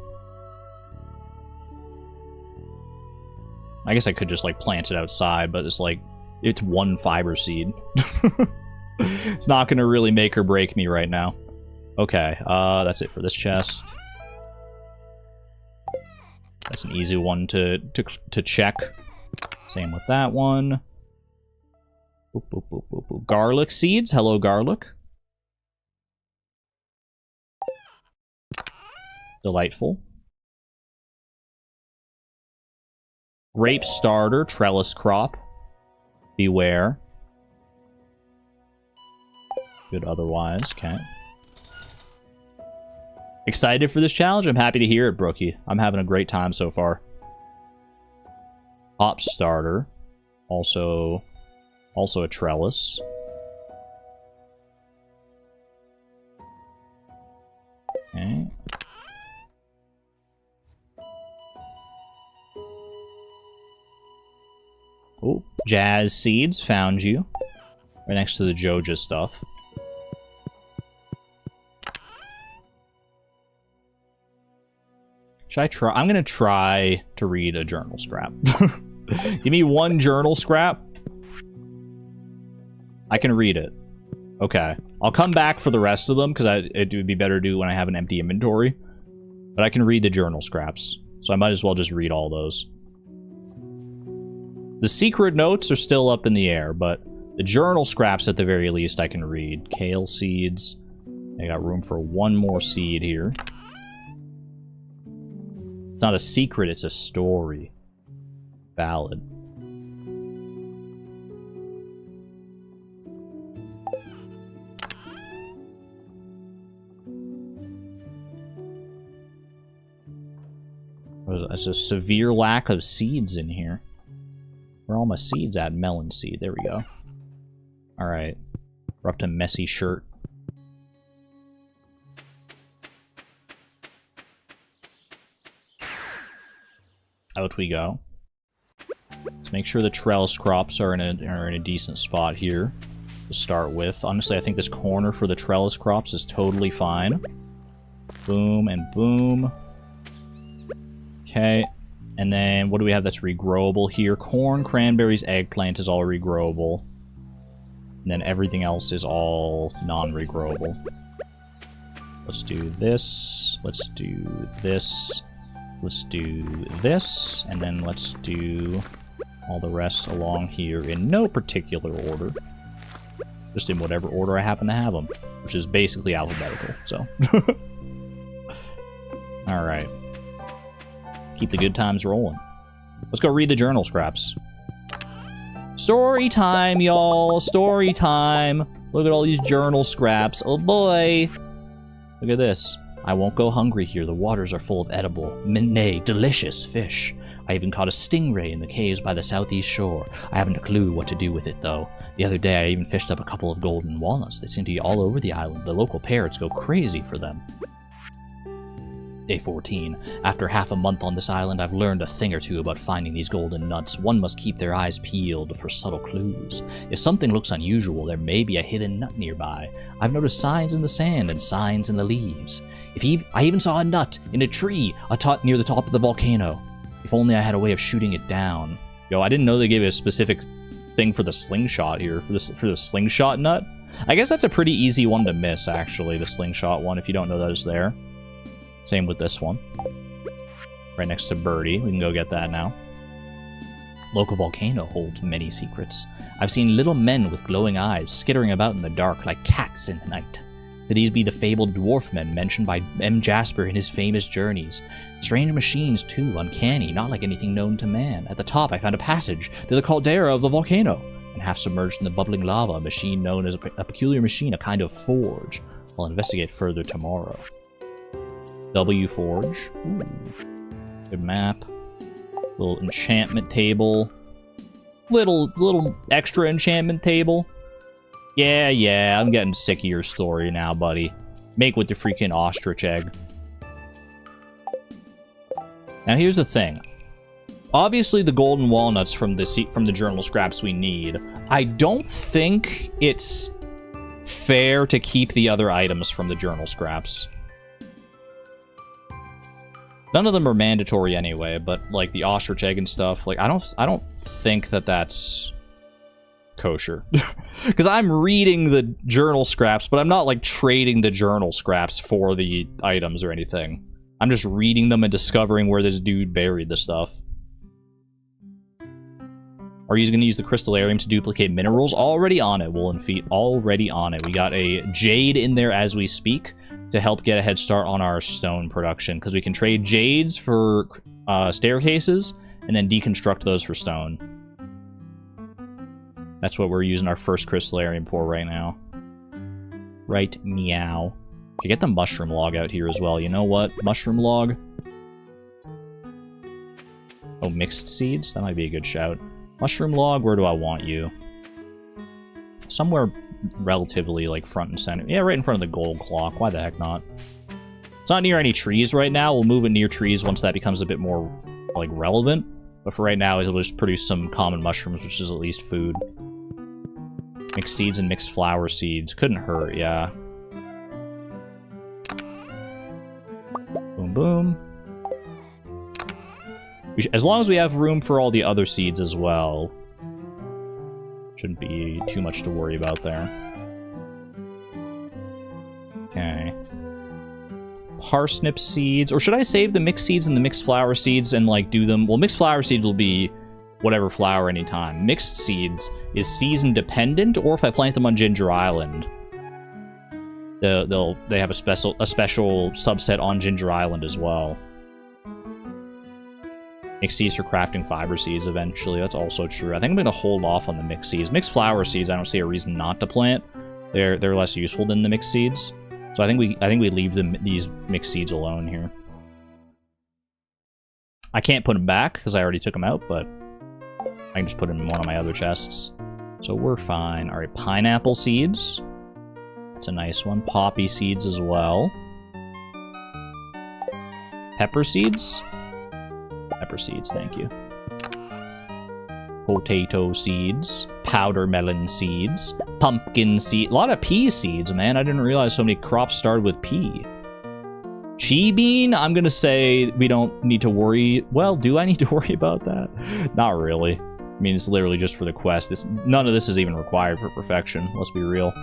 I guess I could just, like, plant it outside, but it's like, it's one fiber seed. It's not going to really make or break me right now. Okay, that's it for this chest. That's an easy one to check. Same with that one. Boop, boop, boop, boop, boop. Garlic seeds. Hello, garlic. Delightful. Grape starter, trellis crop. Beware. Good otherwise, okay. Excited for this challenge? I'm happy to hear it, Brookie. I'm having a great time so far. Hop starter. Also a trellis. Okay. Oh, jazz seeds, found you. Right next to the Joja stuff. Should I try? I'm gonna try to read a journal scrap. Give me one journal scrap. I can read it. Okay. I'll come back for the rest of them, because it would be better to do when I have an empty inventory. But I can read the journal scraps, so I might as well just read all those. The secret notes are still up in the air, but the journal scraps at the very least I can read. Kale seeds. I got room for one more seed here. It's not a secret, it's a story. Valid. There's a severe lack of seeds in here. Where are all my seeds at? Melon seed. There we go. Alright. We're up to messy shirt. Out we go. Let's make sure the trellis crops are in a decent spot here to start with. Honestly, I think this corner for the trellis crops is totally fine. Boom and boom. Okay. And then, what do we have that's regrowable here? Corn, cranberries, eggplant is all regrowable. And then everything else is all non-regrowable. Let's do this. Let's do this. Let's do this. And then let's do all the rest along here in no particular order. Just in whatever order I happen to have them. Which is basically alphabetical, so. Alright. Keep the good times rolling. Let's go read the journal scraps. Story time, y'all! Story time! Look at all these journal scraps. Oh boy! Look at this. I won't go hungry here. The waters are full of edible, nay, delicious fish. I even caught a stingray in the caves by the southeast shore. I haven't a clue what to do with it, though. The other day I even fished up a couple of golden walnuts. They seem to be all over the island. The local parrots go crazy for them. Day 14. After half a month on this island, I've learned a thing or two about finding these golden nuts. One must keep their eyes peeled for subtle clues. If something looks unusual, there may be a hidden nut nearby. I've noticed signs in the sand and signs in the leaves. I even saw a nut in a tree near the top of the volcano. If only I had a way of shooting it down. Yo, I didn't know they gave a specific thing for the slingshot here, for the slingshot nut. I guess that's a pretty easy one to miss, actually, the slingshot one, if you don't know that it's there. Same with this one. Right next to Birdie. We can go get that now. Local volcano holds many secrets. I've seen little men with glowing eyes skittering about in the dark like cats in the night. Could these be the fabled dwarf men mentioned by M. Jasper in his famous journeys? Strange machines, too, uncanny, not like anything known to man. At the top, I found a passage to the caldera of the volcano. and half submerged in the bubbling lava, a machine known as a peculiar machine, a kind of forge. I'll investigate further tomorrow. W Forge. Ooh. Good map. Little enchantment table. Little extra enchantment table. Yeah, I'm getting sick of your story now, buddy. Make with the freaking ostrich egg. Now here's the thing. Obviously the golden walnuts from the journal scraps we need. I don't think it's fair to keep the other items from the journal scraps. None of them are mandatory anyway, but like the ostrich egg and stuff, like I don't think that that's kosher. Because I'm reading the journal scraps, but I'm not like trading the journal scraps for the items or anything. I'm just reading them and discovering where this dude buried the stuff. Are you going to use the crystallarium to duplicate minerals? Already on it, Woolen Feet. Already on it. We got a jade in there as we speak to help get a head start on our stone production, because we can trade jades for staircases and then deconstruct those for stone. That's what we're using our first crystallarium for right now. Right, meow. Okay, get the mushroom log out here as well. You know what? Mushroom log. Oh, mixed seeds? That might be a good shout. Mushroom log, where do I want you? Somewhere relatively, like, front and center. Yeah, right in front of the gold clock. Why the heck not? It's not near any trees right now. We'll move it near trees once that becomes a bit more, like, relevant. But for right now, it'll just produce some common mushrooms, which is at least food. Mixed seeds and mixed flower seeds. Couldn't hurt, yeah. Boom, boom. As long as we have room for all the other seeds as well, shouldn't be too much to worry about there. Okay. Parsnip seeds. Or should I save the mixed seeds and the mixed flower seeds and, like, do them? Well, mixed flower seeds will be whatever flower anytime. Mixed seeds is season dependent, or if I plant them on Ginger Island, they have a special subset on Ginger Island as well. Mixed seeds for crafting fiber seeds eventually. That's also true. I think I'm going to hold off on the mixed seeds. Mixed flower seeds, I don't see a reason not to plant. They're less useful than the mixed seeds. So I think we leave these mixed seeds alone here. I can't put them back because I already took them out, but I can just put them in one of my other chests. So we're fine. All right, pineapple seeds. That's a nice one. Poppy seeds as well. Pepper seeds. Pepper seeds, thank you. Potato seeds. Powder melon seeds. Pumpkin seed. A lot of pea seeds, man. I didn't realize so many crops started with pea. Chi bean, I'm gonna say we don't need to worry. Well, do I need to worry about that? Not really. I mean, it's literally just for the quest. None of this is even required for perfection. Let's be real.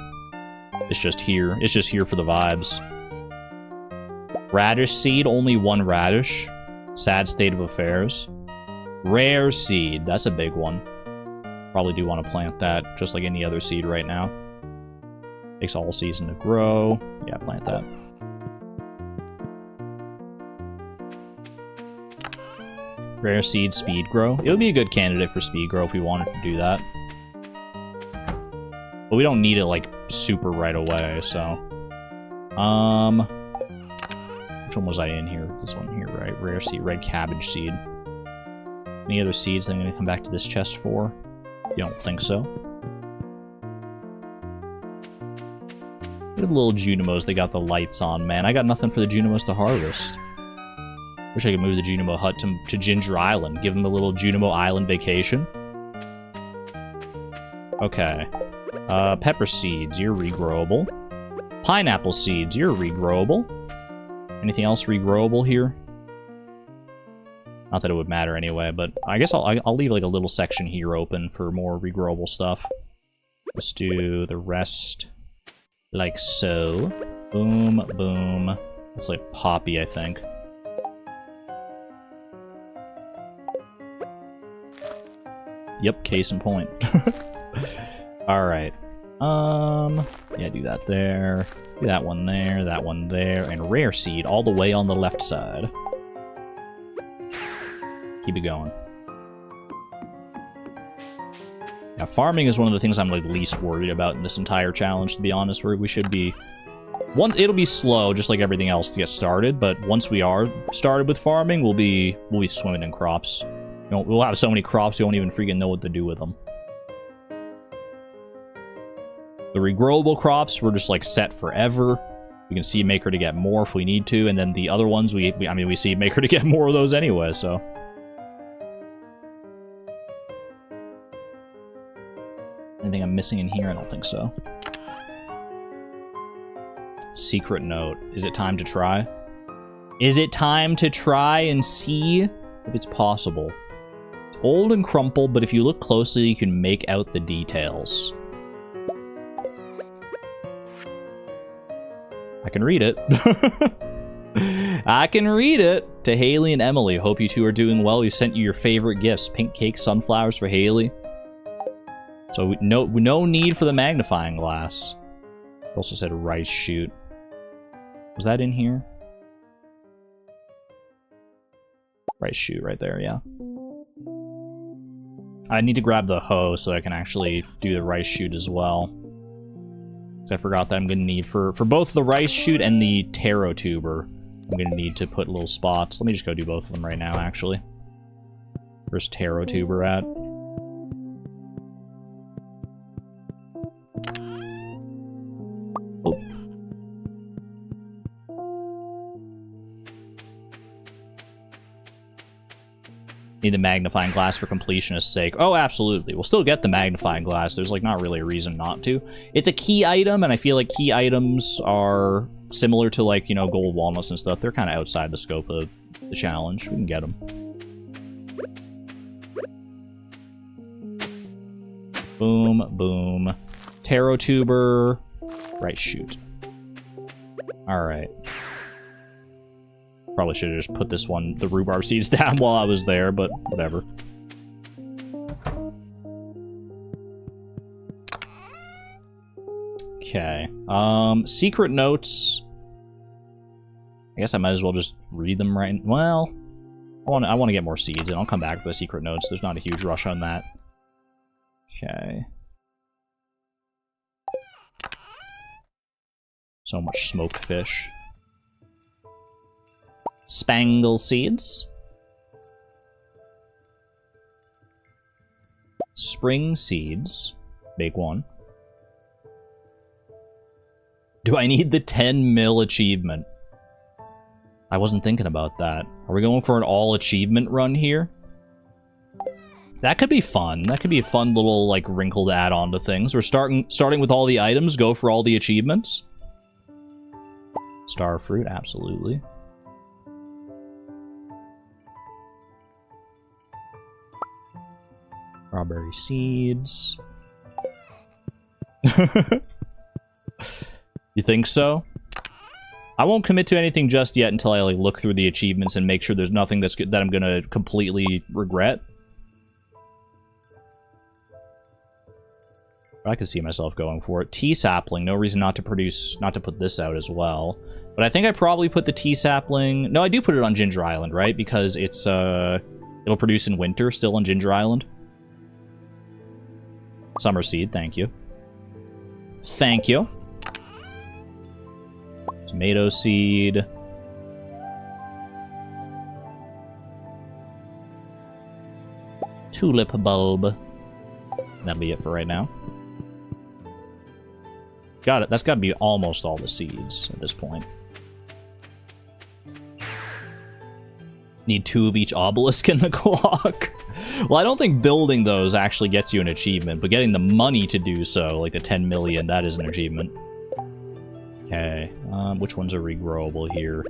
It's just here. It's just here for the vibes. Radish seed, only one radish. Sad state of affairs. Rare seed, that's a big one. Probably do want to plant that, just like any other seed right now. Takes all season to grow. Yeah, plant that. Rare seed, speed grow. It would be a good candidate for speed grow if we wanted to do that. But we don't need it, like, super right away, so... Which one was I in here? This one here, right? Rare seed, red cabbage seed. Any other seeds that I'm going to come back to this chest for? You don't think so? Look at the little Junimos, they got the lights on, man. I got nothing for the Junimos to harvest. Wish I could move the Junimo hut to Ginger Island. Give them a little Junimo Island vacation. Okay. Pepper seeds, you're regrowable. Pineapple seeds, you're regrowable. Anything else regrowable here? Not that it would matter anyway, but I guess I'll leave like a little section here open for more regrowable stuff. Let's do the rest like so. Boom, boom. It's like poppy, I think. Yep, case in point. Alright. Yeah, do that there. Do that one there, and rare seed all the way on the left side. Keep it going. Now, farming is one of the things I'm like least worried about in this entire challenge, to be honest. Where we should be... it'll be slow, just like everything else, to get started, but once we are started with farming, we'll be swimming in crops. You know, we'll have so many crops, we won't even freaking know what to do with them. The regrowable crops, we're just like set forever. We can seed maker to get more if we need to, and then the other ones, we seed maker to get more of those anyway, so... Anything I'm missing in here? I don't think so. Secret note. Is it time to try? Is it time to try and see if it's possible? It's old and crumpled, but if you look closely, you can make out the details. I can read it. I can read it. To Haley and Emily, hope you two are doing well. We sent you your favorite gifts. Pink cake, sunflowers for Haley. So no need for the magnifying glass. It also said rice shoot. Was that in here? Rice shoot right there, yeah. I need to grab the hoe so I can actually do the rice shoot as well. Because I forgot that I'm going to need, for both the rice shoot and the taro tuber, I'm going to need to put little spots. Let me just go do both of them right now, actually. Where's taro tuber at? Oh. Need the magnifying glass for completionist's sake. Oh, absolutely. We'll still get the magnifying glass. There's, like, not really a reason not to. It's a key item, and I feel like key items are similar to, like, you know, gold walnuts and stuff. They're kind of outside the scope of the challenge. We can get them. Boom, boom. Taro tuber. Right, shoot. Alright. Probably should have just put this one, the rhubarb seeds, down while I was there, but whatever. Okay. Secret notes. I guess I might as well just read them right... Well, I want to get more seeds, and I'll come back for the secret notes. There's not a huge rush on that. Okay. So much smoked fish. Spangle seeds. Spring seeds. Big one. Do I need the 10 mil achievement? I wasn't thinking about that. Are we going for an all achievement run here? That could be fun. That could be a fun little, like, wrinkle to add on to things. We're starting with all the items, go for all the achievements. Star fruit, absolutely. Strawberry seeds. You think so? I won't commit to anything just yet until I like look through the achievements and make sure there's nothing that I'm gonna completely regret. But I could see myself going for it. Tea sapling, no reason not to put this out as well. But I think I probably put the tea sapling... No, I do put it on Ginger Island, right? Because it's, it'll produce in winter still on Ginger Island. Summer seed, thank you. Thank you. Tomato seed. Tulip bulb. That'll be it for right now. Got it. That's got to be almost all the seeds at this point. Need 2 of each obelisk in the clock. Well, I don't think building those actually gets you an achievement, but getting the money to do so, like the 10 million, that is an achievement. Okay, which ones are regrowable here?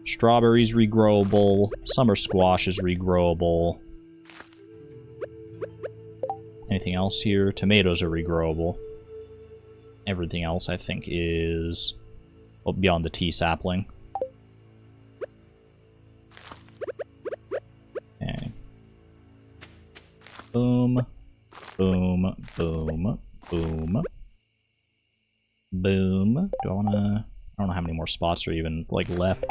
Strawberries regrowable. Summer squash is regrowable. Anything else here? Tomatoes are regrowable. Everything else, I think, is... well, beyond the tea sapling. Okay. Boom. Boom. Boom. Boom. Boom. Do I wanna... I don't know how many more spots are even, like, left.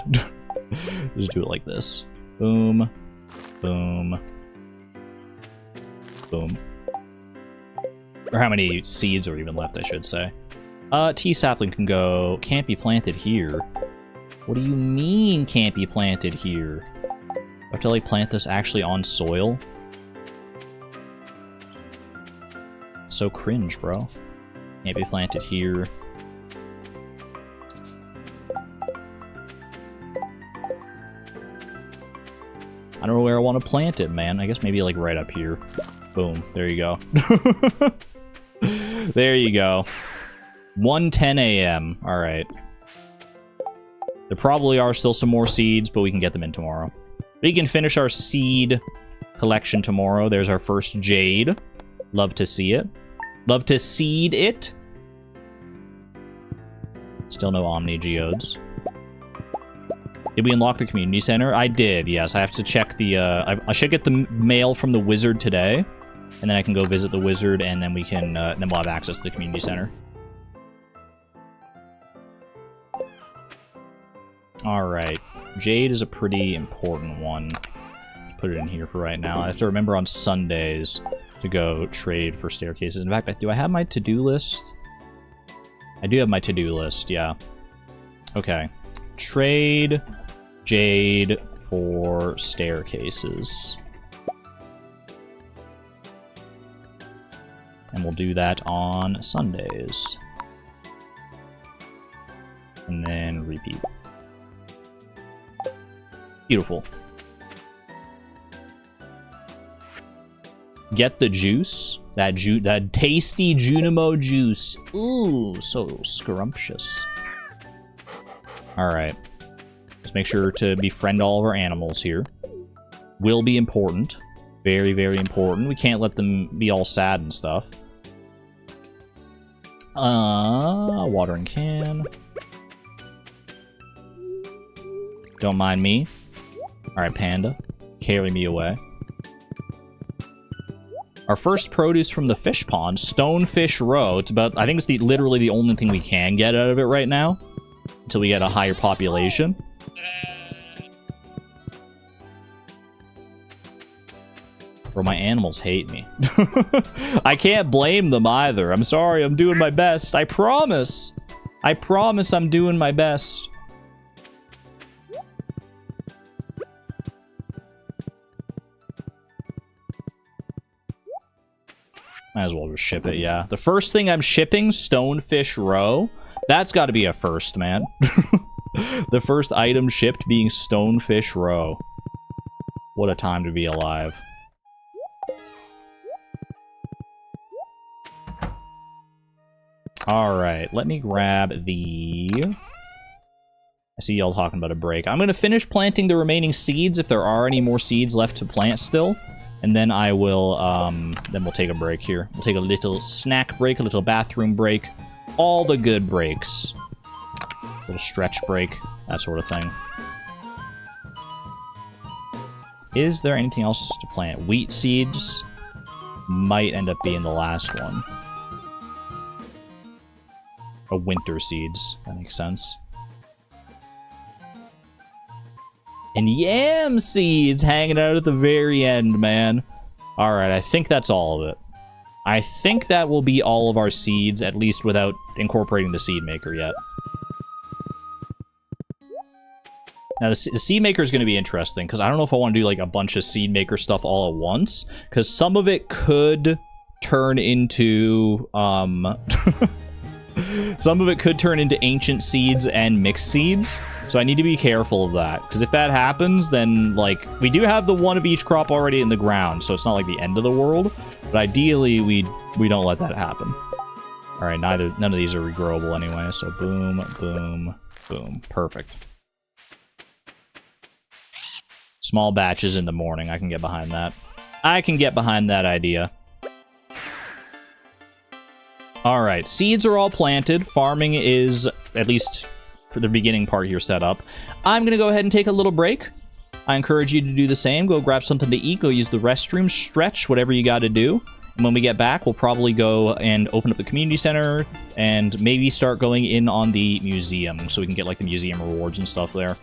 Just do it like this. Boom. Boom. Boom. Or how many seeds are even left, I should say. Tea sapling can go... Can't be planted here. What do you mean can't be planted here? Do I have to, like, plant this actually on soil? So cringe, bro. Can't be planted here. I don't know where I want to plant it, man. I guess maybe, like, right up here. Boom. There you go. There you go. 1:10 a.m. Alright. There probably are still some more seeds, but we can get them in tomorrow. We can finish our seed collection tomorrow. There's our first jade. Love to see it. Love to seed it. Still no Omni Geodes. Did we unlock the community center? I did, yes. I have to check the, I should get the mail from the wizard today. And then I can go visit the wizard, and then we can, then we'll have access to the community center. Alright. Jade is a pretty important one. Put it in here for right now. I have to remember on Sundays to go trade for staircases. In fact, do I have my to-do list? I do have my to-do list, yeah. Okay. Trade Jade for staircases. And we'll do that on Sundays. And then repeat. Beautiful. Get the juice. That tasty Junimo juice. Ooh, so scrumptious. Alright. Let's make sure to befriend all of our animals here. Will be important. Very, very important. We can't let them be all sad and stuff. Watering can. Don't mind me. Alright, Panda. Carry me away. Our first produce from the fish pond, Stonefish Roe. It's about, I think it's literally the only thing we can get out of it right now. Until we get a higher population. Bro, my animals hate me. I can't blame them either. I'm sorry, I'm doing my best. I promise. I promise I'm doing my best. Might as well just ship it, yeah. The first thing I'm shipping, Stonefish Roe. That's got to be a first, man. The first item shipped being Stonefish Roe. What a time to be alive. Alright, let me grab the... I see y'all talking about a break. I'm going to finish planting the remaining seeds if there are any more seeds left to plant still. And then I will, then we'll take a break here. We'll take a little snack break, a little bathroom break. All the good breaks. Little stretch break, that sort of thing. Is there anything else to plant? Wheat seeds might end up being the last one. Oh, winter seeds. That makes sense. And yam seeds hanging out at the very end, man. Alright, I think that's all of it. I think that will be all of our seeds, at least without incorporating the seed maker yet. Now, the seed maker is going to be interesting, because I don't know if I want to do, like, a bunch of seed maker stuff all at once, because some of it could turn into, some of it could turn into ancient seeds and mixed seeds, so I need to be careful of that, because if that happens, then, like, we do have the one of each crop already in the ground, so it's not like the end of the world, but ideally, we don't let that happen. Alright, none of these are regrowable anyway, so boom, boom, boom. Perfect. Small batches in the morning, I can get behind that. I can get behind that idea. Alright, seeds are all planted. Farming is, at least for the beginning part here, set up. I'm going to go ahead and take a little break. I encourage you to do the same. Go grab something to eat, go use the restroom, stretch, whatever you got to do. And when we get back, we'll probably go and open up the community center and maybe start going in on the museum so we can get, like, the museum rewards and stuff there.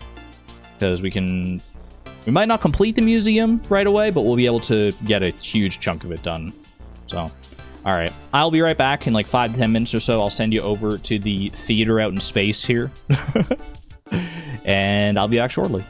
Because we might not complete the museum right away, but we'll be able to get a huge chunk of it done. So... All right, I'll be right back in like 5 to 10 minutes or so. I'll send you over to the theater out in space here. And I'll be back shortly.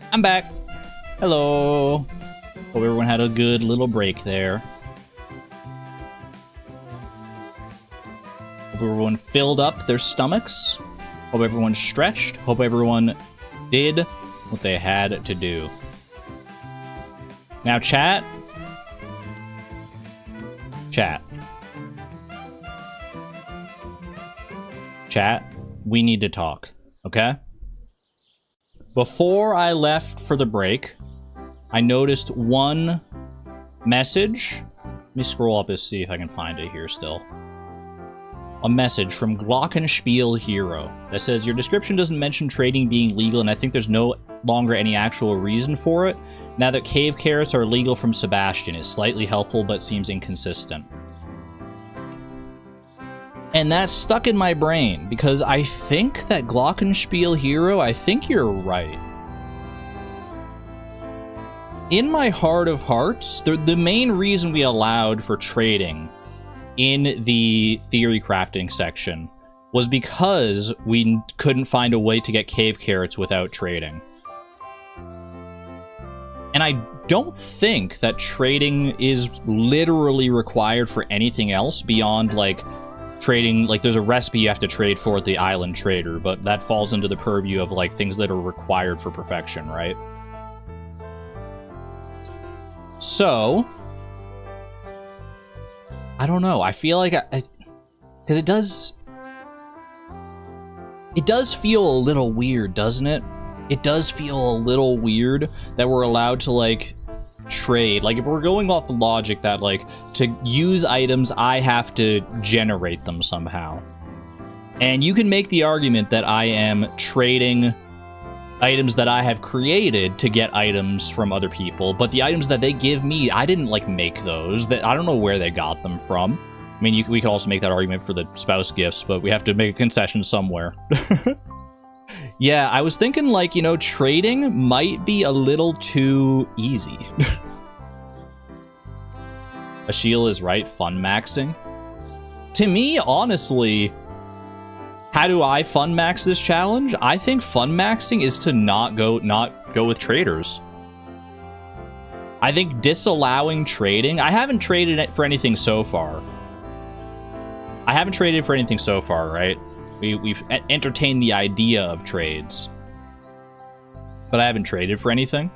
I'm back. Hello. Hope everyone had a good little break there. Hope everyone filled up their stomachs. Hope everyone stretched. Hope everyone did what they had to do. Now, chat. Chat. Chat. We need to talk, okay? Before I left for the break, I noticed one message. Let me scroll up and see if I can find it here still. A message from Glockenspiel Hero that says, your description doesn't mention trading being legal, and I think there's no longer any actual reason for it. Now that cave carrots are legal from Sebastian, it's slightly helpful but seems inconsistent. And that's stuck in my brain, because I think that Glockenspiel Hero, I think you're right. In my heart of hearts, the main reason we allowed for trading in the theory crafting section was because we couldn't find a way to get cave carrots without trading. And I don't think that trading is literally required for anything else beyond, like, trading, like, there's a recipe you have to trade for at the island trader, but that falls into the purview of, like, things that are required for perfection, right? So, I don't know. I feel like because it does feel a little weird, doesn't it? It does feel a little weird that we're allowed to, like, trade. Like, if we're going off the logic that, like, to use items, I have to generate them somehow. And you can make the argument that I am trading items that I have created to get items from other people, but the items that they give me, I didn't, like, make those. That I don't know where they got them from. I mean, we could also make that argument for the spouse gifts, but we have to make a concession somewhere. Yeah, I was thinking, like, you know, trading might be a little too easy. Ashil is right, fun maxing. To me, honestly, how do I fun max this challenge? I think fun maxing is to not go with traders. I think disallowing trading... I haven't traded it for anything so far. I haven't traded for anything so far, right? We've entertained the idea of trades. But I haven't traded for anything.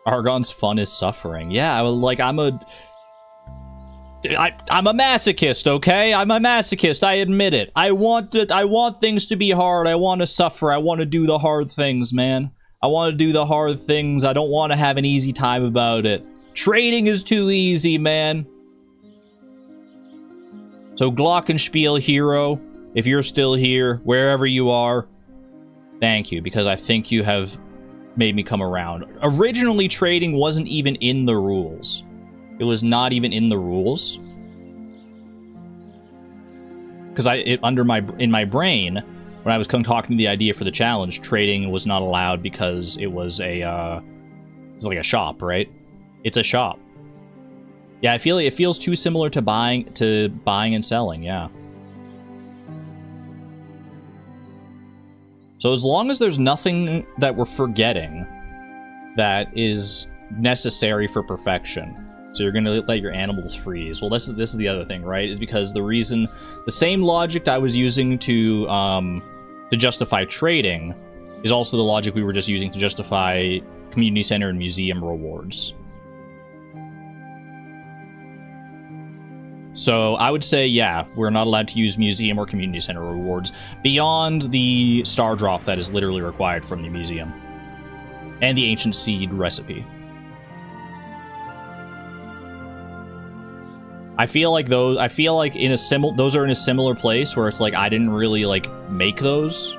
Argon's fun is suffering. Yeah, like, I'm a masochist, okay? I'm a masochist, I admit it. I want things to be hard. I want to suffer. I want to do the hard things, man. I want to do the hard things. I don't want to have an easy time about it. Trading is too easy, man. So Glockenspiel hero, if you're still here, wherever you are, thank you, because I think you have made me come around. Originally, trading wasn't even in the rules. It was not even in the rules. Because in my brain, when I was talking the idea for the challenge, trading was not allowed because it was it's like a shop, right? It's a shop. Yeah, I feel it feels too similar to buying and selling, yeah. So as long as there's nothing that we're forgetting that is necessary for perfection. So you're going to let your animals freeze. Well, this is the other thing, right? Is because the same logic I was using to justify trading is also the logic we were just using to justify community center and museum rewards. So I would say, yeah, we're not allowed to use museum or community center rewards beyond the star drop that is literally required from the museum and the ancient seed recipe. I feel like those those are in a similar place where it's like I didn't really like make those.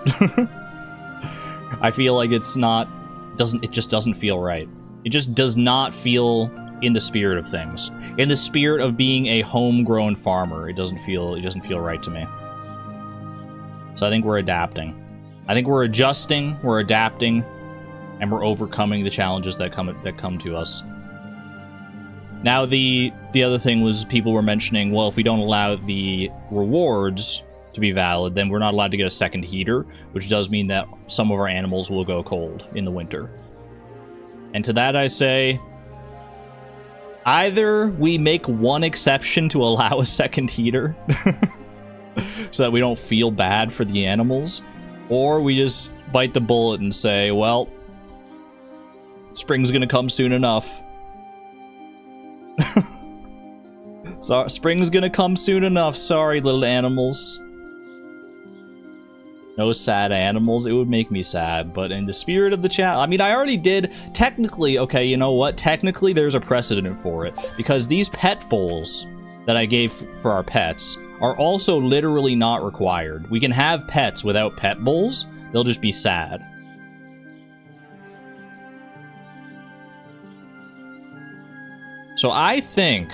I feel like it just doesn't feel right. It just does not feel in the spirit of things. In the spirit of being a homegrown farmer, it doesn't feel right to me. So I think we're adapting. I think we're adjusting, we're adapting, and we're overcoming the challenges that come to us. Now the other thing was people were mentioning, well, if we don't allow the rewards to be valid, then we're not allowed to get a second heater, which does mean that some of our animals will go cold in the winter. And to that I say, either we make one exception to allow a second heater so that we don't feel bad for the animals, or we just bite the bullet and say, well, spring's gonna come soon enough. So, spring's gonna come soon enough, sorry little animals. No sad animals, it would make me sad, but in the spirit of the chat, I mean, I already did, technically, okay, you know what, technically there's a precedent for it, because these pet bowls that I gave for our pets are also literally not required. We can have pets without pet bowls, they'll just be sad. So I think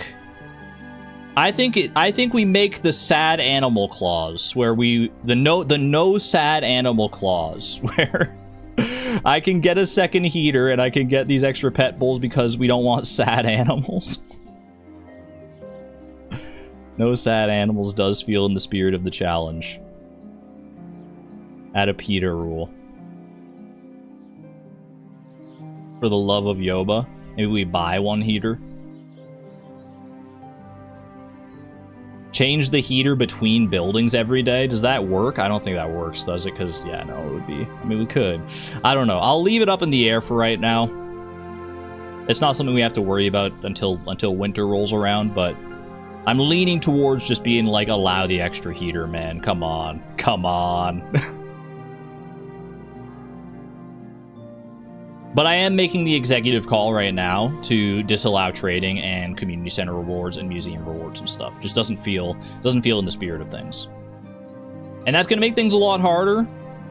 we make the sad animal clause where the no sad animal clause where I can get a second heater and I can get these extra pet bowls because we don't want sad animals. No sad animals does feel in the spirit of the challenge. Add a Peter rule. For the love of Yoba, maybe we buy one heater. Change the heater between buildings every day. Does that work? I don't think that works, does it? Because, yeah, no, it would be... I mean, we could. I don't know. I'll leave it up in the air for right now. It's not something we have to worry about until winter rolls around, but I'm leaning towards just being like, allow the extra heater, man. Come on. Come on. But I am making the executive call right now to disallow trading and community center rewards and museum rewards and stuff. Just doesn't feel in the spirit of things. And that's going to make things a lot harder,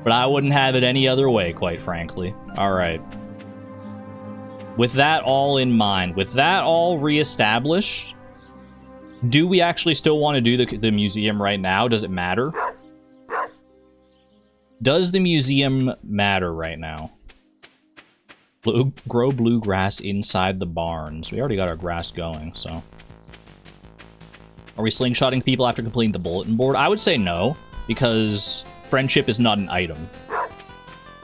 but I wouldn't have it any other way, quite frankly. All right. With that all in mind, with that all reestablished, do we actually still want to do the museum right now? Does it matter? Does the museum matter right now? Grow bluegrass inside the barns. We already got our grass going, so... Are we slingshotting people after completing the bulletin board? I would say no, because friendship is not an item.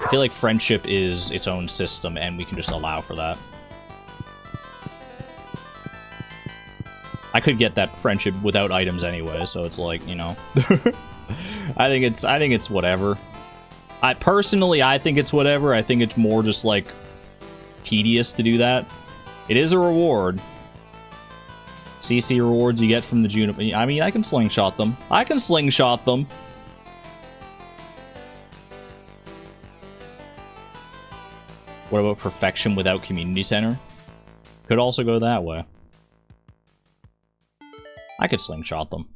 I feel like friendship is its own system, and we can just allow for that. I could get that friendship without items anyway, so it's like, you know. I think it's whatever. I think it's whatever. I think it's more just like tedious to do that. It is a reward. CC rewards you get from the Juniper. I mean, I can slingshot them. I can slingshot them. What about perfection without community center? Could also go that way. I could slingshot them.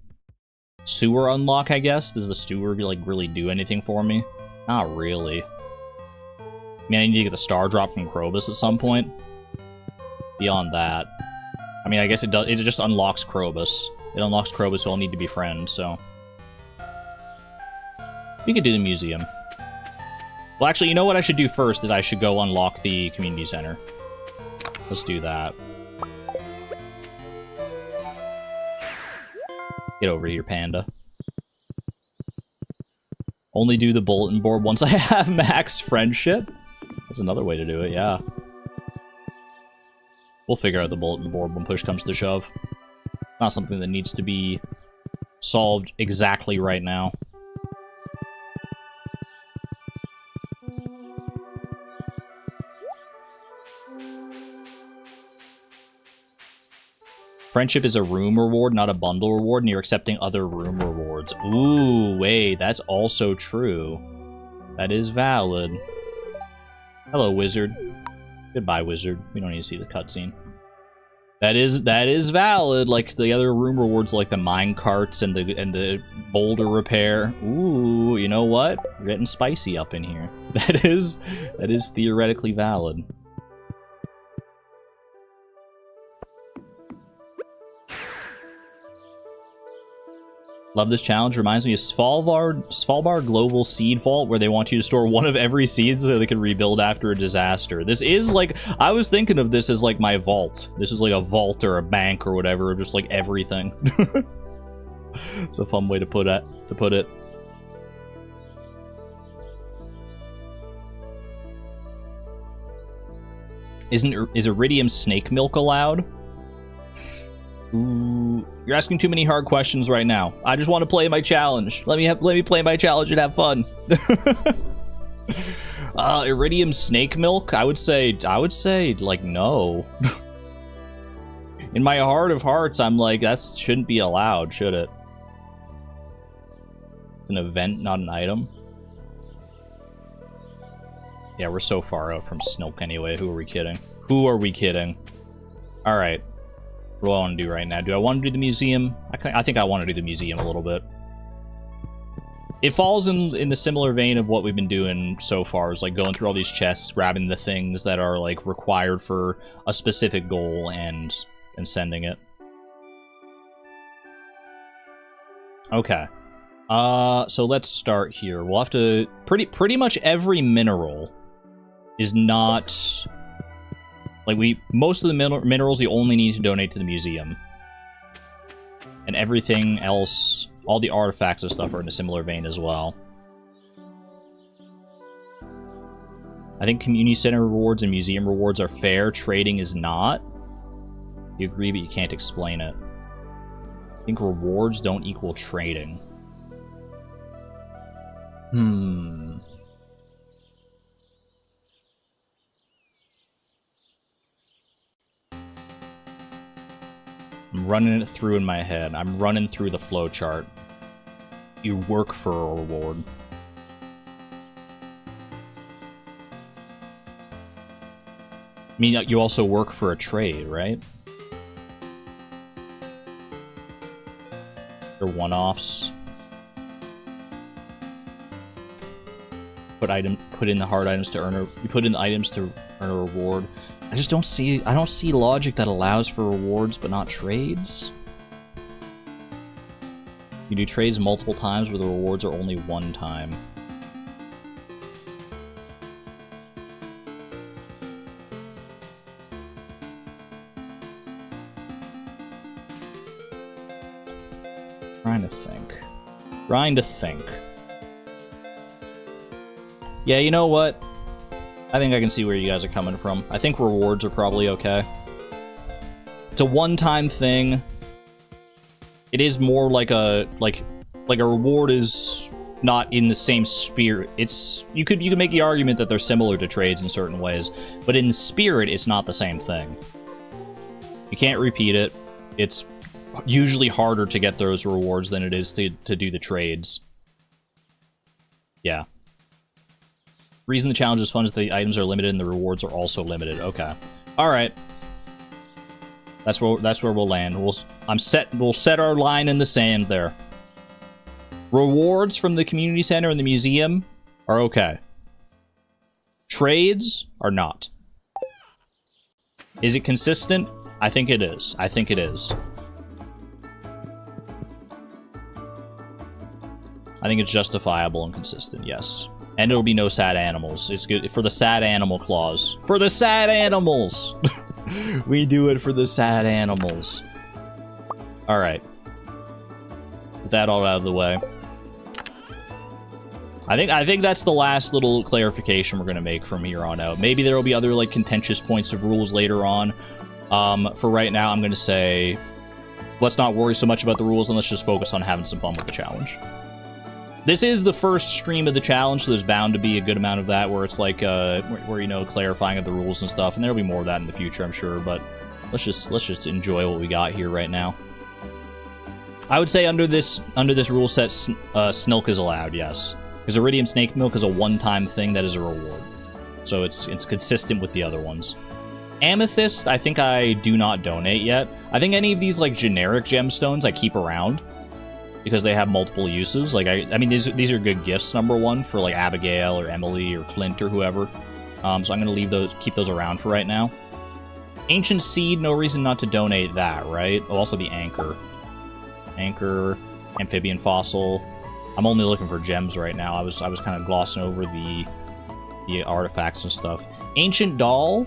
Sewer unlock, I guess? Does the sewer, like, really do anything for me? Not really. I mean, I need to get the star drop from Krobus at some point. Beyond that. I mean, I guess it does. It just unlocks Krobus. It unlocks Krobus, so I'll need to be friends, so. We could do the museum. Well, actually, you know what I should do first is I should go unlock the community center. Let's do that. Get over here, panda. Only do the bulletin board once I have max friendship? That's another way to do it, yeah. We'll figure out the bulletin board when push comes to shove. Not something that needs to be solved exactly right now. Friendship is a room reward, not a bundle reward, and you're accepting other room rewards. Ooh, wait, that's also true. That is valid. Hello, wizard. Goodbye, wizard. We don't need to see the cutscene. That is valid. Like the other room rewards, like the mine carts and the boulder repair. Ooh, you know what? We're getting spicy up in here. That is theoretically valid. Love this challenge. Reminds me of Svalbard Global Seed Vault, where they want you to store one of every seed so they can rebuild after a disaster. This is like, I was thinking of this as like my vault. This is like a vault or a bank or whatever, just like everything. It's a fun way to put it. Is iridium snake milk allowed? Ooh, you're asking too many hard questions right now. I just want to play my challenge. Let me play my challenge and have fun. Iridium snake milk? I would say like no. In my heart of hearts, I'm like, that shouldn't be allowed, should it? It's an event, not an item. Yeah, we're so far out from Snilk anyway. Who are we kidding? Who are we kidding? Alright. What do I want to do right now? Do I want to do the museum? I think I want to do the museum a little bit. It falls in the similar vein of what we've been doing so far, is like going through all these chests, grabbing the things that are like required for a specific goal and sending it. Okay. So let's start here. We'll have to pretty much every mineral is not like most of the minerals you only need to donate to the museum. And everything else, all the artifacts and stuff are in a similar vein as well. I think community center rewards and museum rewards are fair. Trading is not. You agree, but you can't explain it. I think rewards don't equal trading. I'm running it through in my head. I'm running through the flowchart. You work for a reward. I mean, you also work for a trade, right? They're one-offs. Put in the hard items to earn a. You put in items to earn a reward. I just don't see. I don't see logic that allows for rewards but not trades. You do trades multiple times, where the rewards are only one time. Trying to think. Yeah, you know what? I think I can see where you guys are coming from. I think rewards are probably okay. It's a one-time thing. It is more like a reward is not in the same spirit. It's you could make the argument that they're similar to trades in certain ways, but in spirit, it's not the same thing. You can't repeat it. It's usually harder to get those rewards than it is to do the trades. Yeah. Reason the challenge is fun is the items are limited and the rewards are also limited. Okay. All right. That's where we'll land. We'll set our line in the sand there. Rewards from the community center and the museum are okay. Trades are not. Is it consistent? I think it is. I think it is. I think it's justifiable and consistent, yes. And there'll be no sad animals. It's good for the sad animal clause. For the sad animals! We do it for the sad animals. Alright. Put that all out of the way. I think that's the last little clarification we're gonna make from here on out. Maybe there will be other, like, contentious points of rules later on. For right now, I'm gonna say, let's not worry so much about the rules and let's just focus on having some fun with the challenge. This is the first stream of the challenge, so there's bound to be a good amount of that where it's like, where you know, clarifying of the rules and stuff, and there'll be more of that in the future, I'm sure, but let's just enjoy what we got here right now. I would say under this rule set, Snilk is allowed, yes. Because Iridium Snake Milk is a one-time thing that is a reward. So it's consistent with the other ones. Amethyst, I think I do not donate yet. I think any of these, like, generic gemstones I keep around. Because they have multiple uses. Like, I mean, these are good gifts, number one, for, like, Abigail or Emily or Clint or whoever. So I'm gonna keep those around for right now. Ancient Seed, no reason not to donate that, right? Oh, also the Anchor. Anchor, Amphibian Fossil. I'm only looking for gems right now. I was kind of glossing over the artifacts and stuff. Ancient Doll.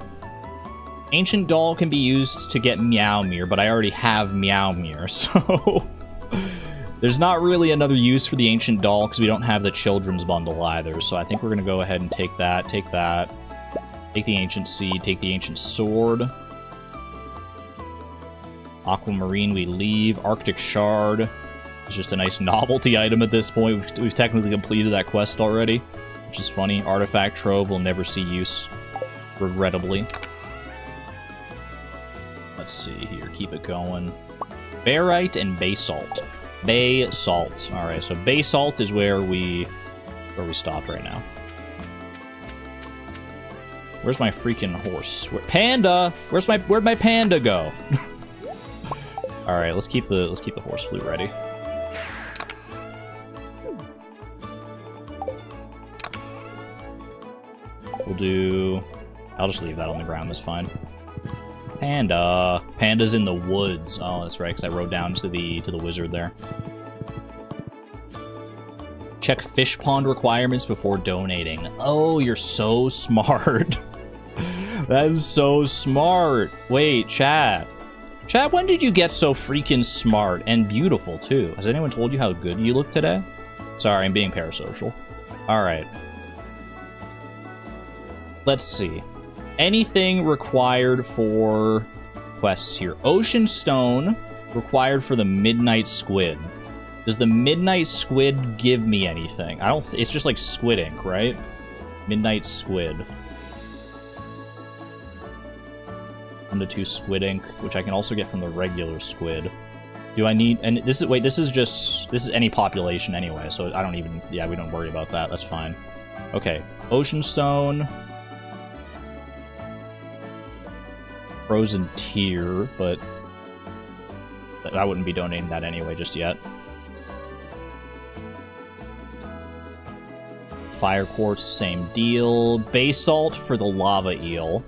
Ancient Doll can be used to get Meowmere, but I already have Meowmere, so... There's not really another use for the Ancient Doll because we don't have the Children's Bundle either, so I think we're going to go ahead and take that, take the Ancient Seed, take the Ancient Sword. Aquamarine we leave. Arctic Shard is just a nice novelty item at this point. We've technically completed that quest already, which is funny. Artifact Trove will never see use, regrettably. Let's see here, keep it going. Barite and Basalt. Basalt. Alright, so Basalt is where we stopped right now. Where's my freaking horse? Panda! Where'd my panda go? Alright, let's keep the horse flute ready. I'll just leave that on the ground, that's fine. Panda. Panda's in the woods. Oh, that's right, because I rode down to the wizard there. Check fish pond requirements before donating. Oh, you're so smart. That is so smart. Wait, chat. Chat, when did you get so freaking smart and beautiful, too? Has anyone told you how good you look today? Sorry, I'm being parasocial. Alright. Let's see. Anything required for quests here. Ocean Stone required for the Midnight Squid. Does the Midnight Squid give me anything? It's just like squid ink, right? Midnight Squid. 1 to 2 squid ink, which I can also get from the regular squid. Do I need... And this is any population anyway, so I don't even... Yeah, we don't worry about that. That's fine. Okay. Ocean Stone... Frozen Tear, but I wouldn't be donating that anyway just yet. Fire Quartz, same deal. Basalt for the Lava Eel.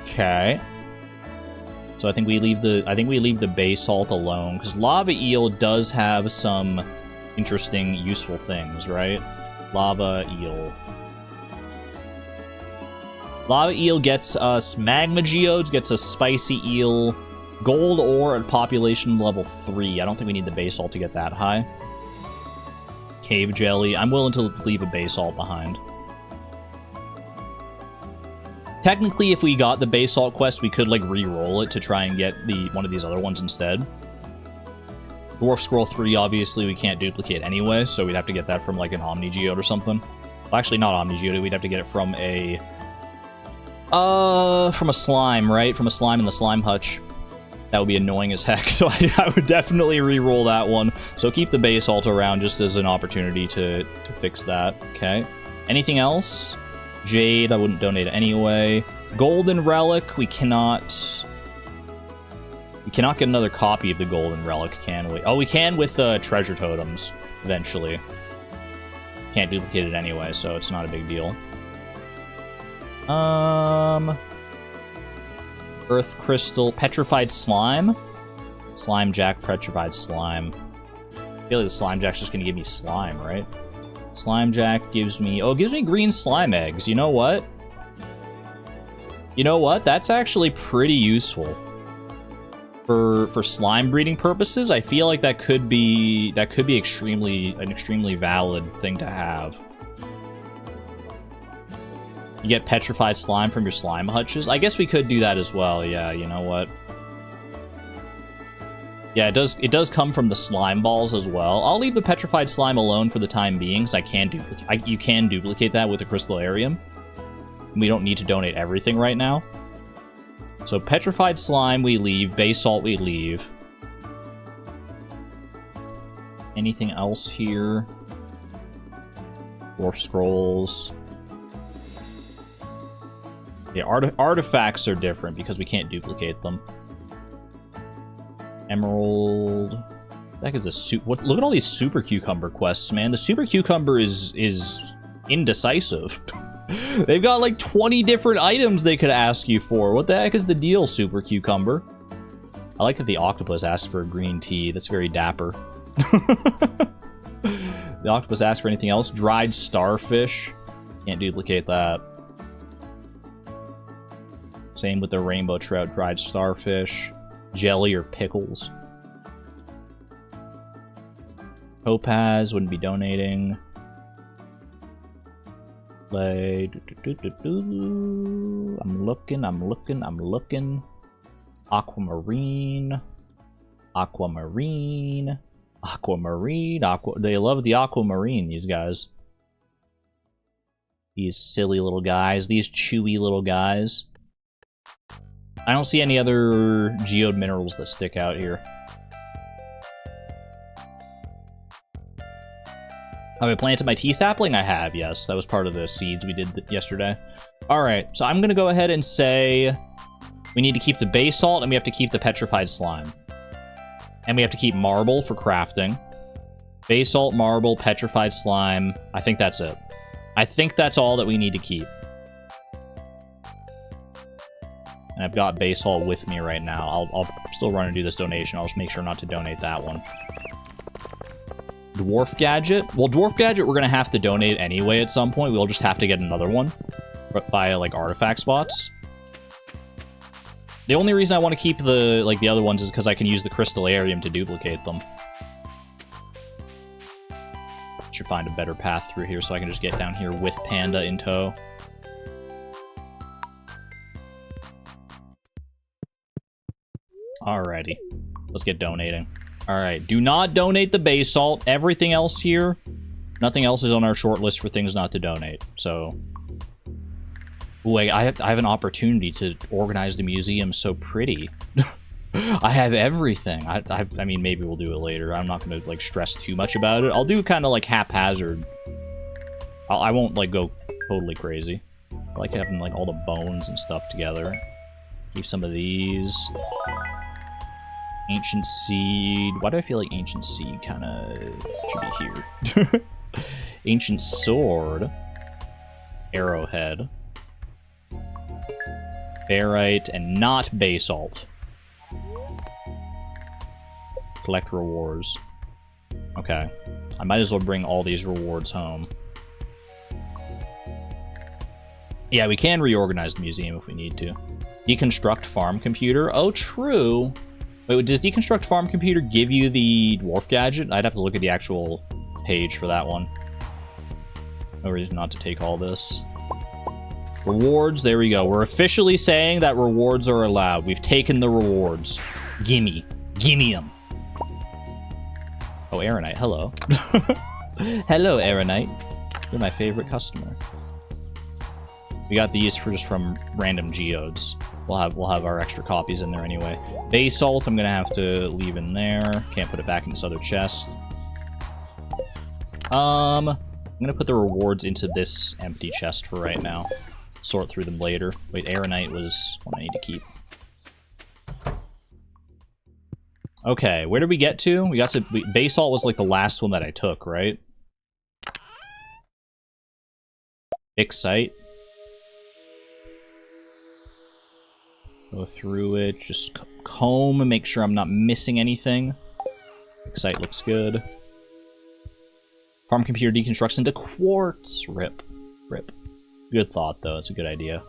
Okay. So I think we leave the Basalt alone, because Lava Eel does have some interesting, useful things, right? Lava Eel. Lava Eel gets us Magma Geodes, gets us Spicy Eel, Gold Ore at population level 3. I don't think we need the Basalt to get that high. cave jelly. I'm willing to leave a basalt behind. Technically, if we got the basalt quest, we could, like, re-roll it to try and get one of these other ones instead. Dwarf Scroll 3, obviously, we can't duplicate anyway, so we'd have to get that from, like, an Omni Geode or something. Well, actually, not Omni Geode, we'd have to get it from a slime, right? From a slime in the slime hutch. That would be annoying as heck, so I would definitely re-roll that one. So keep the basalt around just as an opportunity to fix that, okay? Anything else? Jade, I wouldn't donate it anyway. Golden Relic, we cannot get another copy of the Golden Relic, can we? Oh, we can with Treasure Totems, eventually. Can't duplicate it anyway, so it's not a big deal. Earth Crystal, Petrified Slime? Slime Jack, Petrified Slime. I feel like the Slime Jack's just gonna give me slime, right? Slime Jack gives me... Oh, it gives me green slime eggs. You know what? You know what? That's actually pretty useful. For slime breeding purposes, I feel like that could be an extremely valid thing to have. You get petrified slime from your slime hutches. I guess we could do that as well. Yeah, you know what? Yeah, it does come from the slime balls as well. I'll leave the petrified slime alone for the time being, because you can duplicate that with the crystallarium. We don't need to donate everything right now. So petrified slime we leave, basalt we leave. Anything else here? Dwarf scrolls. Yeah, artifacts are different because we can't duplicate them. Emerald. That is a look at all these super cucumber quests, man. The super cucumber is indecisive. They've got like 20 different items they could ask you for. What the heck is the deal, super cucumber? I like that the octopus asked for a green tea. That's very dapper. The octopus asked for anything else. Dried starfish. Can't duplicate that. Same with the rainbow trout, dried starfish. Jelly or pickles. Topaz, wouldn't be donating. I'm looking. Aquamarine. They love the aquamarine, these guys. These silly little guys. These chewy little guys. I don't see any other geode minerals that stick out here. Have I planted my tea sapling? I have, yes. That was part of the seeds we did yesterday. Alright, so I'm going to go ahead and say we need to keep the basalt and we have to keep the petrified slime. And we have to keep marble for crafting. Basalt, marble, petrified slime. I think that's it. I think that's all that we need to keep. And I've got basalt with me right now. I'll still run and do this donation. I'll just make sure not to donate that one. Dwarf Gadget? Well, Dwarf Gadget we're going to have to donate anyway at some point. We'll just have to get another one via, like, artifact spots. The only reason I want to keep the other ones is because I can use the crystallarium to duplicate them. Should find a better path through here so I can just get down here with Panda in tow. Alrighty. Let's get donating. Alright, do not donate the basalt. Everything else here, nothing else is on our short list for things not to donate. So, ooh, I have an opportunity to organize the museum so pretty. I have everything. I mean, maybe we'll do it later. I'm not going to, like, stress too much about it. I'll do kind of, like, haphazard. I won't, like, go totally crazy. I like having, like, all the bones and stuff together. Keep some of these. Ancient Seed. Why do I feel like Ancient Seed kind of should be here? Ancient Sword. Arrowhead. Barite, and not Basalt. Collect rewards. Okay. I might as well bring all these rewards home. Yeah, we can reorganize the museum if we need to. Deconstruct farm computer. Oh, true. Wait, does Deconstruct Farm Computer give you the Dwarf Gadget? I'd have to look at the actual page for that one. No reason not to take all this. Rewards, there we go. We're officially saying that rewards are allowed. We've taken the rewards. Gimme. Gimme them. Oh, Aeronite, hello. Hello, Aeronite. You're my favorite customer. We got these for just from random geodes. We'll have our extra copies in there anyway. Basalt, I'm gonna have to leave in there. Can't put it back in this other chest. I'm gonna put the rewards into this empty chest for right now. Sort through them later. Wait, Aeronite was one I need to keep. Okay, where did we get to? We got to... Basalt was like the last one that I took, right? Excite. Go through it, just comb and make sure I'm not missing anything. Excite looks good. Farm computer deconstructs into quartz. Rip. Rip. Good thought, though. It's a good idea.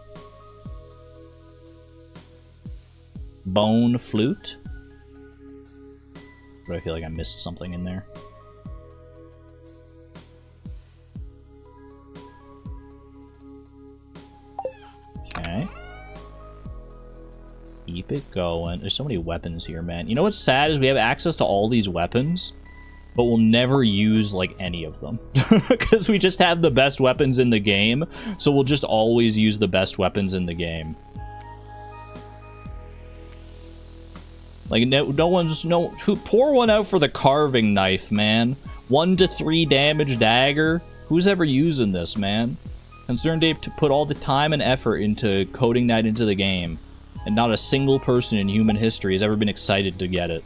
Bone flute. But I feel like I missed something in there. Okay. Keep it going. There's so many weapons here, man. You know what's sad is we have access to all these weapons, but we'll never use, like, any of them. Because we just have the best weapons in the game, so we'll just always use the best weapons in the game. Like, no one's... Pour one out for the carving knife, man. 1 to 3 damage dagger. Who's ever using this, man? Concerned Ape to put all the time and effort into coding that into the game. And not a single person in human history has ever been excited to get it.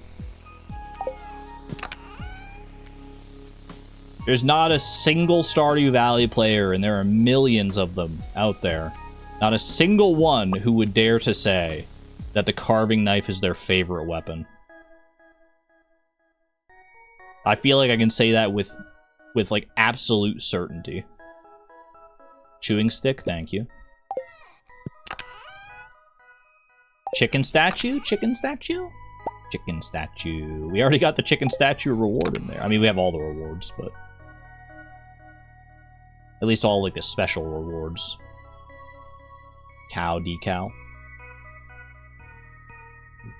There's not a single Stardew Valley player, and there are millions of them out there. Not a single one who would dare to say that the carving knife is their favorite weapon. I feel like I can say that with like, absolute certainty. Chewing stick, thank you. Chicken statue? Chicken statue? Chicken statue. We already got the chicken statue reward in there. I mean, we have all the rewards, but... At least all, like, the special rewards. Cow decal.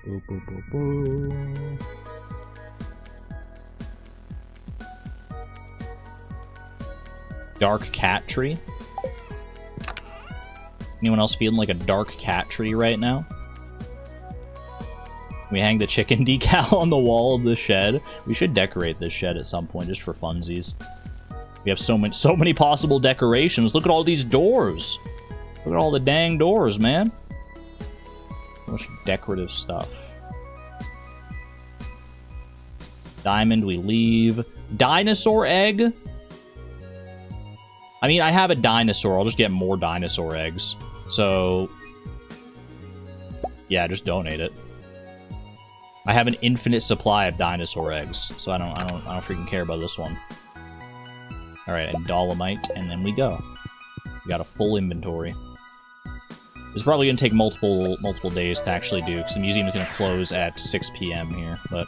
Boo, boo, boo, boo. Dark cat tree. Anyone else feeling like a dark cat tree right now? We hang the chicken decal on the wall of the shed. We should decorate this shed at some point just for funsies. We have so many possible decorations. Look at all these doors. Look at all the dang doors, man. So much decorative stuff. Diamond, we leave. Dinosaur egg? I mean, I have a dinosaur. I'll just get more dinosaur eggs. So, yeah, just donate it. I have an infinite supply of dinosaur eggs, so I don't freaking care about this one. All right, and dolomite, and then we go. We got a full inventory. It's probably gonna take multiple days to actually do, because the museum is gonna close at 6 p.m. here. But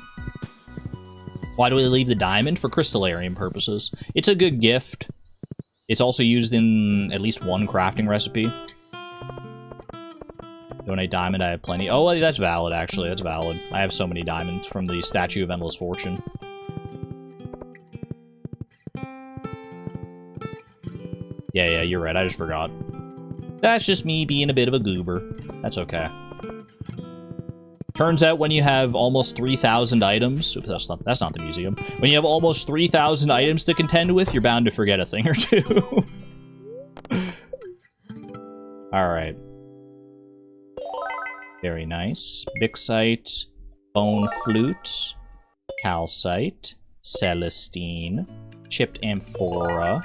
why do we leave the diamond? For crystallarium purposes. It's a good gift. It's also used in at least one crafting recipe. Donate diamond, I have plenty. Oh, that's valid, actually. That's valid. I have so many diamonds from the Statue of Endless Fortune. Yeah, you're right. I just forgot. That's just me being a bit of a goober. That's okay. Turns out when you have almost 3,000 items... Oops, that's not the museum. When you have almost 3,000 items to contend with, you're bound to forget a thing or two. Alright. Very nice. Bixite, bone flute, calcite, celestine, chipped amphora,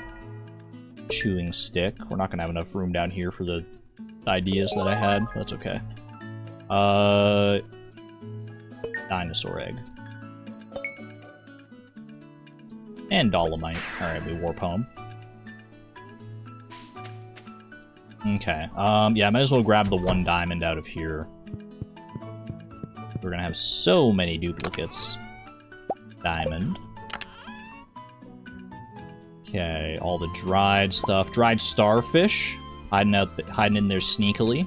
chewing stick. We're not gonna have enough room down here for the ideas that I had. That's okay. Dinosaur egg. And dolomite. Alright, we warp home. Okay, yeah, I might as well grab the 1 diamond out of here. We're gonna have so many duplicates. Diamond. Okay, all the dried stuff. Dried starfish. Hiding in there sneakily.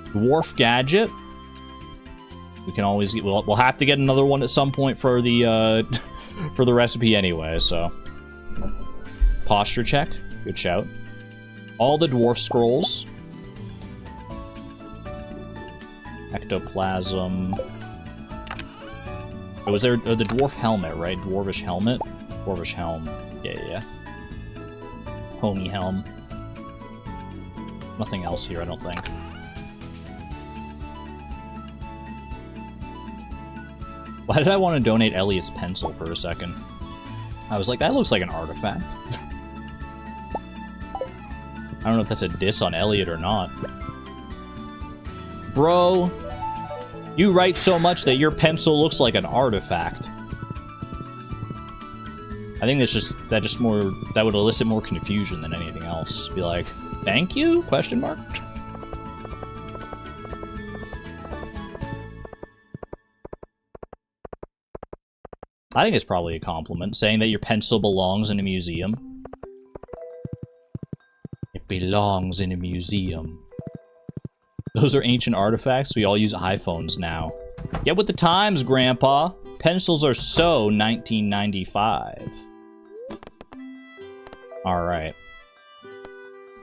Dwarf gadget. We can always get... We'll have to get another one at some point for the, for the recipe anyway, so... Posture check. Good shout. All the dwarf scrolls. Ectoplasm. Oh, was there the dwarf helmet, right? Dwarvish helmet? Dwarvish helm. Yeah. Homie helm. Nothing else here, I don't think. Why did I want to donate Elliot's pencil for a second? I was like, that looks like an artifact. I don't know if that's a diss on Elliot or not. Bro, you write so much that your pencil looks like an artifact. I think that would elicit more confusion than anything else. Be like, thank you? Question mark? I think it's probably a compliment, saying that your pencil belongs in a museum. It belongs in a museum. Those are ancient artifacts. We all use iPhones now. Get with the times, Grandpa. Pencils are so 1995. Alright.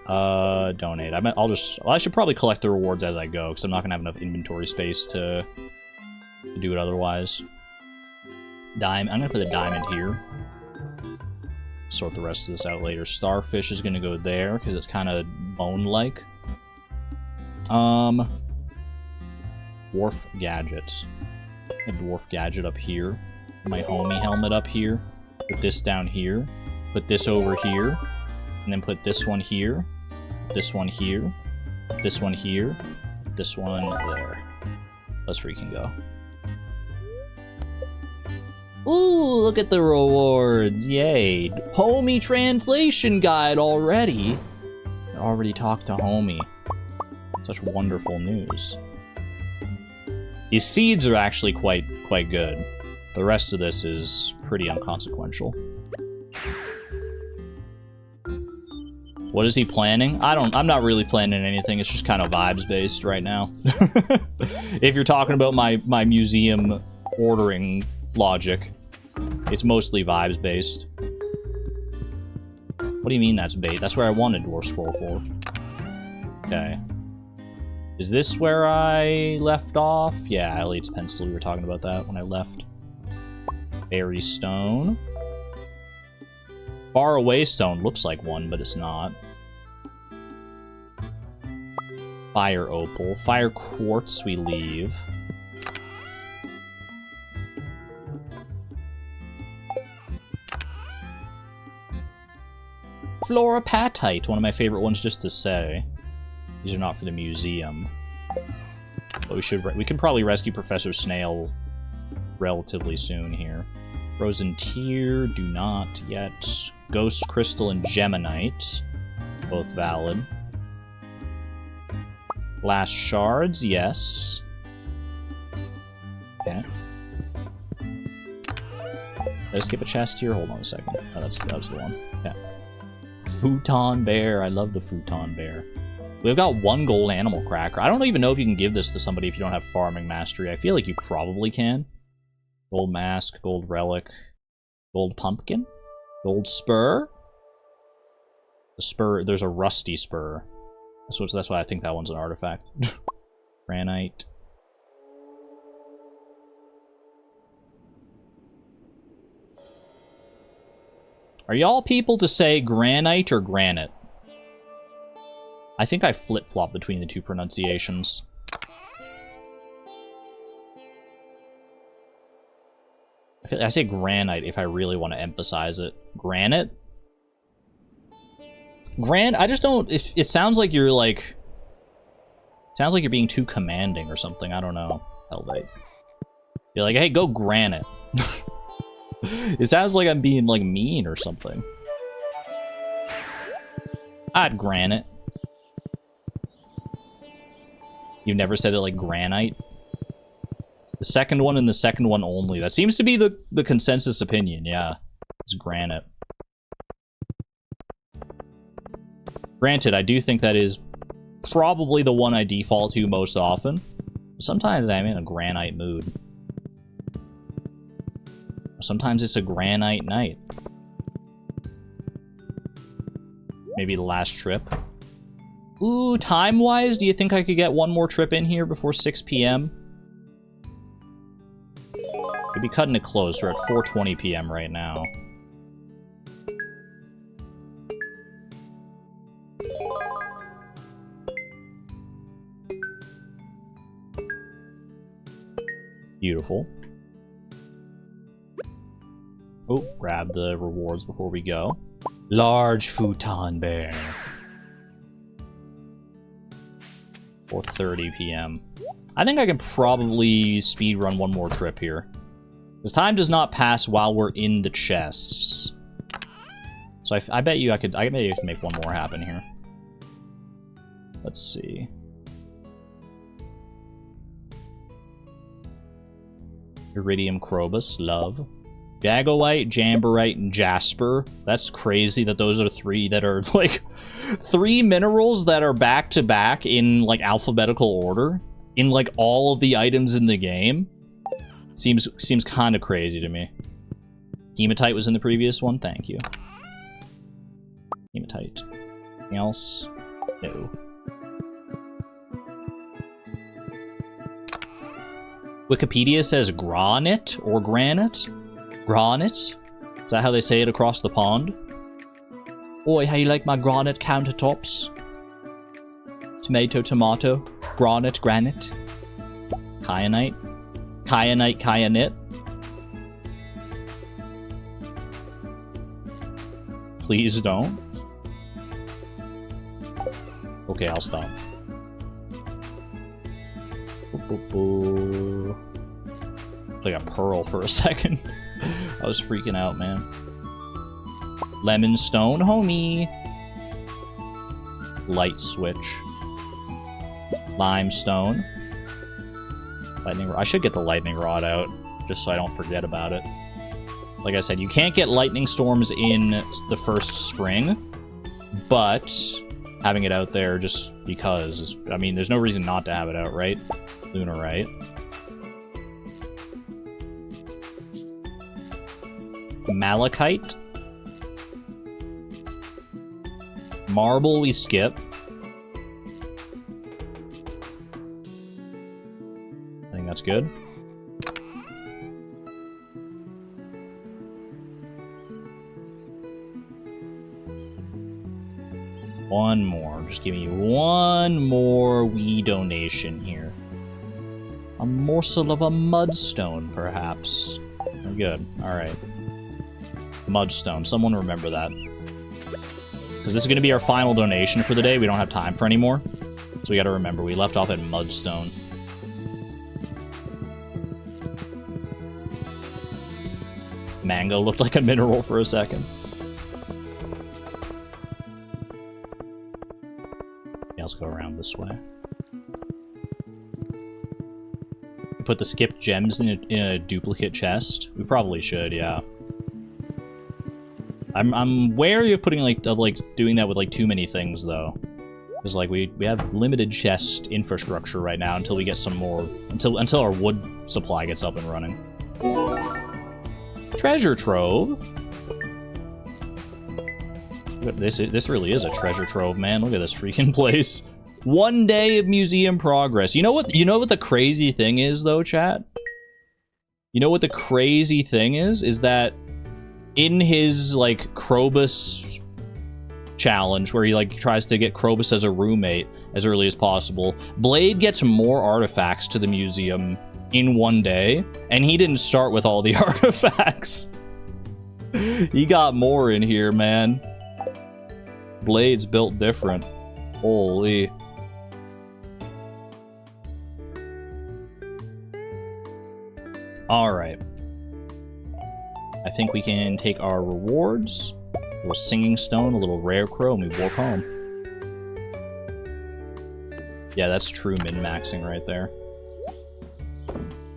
Donate. I should probably collect the rewards as I go, because I'm not going to have enough inventory space to do it otherwise. I'm going to put the diamond here. Sort the rest of this out later. Starfish is going to go there, because it's kind of bone-like. Dwarf gadgets. A dwarf gadget up here. My homie helmet up here. Put this down here. Put this over here. And then put this one here. This one here. This one here. This one there. Let's freaking go. Ooh, look at the rewards. Yay. Homie translation guide already. I already talked to homie. Such wonderful news. These seeds are actually quite good. The rest of this is pretty inconsequential. What is he planning? I'm not really planning anything. It's just kind of vibes based right now. If you're talking about my museum ordering logic, it's mostly vibes based. What do you mean that's bait? That's where I wanted Dwarf Scroll for. Okay. Is this where I left off? Yeah, Elliot's pencil. We were talking about that when I left. Berry stone. Far away stone looks like one, but it's not. Fire opal. Fire quartz we leave. Fluorapatite, one of my favorite ones just to say. These are not for the museum. But we can probably rescue Professor Snail relatively soon here. Frozen Tear, do not yet. Ghost Crystal and Geminite, both valid. Glass Shards, yes. Okay. Did I skip a chest here? Hold on a second. Oh, that was the one. Yeah. Futon Bear, I love the Futon Bear. We've got one gold animal cracker. I don't even know if you can give this to somebody if you don't have farming mastery. I feel like you probably can. Gold mask, gold relic, gold pumpkin, gold spur. The spur, there's a rusty spur. That's why I think that one's an artifact. Granite. Are y'all people to say granite or granite? I think I flip-flop between the two pronunciations. I say granite if I really want to emphasize it. Granite? I just don't... It sounds like you're like... Sounds like you're being too commanding or something. I don't know. Hellbait. You're like, hey, go granite. It sounds like I'm being, like, mean or something. I'd granite. You've never said it like granite? The second one and the second one only. That seems to be the consensus opinion, yeah. It's granite. Granted, I do think that is probably the one I default to most often. Sometimes I'm in a granite mood. Sometimes it's a granite night. Maybe the last trip. Ooh, time-wise, do you think I could get one more trip in here before 6 p.m.? Could be cutting it close. We're at 4:20 p.m. right now. Beautiful. Oh, grab the rewards before we go. Large futon bear. 4:30 p.m. I think I can probably speedrun one more trip here. Because time does not pass while we're in the chests. So I bet you I could make one more happen here. Let's see. Iridium Krobus, love. Jagolite, Jamborite, and Jasper. That's crazy that those are three that are, like, 3 minerals that are back-to-back in, like, alphabetical order. In, like, all of the items in the game. Seems kind of crazy to me. Hematite was in the previous one. Thank you. Hematite. Anything else? No. Wikipedia says granite or granite. Granite? Is that how they say it across the pond? Oi, how you like my granite countertops? Tomato, tomato. Granite, granite. Kyanite. Kyanite, kyanite. Please don't. Okay, I'll stop. Like a pearl for a second. I was freaking out, man. Lemon stone, homie. Light switch. Limestone. Lightning. I should get the lightning rod out, just so I don't forget about it. Like I said, you can't get lightning storms in the first spring, but having it out there just because is, I mean, there's no reason not to have it out, right? Lunarite. Malachite. Marble we skip. I think that's good. One more. Just give me one more wee donation here. A morsel of a mudstone, perhaps. Oh, good. Alright. Mudstone. Someone remember that. Because this is going to be our final donation for the day. We don't have time for any more. So we got to remember, we left off at mudstone. Mango looked like a mineral for a second. Yeah, let's go around this way. Put the skipped gems in a duplicate chest. We probably should, yeah. I'm wary of putting doing that with like too many things though, because like we have limited chest infrastructure right now until we get some more until our wood supply gets up and running. Treasure trove. This really is a treasure trove, man. Look at this freaking place. 1 day of museum progress. You know what the crazy thing is though, chat? You know what the crazy thing is? Is that in his, like, Krobus challenge, where he, like, tries to get Krobus as a roommate as early as possible, Blade gets more artifacts to the museum in 1 day, and he didn't start with all the artifacts. He got more in here, man. Blade's built different. Holy. Alright. I think we can take our rewards. A little singing stone, a little rare crow, and we walk home. Yeah, that's true min-maxing right there.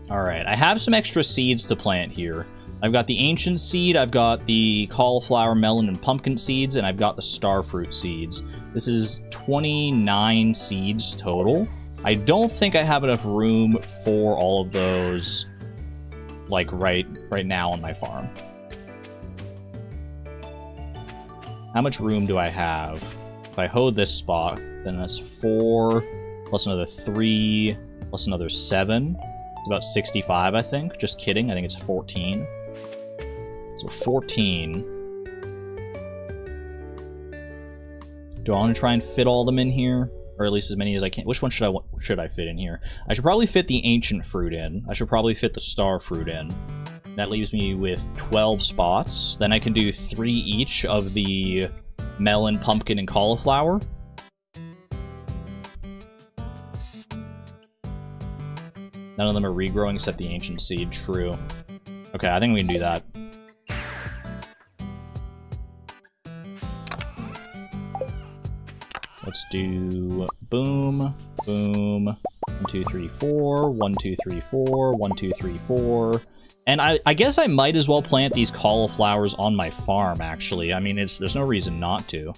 Alright, I have some extra seeds to plant here. I've got the ancient seed, I've got the cauliflower, melon, and pumpkin seeds, and I've got the starfruit seeds. This is 29 seeds total. I don't think I have enough room for all of those, like, right now on my farm. How much room do I have? If I hoe this spot, then that's 4, plus another 3, plus another 7. It's about 65, I think. Just kidding, I think it's 14. So 14. Do I want to try and fit all of them in here? Or at least as many as I can. Which one should I fit in here? I should probably fit the ancient fruit in. I should probably fit the star fruit in. That leaves me with 12 spots. Then I can do 3 each of the melon, pumpkin, and cauliflower. None of them are regrowing except the ancient seed. True. Okay, I think we can do that. Let's do boom, boom, 1, 2, 3, 4, 1, 2, 3, 4, 1, 2, 3, 4. And I guess I might as well plant these cauliflowers on my farm, actually. I mean, there's no reason not to.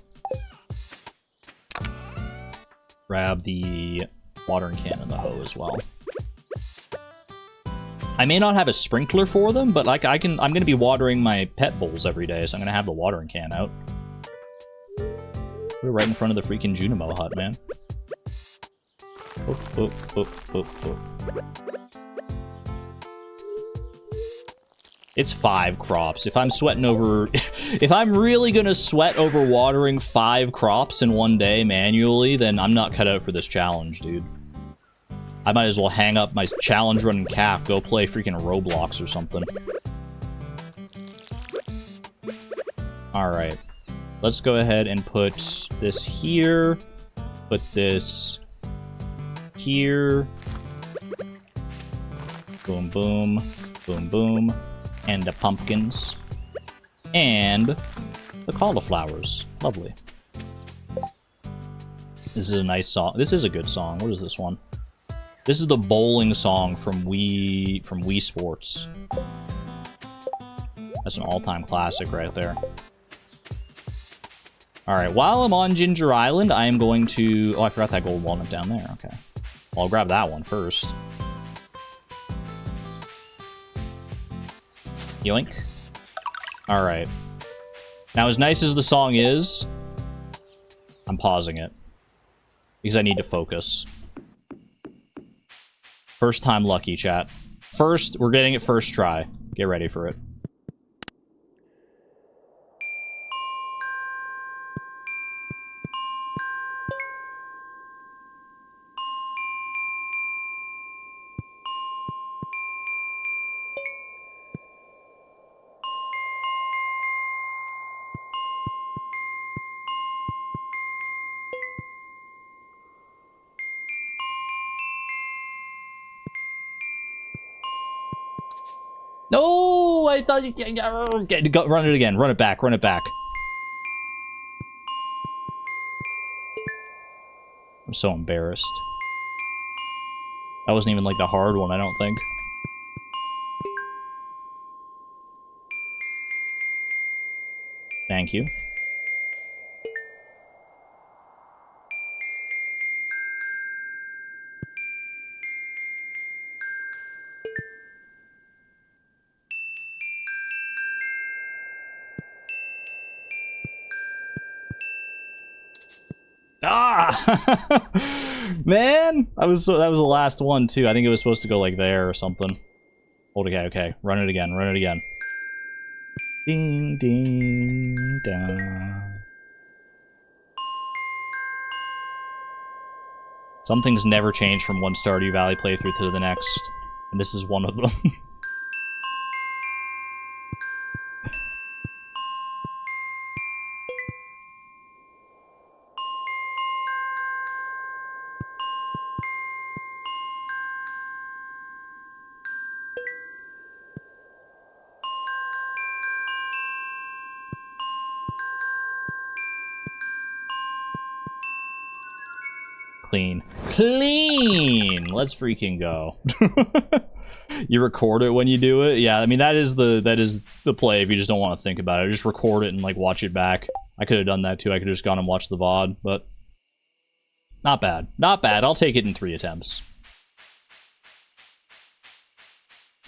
Grab the watering can and the hoe as well. I may not have a sprinkler for them, but like I'm gonna be watering my pet bowls every day, so I'm gonna have the watering can out. We're right in front of the freaking Junimo hut, man. It's 5 crops. If I'm sweating over... if I'm really gonna sweat over watering 5 crops in one day manually, then I'm not cut out for this challenge, dude. I might as well hang up my challenge running cap, go play freaking Roblox or something. Alright. Let's go ahead and put this here, put this here, boom, boom, boom, boom, and the pumpkins, and the cauliflowers. Lovely. This is a nice song. This is a good song. What is this one? This is the bowling song from Wii Sports. That's an all-time classic right there. Alright, while I'm on Ginger Island, I am going to... Oh, I forgot that gold walnut down there. Okay. Well, I'll grab that one first. Yoink. Alright. Now, as nice as the song is, I'm pausing it. Because I need to focus. First time lucky, chat. First, we're getting it first try. Get ready for it. No, I thought you can't. Run it again. Run it back. Run it back. I'm so embarrassed. That wasn't even like the hard one, I don't think. Thank you. Ah! Man! That was the last one, too. I think it was supposed to go, like, there or something. Hold okay, okay. Run it again, run it again. Ding, ding, dong. Some things never change from one Stardew Valley playthrough to the next, and this is one of them. Clean. Clean! Let's freaking go. You record it when you do it? Yeah, I mean, that is the play if you just don't want to think about it. Just record it and, like, watch it back. I could have done that too. I could have just gone and watched the VOD, but not bad. Not bad. I'll take it in 3 attempts.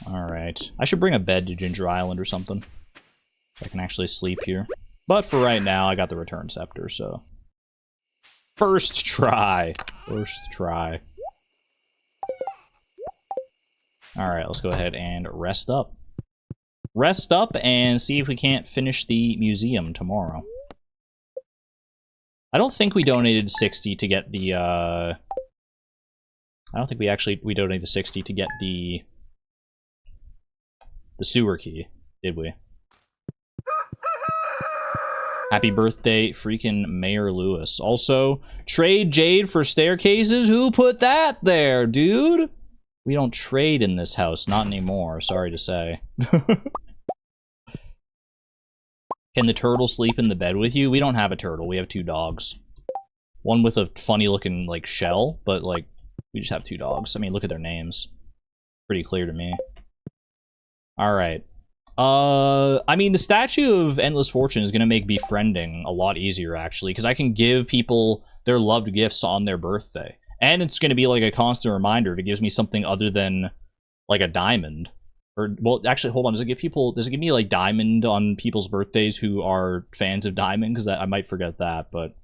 Alright. I should bring a bed to Ginger Island or something. So I can actually sleep here. But for right now, I got the Return Scepter, so... First try! First try. Alright, let's go ahead and rest up. Rest up and see if we can't finish the museum tomorrow. I don't think we donated 60 to get the, I don't think we donated 60 to get the sewer key, did we? Happy birthday, freaking Mayor Lewis. Also, trade Jade for staircases? Who put that there, dude? We don't trade in this house, not anymore, sorry to say. Can the turtle sleep in the bed with you? We don't have a turtle, we have 2 dogs. One with a funny looking, like, shell, but, like, we just have 2 dogs. I mean, look at their names. Pretty clear to me. Alright. I mean, the Statue of Endless Fortune is gonna make befriending a lot easier, actually, because I can give people their loved gifts on their birthday. And it's gonna be, like, a constant reminder if it gives me something other than, like, a diamond. Or, well, actually, hold on, does it give me, like, diamond on people's birthdays who are fans of diamond? Because I might forget that, but...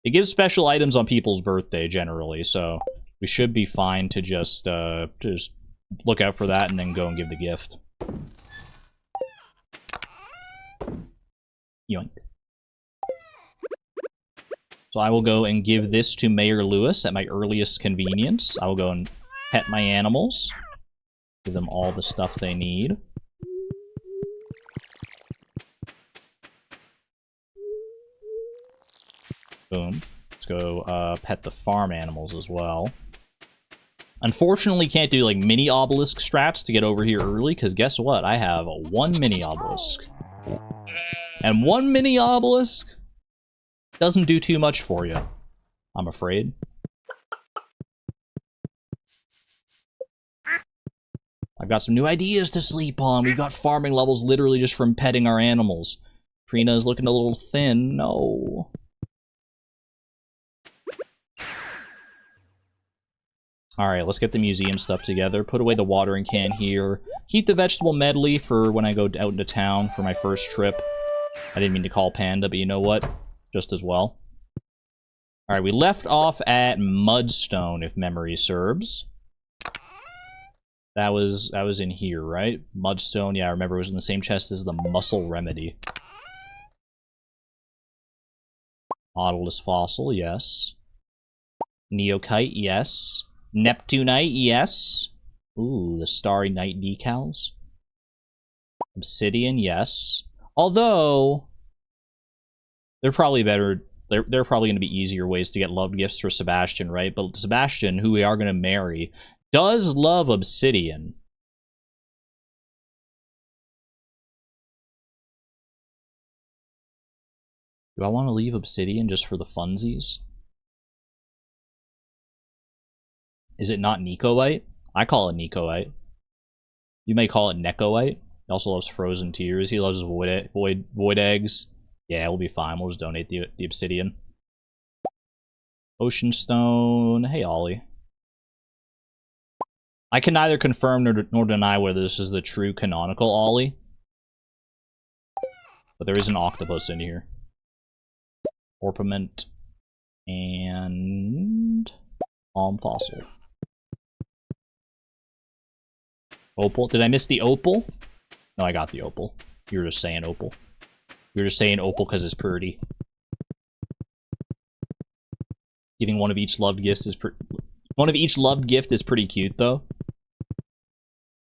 It gives special items on people's birthday, generally, so... We should be fine to just look out for that and then go and give the gift. Yoink. So I will go and give this to Mayor Lewis at my earliest convenience. I will go and pet my animals. Give them all the stuff they need. Boom. Let's go pet the farm animals as well. Unfortunately, can't do, like, mini obelisk strats to get over here early, because guess what? I have 1 mini obelisk. And 1 mini obelisk doesn't do too much for you, I'm afraid. I've got some new ideas to sleep on. We've got farming levels literally just from petting our animals. Prina's looking a little thin. No. Alright, let's get the museum stuff together. Put away the watering can here. Keep the vegetable medley for when I go out into town for my first trip. I didn't mean to call Panda, but you know what? Just as well. Alright, we left off at Mudstone, if memory serves. That was in here, right? Mudstone, yeah, I remember it was in the same chest as the Muscle Remedy. Nautilus Fossil, yes. Neokite, yes. Neptunite, yes. Ooh, the Starry Night decals. Obsidian, yes. Although, they're probably better. They're probably going to be easier ways to get love gifts for Sebastian, right? But Sebastian, who we are going to marry, does love obsidian. Do I want to leave obsidian just for the funsies? Is it not Nicoite? I call it Nicoite. You may call it Necoite. He also loves frozen tears. He loves void eggs. Yeah, we'll be fine. We'll just donate the obsidian. Ocean stone. Hey, Ollie. I can neither confirm nor deny whether this is the true canonical Ollie. But there is an octopus in here. Orpiment. And... Palm fossil. Opal. Did I miss the opal? No, I got the opal. You were just saying opal. You were just saying opal because it's pretty. Giving one of each loved gifts is one of each loved gift is pretty cute, though.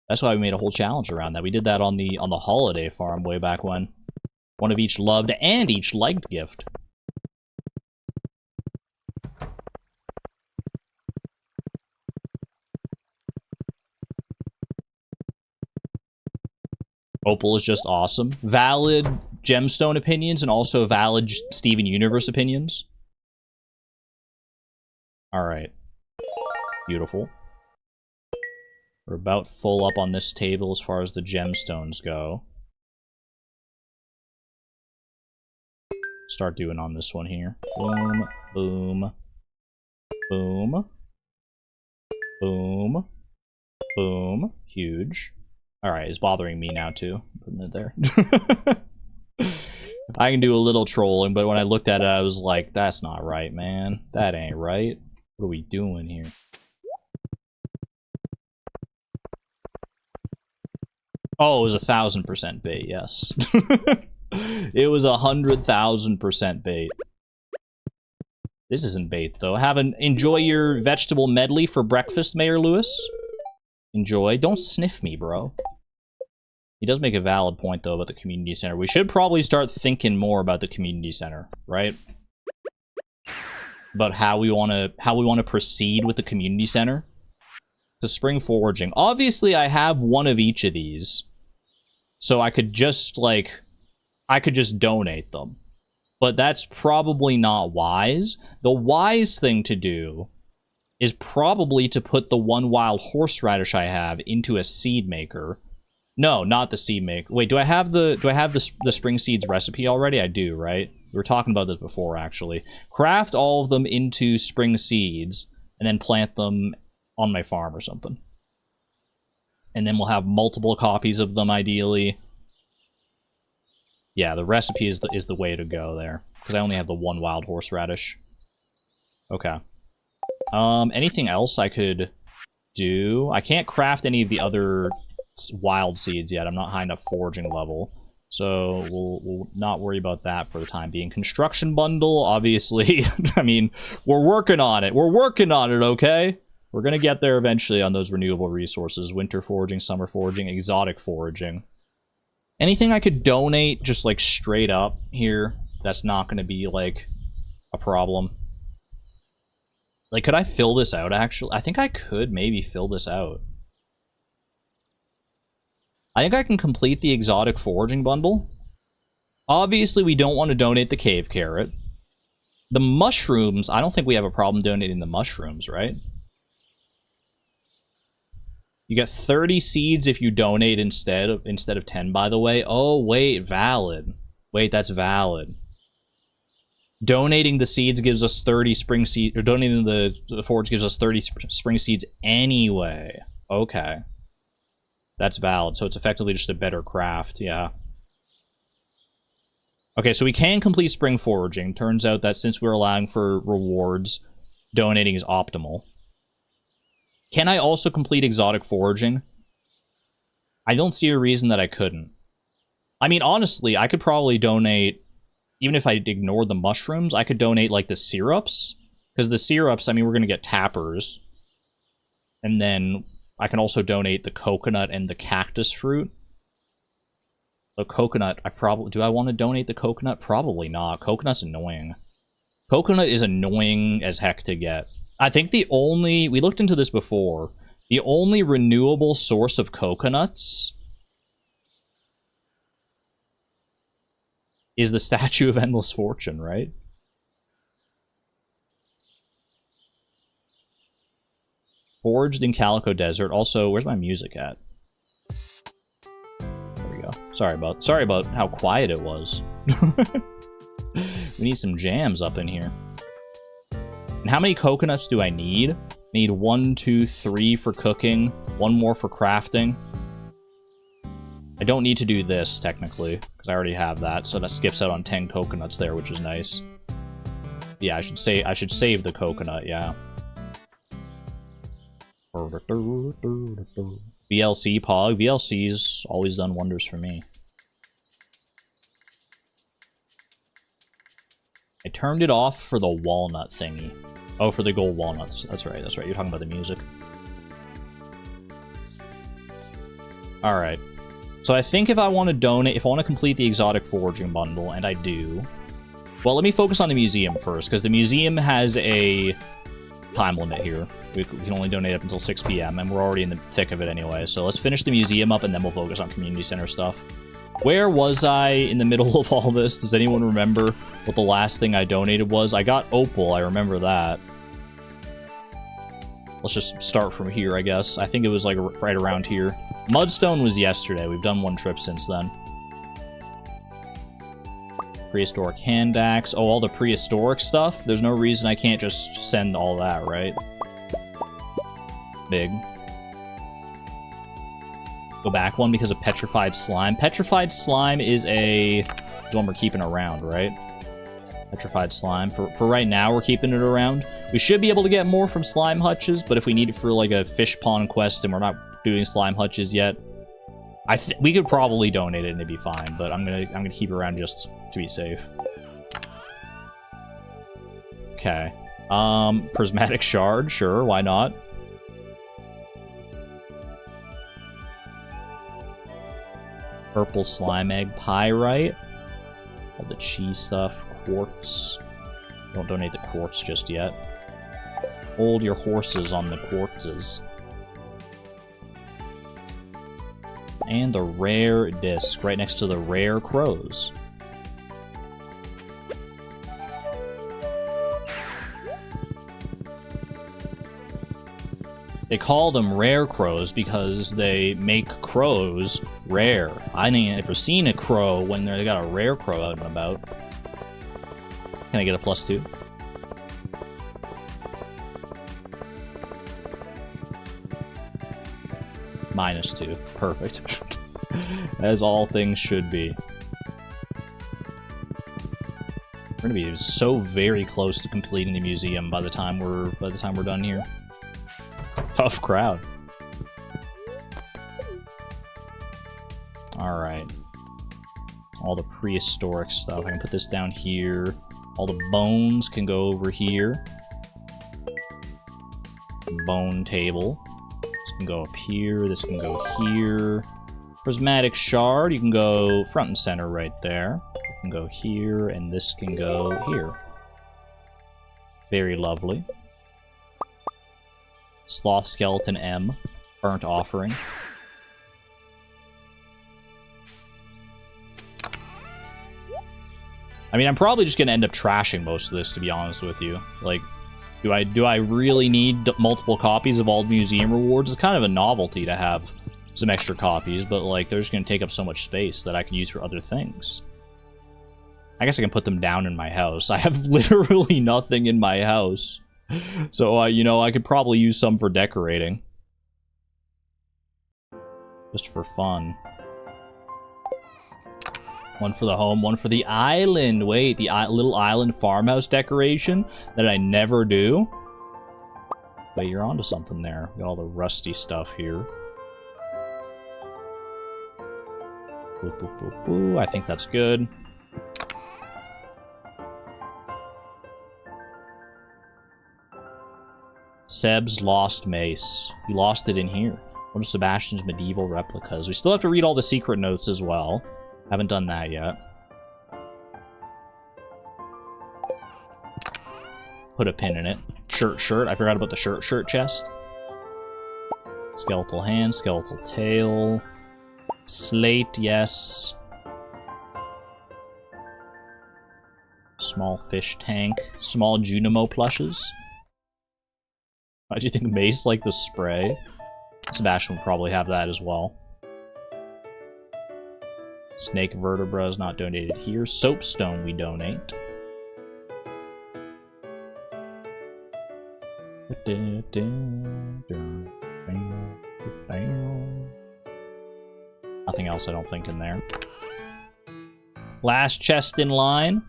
That's why we made a whole challenge around that. We did that on the holiday farm way back when. One of each loved and each liked gift. Opal is just awesome. Valid gemstone opinions and also valid Steven Universe opinions. Alright. Beautiful. We're about full up on this table as far as the gemstones go. start doing on this one here. Boom, boom, boom, boom, boom. Huge. Alright, it's bothering me now too. Putting it there. I can do a little trolling, but when I looked at it, I was like, that's not right, man. That ain't right. What are we doing here? Oh, it was 1,000% bait, yes. It was 100,000% bait. This isn't bait, though. Enjoy your vegetable medley for breakfast, Mayor Lewis. Enjoy. Don't sniff me, bro. He does make a valid point, though, about the community center. We should probably start thinking more about the community center, right? About how we want to proceed with the community center. The spring foraging. Obviously, I have one of each of these. So I could just, like... I could just donate them. But that's probably not wise. The wise thing to do is probably to put the one wild horseradish I have into a seed maker. No, not the seed maker. Wait, do I have the spring seeds recipe already? I do, right? We were talking about this before, actually. Craft all of them into spring seeds, and then plant them on my farm or something. And then we'll have multiple copies of them, ideally. Yeah, the recipe is the way to go there. Because I only have the one wild horseradish. Okay. Anything else I could do? I can't craft any of the other wild seeds yet. I'm not high enough foraging level. So we'll not worry about that for the time being. Construction bundle, obviously. I mean, we're working on it. We're working on it, okay? We're going to get there eventually on those renewable resources. Winter foraging, summer foraging, exotic foraging. Anything I could donate just, like, straight up here, that's not going to be, like, a problem. Like, could I fill this out, actually? I think I could maybe fill this out. I think I can complete the exotic foraging bundle. Obviously, we don't want to donate the cave carrot. The mushrooms, I don't think we have a problem donating the mushrooms, right? You get 30 seeds if you donate instead of 10, by the way. Oh, wait, valid. Wait, that's valid. Donating the seeds gives us 30 spring seeds, or donating the forage gives us 30 spring seeds anyway. Okay. That's valid, so it's effectively just a better craft, yeah. Okay, so we can complete spring foraging. Turns out that since we're allowing for rewards, donating is optimal. Can I also complete exotic foraging? I don't see a reason that I couldn't. I mean, honestly, I could probably donate, even if I ignored the mushrooms, I could donate, like, the syrups. Because the syrups, I mean, we're going to get tappers. And then I can also donate the coconut and the cactus fruit. The coconut, do I want to donate the coconut? Probably not. Coconut's annoying. Coconut is annoying as heck to get. I think we looked into this before, the only renewable source of coconuts is the Statue of Endless Fortune, right? Forged in Calico Desert. Also, where's my music at? There we go. Sorry about how quiet it was. We need some jams up in here. And how many coconuts do I need? I need 1, 2, 3 for cooking, 1 more for crafting. I don't need to do this, technically, because I already have that, so that skips out on 10 coconuts there, which is nice. Yeah, I should save the coconut, yeah. VLC Pog. VLC's always done wonders for me. I turned it off for the walnut thingy. Oh, for the gold walnuts. That's right, that's right. You're talking about the music. Alright. So I think if I want to donate, if I want to complete the exotic foraging bundle, and I do... Well, let me focus on the museum first, because the museum has a time limit here. We can only donate up until 6 p.m., and we're already in the thick of it anyway. So let's finish the museum up, and then we'll focus on community center stuff. Where was I in the middle of all this? Does anyone remember what the last thing I donated was? I got opal, I remember that. Let's just start from here, I guess. I think it was, like, right around here. Mudstone was yesterday. We've done 1 trip since then. Prehistoric hand axe. Oh, all the prehistoric stuff? There's no reason I can't just send all that, right? Big. Go back one because of petrified slime. Petrified slime is one we're keeping around, right? Petrified slime. For right now, we're keeping it around. We should be able to get more from slime hutches, but if we need it for like a fish pond quest and we're not doing slime hutches yet, we could probably donate it and it'd be fine. But I'm gonna keep it around just to be safe. Okay. Prismatic shard, sure, why not? Purple slime egg, pyrite. All the cheese stuff, quartz. Don't donate the quartz just yet. Hold your horses on the quartzes. And the rare disc, right next to the rare crows. They call them rare crows because they make crows rare. I ain't ever seen a crow when they got a rare crow out and about. Can I get a +2? -2. Perfect. As all things should be. We're gonna be so very close to completing the museum by the time we're done here. Tough crowd. Alright. All the prehistoric stuff. I can put this down here. All the bones can go over here. Bone table. This can go up here. This can go here. Prismatic shard. You can go front and center right there. You can go here, and this can go here. Very lovely. Sloth skeleton M. Burnt offering. I mean, I'm probably just gonna end up trashing most of this, to be honest with you. Like, do I really need multiple copies of all the museum rewards? It's kind of a novelty to have some extra copies, but like, they're just gonna take up so much space that I can use for other things. I guess I can put them down in my house. I have literally nothing in my house. So, you know, I could probably use some for decorating. Just for fun. One for the home, one for the island. Wait, the little island farmhouse decoration that I never do? Wait, you're onto something there. Got all the rusty stuff here. Boop, boop, boop, boop. I think that's good. Seb's lost mace. He lost it in here. One of Sebastian's medieval replicas. We still have to read all the secret notes as well. Haven't done that yet. Put a pin in it. Shirt. I forgot about the shirt chest. Skeletal hand, skeletal tail. Slate, yes. Small fish tank. Small Junimo plushes. Why do you think mace like the spray? Sebastian would probably have that as well. Snake vertebra is not donated here. Soapstone we donate. Nothing else I don't think in there. Last chest in line.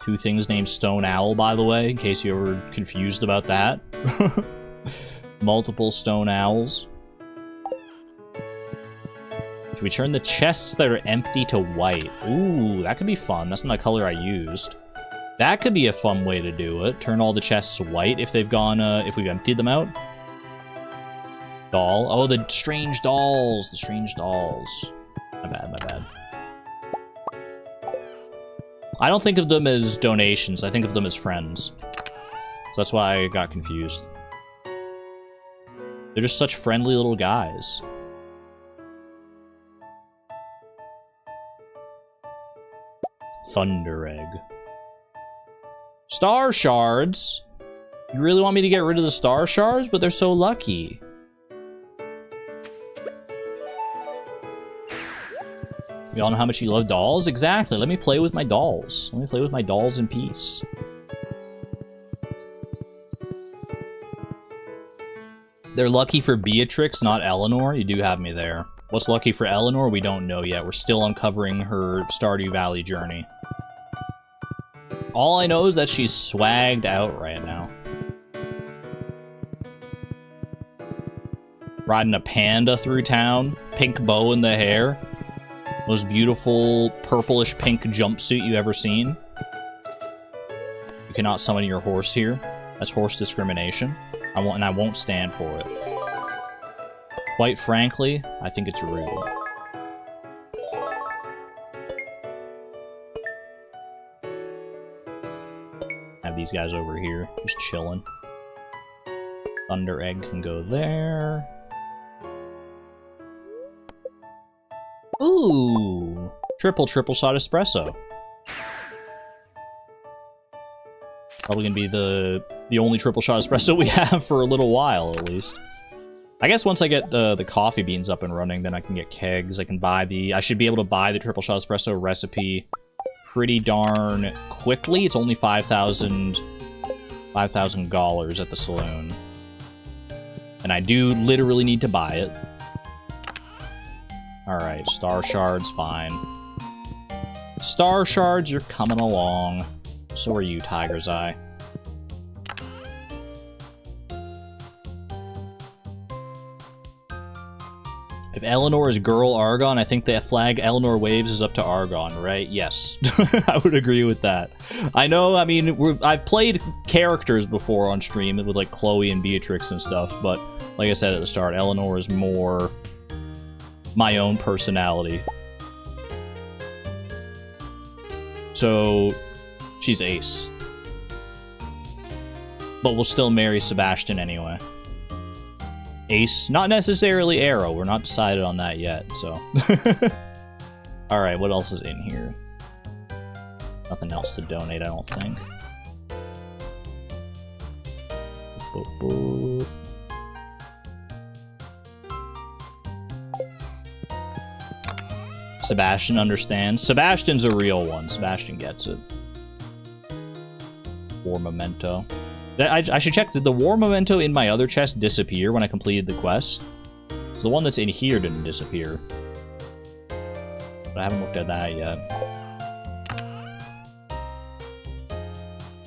Two things named Stone Owl, by the way, in case you were confused about that. Multiple stone owls. Should we turn the chests that are empty to white? Ooh, that could be fun. That's not a color I used. That could be a fun way to do it. Turn all the chests white if they've gone, if we've emptied them out. Doll. Oh, the strange dolls. The strange dolls. My bad. I don't think of them as donations. I think of them as friends. So that's why I got confused. They're just such friendly little guys. Thunder egg. Star shards? You really want me to get rid of the star shards? But they're so lucky. We all know how much you love dolls? Exactly. Let me play with my dolls. Let me play with my dolls in peace. They're lucky for Beatrix, not Eleanor. You do have me there. What's lucky for Eleanor? We don't know yet. We're still uncovering her Stardew Valley journey. All I know is that she's swagged out right now. Riding a panda through town. Pink bow in the hair. Most beautiful purplish pink jumpsuit you ever seen. You cannot summon your horse here. That's horse discrimination. I won't stand for it. Quite frankly, I think it's rude. Have these guys over here, just chilling. Thunder Egg can go there. Ooh! Triple shot espresso. Probably gonna be the only triple shot espresso we have for a little while, at least. I guess once I get the coffee beans up and running, then I can get kegs. I can buy I should be able to buy the triple shot espresso recipe pretty darn quickly. It's only $5,000 at the saloon. And I do literally need to buy it. Alright, Star Shards, fine. Star Shards, you're coming along. So are you, Tiger's Eye. If Eleanor is girl Argon, I think the flag Eleanor waves is up to Argon, right? Yes. I would agree with that. I know, I mean, I've played characters before on stream with, like, Chloe and Beatrix and stuff, but like I said at the start, Eleanor is more my own personality. So, she's ace. But we'll still marry Sebastian anyway. Ace, not necessarily Arrow. We're not decided on that yet, so. Alright, what else is in here? Nothing else to donate, I don't think. Sebastian understands. Sebastian's a real one. Sebastian gets it. War memento. I should check. Did the war memento in my other chest disappear when I completed the quest? Because the one that's in here didn't disappear. But I haven't looked at that yet.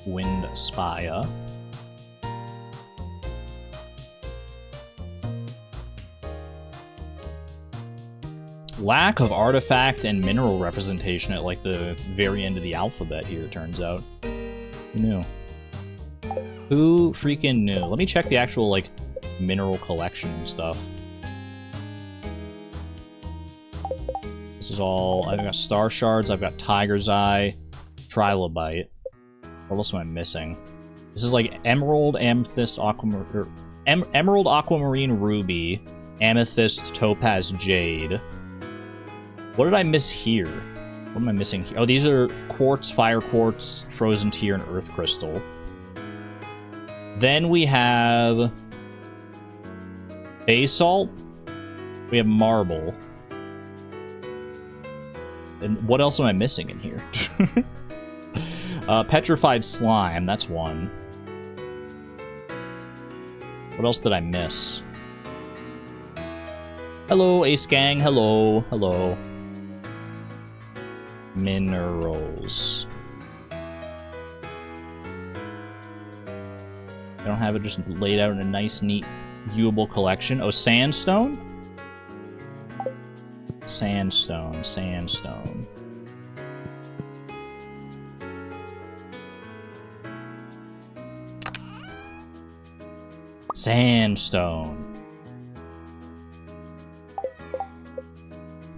Wind Spire. Lack of artifact and mineral representation at, like, the very end of the alphabet here, it turns out. Who knew? Who freaking knew? Let me check the actual, like, mineral collection and stuff. This is all... I've got Star Shards, I've got Tiger's Eye, Trilobite. What else am I missing? This is, like, Emerald, Amethyst, Emerald, Aquamarine, Ruby, Amethyst, Topaz, Jade. What did I miss here? What am I missing here? Oh, these are Quartz, Fire Quartz, Frozen Tear, and Earth Crystal. Then we have Basalt. We have Marble. And what else am I missing in here? Petrified Slime, that's one. What else did I miss? Hello, Ace Gang. Hello. Hello. Minerals. I don't have it just laid out in a nice, neat, viewable collection. Oh, sandstone? Sandstone, sandstone. Sandstone.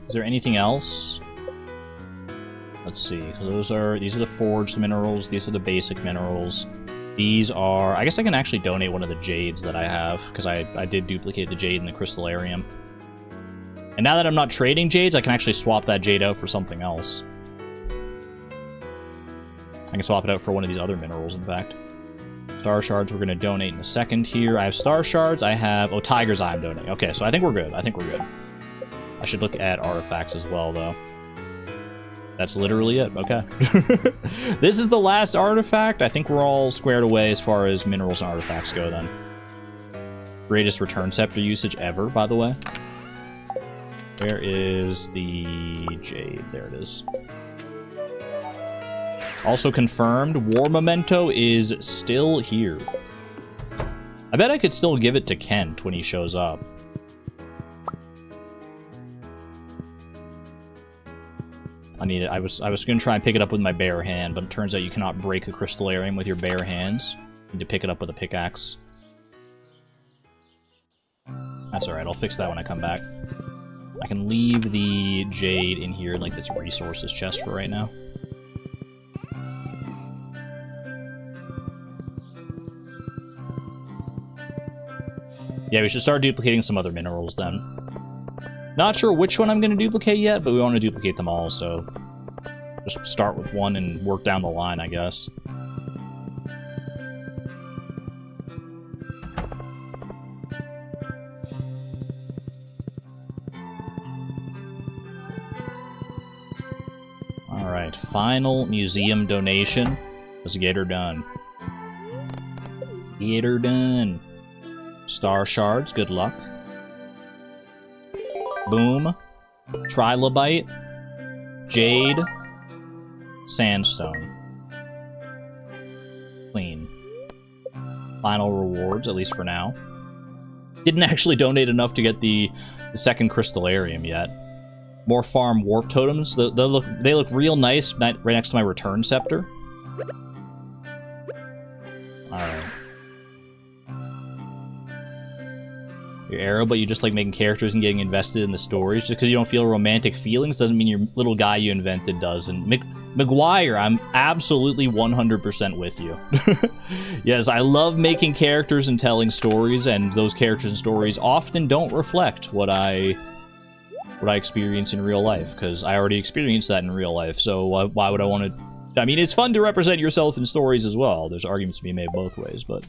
Is there anything else? Let's see. These are the forged minerals. These are the basic minerals. These are... I guess I can actually donate one of the jades that I have, because I did duplicate the jade in the crystallarium. And now that I'm not trading jades, I can actually swap that jade out for something else. I can swap it out for one of these other minerals, in fact. Star Shards we're going to donate in a second here. I have Star Shards. I have... Oh, Tiger's Eye I'm donating. Okay, so I think we're good. I think we're good. I should look at artifacts as well, though. That's literally it. Okay. This is the last artifact. I think we're all squared away as far as minerals and artifacts go then. Greatest return scepter usage ever, by the way. Where is the jade? There it is. Also confirmed, War Memento is still here. I bet I could still give it to Kent when he shows up. I need it. I was gonna try and pick it up with my bare hand, but it turns out you cannot break a crystallarium with your bare hands. You need to pick it up with a pickaxe. That's alright, I'll fix that when I come back. I can leave the jade in here, like its resources chest for right now. Yeah, we should start duplicating some other minerals then. Not sure which one I'm going to duplicate yet, but we want to duplicate them all, so just start with one and work down the line, I guess. Alright, final museum donation. Let's get her done. Get her done. Star shards, good luck. Boom. Trilobite. Jade. Sandstone. Clean. Final rewards, at least for now. Didn't actually donate enough to get the second crystallarium yet. More farm warp totems. They look real nice right next to my return scepter. Alright. Your arrow, but you just like making characters and getting invested in the stories. Just because you don't feel romantic feelings doesn't mean your little guy you invented does. And McGuire, I'm absolutely 100% with you. Yes, I love making characters and telling stories, and those characters and stories often don't reflect what I experience in real life, because I already experienced that in real life, so why would I want to... I mean, it's fun to represent yourself in stories as well. There's arguments to be made both ways, but...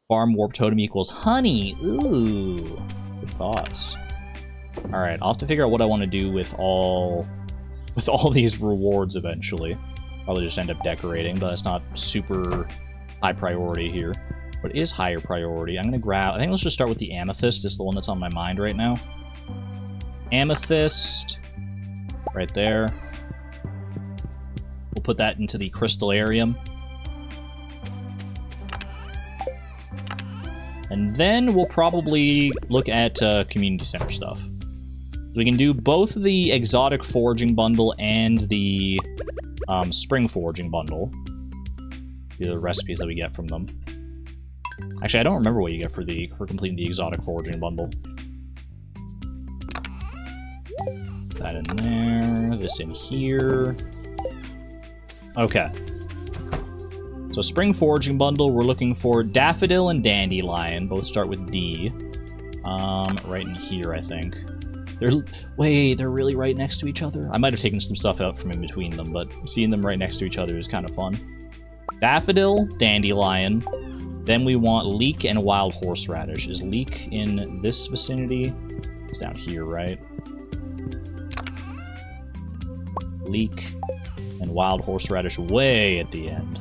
Farm warp totem equals honey. Ooh. Good thoughts. Alright, I'll have to figure out what I want to do with all these rewards eventually. Probably just end up decorating, but that's not super high priority here. What is higher priority? I'm gonna grab... I think let's just start with the amethyst. It's the one that's on my mind right now. Amethyst. Right there. We'll put that into the crystallarium. And then we'll probably look at community center stuff. So we can do both the exotic foraging bundle and the spring foraging bundle. The recipes that we get from them. Actually, I don't remember what you get for completing the exotic foraging bundle. That in there, this in here. Okay. So spring foraging bundle, we're looking for daffodil and dandelion. Both start with D. Right in here, I think. They're really right next to each other? I might have taken some stuff out from in between them, but seeing them right next to each other is kind of fun. Daffodil, dandelion. Then we want leek and wild horseradish. Is leek in this vicinity? It's down here, right? Leek and wild horseradish way at the end.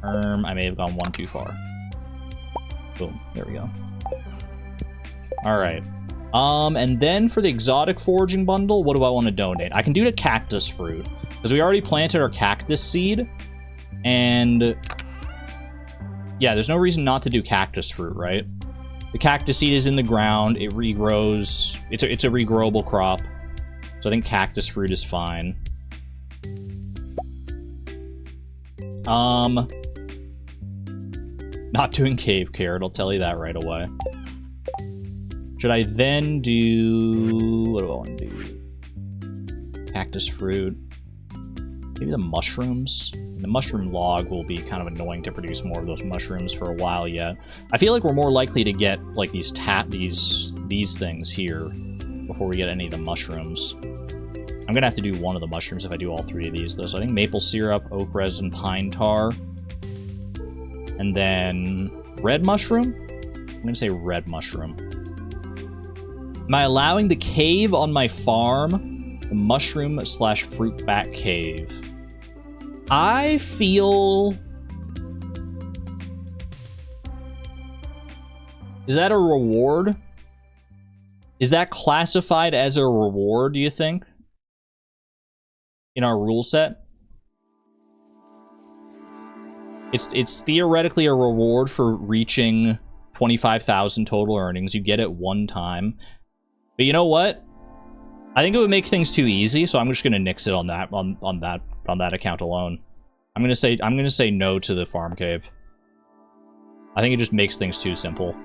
I may have gone one too far. Boom. There we go. Alright. And then for the exotic foraging bundle, what do I want to donate? I can do the cactus fruit, because we already planted our cactus seed, and yeah, there's no reason not to do cactus fruit, right? The cactus seed is in the ground, it regrows, it's a regrowable crop, so I think cactus fruit is fine. Not doing cave carrot, I'll tell you that right away. Should I then do... what do I want to do? Cactus fruit. Maybe the mushrooms? The mushroom log will be kind of annoying to produce more of those mushrooms for a while yet. I feel like we're more likely to get, like, these things here before we get any of the mushrooms. I'm gonna have to do one of the mushrooms if I do all three of these, though. So I think maple syrup, oak resin, pine tar. And then red mushroom? I'm gonna say red mushroom. Am I allowing the cave on my farm? The mushroom slash fruit bat cave. I feel... Is that a reward? Is that classified as a reward, do you think? In our rule set? It's theoretically a reward for reaching 25,000 total earnings. You get it one time. But you know what? I think it would make things too easy, so I'm just gonna nix it on that account alone. I'm gonna say no to the farm cave. I think it just makes things too simple.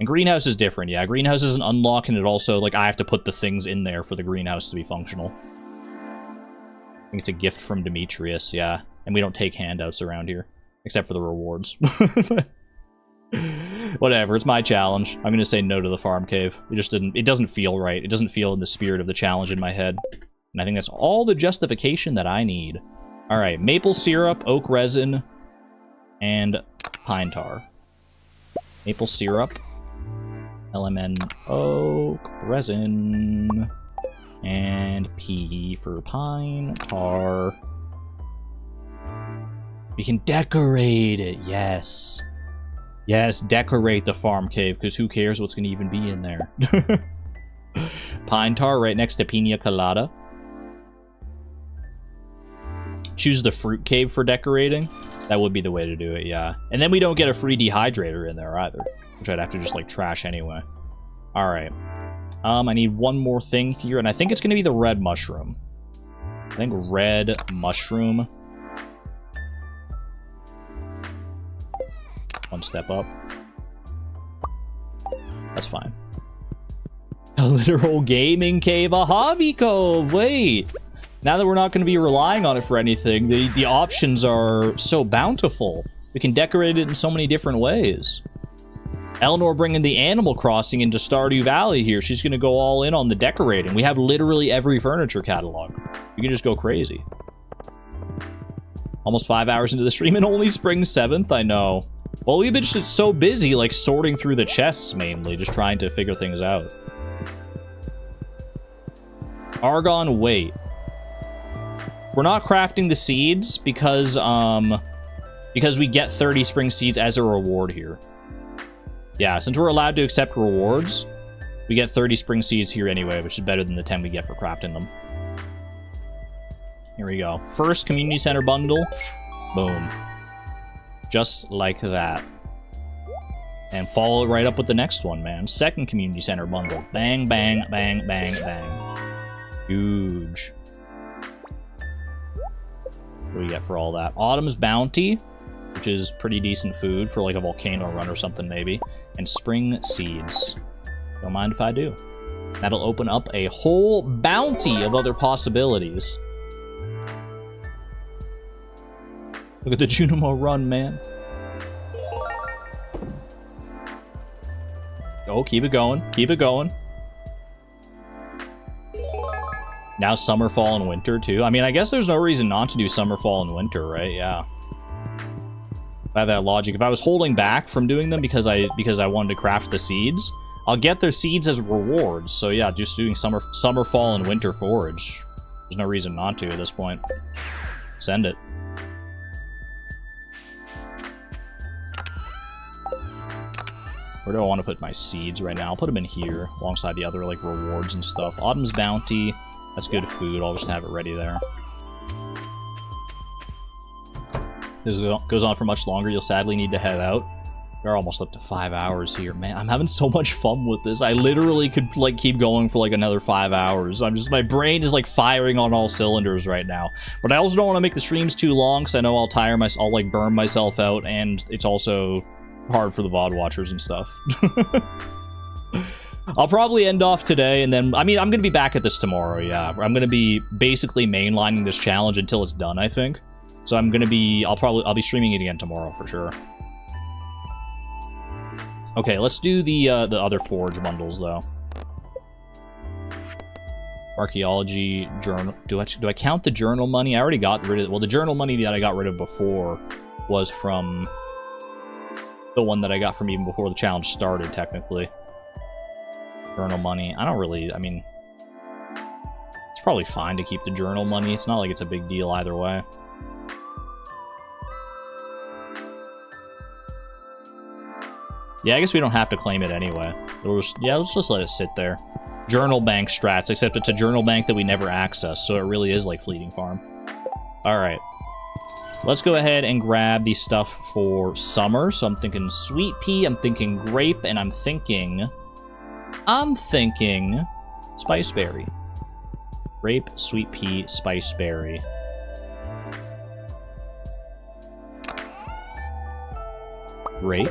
And greenhouse is different, yeah. Greenhouse is an unlock, and it also, like, I have to put the things in there for the greenhouse to be functional. I think it's a gift from Demetrius, yeah. And we don't take handouts around here. Except for the rewards. Whatever, it's my challenge. I'm gonna say no to the farm cave. It doesn't feel right. It doesn't feel in the spirit of the challenge in my head. And I think that's all the justification that I need. Alright, maple syrup, oak resin, and pine tar. Maple syrup, LMN, oak resin, and P for pine tar. We can decorate it, yes. Yes, decorate the farm cave, because who cares what's going to even be in there. Pine tar right next to Pina Colada. Choose the fruit cave for decorating. That would be the way to do it, yeah. And then we don't get a free dehydrator in there either, which I'd have to just, like, trash anyway. Alright. I need one more thing here, and I think it's going to be the red mushroom. I think red mushroom. One step up. That's fine. A literal gaming cave, a hobby cove, wait! Now that we're not going to be relying on it for anything, the options are so bountiful. We can decorate it in so many different ways. Eleanor bringing the Animal Crossing into Stardew Valley here. She's going to go all in on the decorating. We have literally every furniture catalog. You can just go crazy. Almost 5 hours into the stream and only spring 7th, I know. Well, we've been just so busy, like, sorting through the chests, mainly, just trying to figure things out. Argon, wait. We're not crafting the seeds because we get 30 spring seeds as a reward here. Yeah, since we're allowed to accept rewards, we get 30 spring seeds here anyway, which is better than the 10 we get for crafting them. Here we go. First community center bundle. Boom. Just like that. And follow it right up with the next one, man. Second community center bundle. Bang, bang, bang, bang, bang. Huge. What do we get for all that? Autumn's Bounty, which is pretty decent food for like a volcano run or something maybe. And spring seeds. Don't mind if I do. That'll open up a whole bounty of other possibilities. Look at the Junimo run, man. Oh, keep it going. Keep it going. Now summer, fall, and winter, too. I mean, I guess there's no reason not to do summer, fall, and winter, right? Yeah. By that logic, if I was holding back from doing them because I wanted to craft the seeds, I'll get their seeds as rewards. So yeah, just doing summer, fall, and winter forage. There's no reason not to at this point. Send it. Where do I want to put my seeds right now? I'll put them in here, alongside the other, like, rewards and stuff. Autumn's Bounty. That's good food. I'll just have it ready there. This goes on for much longer. You'll sadly need to head out. We're almost up to 5 hours here. Man, I'm having so much fun with this. I literally could, like, keep going for, like, another 5 hours. My brain is, like, firing on all cylinders right now. But I also don't want to make the streams too long, because I know I'll like, burn myself out, and it's also hard for the VOD watchers and stuff. I'll probably end off today, and then, I mean, I'm gonna be back at this tomorrow, yeah. I'm gonna be basically mainlining this challenge until it's done, I think. So I'll be streaming it again tomorrow, for sure. Okay, let's do the other forge bundles, though. Archaeology, journal, do I count the journal money? I already got rid of, well, the journal money that I got rid of before was from the one that I got from even before the challenge started, technically. Journal money. I don't really, I mean, it's probably fine to keep the journal money. It's not like it's a big deal either way. Yeah, I guess we don't have to claim it anyway. Yeah, let's just let it sit there. Journal bank strats, except it's a journal bank that we never access, so it really is like Fleeting Farm. Alright. Let's go ahead and grab the stuff for summer. So I'm thinking sweet pea, I'm thinking grape, and I'm thinking spiceberry. Grape, sweet pea, spiceberry. Grape.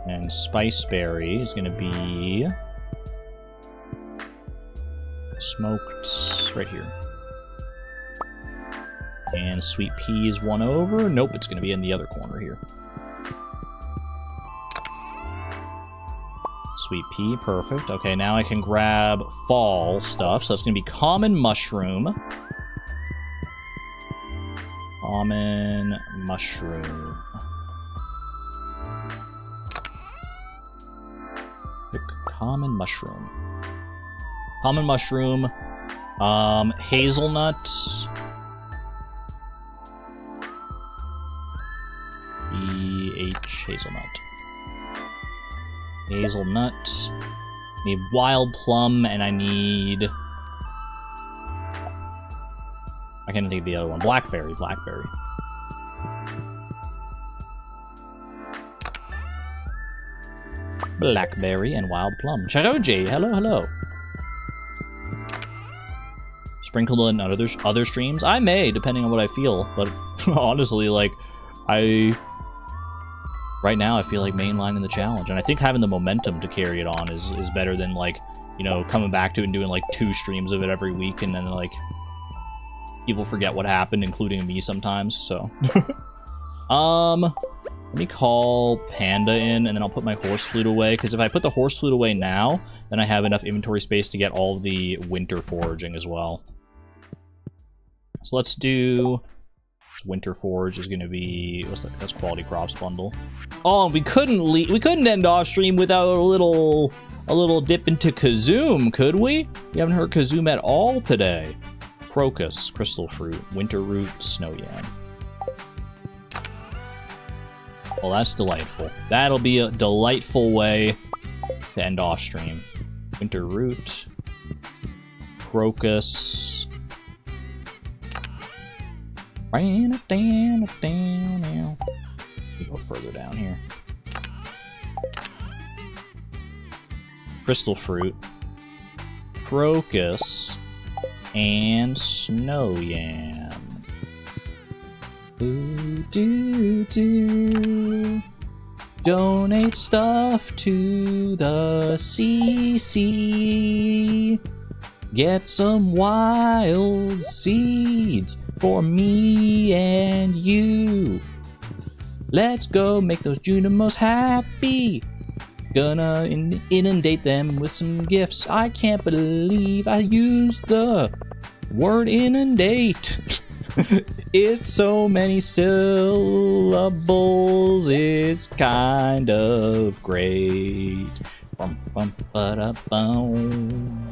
And spiceberry is going to be smoked right here. And sweet pea is one over. Nope, it's going to be in the other corner here. Sweet pea, perfect. Okay, now I can grab fall stuff. So it's going to be common mushroom. Common mushroom. Pick common mushroom. Common mushroom. Hazelnut. Hazelnut. Hazelnut. I need wild plum, and I need... I can't think of the other one. Blackberry. Blackberry. Blackberry and wild plum. Charoji, hello, hello. Sprinkle in other streams? I may, depending on what I feel. But honestly, like, right now, I feel like mainlining the challenge, and I think having the momentum to carry it on is better than, like, you know, coming back to it and doing, like, 2 streams of it every week, and then, like, people forget what happened, including me sometimes, so. Let me call Panda in, and then I'll put my horse flute away, because if I put the horse flute away now, then I have enough inventory space to get all the winter foraging as well. So let's do... Winter Forge is going to be... What's that? That's Quality Crops bundle. Oh, we couldn't end off stream without a little dip into Kazoom, could we? We haven't heard Kazoom at all today. Crocus, Crystal Fruit, Winter Root, Snow Yam. Well, that's delightful. That'll be a delightful way to end off stream. Winter Root, Crocus... We go further down here. Crystal Fruit, Crocus, and Snow Yam. Donate stuff to the CC. Get some wild seeds for me and you. Let's go make those Junimos happy. Gonna inundate them with some gifts. I can't believe I used the word inundate. It's so many syllables, it's kind of great. Bum, bum, ba-da-bum.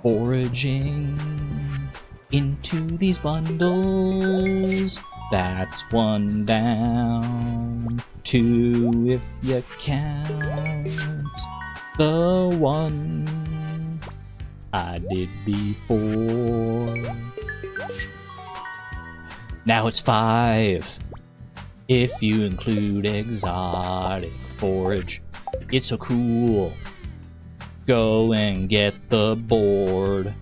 Foraging into these bundles. That's 1 down. 2 if you count the 1 I did before. Now it's 5 if you include exotic forage. It's so cool. Go and get the board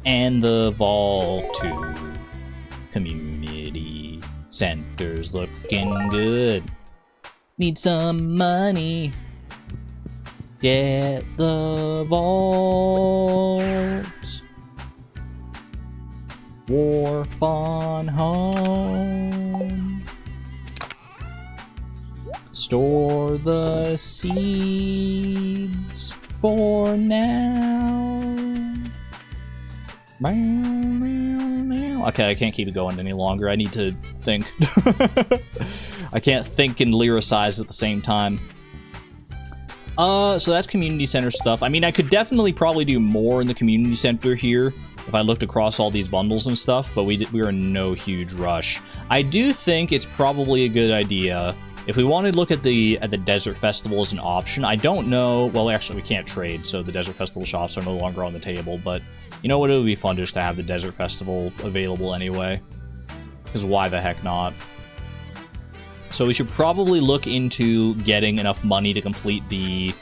and the vault too. Community center's looking good. Need some money. Get the vault. Warp on home. Store the seeds for now. Okay, I can't keep it going any longer. I need to think. I can't think and lyricize at the same time. So that's community center stuff. I mean, I could definitely probably do more in the community center here if I looked across all these bundles and stuff, but we are in no huge rush. I do think it's probably a good idea if we want to look at the Desert Festival as an option. I don't know. Well, actually, we can't trade, so the Desert Festival shops are no longer on the table, but you know what? It would be fun just to have the Desert Festival available anyway, because why the heck not? So we should probably look into getting enough money to complete the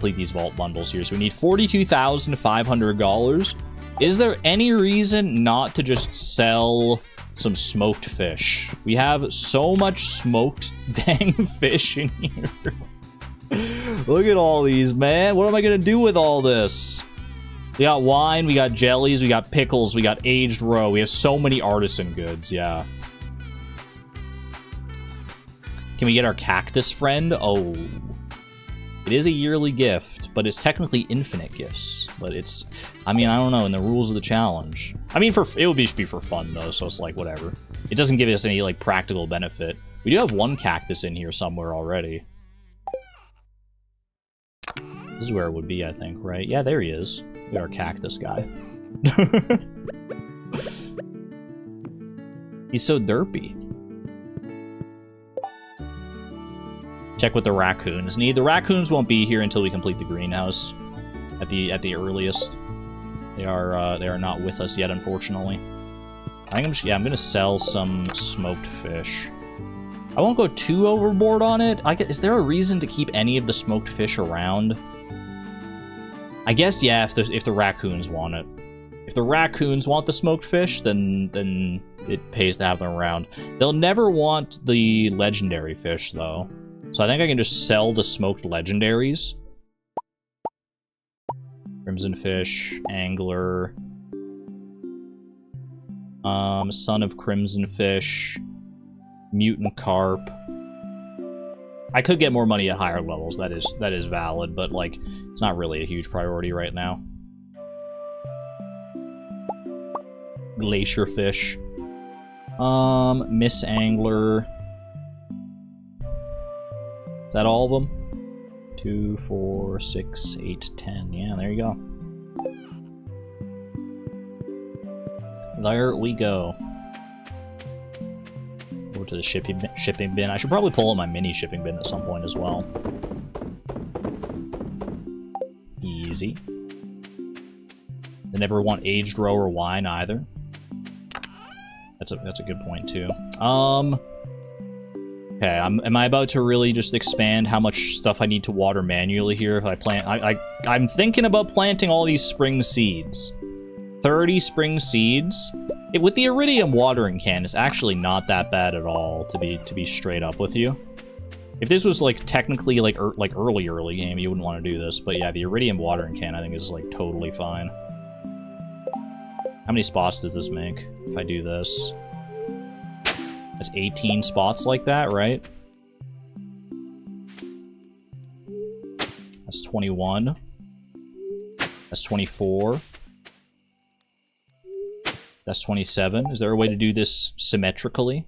these vault bundles here. So we need $42,500. Is there any reason not to just sell some smoked fish? We have so much smoked dang fish in here. Look at all these, man. What am I gonna do with all this? We got wine, we got jellies, we got pickles, we got aged roe. We have so many artisan goods, yeah. Can we get our cactus friend? Oh. It is a yearly gift, but it's technically infinite gifts. But it's, I mean, I don't know, in the rules of the challenge. I mean, it would just be for fun, though, so it's like, whatever. It doesn't give us any, like, practical benefit. We do have one cactus in here somewhere already. This is where it would be, I think, right? Yeah, there he is. We got our cactus guy. He's so derpy. Check what the raccoons need. The raccoons won't be here until we complete the greenhouse, at the earliest. They are not with us yet, unfortunately. I think I'm gonna sell some smoked fish. I won't go too overboard on it. Is there a reason to keep any of the smoked fish around? I guess yeah, if the raccoons want it. If the raccoons want the smoked fish, then it pays to have them around. They'll never want the legendary fish though. So I think I can just sell the smoked legendaries. Crimson fish, angler. Son of crimson fish. Mutant carp. I could get more money at higher levels, that is valid, but like it's not really a huge priority right now. Glacier fish. Miss angler. Is that all of them? 2, 4, 6, 8, 10. Yeah, there you go. There we go. Over to the shipping bin. I should probably pull out my mini shipping bin at some point as well. Easy. They never want aged roe or wine either. That's a good point too. Okay, am I about to really just expand how much stuff I need to water manually here? If I plant, I'm thinking about planting all these spring seeds. 30 spring seeds. With the iridium watering can, it's actually not that bad at all, to be straight up with you. If this was like technically like early game, you wouldn't want to do this, but yeah, the iridium watering can I think is like totally fine. How many spots does this make if I do this? That's 18 spots like that, right? That's 21. That's 24. That's 27. Is there a way to do this symmetrically?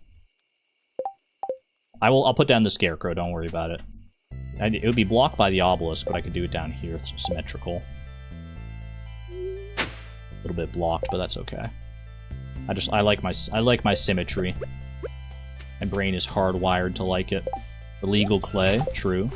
I'll put down the scarecrow, don't worry about it. It would be blocked by the obelisk, but I could do it down here. It's symmetrical. A little bit blocked, but that's okay. I like my symmetry. My brain is hardwired to like it. Illegal clay, true.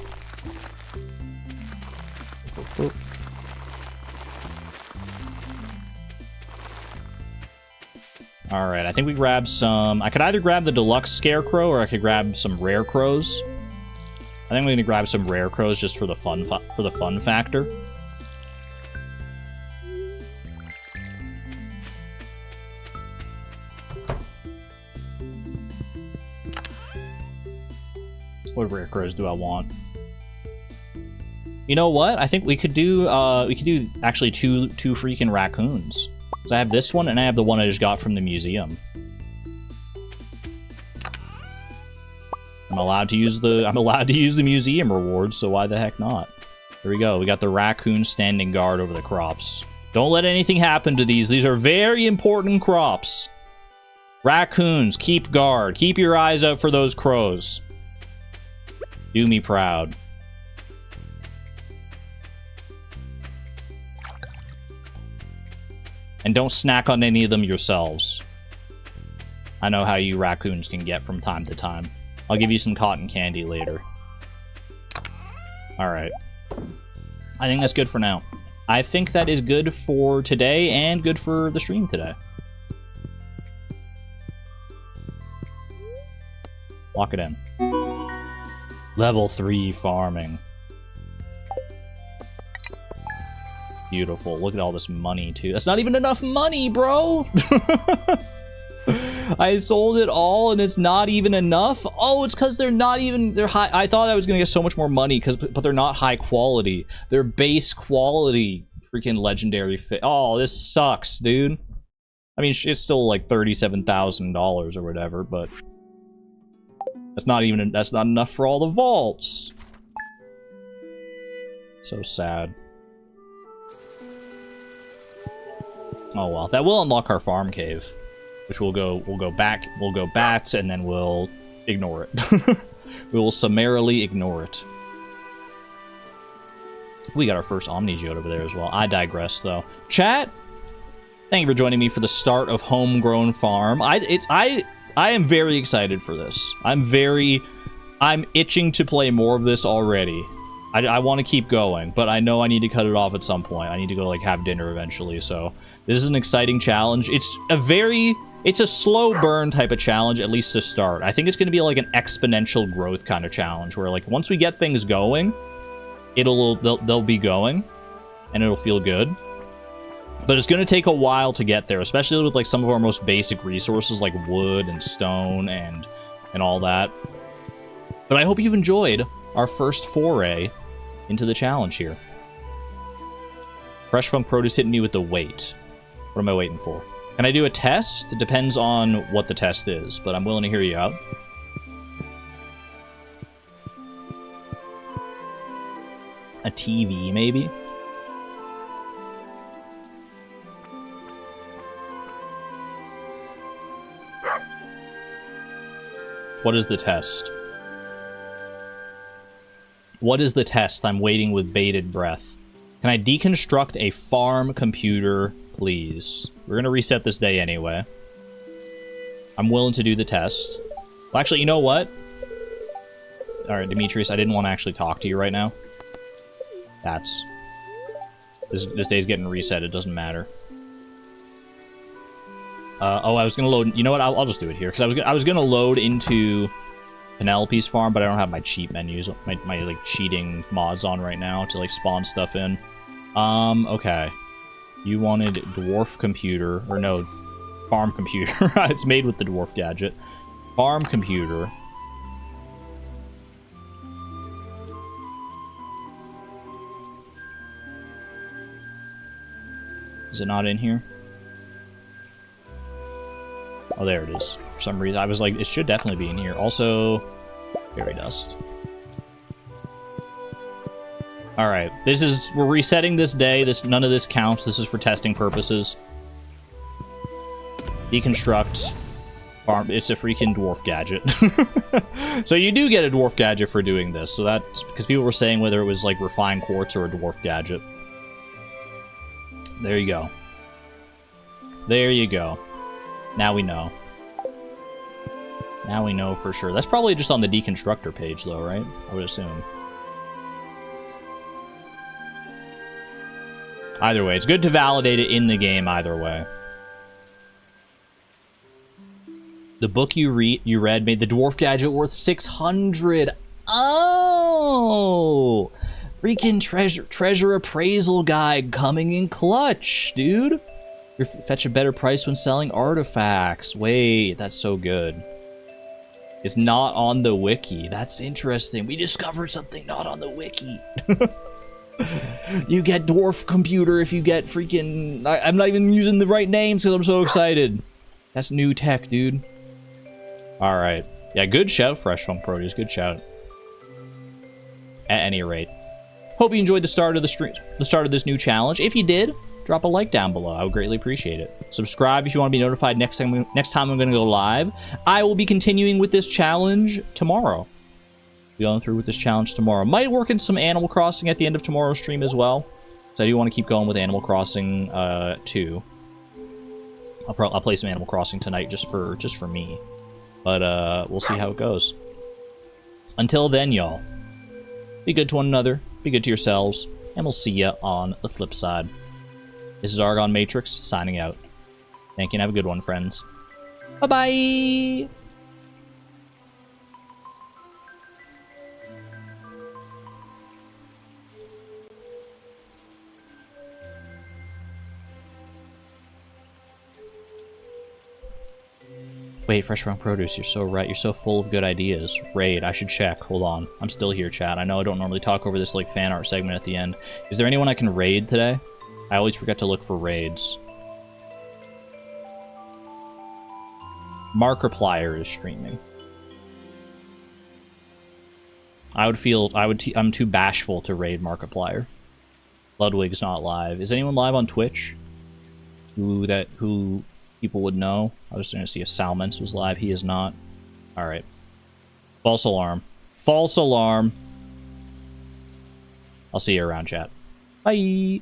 Alright, I think we grabbed some... I could either grab the deluxe scarecrow or I could grab some rare crows. I think I'm going to grab some rare crows just for the fun factor. What rare crows do I want? You know what? I think we could do actually two freaking raccoons. So I have this one and I have the one I just got from the museum. I'm allowed to use the museum rewards, so why the heck not? There we go. We got the raccoon standing guard over the crops. Don't let anything happen to these. These are very important crops. Raccoons, keep guard. Keep your eyes out for those crows. Do me proud. And don't snack on any of them yourselves. I know how you raccoons can get from time to time. I'll give you some cotton candy later. Alright. I think that's good for now. I think that is good for today and good for the stream today. Lock it in. Level 3 farming. Beautiful. Look at all this money, too. That's not even enough money, bro! I sold it all and it's not even enough? Oh, it's because they're not even... They're high... I thought I was going to get so much more money, but they're not high quality. They're base quality freaking legendary fit. Oh, this sucks, dude. I mean, it's still like $37,000 or whatever, but... That's not even... That's not enough for all the vaults. So sad. Oh well, that will unlock our farm cave, which we'll go back, and then we'll ignore it. We will summarily ignore it. We got our first Omni Geode over there as well. I digress, though. Chat, thank you for joining me for the start of Homegrown Farm. I am very excited for this. I'm itching to play more of this already. I want to keep going, but I know I need to cut it off at some point. I need to go, like, have dinner eventually, so... This is an exciting challenge. It's a slow burn type of challenge, at least to start. I think it's going to be like an exponential growth kind of challenge, where like once we get things going, they'll be going, and it'll feel good. But it's going to take a while to get there, especially with like some of our most basic resources like wood and stone and all that. But I hope you've enjoyed our first foray into the challenge here. Fresh Funk Produce hitting me with the weight. What am I waiting for? Can I do a test? It depends on what the test is, but I'm willing to hear you out. A TV, maybe? What is the test? What is the test? I'm waiting with bated breath. Can I deconstruct a farm computer, please? We're going to reset this day anyway. I'm willing to do the test. Well, actually, you know what? Alright, Demetrius, I didn't want to actually talk to you right now. This day's getting reset, it doesn't matter. Oh, I was going to load... You know what? I'll just do it here, because I was going to load into Penelope's farm, but I don't have my cheat menus, my like, cheating mods on right now to, like, spawn stuff in. Okay. You wanted dwarf computer, or no, farm computer. It's made with the dwarf gadget. Farm computer. Is it not in here? Oh, there it is. For some reason, I was like, it should definitely be in here. Also, fairy dust. Alright, we're resetting this day. None of this counts. This is for testing purposes. Deconstruct. Farm. It's a freaking dwarf gadget. So you do get a dwarf gadget for doing this. So that's because people were saying whether it was like refined quartz or a dwarf gadget. There you go. There you go. Now we know. Now we know for sure. That's probably just on the deconstructor page though, right? I would assume. Either way, it's good to validate it in the game either way. The book you read made the dwarf gadget worth 600. Oh! Freaking treasure appraisal guide coming in clutch, dude. You fetch a better price when selling artifacts. Wait, that's so good. It's not on the wiki. That's interesting. We discovered something not on the wiki. You get dwarf computer if you get freaking... I'm not even using the right names because I'm so excited. That's new tech, dude. Alright. Yeah, good shout, Fresh Funk Produce. Good shout. At any rate. Hope you enjoyed the start of the stream, the start of this new challenge. If you did, drop a like down below. I would greatly appreciate it. Subscribe if you want to be notified next time I'm going to go live. I will be continuing with this challenge tomorrow. Going through with this challenge tomorrow. Might work in some Animal Crossing at the end of tomorrow's stream as well. So I do want to keep going with Animal Crossing 2. I'll play some Animal Crossing tonight just for me. But we'll see how it goes. Until then, y'all, be good to one another, be good to yourselves, and we'll see ya on the flip side. This is Argon Matrix, signing out. Thank you, and have a good one, friends. Bye-bye! Wait, Fresh Farm Produce, you're so right. You're so full of good ideas. Raid, I should check. Hold on. I'm still here, chat. I know I don't normally talk over this, like, fan art segment at the end. Is there anyone I can raid today? I always forget to look for raids. Markiplier is streaming. I'm too bashful to raid Markiplier. Ludwig's not live. Is anyone live on Twitch? Who people would know? I was going to see if Salments was live. He is not. Alright. False alarm. False alarm. I'll see you around, chat. Bye!